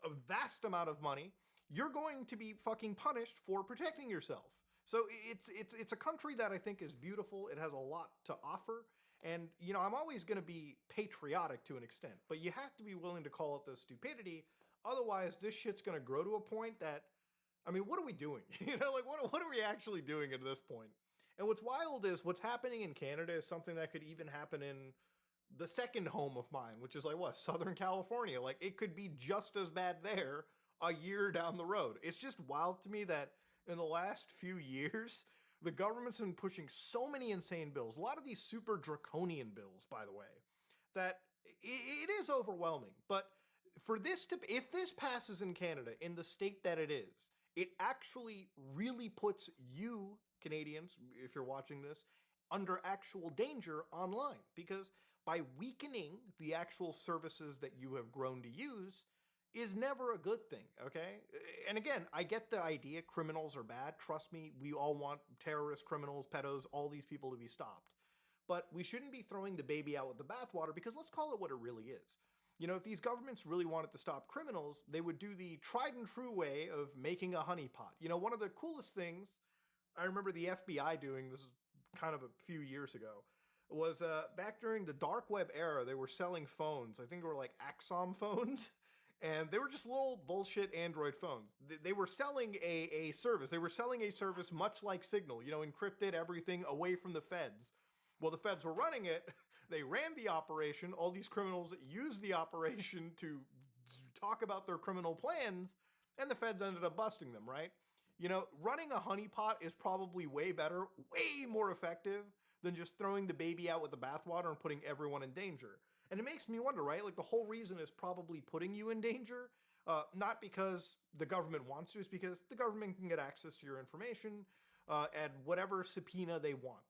a vast amount of money, you're going to be fucking punished for protecting yourself. So it's a country that I think is beautiful. It has a lot to offer. And, I'm always going to be patriotic to an extent, but you have to be willing to call it the stupidity. Otherwise, this shit's going to grow to a point that I mean, what are we doing? Like what are we actually doing at this point? And what's wild is what's happening in Canada is something that could even happen in the second home of mine, which is like what, Southern California. Like it could be just as bad there a year down the road. It's just wild to me that in the last few years, the government's been pushing so many insane bills, a lot of these super draconian bills, by the way, that it is overwhelming. But for this to, if this passes in Canada in the state that it is, it actually really puts you, Canadians, if you're watching this, under actual danger online. Because by weakening the actual services that you have grown to use is never a good thing, okay? And again, I get the idea criminals are bad. Trust me, we all want terrorists, criminals, pedos, all these people to be stopped. But we shouldn't be throwing the baby out with the bathwater, because let's call it what it really is. You know, if these governments really wanted to stop criminals, they would do the tried and true way of making a honeypot. You know, one of the coolest things I remember the FBI doing, this is kind of a few years ago, was back during the dark web era, they were selling phones. I think they were like Axom phones. And they were just little bullshit Android phones. They were selling a service. They were selling a service much like Signal, you know, encrypted everything away from the feds. Well, the feds were running it. They ran the operation. All these criminals used the operation to talk about their criminal plans, and the feds ended up busting them, right? You know, running a honeypot is probably way better, way more effective than just throwing the baby out with the bathwater and putting everyone in danger. And it makes me wonder, right? Like the whole reason is probably putting you in danger, not because the government wants to, it's because the government can get access to your information at whatever subpoena they want,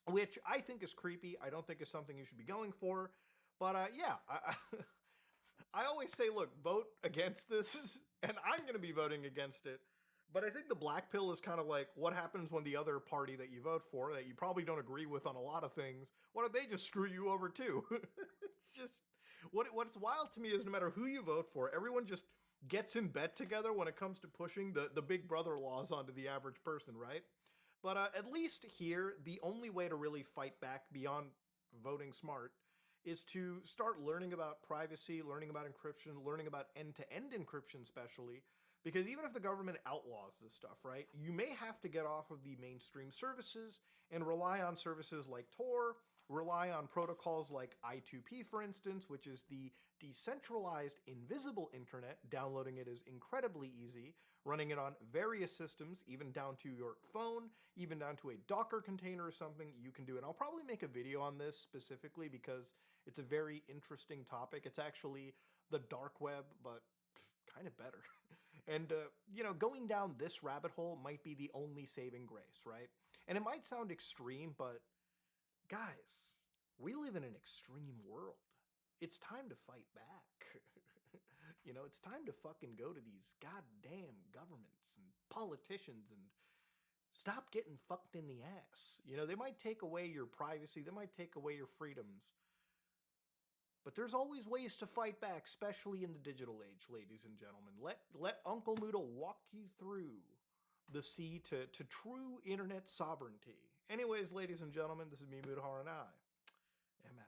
which I think is creepy. I don't think is something you should be going for. But yeah, I always say, look, vote against this, and I'm going to be voting against it. But I think the black pill is kind of like what happens when the other party that you vote for, that you probably don't agree with on a lot of things, what if they just screw you over too? It's just, what's wild to me is no matter who you vote for, everyone just gets in bed together when it comes to pushing the big brother laws onto the average person, right? But at least here, the only way to really fight back beyond voting smart is to start learning about privacy, learning about encryption, learning about end-to-end encryption especially. Because even if the government outlaws this stuff, right, you may have to get off of the mainstream services and rely on services like Tor, rely on protocols like I2P, for instance, which is the decentralized invisible internet. Downloading it is incredibly easy. Running it on various systems, even down to your phone, even down to a Docker container or something, you can do it. I'll probably make a video on this specifically because it's a very interesting topic. It's actually the dark web, but kind of better. And, you know, going down this rabbit hole might be the only saving grace, right? And it might sound extreme, but guys, we live in an extreme world. It's time to fight back. You know, it's time to fucking go to these goddamn governments and politicians and stop getting fucked in the ass. You know, they might take away your privacy, they might take away your freedoms. But there's always ways to fight back, especially in the digital age, ladies and gentlemen. Let Uncle Noodle walk you through the sea to true internet sovereignty. Anyways, ladies and gentlemen, this is me, Mudahar, and I am out.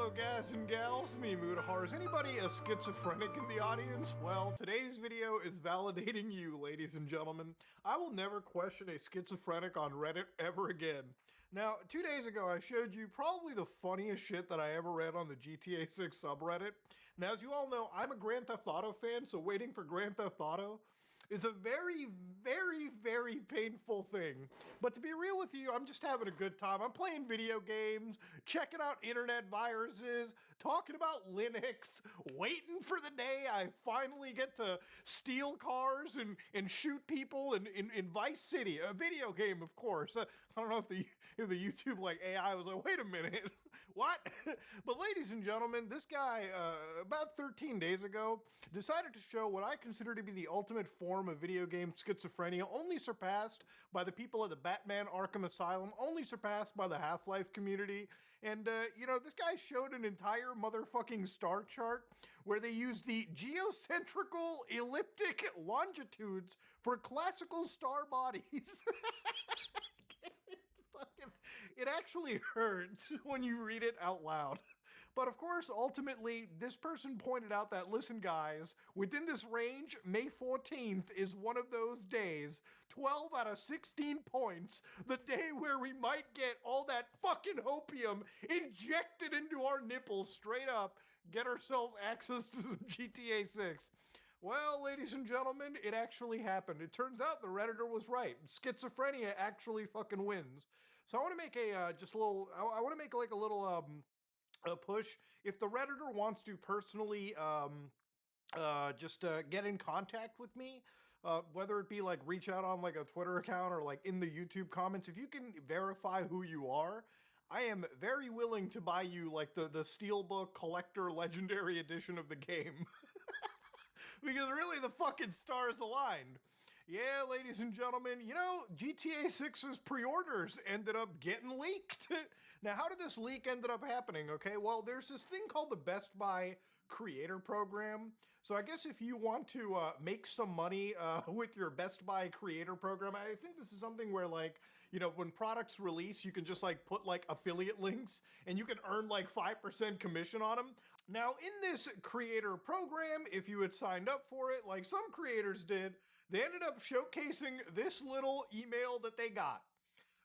Hello, guys and gals, me Mudahar. Is anybody a schizophrenic in the audience? Well, today's video is validating you, ladies and gentlemen. I will never question a schizophrenic on Reddit ever again. Now, 2 days ago, I showed you probably the funniest shit that I ever read on the GTA 6 subreddit. Now, as you all know, I'm a Grand Theft Auto fan, so waiting for Grand Theft Auto is a very, very, very painful thing. But to be real with you, I'm just having a good time. I'm playing video games, checking out internet viruses, talking about Linux, waiting for the day I finally get to steal cars and shoot people in Vice City, a video game, of course. I don't know if the YouTube like AI was like, wait a minute, what? But ladies and gentlemen, this guy, about 13 days ago, decided to show what I consider to be the ultimate form of video game schizophrenia, only surpassed by the people at the Batman Arkham Asylum, only surpassed by the Half-Life community. And, you know, this guy showed an entire motherfucking star chart where they used the geocentrical elliptic longitudes for classical star bodies. It actually hurts when you read it out loud. But of course, ultimately, this person pointed out that, listen guys, within this range, May 14th is one of those days, 12 out of 16 points, the day where we might get all that fucking opium injected into our nipples straight up, get ourselves access to some GTA 6. Well, ladies and gentlemen, it actually happened. It turns out the Redditor was right. Schizophrenia actually fucking wins. So I want to make I want to make like a little a push. If the Redditor wants to personally get in contact with me, whether it be like reach out on like a Twitter account or like in the YouTube comments, if you can verify who you are, I am very willing to buy you like the Steelbook Collector Legendary Edition of the game. Because really the fucking stars aligned. Yeah, ladies and gentlemen, you know, GTA 6's pre-orders ended up getting leaked. Now, how did this leak ended up happening? Okay, well, there's this thing called the Best Buy Creator Program. So I guess if you want to make some money with your Best Buy Creator Program, I think this is something where, like, you know, when products release, you can just like put like affiliate links and you can earn like 5% commission on them. Now, in this creator program, if you had signed up for it, like some creators did, they ended up showcasing this little email that they got.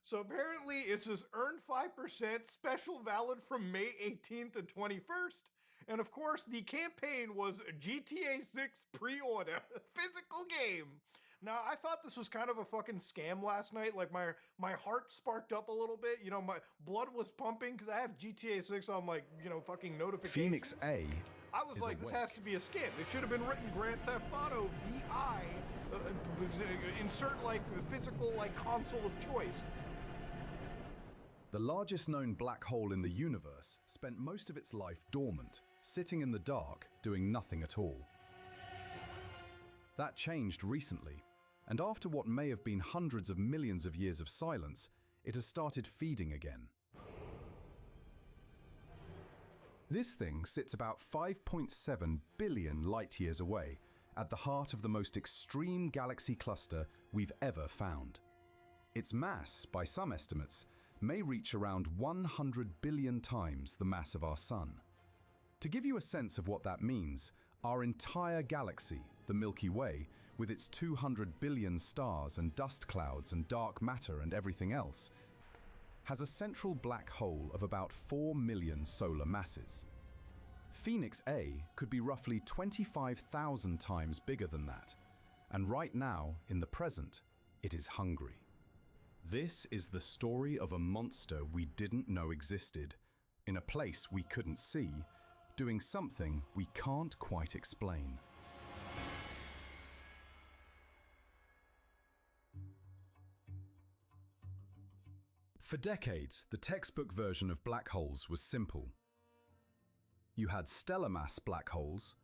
So apparently it says earn 5%, special valid from May 18th to 21st. And of course, the campaign was GTA 6 pre-order, physical game. Now, I thought this was kind of a fucking scam last night. Like, my heart sparked up a little bit. You know, my blood was pumping because I have GTA 6 on, like, you know, fucking notifications. Phoenix A I was like, this has to be a scam. It should have been written Grand Theft Auto VI. Insert, like, physical, like, console of choice. The largest known black hole in the universe spent most of its life dormant, sitting in the dark, doing nothing at all. That changed recently, and after what may have been hundreds of millions of years of silence, it has started feeding again. This thing sits about 5.7 billion light-years away, at the heart of the most extreme galaxy cluster we've ever found. Its mass, by some estimates, may reach around 100 billion times the mass of our Sun. To give you a sense of what that means, our entire galaxy, the Milky Way, with its 200 billion stars and dust clouds and dark matter and everything else, has a central black hole of about 4 million solar masses. Phoenix A could be roughly 25,000 times bigger than that, and right now, in the present, it is hungry. This is the story of a monster we didn't know existed, in a place we couldn't see, doing something we can't quite explain. For decades, the textbook version of black holes was simple. You had stellar mass black holes,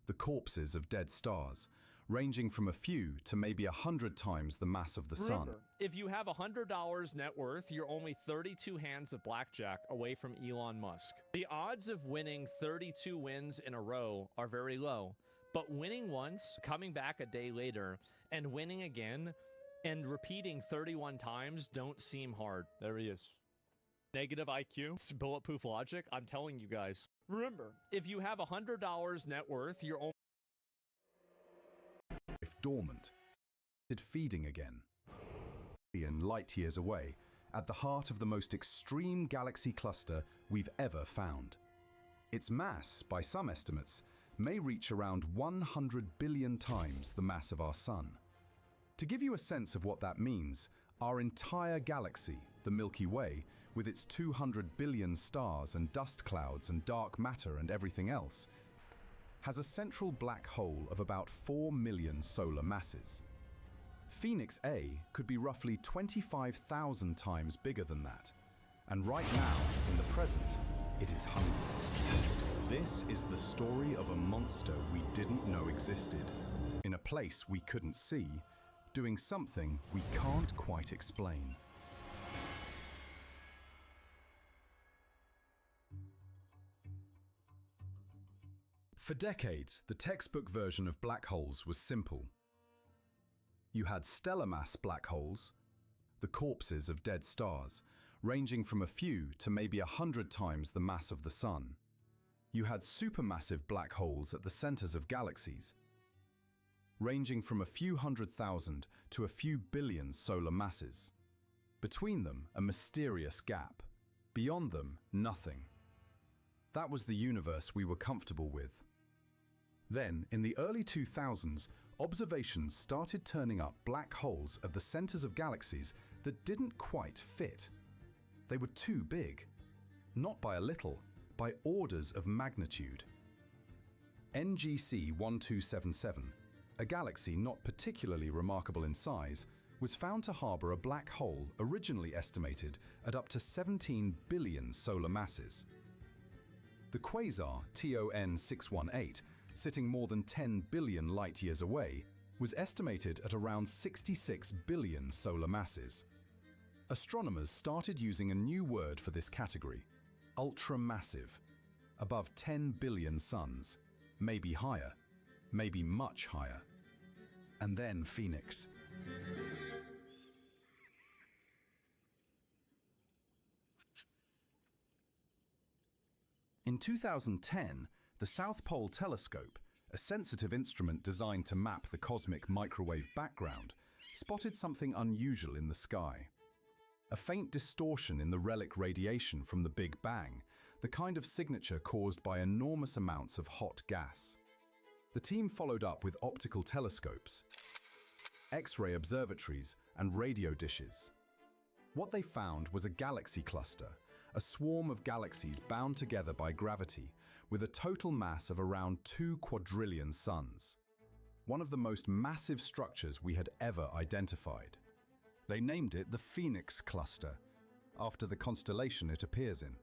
the corpses of dead stars, ranging from a few to maybe 100 times the mass of the sun. If you have $100 net worth, you're only 32 hands of blackjack away from Elon Musk. The odds of winning 32 wins in a row are very low, but winning once, coming back a day later, and winning again, and repeating 31 times don't seem hard. There he is. Negative IQ, it's bulletproof logic. I'm telling you guys. Remember, if you have $100 net worth, you're only dormant, feeding again. Billion light years away, at the heart of the most extreme galaxy cluster we've ever found. Its mass, by some estimates, may reach around 100 billion times the mass of our Sun. To give you a sense of what that means, our entire galaxy, the Milky Way, with its 200 billion stars and dust clouds and dark matter and everything else, has a central black hole of about 4 million solar masses. Phoenix A could be roughly 25,000 times bigger than that. And right now, in the present, it is hungry. This is the story of a monster we didn't know existed, in a place we couldn't see, doing something we can't quite explain. For decades, the textbook version of black holes was simple. You had stellar mass black holes, the corpses of dead stars, ranging from a few to maybe 100 times the mass of the Sun. You had supermassive black holes at the centers of galaxies, ranging from a few 100,000 to a few billion solar masses. Between them, a mysterious gap. Beyond them, nothing. That was the universe we were comfortable with. Then, in the early 2000s, observations started turning up black holes at the centers of galaxies that didn't quite fit. They were too big. Not by a little, by orders of magnitude. NGC 1277, a galaxy not particularly remarkable in size, was found to harbor a black hole originally estimated at up to 17 billion solar masses. The quasar TON 618, sitting more than 10 billion light-years away, was estimated at around 66 billion solar masses. Astronomers started using a new word for this category: ultramassive, above 10 billion suns, maybe higher, maybe much higher. And then Phoenix. In 2010, the South Pole Telescope, a sensitive instrument designed to map the cosmic microwave background, spotted something unusual in the sky. A faint distortion in the relic radiation from the Big Bang, the kind of signature caused by enormous amounts of hot gas. The team followed up with optical telescopes, X-ray observatories, and radio dishes. What they found was a galaxy cluster, a swarm of galaxies bound together by gravity, with a total mass of around 2 quadrillion suns. One of the most massive structures we had ever identified. They named it the Phoenix Cluster, after the constellation it appears in.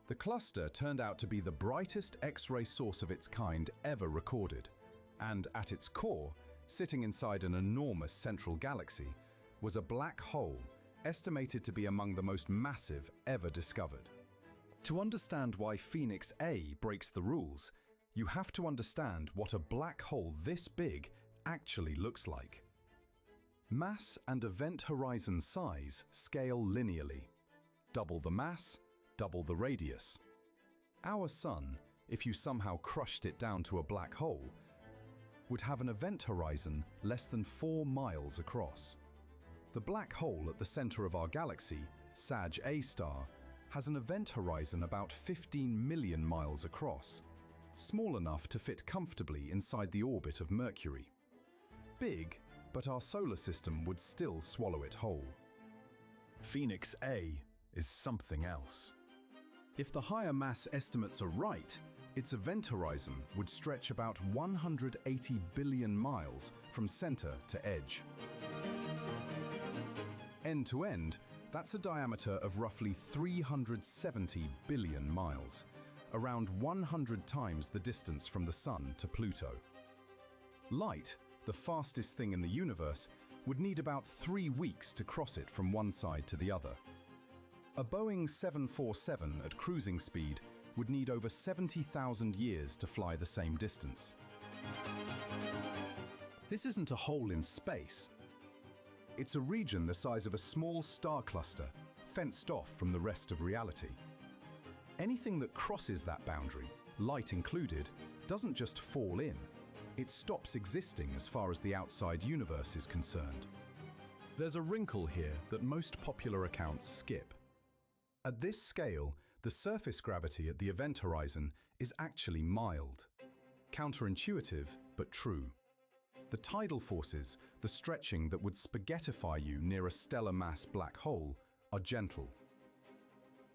The cluster turned out to be the brightest X-ray source of its kind ever recorded, and at its core, sitting inside an enormous central galaxy, was a black hole estimated to be among the most massive ever discovered. To understand why Phoenix A breaks the rules, you have to understand what a black hole this big actually looks like. Mass and event horizon size scale linearly. Double the mass, double the radius. Our Sun, if you somehow crushed it down to a black hole, would have an event horizon less than 4 miles across. The black hole at the center of our galaxy, Sag A star, has an event horizon about 15 million miles across, small enough to fit comfortably inside the orbit of Mercury. Big, but our solar system would still swallow it whole. Phoenix A is something else. If the higher mass estimates are right, its event horizon would stretch about 180 billion miles from center to edge. End to end, that's a diameter of roughly 370 billion miles, around 100 times the distance from the Sun to Pluto. Light, the fastest thing in the universe, would need about 3 weeks to cross it from one side to the other. A Boeing 747 at cruising speed would need over 70,000 years to fly the same distance. This isn't a hole in space. It's a region the size of a small star cluster, fenced off from the rest of reality. Anything that crosses that boundary, light included, doesn't just fall in, it stops existing as far as the outside universe is concerned. There's a wrinkle here that most popular accounts skip. At this scale, the surface gravity at the event horizon is actually mild. Counterintuitive, but true. The tidal forces, the stretching that would spaghettify you near a stellar mass black hole, are gentle.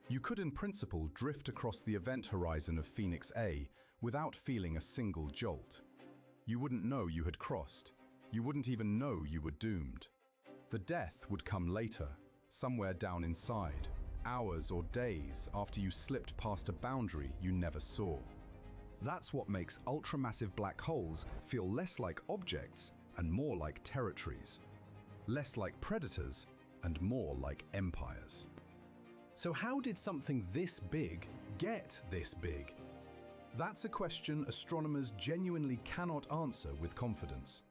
You could in principle drift across the event horizon of Phoenix A without feeling a single jolt. You wouldn't know you had crossed. You wouldn't even know you were doomed. The death would come later, somewhere down inside, hours or days after you slipped past a boundary you never saw. That's what makes ultramassive black holes feel less like objects and more like territories. Less like predators and more like empires. So how did something this big get this big? That's a question astronomers genuinely cannot answer with confidence.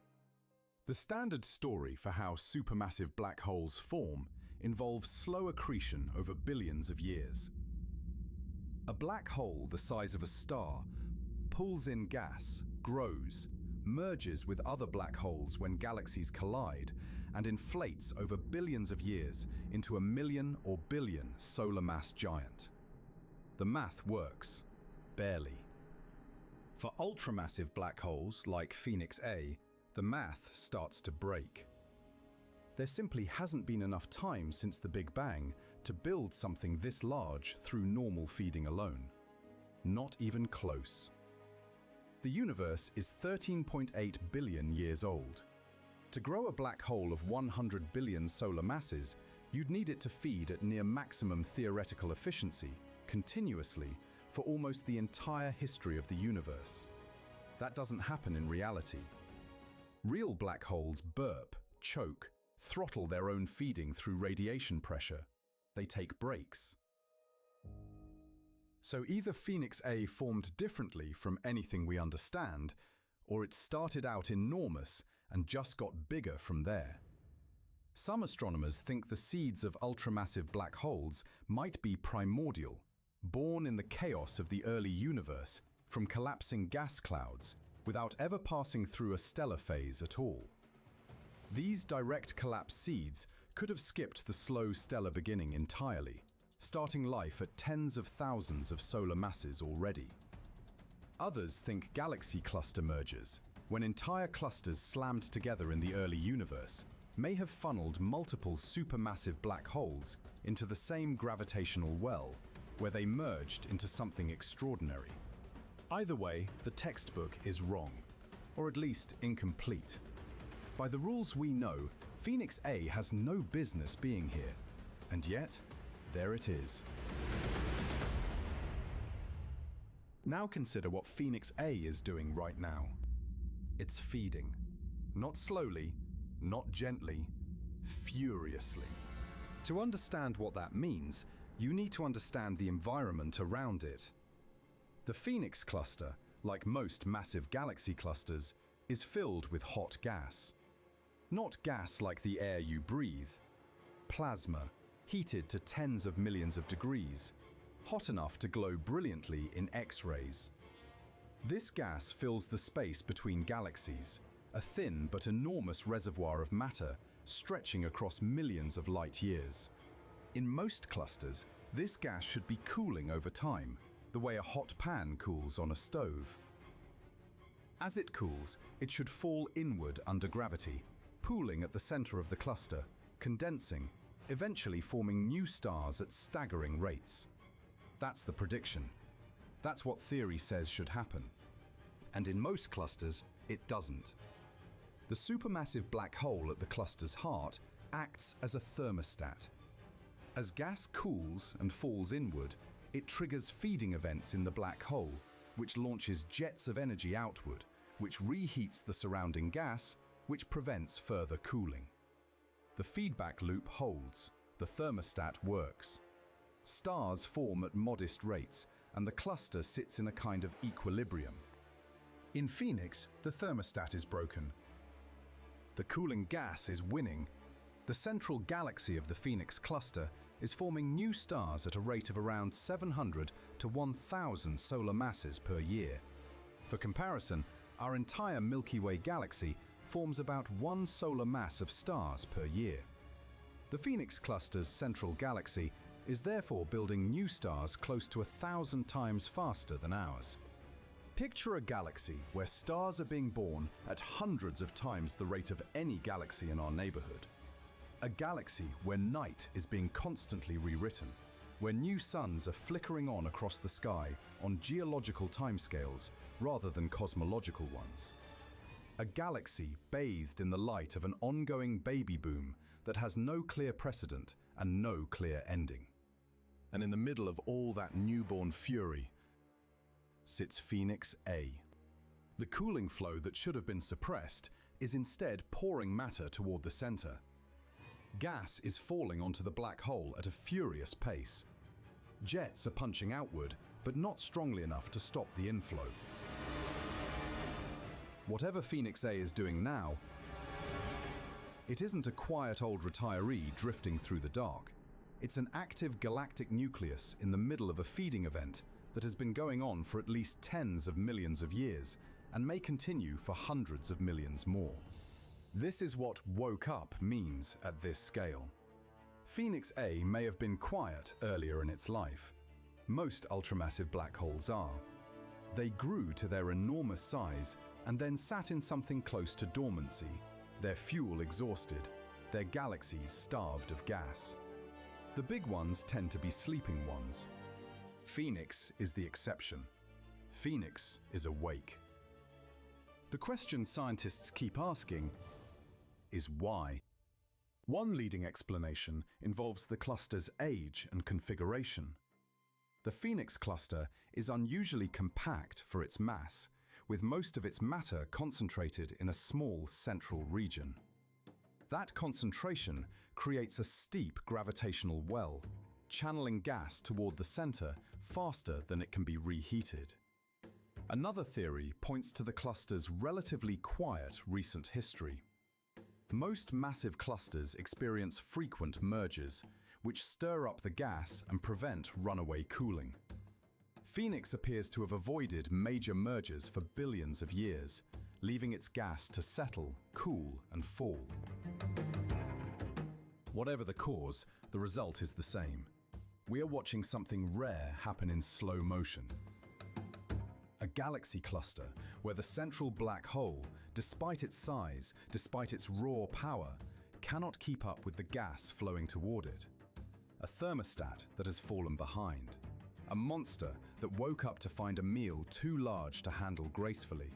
The standard story for how supermassive black holes form involves slow accretion over billions of years. A black hole the size of a star pulls in gas, grows, merges with other black holes when galaxies collide, and inflates over billions of years into a million or billion solar mass giant. The math works, barely. For ultramassive black holes like Phoenix A, the math starts to break. There simply hasn't been enough time since the Big Bang to build something this large through normal feeding alone. Not even close. The universe is 13.8 billion years old. To grow a black hole of 100 billion solar masses, you'd need it to feed at near maximum theoretical efficiency, continuously, for almost the entire history of the universe. That doesn't happen in reality. Real black holes burp, choke, throttle their own feeding through radiation pressure. They take breaks. So either Phoenix A formed differently from anything we understand, or it started out enormous and just got bigger from there. Some astronomers think the seeds of ultramassive black holes might be primordial, born in the chaos of the early universe from collapsing gas clouds without ever passing through a stellar phase at all. These direct collapse seeds could have skipped the slow stellar beginning entirely, starting life at tens of thousands of solar masses already. Others think galaxy cluster mergers, when entire clusters slammed together in the early universe, may have funneled multiple supermassive black holes into the same gravitational well, where they merged into something extraordinary. Either way, the textbook is wrong, or at least incomplete. By the rules we know, Phoenix A has no business being here, and yet, there it is. Now consider what Phoenix A is doing right now. It's feeding. Not slowly, not gently, furiously. To understand what that means, you need to understand the environment around it. The Phoenix cluster, like most massive galaxy clusters, is filled with hot gas. Not gas like the air you breathe. Plasma, heated to tens of millions of degrees, hot enough to glow brilliantly in X-rays. This gas fills the space between galaxies, a thin but enormous reservoir of matter stretching across millions of light years. In most clusters, this gas should be cooling over time, the way a hot pan cools on a stove. As it cools, it should fall inward under gravity, pooling at the center of the cluster, condensing, eventually forming new stars at staggering rates. That's the prediction. That's what theory says should happen. And in most clusters, it doesn't. The supermassive black hole at the cluster's heart acts as a thermostat. As gas cools and falls inward, it triggers feeding events in the black hole, which launches jets of energy outward, which reheats the surrounding gas, which prevents further cooling. The feedback loop holds, the thermostat works. Stars form at modest rates, and the cluster sits in a kind of equilibrium. In Phoenix, the thermostat is broken. The cooling gas is winning. The central galaxy of the Phoenix cluster is forming new stars at a rate of around 700 to 1,000 solar masses per year. For comparison, our entire Milky Way galaxy forms about 1 solar mass of stars per year. The Phoenix Cluster's central galaxy is therefore building new stars close to 1,000 times faster than ours. Picture a galaxy where stars are being born at hundreds of times the rate of any galaxy in our neighborhood. A galaxy where night is being constantly rewritten, where new suns are flickering on across the sky on geological timescales rather than cosmological ones. A galaxy bathed in the light of an ongoing baby boom that has no clear precedent and no clear ending. And in the middle of all that newborn fury sits Phoenix A. The cooling flow that should have been suppressed is instead pouring matter toward the center. Gas is falling onto the black hole at a furious pace. Jets are punching outward, but not strongly enough to stop the inflow. Whatever Phoenix A is doing now, it isn't a quiet old retiree drifting through the dark. It's an active galactic nucleus in the middle of a feeding event that has been going on for at least tens of millions of years and may continue for hundreds of millions more. This is what woke up means at this scale. Phoenix A may have been quiet earlier in its life. Most ultramassive black holes are. They grew to their enormous size and then sat in something close to dormancy, their fuel exhausted, their galaxies starved of gas. The big ones tend to be sleeping ones. Phoenix is the exception. Phoenix is awake. The question scientists keep asking is why? One leading explanation involves the cluster's age and configuration. The Phoenix cluster is unusually compact for its mass, with most of its matter concentrated in a small central region. That concentration creates a steep gravitational well, channeling gas toward the center faster than it can be reheated. Another theory points to the cluster's relatively quiet recent history. Most massive clusters experience frequent mergers, which stir up the gas and prevent runaway cooling. Phoenix appears to have avoided major mergers for billions of years, leaving its gas to settle, cool, and fall. Whatever the cause, the result is the same. We are watching something rare happen in slow motion. A galaxy cluster where the central black hole, despite its size, despite its raw power, cannot keep up with the gas flowing toward it. A thermostat that has fallen behind. A monster that woke up to find a meal too large to handle gracefully.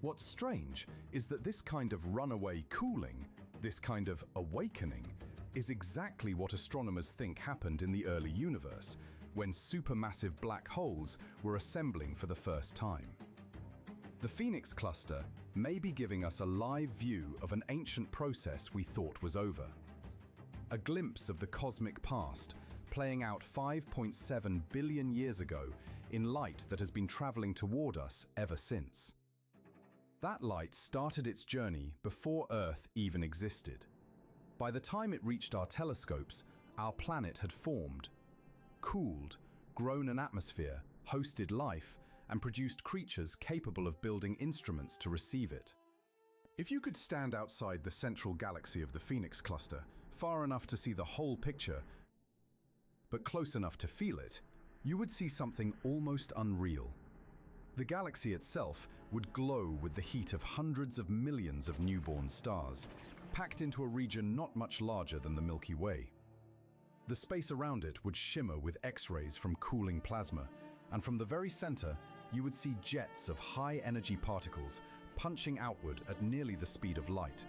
What's strange is that this kind of runaway cooling, this kind of awakening, is exactly what astronomers think happened in the early universe, when supermassive black holes were assembling for the first time. The Phoenix cluster may be giving us a live view of an ancient process we thought was over. A glimpse of the cosmic past playing out 5.7 billion years ago in light that has been traveling toward us ever since. That light started its journey before Earth even existed. By the time it reached our telescopes, our planet had formed, cooled, grown an atmosphere, hosted life, and produced creatures capable of building instruments to receive it. If you could stand outside the central galaxy of the Phoenix cluster, far enough to see the whole picture, but close enough to feel it, you would see something almost unreal. The galaxy itself would glow with the heat of hundreds of millions of newborn stars, packed into a region not much larger than the Milky Way. The space around it would shimmer with X-rays from cooling plasma, and from the very center, you would see jets of high-energy particles punching outward at nearly the speed of light,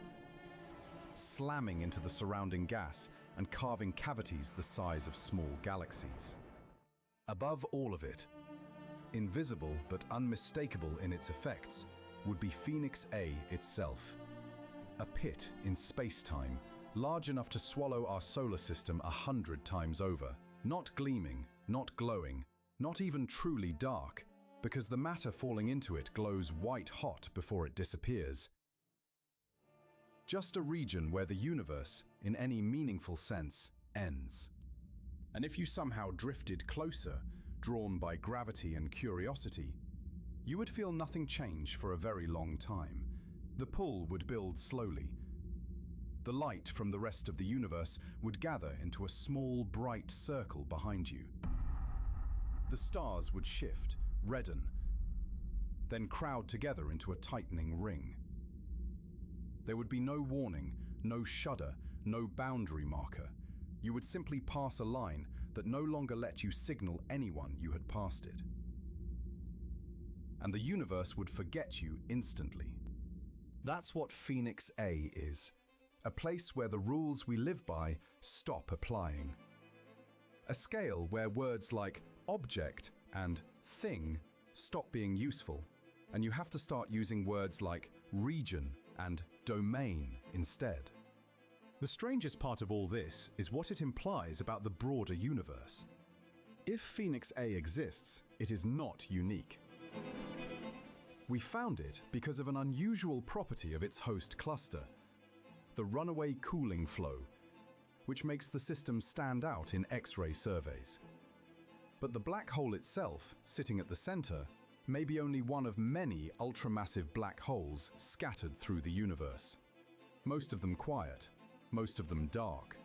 slamming into the surrounding gas and carving cavities the size of small galaxies. Above all of it, invisible but unmistakable in its effects, would be Phoenix A itself. A pit in space-time, large enough to swallow our solar system 100 times over. Not gleaming, not glowing, not even truly dark, because the matter falling into it glows white-hot before it disappears. Just a region where the universe, in any meaningful sense, ends. And if you somehow drifted closer, drawn by gravity and curiosity, you would feel nothing change for a very long time. The pull would build slowly. The light from the rest of the universe would gather into a small, bright circle behind you. The stars would shift, redden, then crowd together into a tightening ring. There would be no warning, no shudder, no boundary marker. You would simply pass a line that no longer let you signal anyone you had passed it. And the universe would forget you instantly. That's what Phoenix A is. A place where the rules we live by stop applying. A scale where words like object and thing stop being useful, and you have to start using words like region and domain instead. The strangest part of all this is what it implies about the broader universe. If Phoenix A exists, it is not unique. We found it because of an unusual property of its host cluster, the runaway cooling flow, which makes the system stand out in X-ray surveys. But the black hole itself, sitting at the center, may be only one of many ultramassive black holes scattered through the universe. Most of them quiet, most of them dark,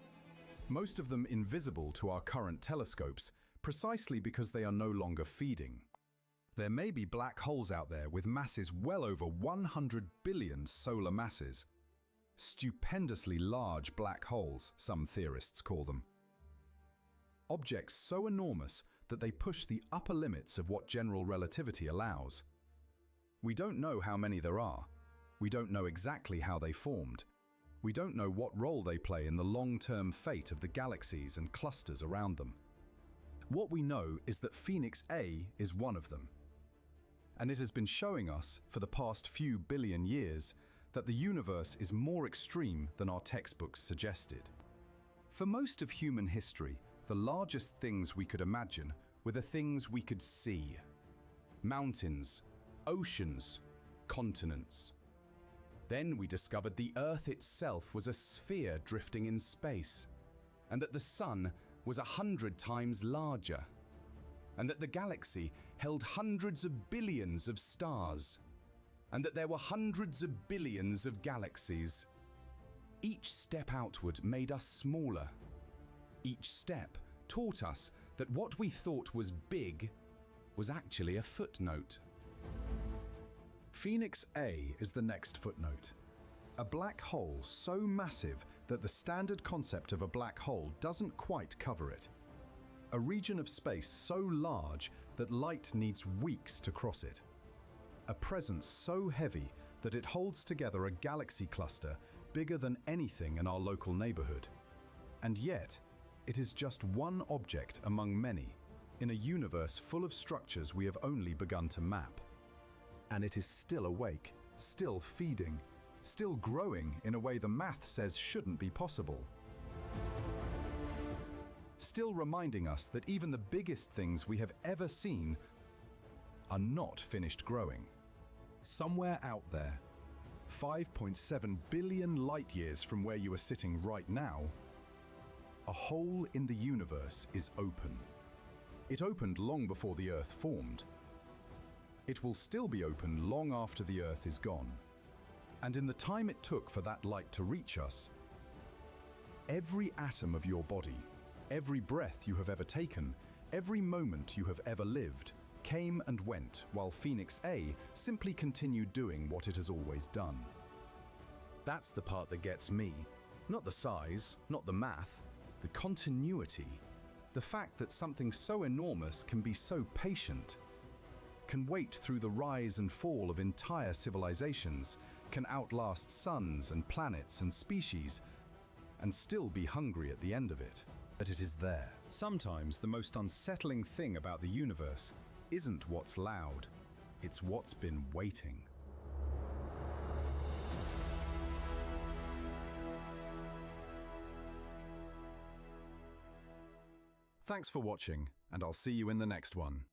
most of them invisible to our current telescopes, precisely because they are no longer feeding. There may be black holes out there with masses well over 100 billion solar masses. Stupendously large black holes, some theorists call them. Objects so enormous that they push the upper limits of what general relativity allows. We don't know how many there are. We don't know exactly how they formed. We don't know what role they play in the long-term fate of the galaxies and clusters around them. What we know is that Phoenix A is one of them. And it has been showing us, for the past few billion years, that the universe is more extreme than our textbooks suggested. For most of human history, the largest things we could imagine were the things we could see. Mountains, oceans, continents. Then we discovered the Earth itself was a sphere drifting in space, and that the Sun was 100 times larger, and that the galaxy held hundreds of billions of stars, and that there were hundreds of billions of galaxies. Each step outward made us smaller. Each step taught us that what we thought was big was actually a footnote. Phoenix A is the next footnote. A black hole so massive that the standard concept of a black hole doesn't quite cover it. A region of space so large that light needs weeks to cross it. A presence so heavy that it holds together a galaxy cluster bigger than anything in our local neighborhood. And yet, it is just one object among many, in a universe full of structures we have only begun to map. And it is still awake, still feeding, still growing in a way the math says shouldn't be possible. Still reminding us that even the biggest things we have ever seen are not finished growing. Somewhere out there, 5.7 billion light years from where you are sitting right now, a hole in the universe is open. It opened long before the Earth formed. It will still be open long after the Earth is gone. And in the time it took for that light to reach us, every atom of your body, every breath you have ever taken, every moment you have ever lived, came and went while Phoenix A simply continued doing what it has always done. That's the part that gets me. Not the size, not the math, the continuity. The fact that something so enormous can be so patient, can wait through the rise and fall of entire civilizations, can outlast suns and planets and species, and still be hungry at the end of it. But it is there. Sometimes the most unsettling thing about the universe isn't what's loud, it's what's been waiting. Thanks for watching, and I'll see you in the next one.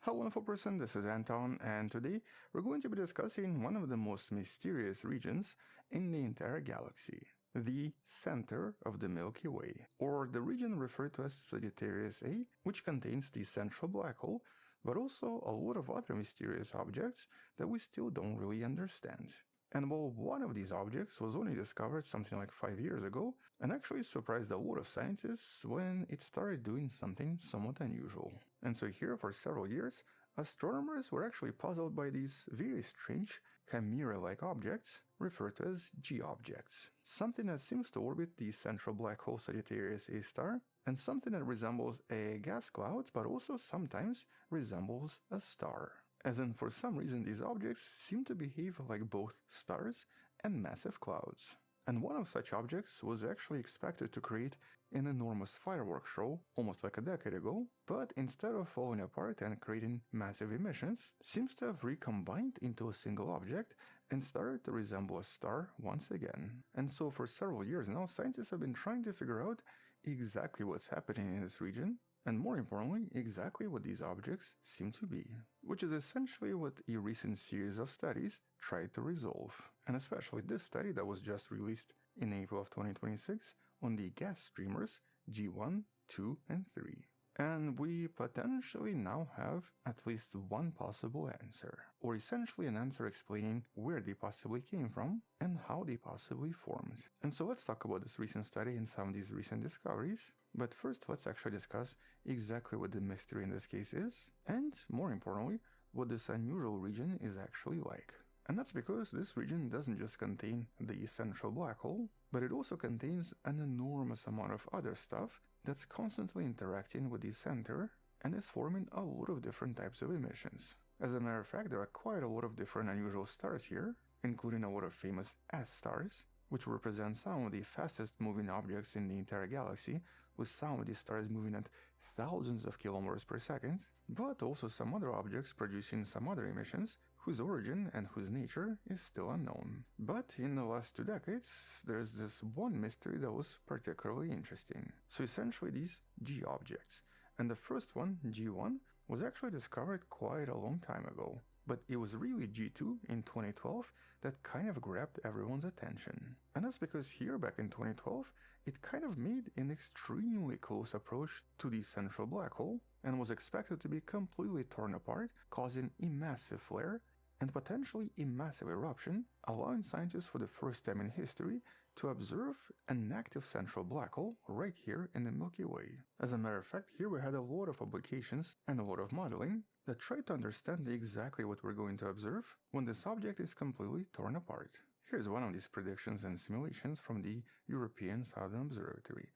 Hello wonderful person, this is Anton, and today we're going to be discussing one of the most mysterious regions in the entire galaxy, the center of the Milky Way, or the region referred to as Sagittarius A, which contains the central black hole, but also a lot of other mysterious objects that we still don't really understand. And while one of these objects was only discovered something like 5 years ago, and actually surprised a lot of scientists when it started doing something somewhat unusual. And so here, for several years, astronomers were actually puzzled by these very strange chimera-like objects referred to as G-objects. Something that seems to orbit the central black hole Sagittarius A star, and something that resembles a gas cloud, but also sometimes resembles a star. As in, for some reason, these objects seem to behave like both stars and massive clouds. And one of such objects was actually expected to create an enormous fireworks show almost like a decade ago, but instead of falling apart and creating massive emissions, seems to have recombined into a single object and started to resemble a star once again. And so for several years now, scientists have been trying to figure out exactly what's happening in this region, and more importantly, exactly what these objects seem to be, which is essentially what a recent series of studies tried to resolve, and especially this study that was just released in April of 2026 on the gas streamers G1, 2, and 3. And we potentially now have at least one possible answer, or essentially an answer explaining where they possibly came from and how they possibly formed. And so let's talk about this recent study and some of these recent discoveries. But first, let's actually discuss exactly what the mystery in this case is, and more importantly, what this unusual region is actually like. And that's because this region doesn't just contain the central black hole, but it also contains an enormous amount of other stuff that's constantly interacting with the center and is forming a lot of different types of emissions. As a matter of fact, there are quite a lot of different unusual stars here, including a lot of famous S stars, which represent some of the fastest moving objects in the entire galaxy, with some of these stars moving at thousands of kilometers per second, but also some other objects producing some other emissions whose origin and whose nature is still unknown. But in the last 2 decades, there's this one mystery that was particularly interesting. So essentially these G objects, and the first one, G1, was actually discovered quite a long time ago, but it was really G2 in 2012 that kind of grabbed everyone's attention. And that's because here, back in 2012, it kind of made an extremely close approach to the central black hole and was expected to be completely torn apart, causing a massive flare and potentially a massive eruption, allowing scientists for the first time in history to observe an active central black hole right here in the Milky Way. As a matter of fact, here we had a lot of publications and a lot of modeling that tried to understand exactly what we're going to observe when this object is completely torn apart. Here's one of these predictions and simulations from the European Southern Observatory.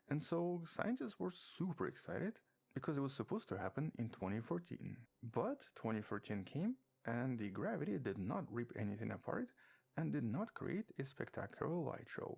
And so scientists were super excited because it was supposed to happen in 2014. But 2014 came and the gravity did not rip anything apart and did not create a spectacular light show.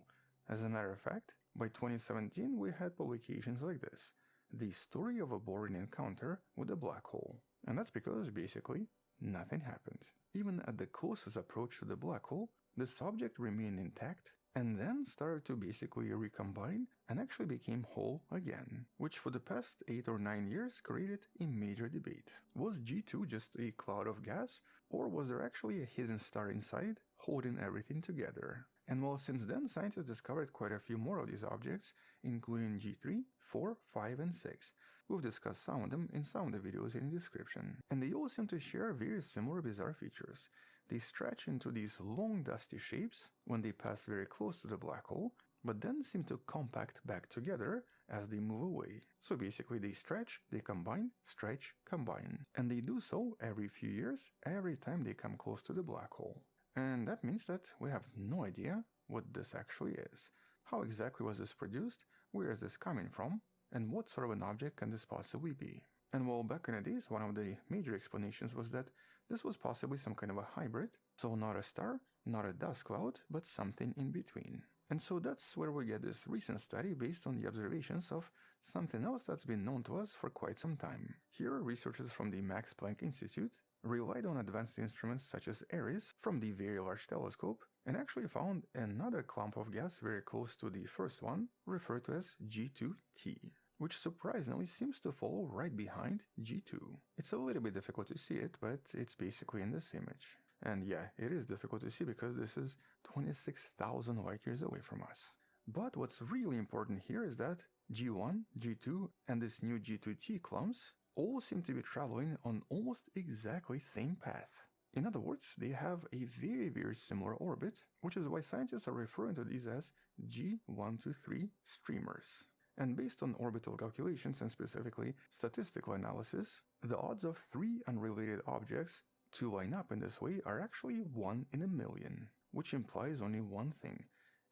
As a matter of fact, by 2017 we had publications like this: the story of a boring encounter with a black hole. And that's because basically nothing happened. Even at the closest approach to the black hole, this object remained intact and then started to basically recombine and actually became whole again, which for the past 8 or 9 years created a major debate. Was G2 just a cloud of gas, or was there actually a hidden star inside holding everything together? And well, since then, scientists discovered quite a few more of these objects, including G3, 4, 5, and 6. We've discussed some of them in some of the videos in the description. And they all seem to share very similar bizarre features. They stretch into these long dusty shapes when they pass very close to the black hole, but then seem to compact back together as they move away. So basically they stretch, they combine, stretch, combine. And they do so every few years, every time they come close to the black hole. And that means that we have no idea what this actually is. How exactly was this produced? Where is this coming from? And what sort of an object can this possibly be? And well, back in the days, one of the major explanations was that this was possibly some kind of a hybrid, so not a star, not a dust cloud, but something in between. And so that's where we get this recent study based on the observations of something else that's been known to us for quite some time. Here, researchers from the Max Planck Institute relied on advanced instruments such as ARIES from the Very Large Telescope and actually found another clump of gas very close to the first one, referred to as G2T. which surprisingly seems to follow right behind G2. It's a little bit difficult to see it, but it's basically in this image. And yeah, it is difficult to see because this is 26,000 light years away from us. But what's really important here is that G1, G2, and this new G2T clumps all seem to be traveling on almost exactly same path. In other words, they have a very similar orbit, which is why scientists are referring to these as G123 streamers. And based on orbital calculations and specifically statistical analysis, the odds of 3 unrelated objects to line up in this way are actually 1 in a million, which implies only one thing.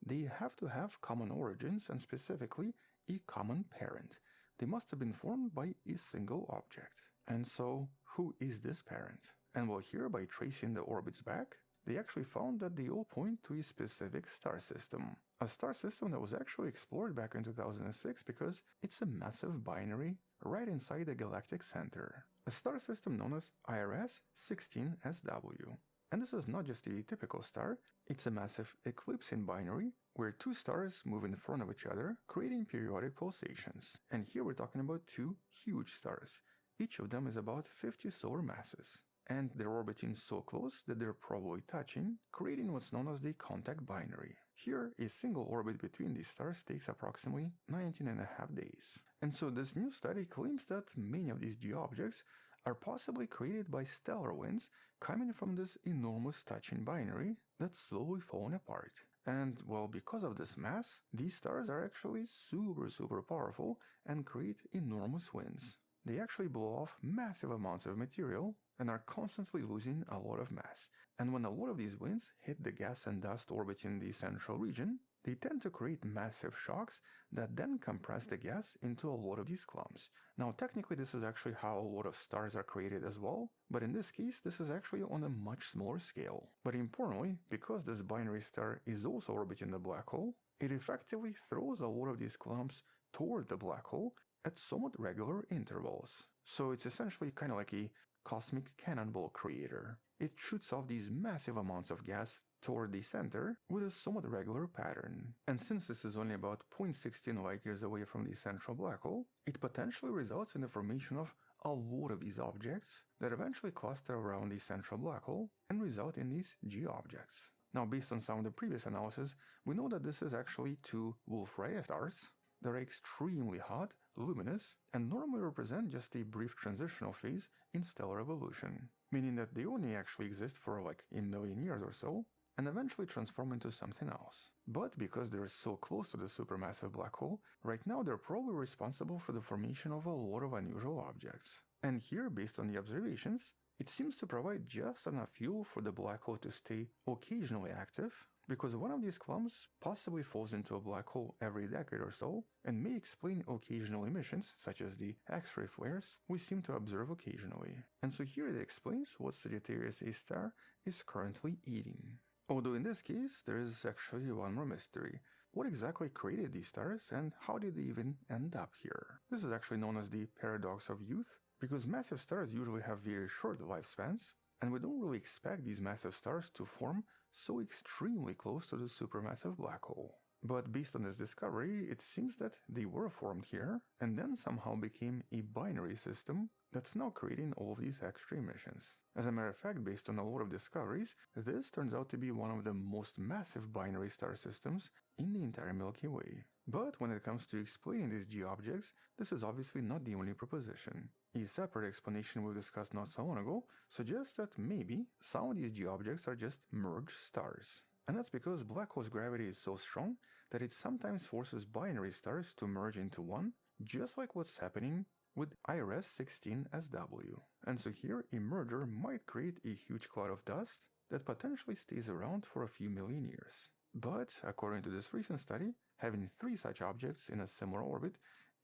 They have to have common origins and specifically a common parent. They must have been formed by a single object. And so, who is this parent? And well, here, by tracing the orbits back, they actually found that they all point to a specific star system. A star system that was actually explored back in 2006 because it's a massive binary right inside the galactic center. A star system known as IRS-16SW. And this is not just a typical star, it's a massive eclipsing binary where two stars move in front of each other, creating periodic pulsations. And here we're talking about two huge stars. Each of them is about 50 solar masses. And they're orbiting so close that they're probably touching, creating what's known as the contact binary. Here, a single orbit between these stars takes approximately 19.5 days. And so this new study claims that many of these G-objects are possibly created by stellar winds coming from this enormous touching binary that's slowly falling apart. And, well, because of this mass, these stars are actually super powerful and create enormous winds. They actually blow off massive amounts of material and are constantly losing a lot of mass. And when a lot of these winds hit the gas and dust orbiting the central region, they tend to create massive shocks that then compress the gas into a lot of these clumps. Now, technically, this is actually how a lot of stars are created as well, but in this case, this is actually on a much smaller scale. But importantly, because this binary star is also orbiting the black hole, it effectively throws a lot of these clumps toward the black hole at somewhat regular intervals. So it's essentially kind of like a cosmic cannonball creator. It shoots off these massive amounts of gas toward the center with a somewhat regular pattern. And since this is only about 0.16 light years away from the central black hole, it potentially results in the formation of a lot of these objects that eventually cluster around the central black hole and result in these G-objects. Now, based on some of the previous analysis, we know that this is actually two Wolf-Rayet stars that are extremely hot, luminous, and normally represent just a brief transitional phase in stellar evolution, meaning that they only actually exist for like a million years or so, and eventually transform into something else. But because they're so close to the supermassive black hole, right now they're probably responsible for the formation of a lot of unusual objects. And here, based on the observations, it seems to provide just enough fuel for the black hole to stay occasionally active, because one of these clumps possibly falls into a black hole every decade or so, and may explain occasional emissions, such as the X-ray flares we seem to observe occasionally. And so here it explains what Sagittarius A star is currently eating. Although in this case, there is actually one more mystery. What exactly created these stars, and how did they even end up here? This is actually known as the paradox of youth, because massive stars usually have very short lifespans, and we don't really expect these massive stars to form so extremely close to the supermassive black hole. But based on this discovery, it seems that they were formed here, and then somehow became a binary system that's now creating all of these extra emissions. As a matter of fact, based on a lot of discoveries, this turns out to be one of the most massive binary star systems in the entire Milky Way. But when it comes to explaining these G-objects, this is obviously not the only proposition. A separate explanation we discussed not so long ago suggests that maybe some of these G-objects are just merged stars. And that's because black hole's gravity is so strong that it sometimes forces binary stars to merge into one, just like what's happening with IRS-16SW. And so here, a merger might create a huge cloud of dust that potentially stays around for a few million years. But, according to this recent study, having 3 such objects in a similar orbit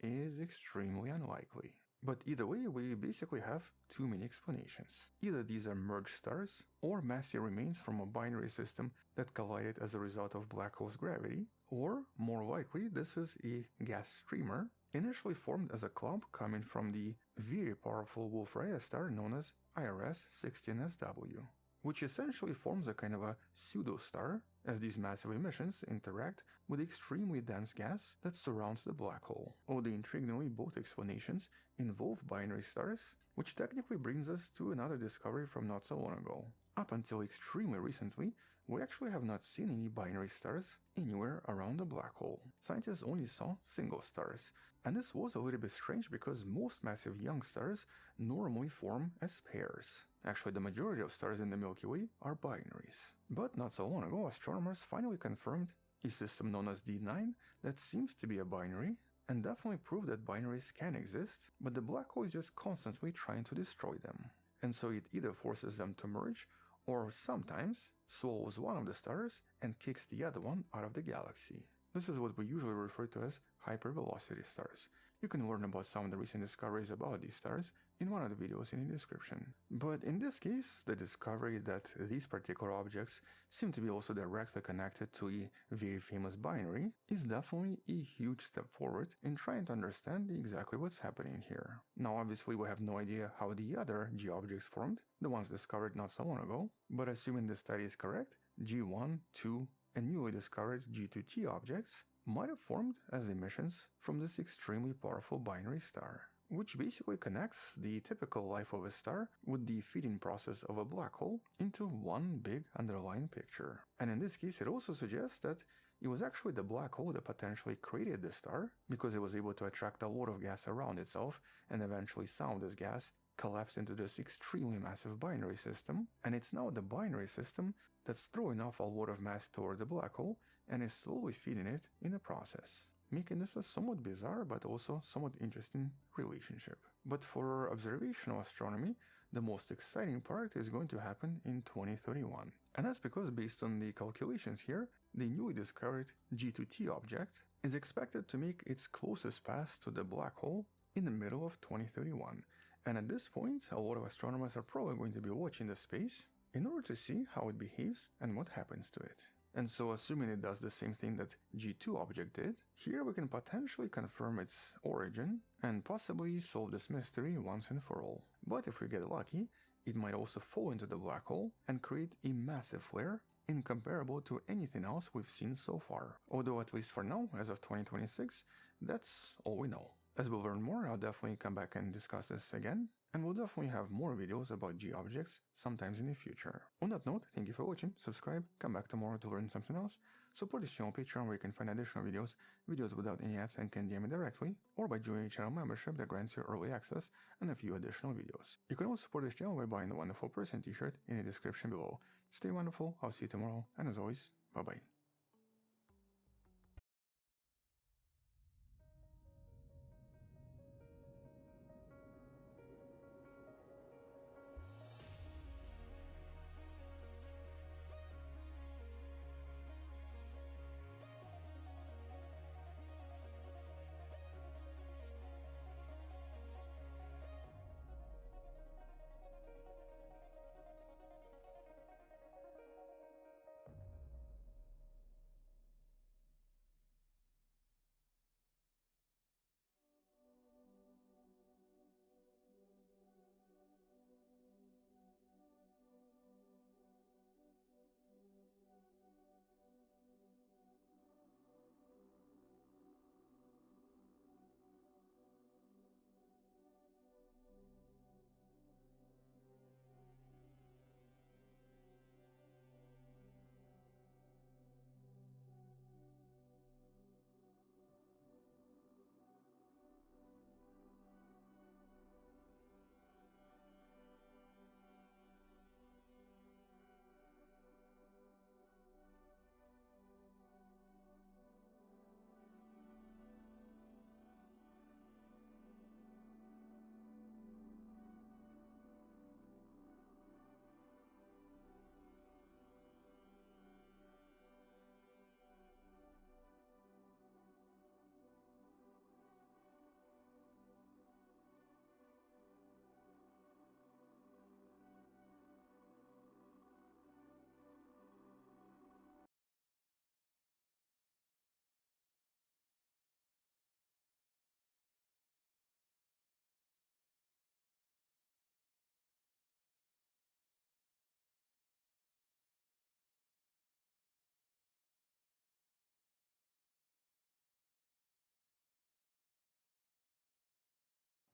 is extremely unlikely. But either way, we basically have too many explanations. Either these are merged stars, or massive remains from a binary system that collided as a result of black hole's gravity, or, more likely, this is a gas streamer, initially formed as a clump coming from the very powerful Wolf-Rayet star known as IRS-16SW. which essentially forms a kind of a pseudo-star, as these massive emissions interact with the extremely dense gas that surrounds the black hole. Although intriguingly, both explanations involve binary stars, which technically brings us to another discovery from not so long ago. Up until extremely recently, we actually have not seen any binary stars anywhere around the black hole. Scientists only saw single stars, and this was a little bit strange because most massive young stars normally form as pairs. Actually, the majority of stars in the Milky Way are binaries. But not so long ago, astronomers finally confirmed a system known as D9 that seems to be a binary, and definitely proved that binaries can exist, but the black hole is just constantly trying to destroy them. And so it either forces them to merge, or sometimes swallows one of the stars and kicks the other one out of the galaxy. This is what we usually refer to as hypervelocity stars. You can learn about some of the recent discoveries about these stars in one of the videos in the description. But in this case, the discovery that these particular objects seem to be also directly connected to a very famous binary is definitely a huge step forward in trying to understand exactly what's happening here. Now obviously we have no idea how the other G objects formed, the ones discovered not so long ago, but assuming the study is correct, G1, 2, and newly discovered G2T objects might have formed as emissions from this extremely powerful binary star, which basically connects the typical life of a star with the feeding process of a black hole into one big underlying picture. And in this case, it also suggests that it was actually the black hole that potentially created the star, because it was able to attract a lot of gas around itself, and eventually some of this gas collapsed into this extremely massive binary system, and it's now the binary system that's throwing off a lot of mass toward the black hole and is slowly feeding it in the process, making this a somewhat bizarre but also somewhat interesting relationship. But for observational astronomy, the most exciting part is going to happen in 2031. And that's because, based on the calculations here, the newly discovered G2T object is expected to make its closest pass to the black hole in the middle of 2031. And at this point, a lot of astronomers are probably going to be watching the space in order to see how it behaves and what happens to it. And so, assuming it does the same thing that G2 object did, here we can potentially confirm its origin and possibly solve this mystery once and for all. But if we get lucky, it might also fall into the black hole and create a massive flare incomparable to anything else we've seen so far. Although at least for now, as of 2026, that's all we know. As we'll learn more, I'll definitely come back and discuss this again, and we'll definitely have more videos about G objects sometimes in the future. On that note, thank you for watching, subscribe, come back tomorrow to learn something else, support this channel on Patreon where you can find additional videos without any ads and can DM me directly, or by joining a channel membership that grants you early access and a few additional videos. You can also support this channel by buying the Wonderful Person t-shirt in the description below. Stay wonderful, I'll see you tomorrow, and as always, bye bye.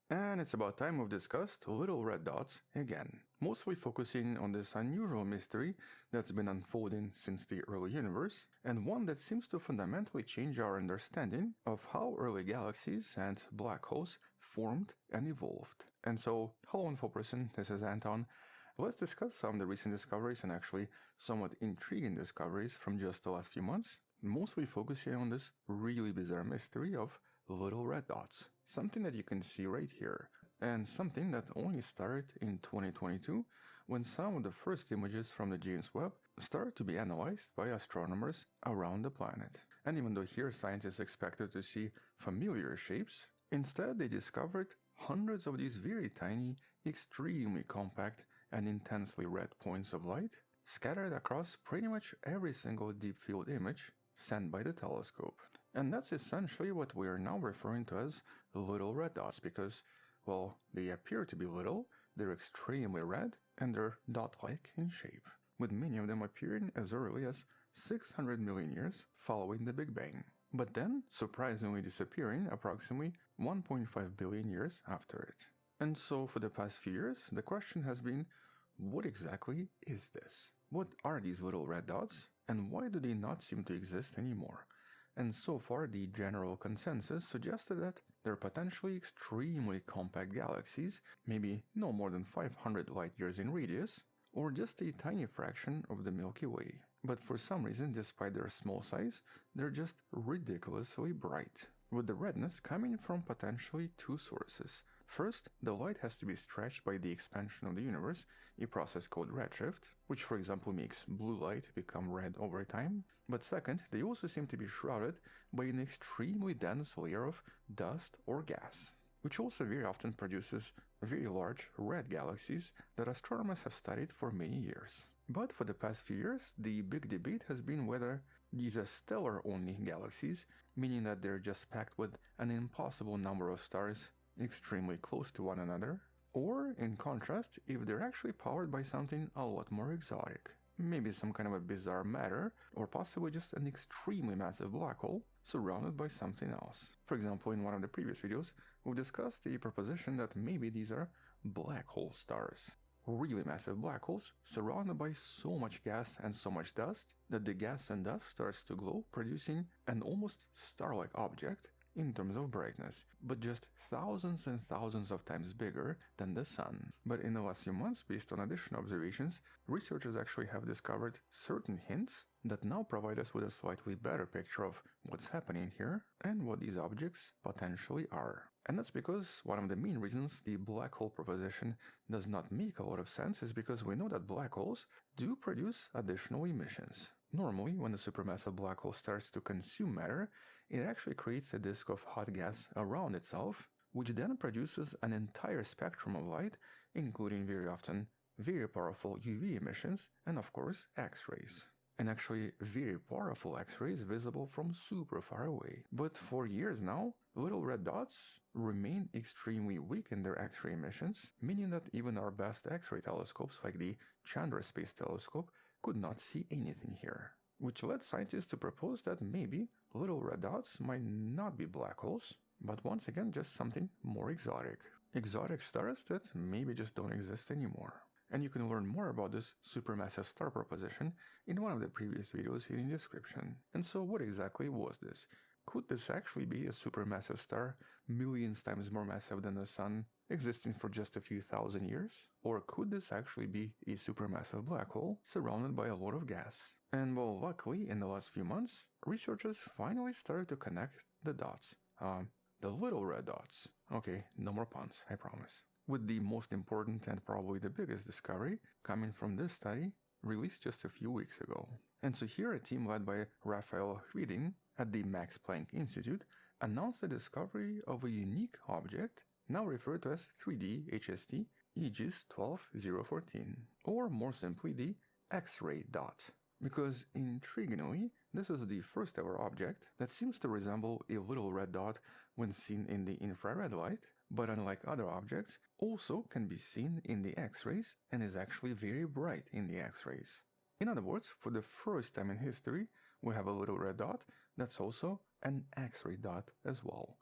And it's about time we've discussed little red dots again, mostly focusing on this unusual mystery that's been unfolding since the early universe, and one that seems to fundamentally change our understanding of how early galaxies and black holes formed and evolved. And so, hello info person, this is Anton. Let's discuss some of the recent discoveries and actually somewhat intriguing discoveries from just the last few months, mostly focusing on this really bizarre mystery of little red dots. Something that you can see right here, and something that only started in 2022 when some of the first images from the James Webb started to be analyzed by astronomers around the planet. And even though here scientists expected to see familiar shapes, instead they discovered hundreds of these very tiny, extremely compact and intensely red points of light scattered across pretty much every single deep field image sent by the telescope. And that's essentially what we are now referring to as little red dots because, well, they appear to be little, they're extremely red, and they're dot-like in shape, with many of them appearing as early as 600 million years following the Big Bang, but then surprisingly disappearing approximately 1.5 billion years after it. And so for the past few years, the question has been, what exactly is this? What are these little red dots, and why do they not seem to exist anymore? And so far, the general consensus suggested that they're potentially extremely compact galaxies, maybe no more than 500 light-years in radius, or just a tiny fraction of the Milky Way. But for some reason, despite their small size, they're just ridiculously bright, with the redness coming from potentially two sources. First, the light has to be stretched by the expansion of the universe, a process called redshift, which for example makes blue light become red over time. But second, they also seem to be shrouded by an extremely dense layer of dust or gas, which also very often produces very large red galaxies that astronomers have studied for many years. But for the past few years, the big debate has been whether these are stellar-only galaxies, meaning that they're just packed with an impossible number of stars extremely close to one another, or, in contrast, if they're actually powered by something a lot more exotic. Maybe some kind of a bizarre matter, or possibly just an extremely massive black hole surrounded by something else. For example, in one of the previous videos, we discussed the proposition that maybe these are black hole stars. Really massive black holes surrounded by so much gas and so much dust that the gas and dust starts to glow, producing an almost star-like object in terms of brightness, but just thousands and thousands of times bigger than the sun. But in the last few months, based on additional observations, researchers actually have discovered certain hints that now provide us with a slightly better picture of what's happening here and what these objects potentially are. And that's because one of the main reasons the black hole proposition does not make a lot of sense is because we know that black holes do produce additional emissions. Normally, when a supermassive black hole starts to consume matter, it actually creates a disk of hot gas around itself, which then produces an entire spectrum of light, including very often very powerful UV emissions and of course X-rays. And actually very powerful X-rays visible from super far away. But for years now, little red dots remain extremely weak in their X-ray emissions, meaning that even our best X-ray telescopes like the Chandra Space Telescope could not see anything here. Which led scientists to propose that maybe little red dots might not be black holes, but once again just something more exotic. Exotic stars that maybe just don't exist anymore. And you can learn more about this supermassive star proposition in one of the previous videos in the description. And so what exactly was this? Could this actually be a supermassive star, millions times more massive than the Sun, existing for just a few thousand years? Or could this actually be a supermassive black hole surrounded by a lot of gas? And well, luckily, in the last few months, researchers finally started to connect the dots. The little red dots. Okay, no more puns, I promise. With the most important and probably the biggest discovery coming from this study, released just a few weeks ago. And so here a team led by Raphael Hvidin at the Max Planck Institute announced the discovery of a unique object, now referred to as 3D HST Aegis 12014, or more simply the X-ray dot. Because intriguingly, this is the first ever object that seems to resemble a little red dot when seen in the infrared light, but unlike other objects, also can be seen in the X-rays and is actually very bright in the X-rays. In other words, for the first time in history, we have a little red dot that's also an X-ray dot as well.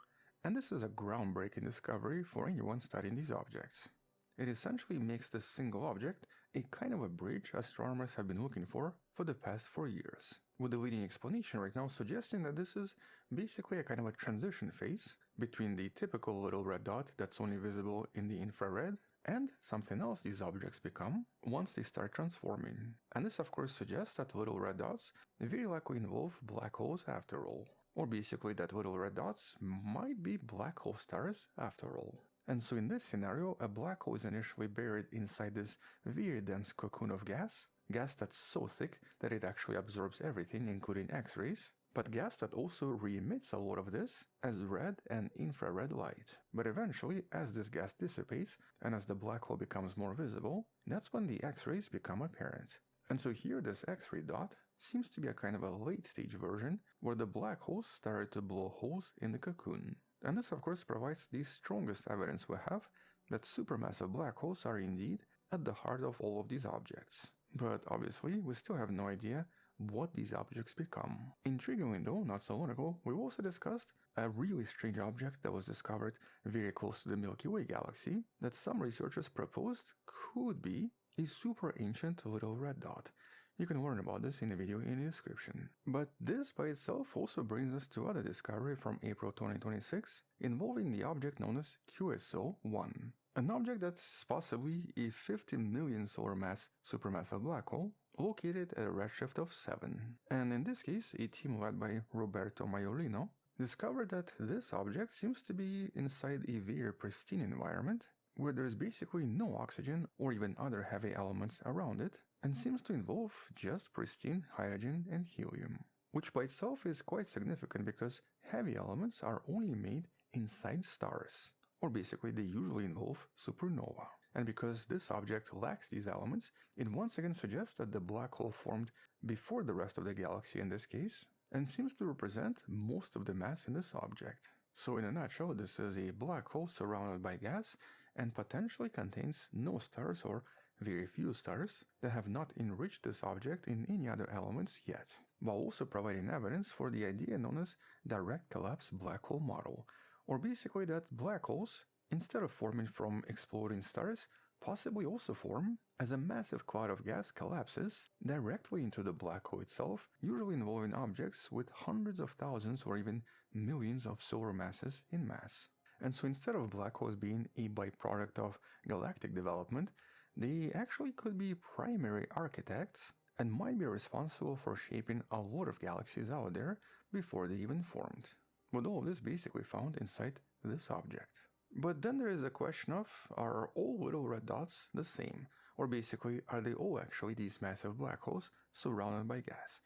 And this is a groundbreaking discovery for anyone studying these objects. It essentially makes this single object a kind of a bridge astronomers have been looking for the past 4 years, with the leading explanation right now suggesting that this is basically a kind of a transition phase between the typical little red dot that's only visible in the infrared and something else these objects become once they start transforming. And this of course suggests that little red dots very likely involve black holes after all, or basically that little red dots might be black hole stars after all. And so in this scenario, a black hole is initially buried inside this very dense cocoon of gas that's so thick that it actually absorbs everything including X-rays, but gas that also re-emits a lot of this as red and infrared light. But eventually, as this gas dissipates and as the black hole becomes more visible, that's when the X-rays become apparent. And so here this X-ray dot seems to be a kind of a late stage version where the black holes started to blow holes in the cocoon. And this of course provides the strongest evidence we have that supermassive black holes are indeed at the heart of all of these objects. But obviously we still have no idea what these objects become. Intriguingly though, not so long ago, we also discussed a really strange object that was discovered very close to the Milky Way galaxy that some researchers proposed could be a super ancient little red dot. You can learn about this in the video in the description. But this by itself also brings us to other discovery from April 2026 involving the object known as QSO-1. An object that's possibly a 50 million solar mass supermassive black hole located at a redshift of 7. And in this case, a team led by Roberto Maiolino discovered that this object seems to be inside a very pristine environment where there's basically no oxygen or even other heavy elements around it, and seems to involve just pristine hydrogen and helium, which by itself is quite significant because heavy elements are only made inside stars, or basically they usually involve supernova. And because this object lacks these elements, it once again suggests that the black hole formed before the rest of the galaxy in this case, and seems to represent most of the mass in this object. So in a nutshell, this is a black hole surrounded by gas and potentially contains no stars or very few stars that have not enriched this object in any other elements yet, while also providing evidence for the idea known as direct collapse black hole model, or basically that black holes, instead of forming from exploding stars, possibly also form as a massive cloud of gas collapses directly into the black hole itself, usually involving objects with hundreds of thousands or even millions of solar masses in mass. And so instead of black holes being a byproduct of galactic development, they actually could be primary architects and might be responsible for shaping a lot of galaxies out there before they even formed. With all of this basically found inside this object. But then there is a question of, are all little red dots the same? Or basically, are they all actually these massive black holes surrounded by gas?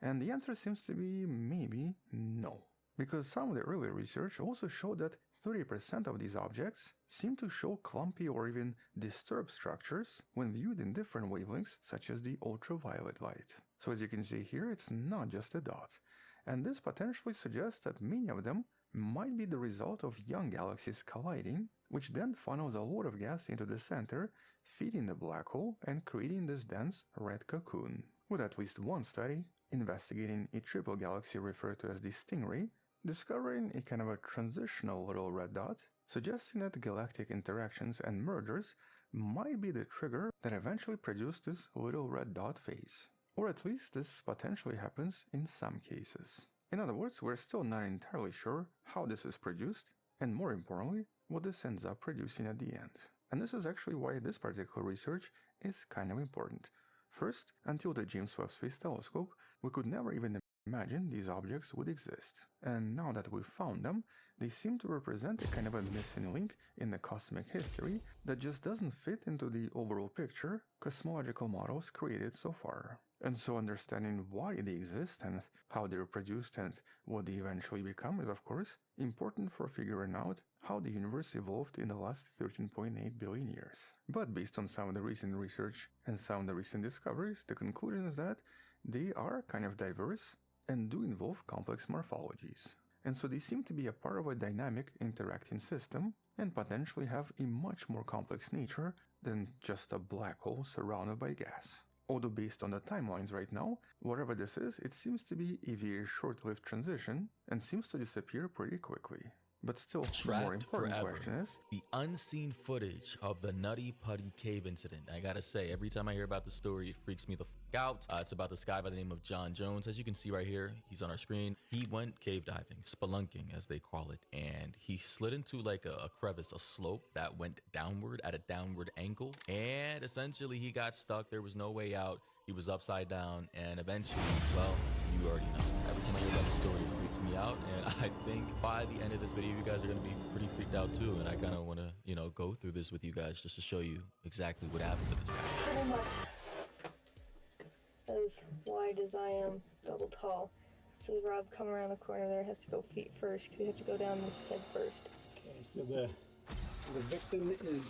And the answer seems to be maybe no. Because some of the earlier research also showed that 30% of these objects seem to show clumpy or even disturbed structures when viewed in different wavelengths such as the ultraviolet light. So as you can see here, it's not just a dot. And this potentially suggests that many of them might be the result of young galaxies colliding, which then funnels a lot of gas into the center, feeding the black hole and creating this dense red cocoon. With at least one study investigating a triple galaxy referred to as the Stingray, discovering a kind of a transitional little red dot, suggesting that galactic interactions and mergers might be the trigger that eventually produced this little red dot phase. Or at least this potentially happens in some cases. In other words, we're still not entirely sure how this is produced, and more importantly, what this ends up producing at the end. And this is actually why this particular research is kind of important. First, until the James Webb Space Telescope, we could never even imagine these objects would exist. And now that we've found them, they seem to represent a kind of a missing link in the cosmic history that just doesn't fit into the overall picture cosmological models created so far. And so understanding why they exist and how they're produced and what they eventually become is of course important for figuring out how the universe evolved in the last 13.8 billion years. But based on some of the recent research and some of the recent discoveries, the conclusion is that they are kind of diverse and do involve complex morphologies. And so they seem to be a part of a dynamic interacting system and potentially have a much more complex nature than just a black hole surrounded by gas. Although based on the timelines right now, whatever this is, it seems to be a very short-lived transition and seems to disappear pretty quickly. But still, the Trapped more important forever. question is, The unseen footage of the Nutty Putty Cave incident. I gotta say, every time I hear about the story, it freaks me the f out. It's about this guy by the name of John Jones. As you can see right here, he's on our screen. He went cave diving, spelunking as they call it, and he slid into like a crevice, a slope that went downward at a downward angle, and essentially he got stuck. There was no way out. He was upside down, and eventually, well, you already know. Every time I hear about the story, it freaks me out, and I think by the end of this video, you guys are going to be pretty freaked out too, and I kind of want to, you know, go through this with you guys just to show you exactly what happened to this guy. Pretty much as wide as I am, double tall. So the rod come around the corner there, has to go feet first, because you have to go down this head first. Okay, so the victim is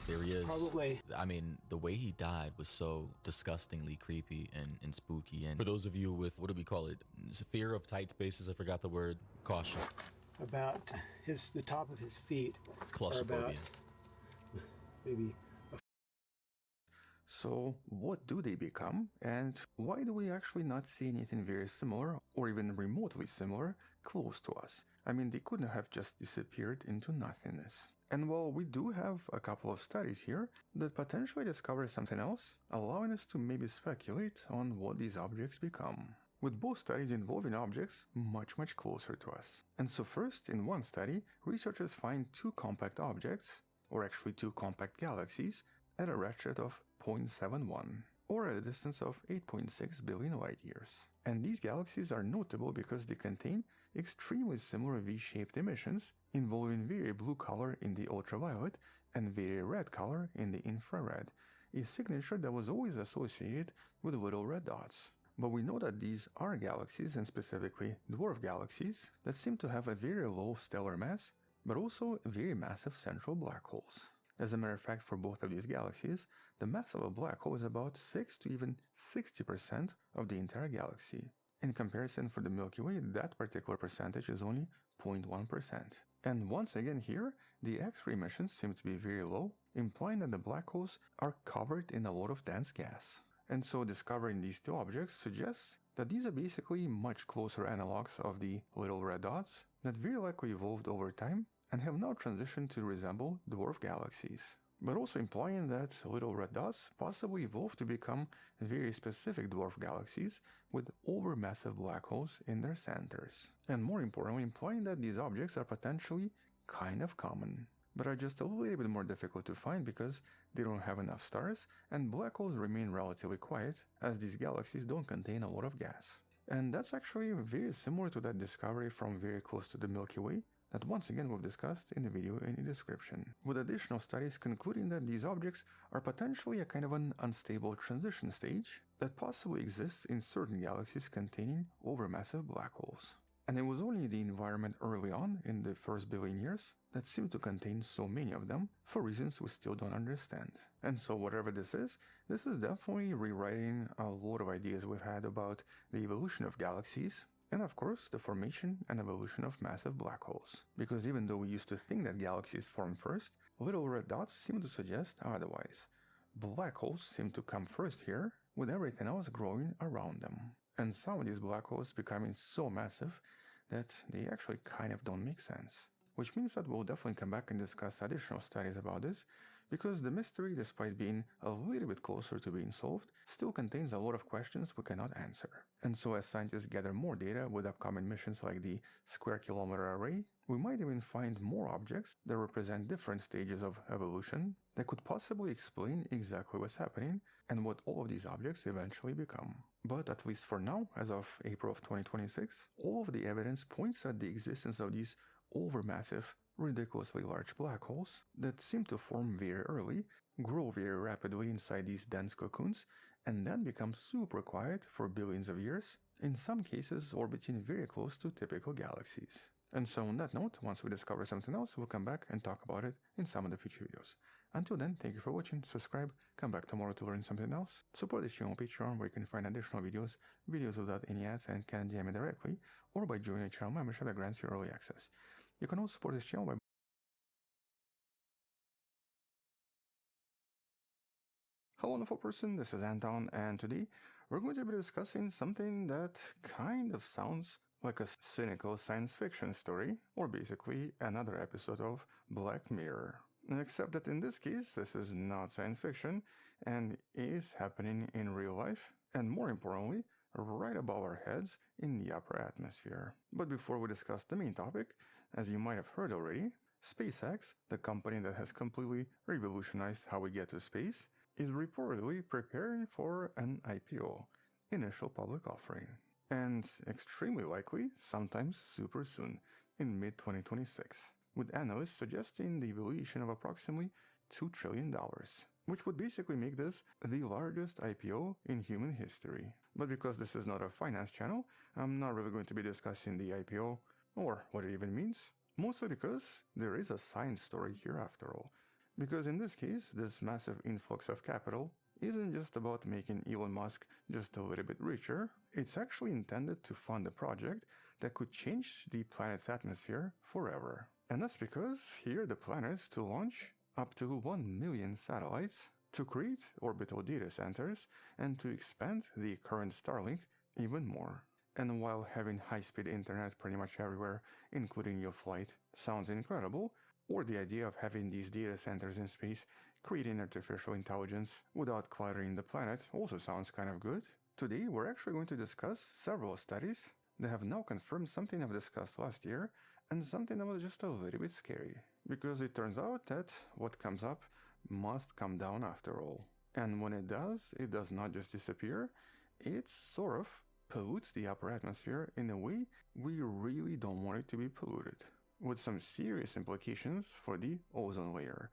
There he is. probably... I mean, the way he died was so disgustingly creepy and spooky. And for those of you with, what do we call it? Fear of tight spaces, I forgot the word. Caution. about the top of his feet are about Claustrophobia. maybe so what do they become, and why do we actually not see anything very similar, or even remotely similar, close to us? I mean, they couldn't have just disappeared into nothingness. And while we do have a couple of studies here that potentially discover something else, allowing us to maybe speculate on what these objects become, with both studies involving objects much closer to us. And so first, in one study, researchers find two compact objects, or actually two compact galaxies, at a redshift of 0.71, or at a distance of 8.6 billion light years. And these galaxies are notable because they contain extremely similar V-shaped emissions involving very blue color in the ultraviolet and very red color in the infrared, a signature that was always associated with little red dots. But we know that these are galaxies, and specifically dwarf galaxies, that seem to have a very low stellar mass, but also very massive central black holes. As a matter of fact, for both of these galaxies, the mass of a black hole is about 6 to even 60% of the entire galaxy. In comparison, for the Milky Way, that particular percentage is only 0.1%. And once again here, the X-ray emissions seem to be very low, implying that the black holes are covered in a lot of dense gas. And so discovering these two objects suggests that these are basically much closer analogs of the little red dots that very likely evolved over time and have now transitioned to resemble dwarf galaxies, but also implying that little red dots possibly evolved to become very specific dwarf galaxies with overmassive black holes in their centers, and more importantly implying that these objects are potentially kind of common, but are just a little bit more difficult to find because they don't have enough stars, and black holes remain relatively quiet as these galaxies don't contain a lot of gas. And that's actually very similar to that discovery from very close to the Milky Way that once again we've discussed in the video in the description, with additional studies concluding that these objects are potentially a kind of an unstable transition stage that possibly exists in certain galaxies containing overmassive black holes. And it was only the environment early on, in the first billion years, that seemed to contain so many of them, for reasons we still don't understand. And so whatever this is definitely rewriting a lot of ideas we've had about the evolution of galaxies, and of course the formation and evolution of massive black holes. Because even though we used to think that galaxies formed first, little red dots seem to suggest otherwise. Black holes seem to come first here, with everything else growing around them. And some of these black holes becoming so massive that they actually kind of don't make sense. Which means that we'll definitely come back and discuss additional studies about this, because the mystery, despite being a little bit closer to being solved, still contains a lot of questions we cannot answer. And so as scientists gather more data with upcoming missions like the Square Kilometer Array, we might even find more objects that represent different stages of evolution that could possibly explain exactly what's happening and what all of these objects eventually become. But at least for now, as of April of 2026, all of the evidence points at the existence of these overmassive, ridiculously large black holes that seem to form very early, grow very rapidly inside these dense cocoons, and then become super quiet for billions of years, in some cases orbiting very close to typical galaxies. And so on that note, once we discover something else, we'll come back and talk about it in some of the future videos. Until then, thank you for watching, subscribe, come back tomorrow to learn something else, support this channel on Patreon where you can find additional videos without any ads and can DM me directly, or by joining a channel membership that grants you early access. You can also support this channel by Hello wonderful person, this is Anton, and today we're going to be discussing something that kind of sounds like a cynical science fiction story, or basically another episode of Black Mirror. Except that in this case, this is not science fiction, and is happening in real life, and more importantly, right above our heads in the upper atmosphere. But before we discuss the main topic, as you might have heard already, SpaceX, the company that has completely revolutionized how we get to space, is reportedly preparing for an IPO, initial public offering, and extremely likely sometimes super soon, in mid-2026, with analysts suggesting the valuation of approximately $2 trillion, which would basically make this the largest IPO in human history. But because this is not a finance channel, I'm not really going to be discussing the IPO or what it even means, mostly because there is a science story here after all. Because in this case, this massive influx of capital isn't just about making Elon Musk just a little bit richer, it's actually intended to fund a project that could change the planet's atmosphere forever. And that's because here the plan is to launch up to 1 million satellites to create orbital data centers and to expand the current Starlink even more. And while having high-speed internet pretty much everywhere, including your flight, sounds incredible, or the idea of having these data centers in space creating artificial intelligence without cluttering the planet also sounds kind of good, today we're actually going to discuss several studies that have now confirmed something I've discussed last year and something that was just a little bit scary. Because it turns out that what comes up must come down after all. And when it does not just disappear, it sort of pollutes the upper atmosphere in a way we really don't want it to be polluted, with some serious implications for the ozone layer.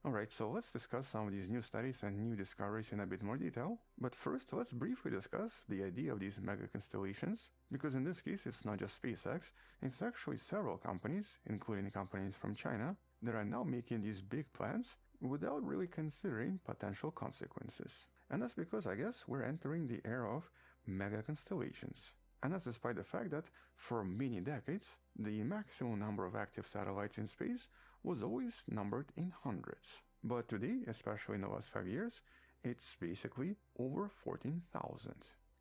Alright, so let's discuss some of these new studies and new discoveries in a bit more detail, but first let's briefly discuss the idea of these mega constellations, because in this case it's not just SpaceX, it's actually several companies, including companies from China, that are now making these big plans without really considering potential consequences. And that's because I guess we're entering the era of mega constellations. And that's despite the fact that for many decades, the maximum number of active satellites in space was always numbered in hundreds. But today, especially in the last 5 years, it's basically over 14,000,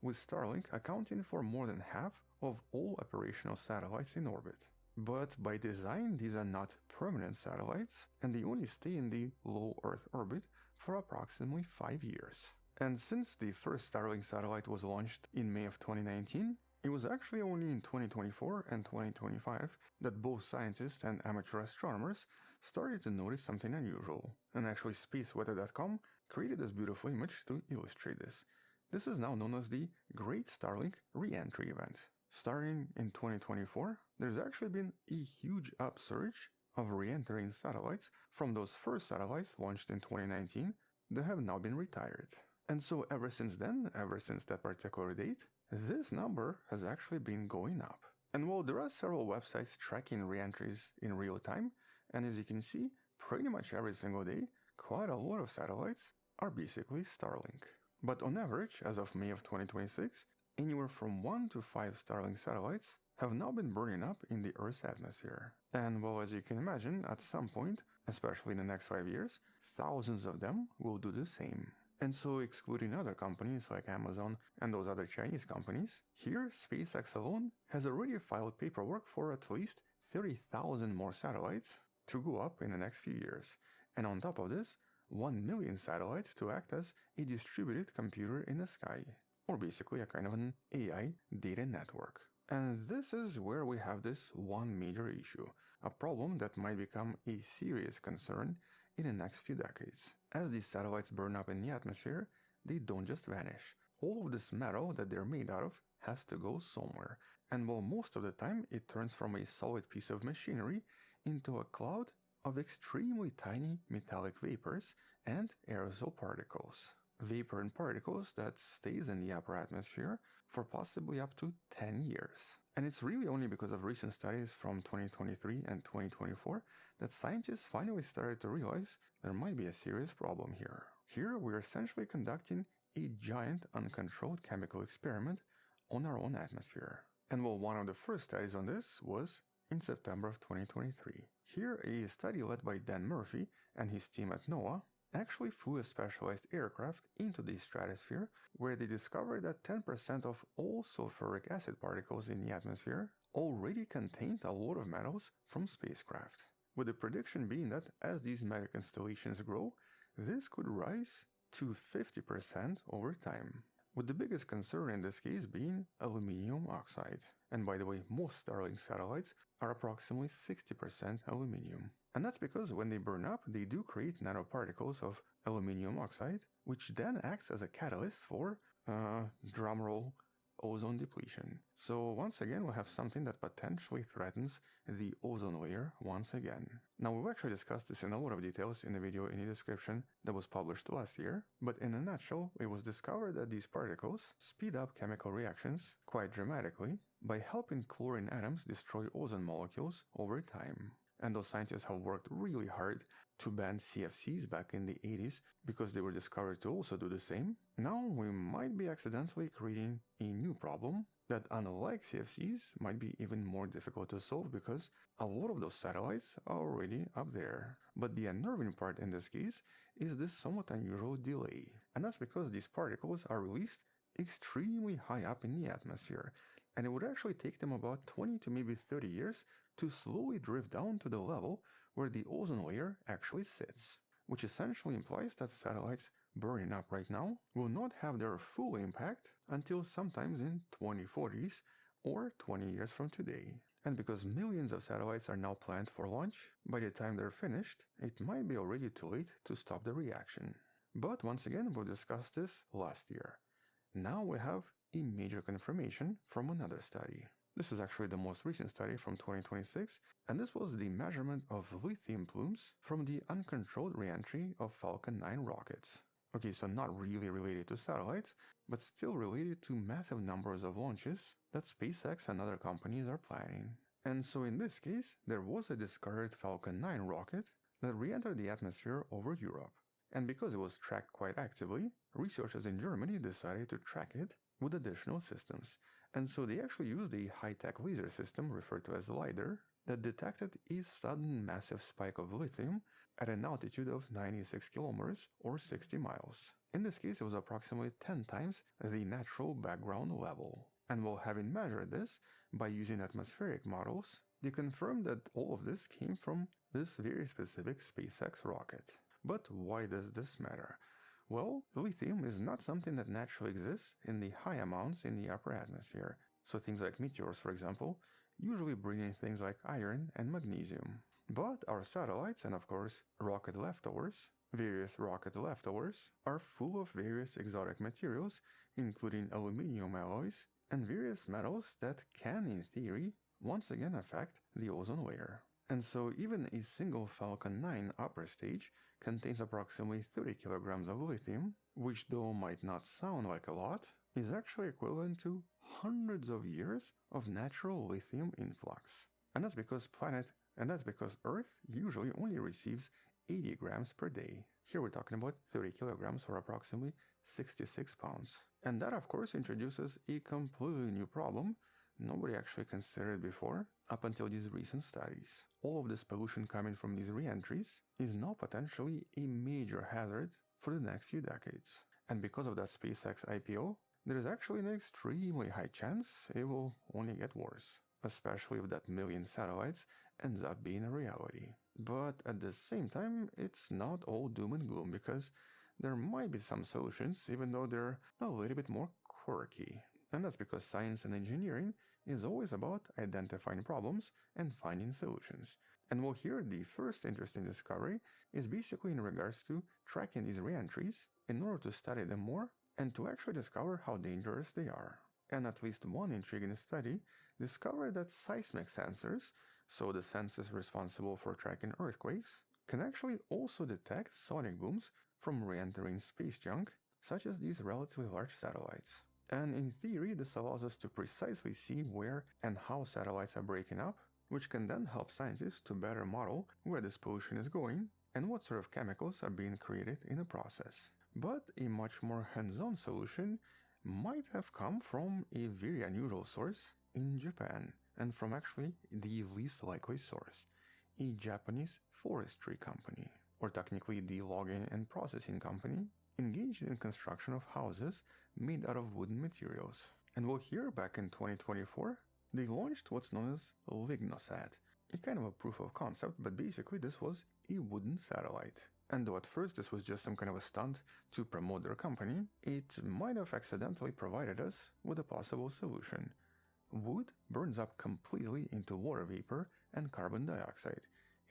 with Starlink accounting for more than half of all operational satellites in orbit. But by design, these are not permanent satellites, and they only stay in the low Earth orbit for approximately 5 years. And since the first Starlink satellite was launched in May of 2019, it was actually only in 2024 and 2025 that both scientists and amateur astronomers started to notice something unusual. And actually spaceweather.com created this beautiful image to illustrate this. This is now known as the Great Starlink Re-Entry Event. Starting in 2024, there's actually been a huge upsurge of re-entering satellites from those first satellites launched in 2019 that have now been retired. And so ever since then, ever since that particular date, this number has actually been going up. And while there are several websites tracking re-entries in real time, and as you can see, pretty much every single day, quite a lot of satellites are basically Starlink. But on average, as of May of 2026, anywhere from 1 to 5 Starlink satellites have now been burning up in the Earth's atmosphere. And well, as you can imagine, at some point, especially in the next 5 years, thousands of them will do the same. And so, excluding other companies like Amazon and those other Chinese companies, here SpaceX alone has already filed paperwork for at least 30,000 more satellites to go up in the next few years. And on top of this, 1 million satellites to act as a distributed computer in the sky, or basically a kind of an AI data network. And this is where we have this one major issue, a problem that might become a serious concern in the next few decades. As these satellites burn up in the atmosphere, they don't just vanish. All of this metal that they're made out of has to go somewhere, and while most of the time it turns from a solid piece of machinery into a cloud of extremely tiny metallic vapors and aerosol particles. Vapor and particles that stays in the upper atmosphere for possibly up to 10 years. And it's really only because of recent studies from 2023 and 2024 that scientists finally started to realize there might be a serious problem here. Here we're essentially conducting a giant uncontrolled chemical experiment on our own atmosphere. And well, one of the first studies on this was in September of 2023. Here, a study led by Dan Murphy and his team at NOAA actually flew a specialized aircraft into the stratosphere, where they discovered that 10% of all sulfuric acid particles in the atmosphere already contained a lot of metals from spacecraft, with the prediction being that as these mega constellations grow, this could rise to 50% over time, with the biggest concern in this case being aluminium oxide. And by the way, most Starlink satellites are approximately 60% aluminium. And that's because when they burn up, they do create nanoparticles of aluminium oxide, which then acts as a catalyst for, drumroll, ozone depletion. So once again, we'll have something that potentially threatens the ozone layer once again. Now, we've actually discussed this in a lot of details in the video in the description that was published last year, but in a nutshell, it was discovered that these particles speed up chemical reactions quite dramatically by helping chlorine atoms destroy ozone molecules over time. And those scientists have worked really hard to ban CFCs back in the 80s because they were discovered to also do the same. Now we might be accidentally creating a new problem that, unlike CFCs, might be even more difficult to solve because a lot of those satellites are already up there. But the unnerving part in this case is this somewhat unusual delay. And that's because these particles are released extremely high up in the atmosphere, and it would actually take them about 20 to maybe 30 years to slowly drift down to the level where the ozone layer actually sits, which essentially implies that satellites burning up right now will not have their full impact until sometimes in 2040s or 20 years from today. And because millions of satellites are now planned for launch, by the time they're finished, it might be already too late to stop the reaction. But once again, we've discussed this last year. Now we have a major confirmation from another study. This is actually the most recent study from 2026, and this was the measurement of lithium plumes from the uncontrolled re-entry of Falcon 9 rockets. Okay, so not really related to satellites, but still related to massive numbers of launches that SpaceX and other companies are planning. And so in this case, there was a discarded Falcon 9 rocket that re-entered the atmosphere over Europe. And because it was tracked quite actively, researchers in Germany decided to track it with additional systems. And so they actually used a high-tech laser system referred to as LiDAR that detected a sudden massive spike of lithium at an altitude of 96 kilometers or 60 miles. In this case, it was approximately 10 times the natural background level. And while having measured this by using atmospheric models, they confirmed that all of this came from this very specific SpaceX rocket. But why does this matter? Well, lithium is not something that naturally exists in the high amounts in the upper atmosphere. So things like meteors, for example, usually bring in things like iron and magnesium. But our satellites and of course various rocket leftovers, are full of various exotic materials, including aluminium alloys and various metals that can, in theory, once again affect the ozone layer. And so even a single Falcon 9 upper stage contains approximately 30 kilograms of lithium, which though might not sound like a lot, is actually equivalent to hundreds of years of natural lithium influx. And that's because Earth usually only receives 80 grams per day. Here we're talking about 30 kilograms or approximately 66 pounds. And that of course introduces a completely new problem nobody actually considered before up until these recent studies. All of this pollution coming from these re-entries is now potentially a major hazard for the next few decades. And because of that SpaceX IPO, there is actually an extremely high chance it will only get worse, especially if that million satellites ends up being a reality. But at the same time, it's not all doom and gloom, because there might be some solutions, even though they're a little bit more quirky. And that's because science and engineering is always about identifying problems and finding solutions. And well, here the first interesting discovery is basically in regards to tracking these re-entries in order to study them more and to actually discover how dangerous they are. And at least one intriguing study discovered that seismic sensors, so the sensors responsible for tracking earthquakes, can actually also detect sonic booms from re-entering space junk, such as these relatively large satellites. And in theory, this allows us to precisely see where and how satellites are breaking up, which can then help scientists to better model where this pollution is going and what sort of chemicals are being created in the process. But a much more hands-on solution might have come from a very unusual source in Japan, and from actually the least likely source, a Japanese forestry company. or technically the logging and processing company, engaged in construction of houses made out of wooden materials. And well, here back in 2024, they launched what's known as Lignosat, a kind of a proof of concept, but basically this was a wooden satellite. And though at first this was just some kind of a stunt to promote their company, it might have accidentally provided us with a possible solution. Wood burns up completely into water vapor and carbon dioxide.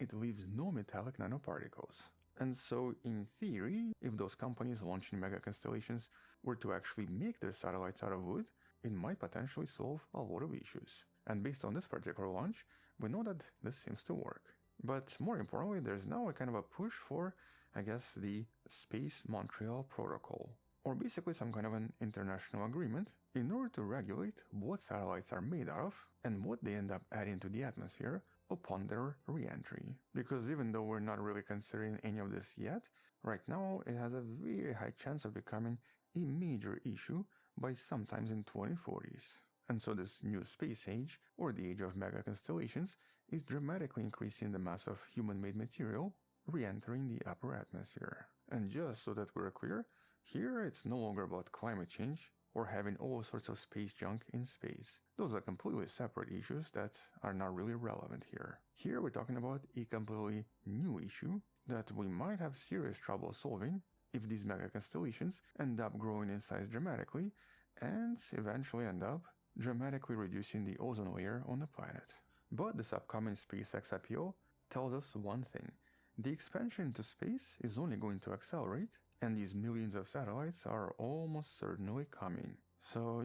It leaves no metallic nanoparticles. And so, in theory, if those companies launching mega constellations were to actually make their satellites out of wood, it might potentially solve a lot of issues. And based on this particular launch, we know that this seems to work. But more importantly, there's now a kind of a push for, I guess, the Space Montreal Protocol, or basically some kind of an international agreement in order to regulate what satellites are made out of and what they end up adding to the atmosphere upon their re-entry. Because even though we're not really considering any of this yet, right now it has a very high chance of becoming a major issue by sometimes in 2040s. And so this new space age, or the age of mega constellations, is dramatically increasing the mass of human-made material re-entering the upper atmosphere. And just so that we're clear, here it's no longer about climate change or having all sorts of space junk in space. Those are completely separate issues that are not really relevant here. Here we're talking about a completely new issue that we might have serious trouble solving if these mega constellations end up growing in size dramatically and eventually end up dramatically reducing the ozone layer on the planet. But this upcoming SpaceX IPO tells us one thing. The expansion into space is only going to accelerate, and these millions of satellites are almost certainly coming. So,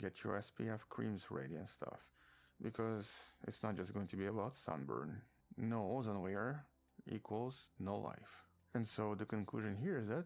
get your SPF creams ready and stuff, because it's not just going to be about sunburn. No ozone layer equals no life. And so the conclusion here is that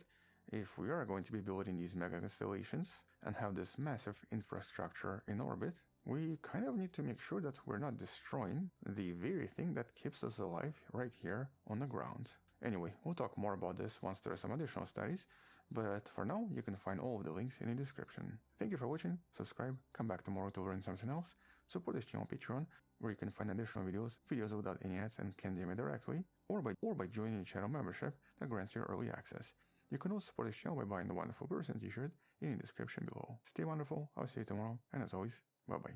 if we are going to be building these mega constellations and have this massive infrastructure in orbit, we kind of need to make sure that we're not destroying the very thing that keeps us alive right here on the ground. Anyway, we'll talk more about this once there are some additional studies, but for now, you can find all of the links in the description. Thank you for watching, subscribe, come back tomorrow to learn something else, support this channel on Patreon, where you can find additional videos without any ads and can DM me directly, or by joining the channel membership that grants you early access. You can also support this channel by buying the Wonderful Person t-shirt in the description below. Stay wonderful, I'll see you tomorrow, and as always, bye-bye.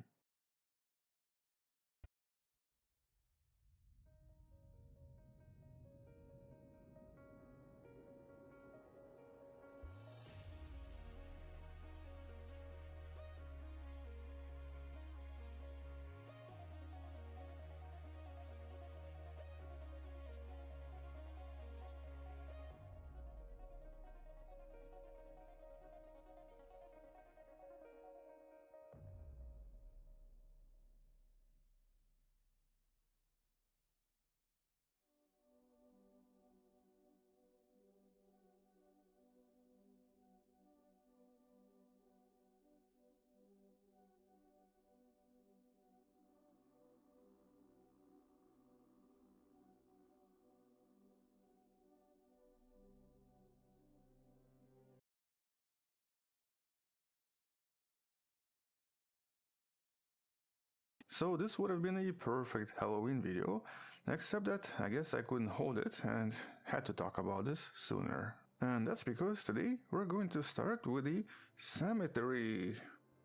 So this would have been a perfect Halloween video, except that I guess I couldn't hold it and had to talk about this sooner. And that's because today we're going to start with a cemetery,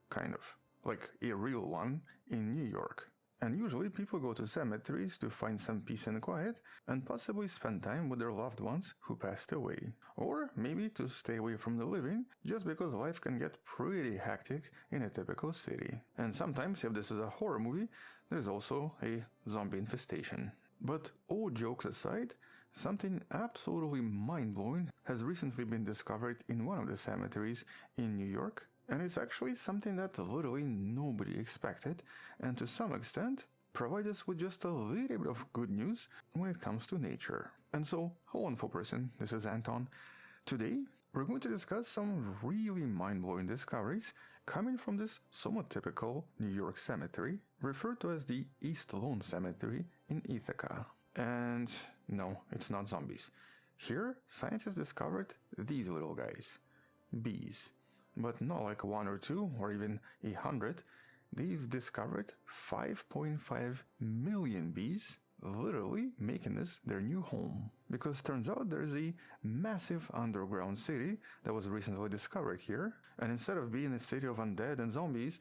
kind of, like a real one in New York. And usually people go to cemeteries to find some peace and quiet and possibly spend time with their loved ones who passed away. Or maybe to stay away from the living, just because life can get pretty hectic in a typical city. And sometimes, if this is a horror movie, there's also a zombie infestation. But all jokes aside, something absolutely mind-blowing has recently been discovered in one of the cemeteries in New York. And it's actually something that literally nobody expected, and to some extent provide us with just a little bit of good news when it comes to nature. And so, hello wonderful person, this is Anton. Today, we're going to discuss some really mind-blowing discoveries coming from this somewhat typical New York cemetery, referred to as the East Lawn Cemetery in Ithaca. And no, it's not zombies. Here, scientists discovered these little guys, bees. But not like 1 or 2 or even 100, they've discovered 5.5 million bees literally making this their new home. Because turns out there's a massive underground city that was recently discovered here, and instead of being a city of undead and zombies,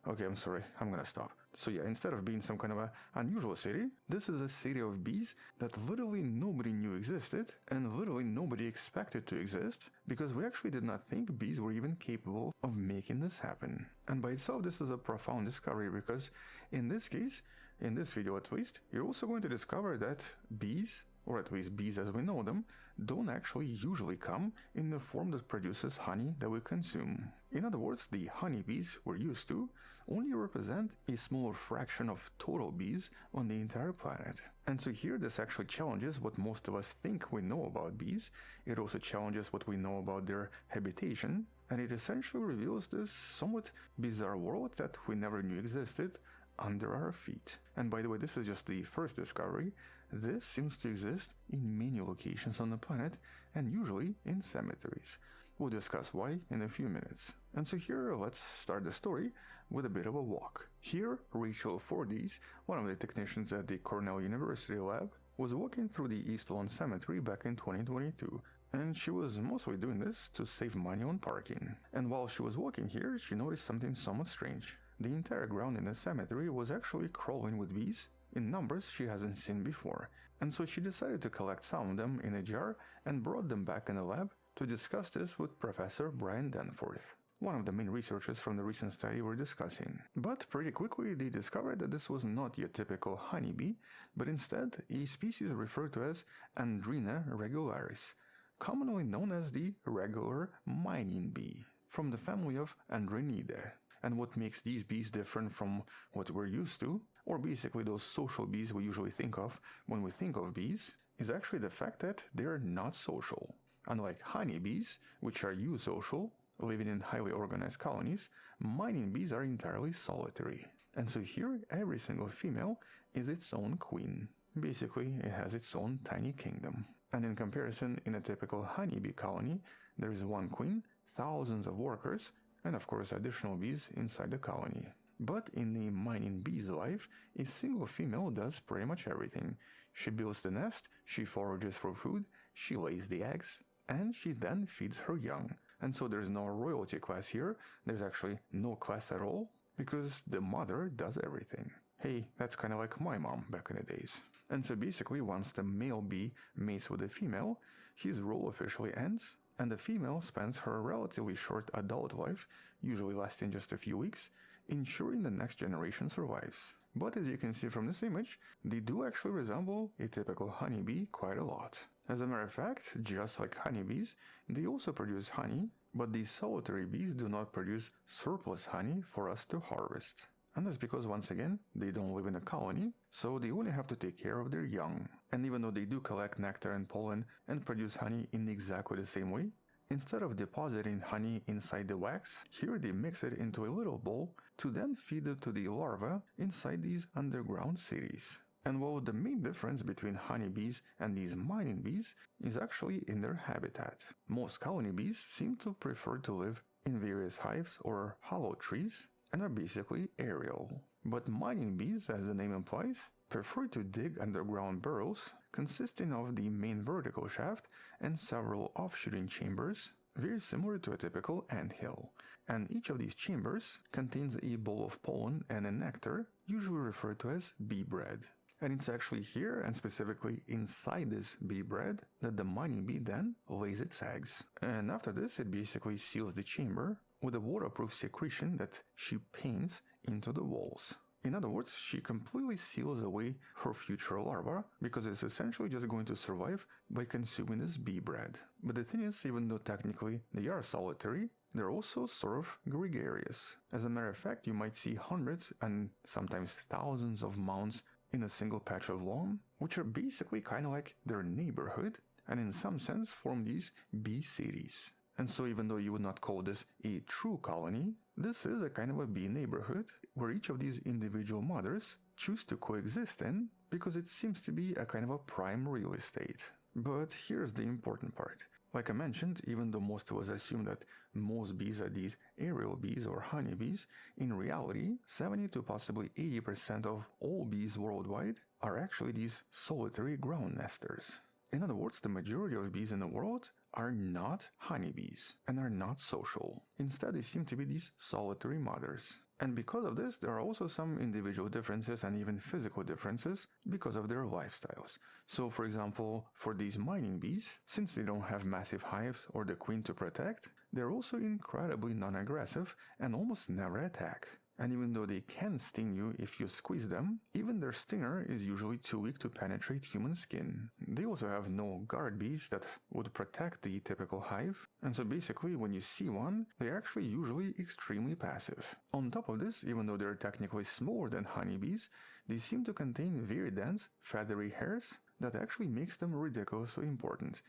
okay, I'm sorry, I'm gonna stop. So yeah, instead of being some kind of a unusual city, this is a city of bees that literally nobody knew existed, and literally nobody expected to exist, because we actually did not think bees were even capable of making this happen. And by itself, this is a profound discovery, because in this case, in this video at least, you're also going to discover that bees, or at least bees as we know them, don't actually usually come in the form that produces honey that we consume. In other words, the honeybees we're used to only represent a smaller fraction of total bees on the entire planet. And so here this actually challenges what most of us think we know about bees. It also challenges what we know about their habitation, and it essentially reveals this somewhat bizarre world that we never knew existed under our feet. And by the way, this is just the first discovery. This seems to exist in many locations on the planet, and usually in cemeteries. We'll discuss why in a few minutes. And so here, let's start the story with a bit of a walk. Here, Rachel Fordyce, one of the technicians at the Cornell University lab, was walking through the East Lawn Cemetery back in 2022. And she was mostly doing this to save money on parking. And while she was walking here, she noticed something somewhat strange. The entire ground in the cemetery was actually crawling with bees in numbers she hasn't seen before, and so she decided to collect some of them in a jar and brought them back in the lab to discuss this with Professor Brian Danforth, one of the main researchers from the recent study we're discussing. But pretty quickly they discovered that this was not your typical honeybee, but instead a species referred to as Andrena regularis, commonly known as the regular mining bee, from the family of Andrenidae. And what makes these bees different from what we're used to, or basically those social bees we usually think of when we think of bees, is actually the fact that they're not social. Unlike honeybees, which are eusocial, living in highly organized colonies, mining bees are entirely solitary. And so here, every single female is its own queen. Basically, it has its own tiny kingdom. And in comparison, in a typical honeybee colony, there is one queen, thousands of workers, and of course additional bees inside the colony. But in the mining bee's life, a single female does pretty much everything. She builds the nest, she forages for food, she lays the eggs, and she then feeds her young. And so there's no royalty class here, there's actually no class at all, because the mother does everything. Hey, that's kind of like my mom back in the days. And so basically once the male bee mates with the female, his role officially ends, and the female spends her relatively short adult life, usually lasting just a few weeks, ensuring the next generation survives. But as you can see from this image, they do actually resemble a typical honeybee quite a lot. As a matter of fact, just like honeybees, they also produce honey, but these solitary bees do not produce surplus honey for us to harvest. And that's because, once again, they don't live in a colony, so they only have to take care of their young. And even though they do collect nectar and pollen and produce honey in exactly the same way, instead of depositing honey inside the wax, here they mix it into a little bowl to then feed it to the larvae inside these underground cities. And while the main difference between honeybees and these mining bees is actually in their habitat. Most colony bees seem to prefer to live in various hives or hollow trees, and are basically aerial. But mining bees, as the name implies, prefer to dig underground burrows consisting of the main vertical shaft and several offshooting chambers, very similar to a typical anthill. And each of these chambers contains a bowl of pollen and a nectar, usually referred to as bee bread. And it's actually here, and specifically inside this bee bread, that the mining bee then lays its eggs. And after this, it basically seals the chamber with a waterproof secretion that she paints into the walls. In other words, she completely seals away her future larva because it's essentially just going to survive by consuming this bee bread. But the thing is, even though technically they are solitary, they're also sort of gregarious. As a matter of fact, you might see hundreds and sometimes thousands of mounds in a single patch of lawn, which are basically kind of like their neighborhood, and in some sense form these bee cities. And so even though you would not call this a true colony, this is a kind of a bee neighborhood where each of these individual mothers choose to coexist in because it seems to be a kind of a prime real estate. But here's the important part. Like I mentioned, even though most of us assume that most bees are these aerial bees or honeybees, in reality, 70 to possibly 80% of all bees worldwide are actually these solitary ground nesters. In other words, the majority of bees in the world are not honeybees and are not social. Instead, they seem to be these solitary mothers. And because of this, there are also some individual differences and even physical differences because of their lifestyles. So, for example, for these mining bees, since they don't have massive hives or the queen to protect, they're also incredibly non-aggressive and almost never attack. And even though they can sting you if you squeeze them, even their stinger is usually too weak to penetrate human skin. They also have no guard bees that would protect the typical hive, and so basically when you see one, they're actually usually extremely passive. On top of this, even though they're technically smaller than honeybees, they seem to contain very dense, feathery hairs that actually makes them ridiculously important.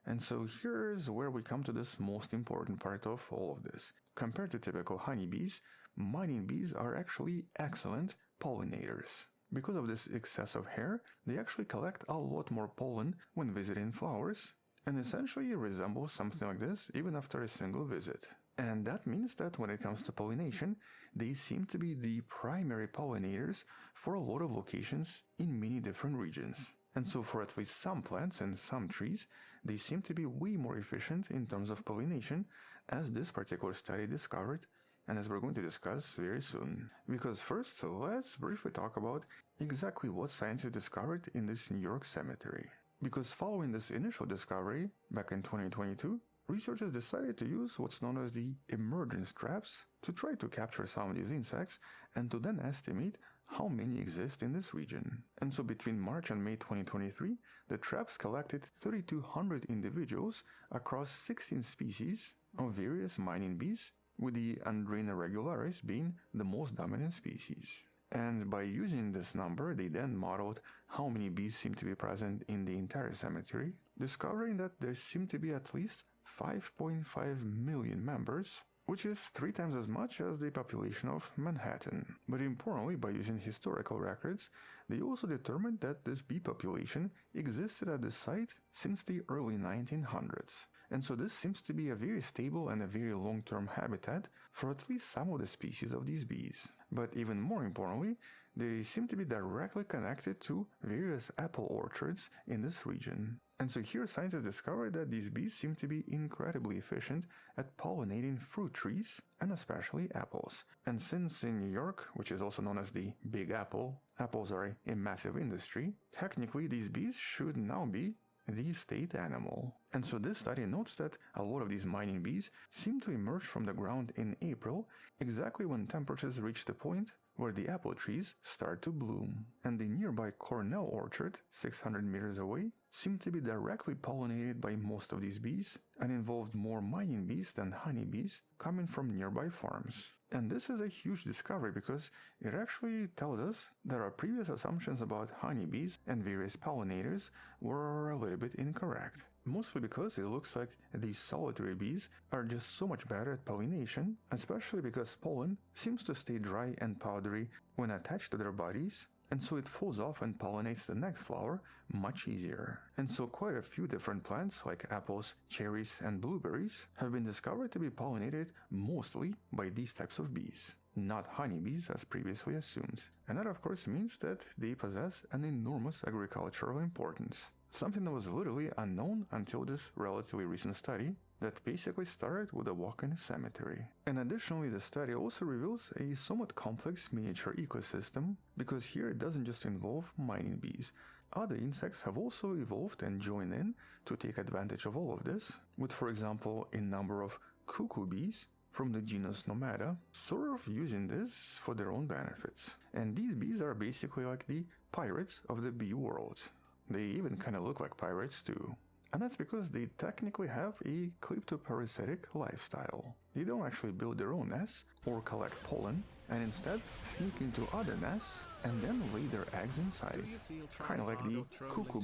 And so here's where we come to this most important part of all of this. Compared to typical honeybees, mining bees are actually excellent pollinators. Because of this excess of hair, they actually collect a lot more pollen when visiting flowers, and essentially resemble something like this even after a single visit. And that means that when it comes to pollination, they seem to be the primary pollinators for a lot of locations in many different regions. And so for at least some plants and some trees, they seem to be way more efficient in terms of pollination, as this particular study discovered, and as we're going to discuss very soon. Because first, let's briefly talk about exactly what scientists discovered in this New York cemetery. Because following this initial discovery, back in 2022, researchers decided to use what's known as the emergence traps to try to capture some of these insects and to then estimate how many exist in this region. And so between March and May 2023, the traps collected 3,200 individuals across 16 species of various mining bees, with the Andrena regularis being the most dominant species. And by using this number, they then modeled how many bees seem to be present in the entire cemetery, discovering that there seem to be at least 5.5 million members, which is 3 times as much as the population of Manhattan. But importantly, by using historical records, they also determined that this bee population existed at the site since the early 1900s. And so this seems to be a very stable and a very long-term habitat for at least some of the species of these bees. But even more importantly, they seem to be directly connected to various apple orchards in this region. And so here scientists discovered that these bees seem to be incredibly efficient at pollinating fruit trees, and especially apples. And since in New York, which is also known as the Big Apple, apples are a massive industry, technically these bees should now be the state animal. And so this study notes that a lot of these mining bees seem to emerge from the ground in April, exactly when temperatures reach the point where the apple trees start to bloom. And the nearby Cornell orchard, 600 meters away, seemed to be directly pollinated by most of these bees and involved more mining bees than honeybees coming from nearby farms. And this is a huge discovery because it actually tells us that our previous assumptions about honeybees and various pollinators were a little bit incorrect. Mostly because it looks like these solitary bees are just so much better at pollination, especially because pollen seems to stay dry and powdery when attached to their bodies, and so it falls off and pollinates the next flower much easier. And so quite a few different plants like apples, cherries, and blueberries have been discovered to be pollinated mostly by these types of bees, not honeybees as previously assumed. And that of course means that they possess an enormous agricultural importance. Something that was literally unknown until this relatively recent study that basically started with a walk-in cemetery. And additionally, the study also reveals a somewhat complex miniature ecosystem, because here it doesn't just involve mining bees. Other insects have also evolved and joined in to take advantage of all of this, with for example a number of cuckoo bees from the genus Nomada sort of using this for their own benefits. And these bees are basically like the pirates of the bee world. They even kind of look like pirates too. And that's because they technically have a kleptoparasitic lifestyle. They don't actually build their own nests or collect pollen, and instead sneak into other nests and then lay their eggs inside, kind of like the cuckoo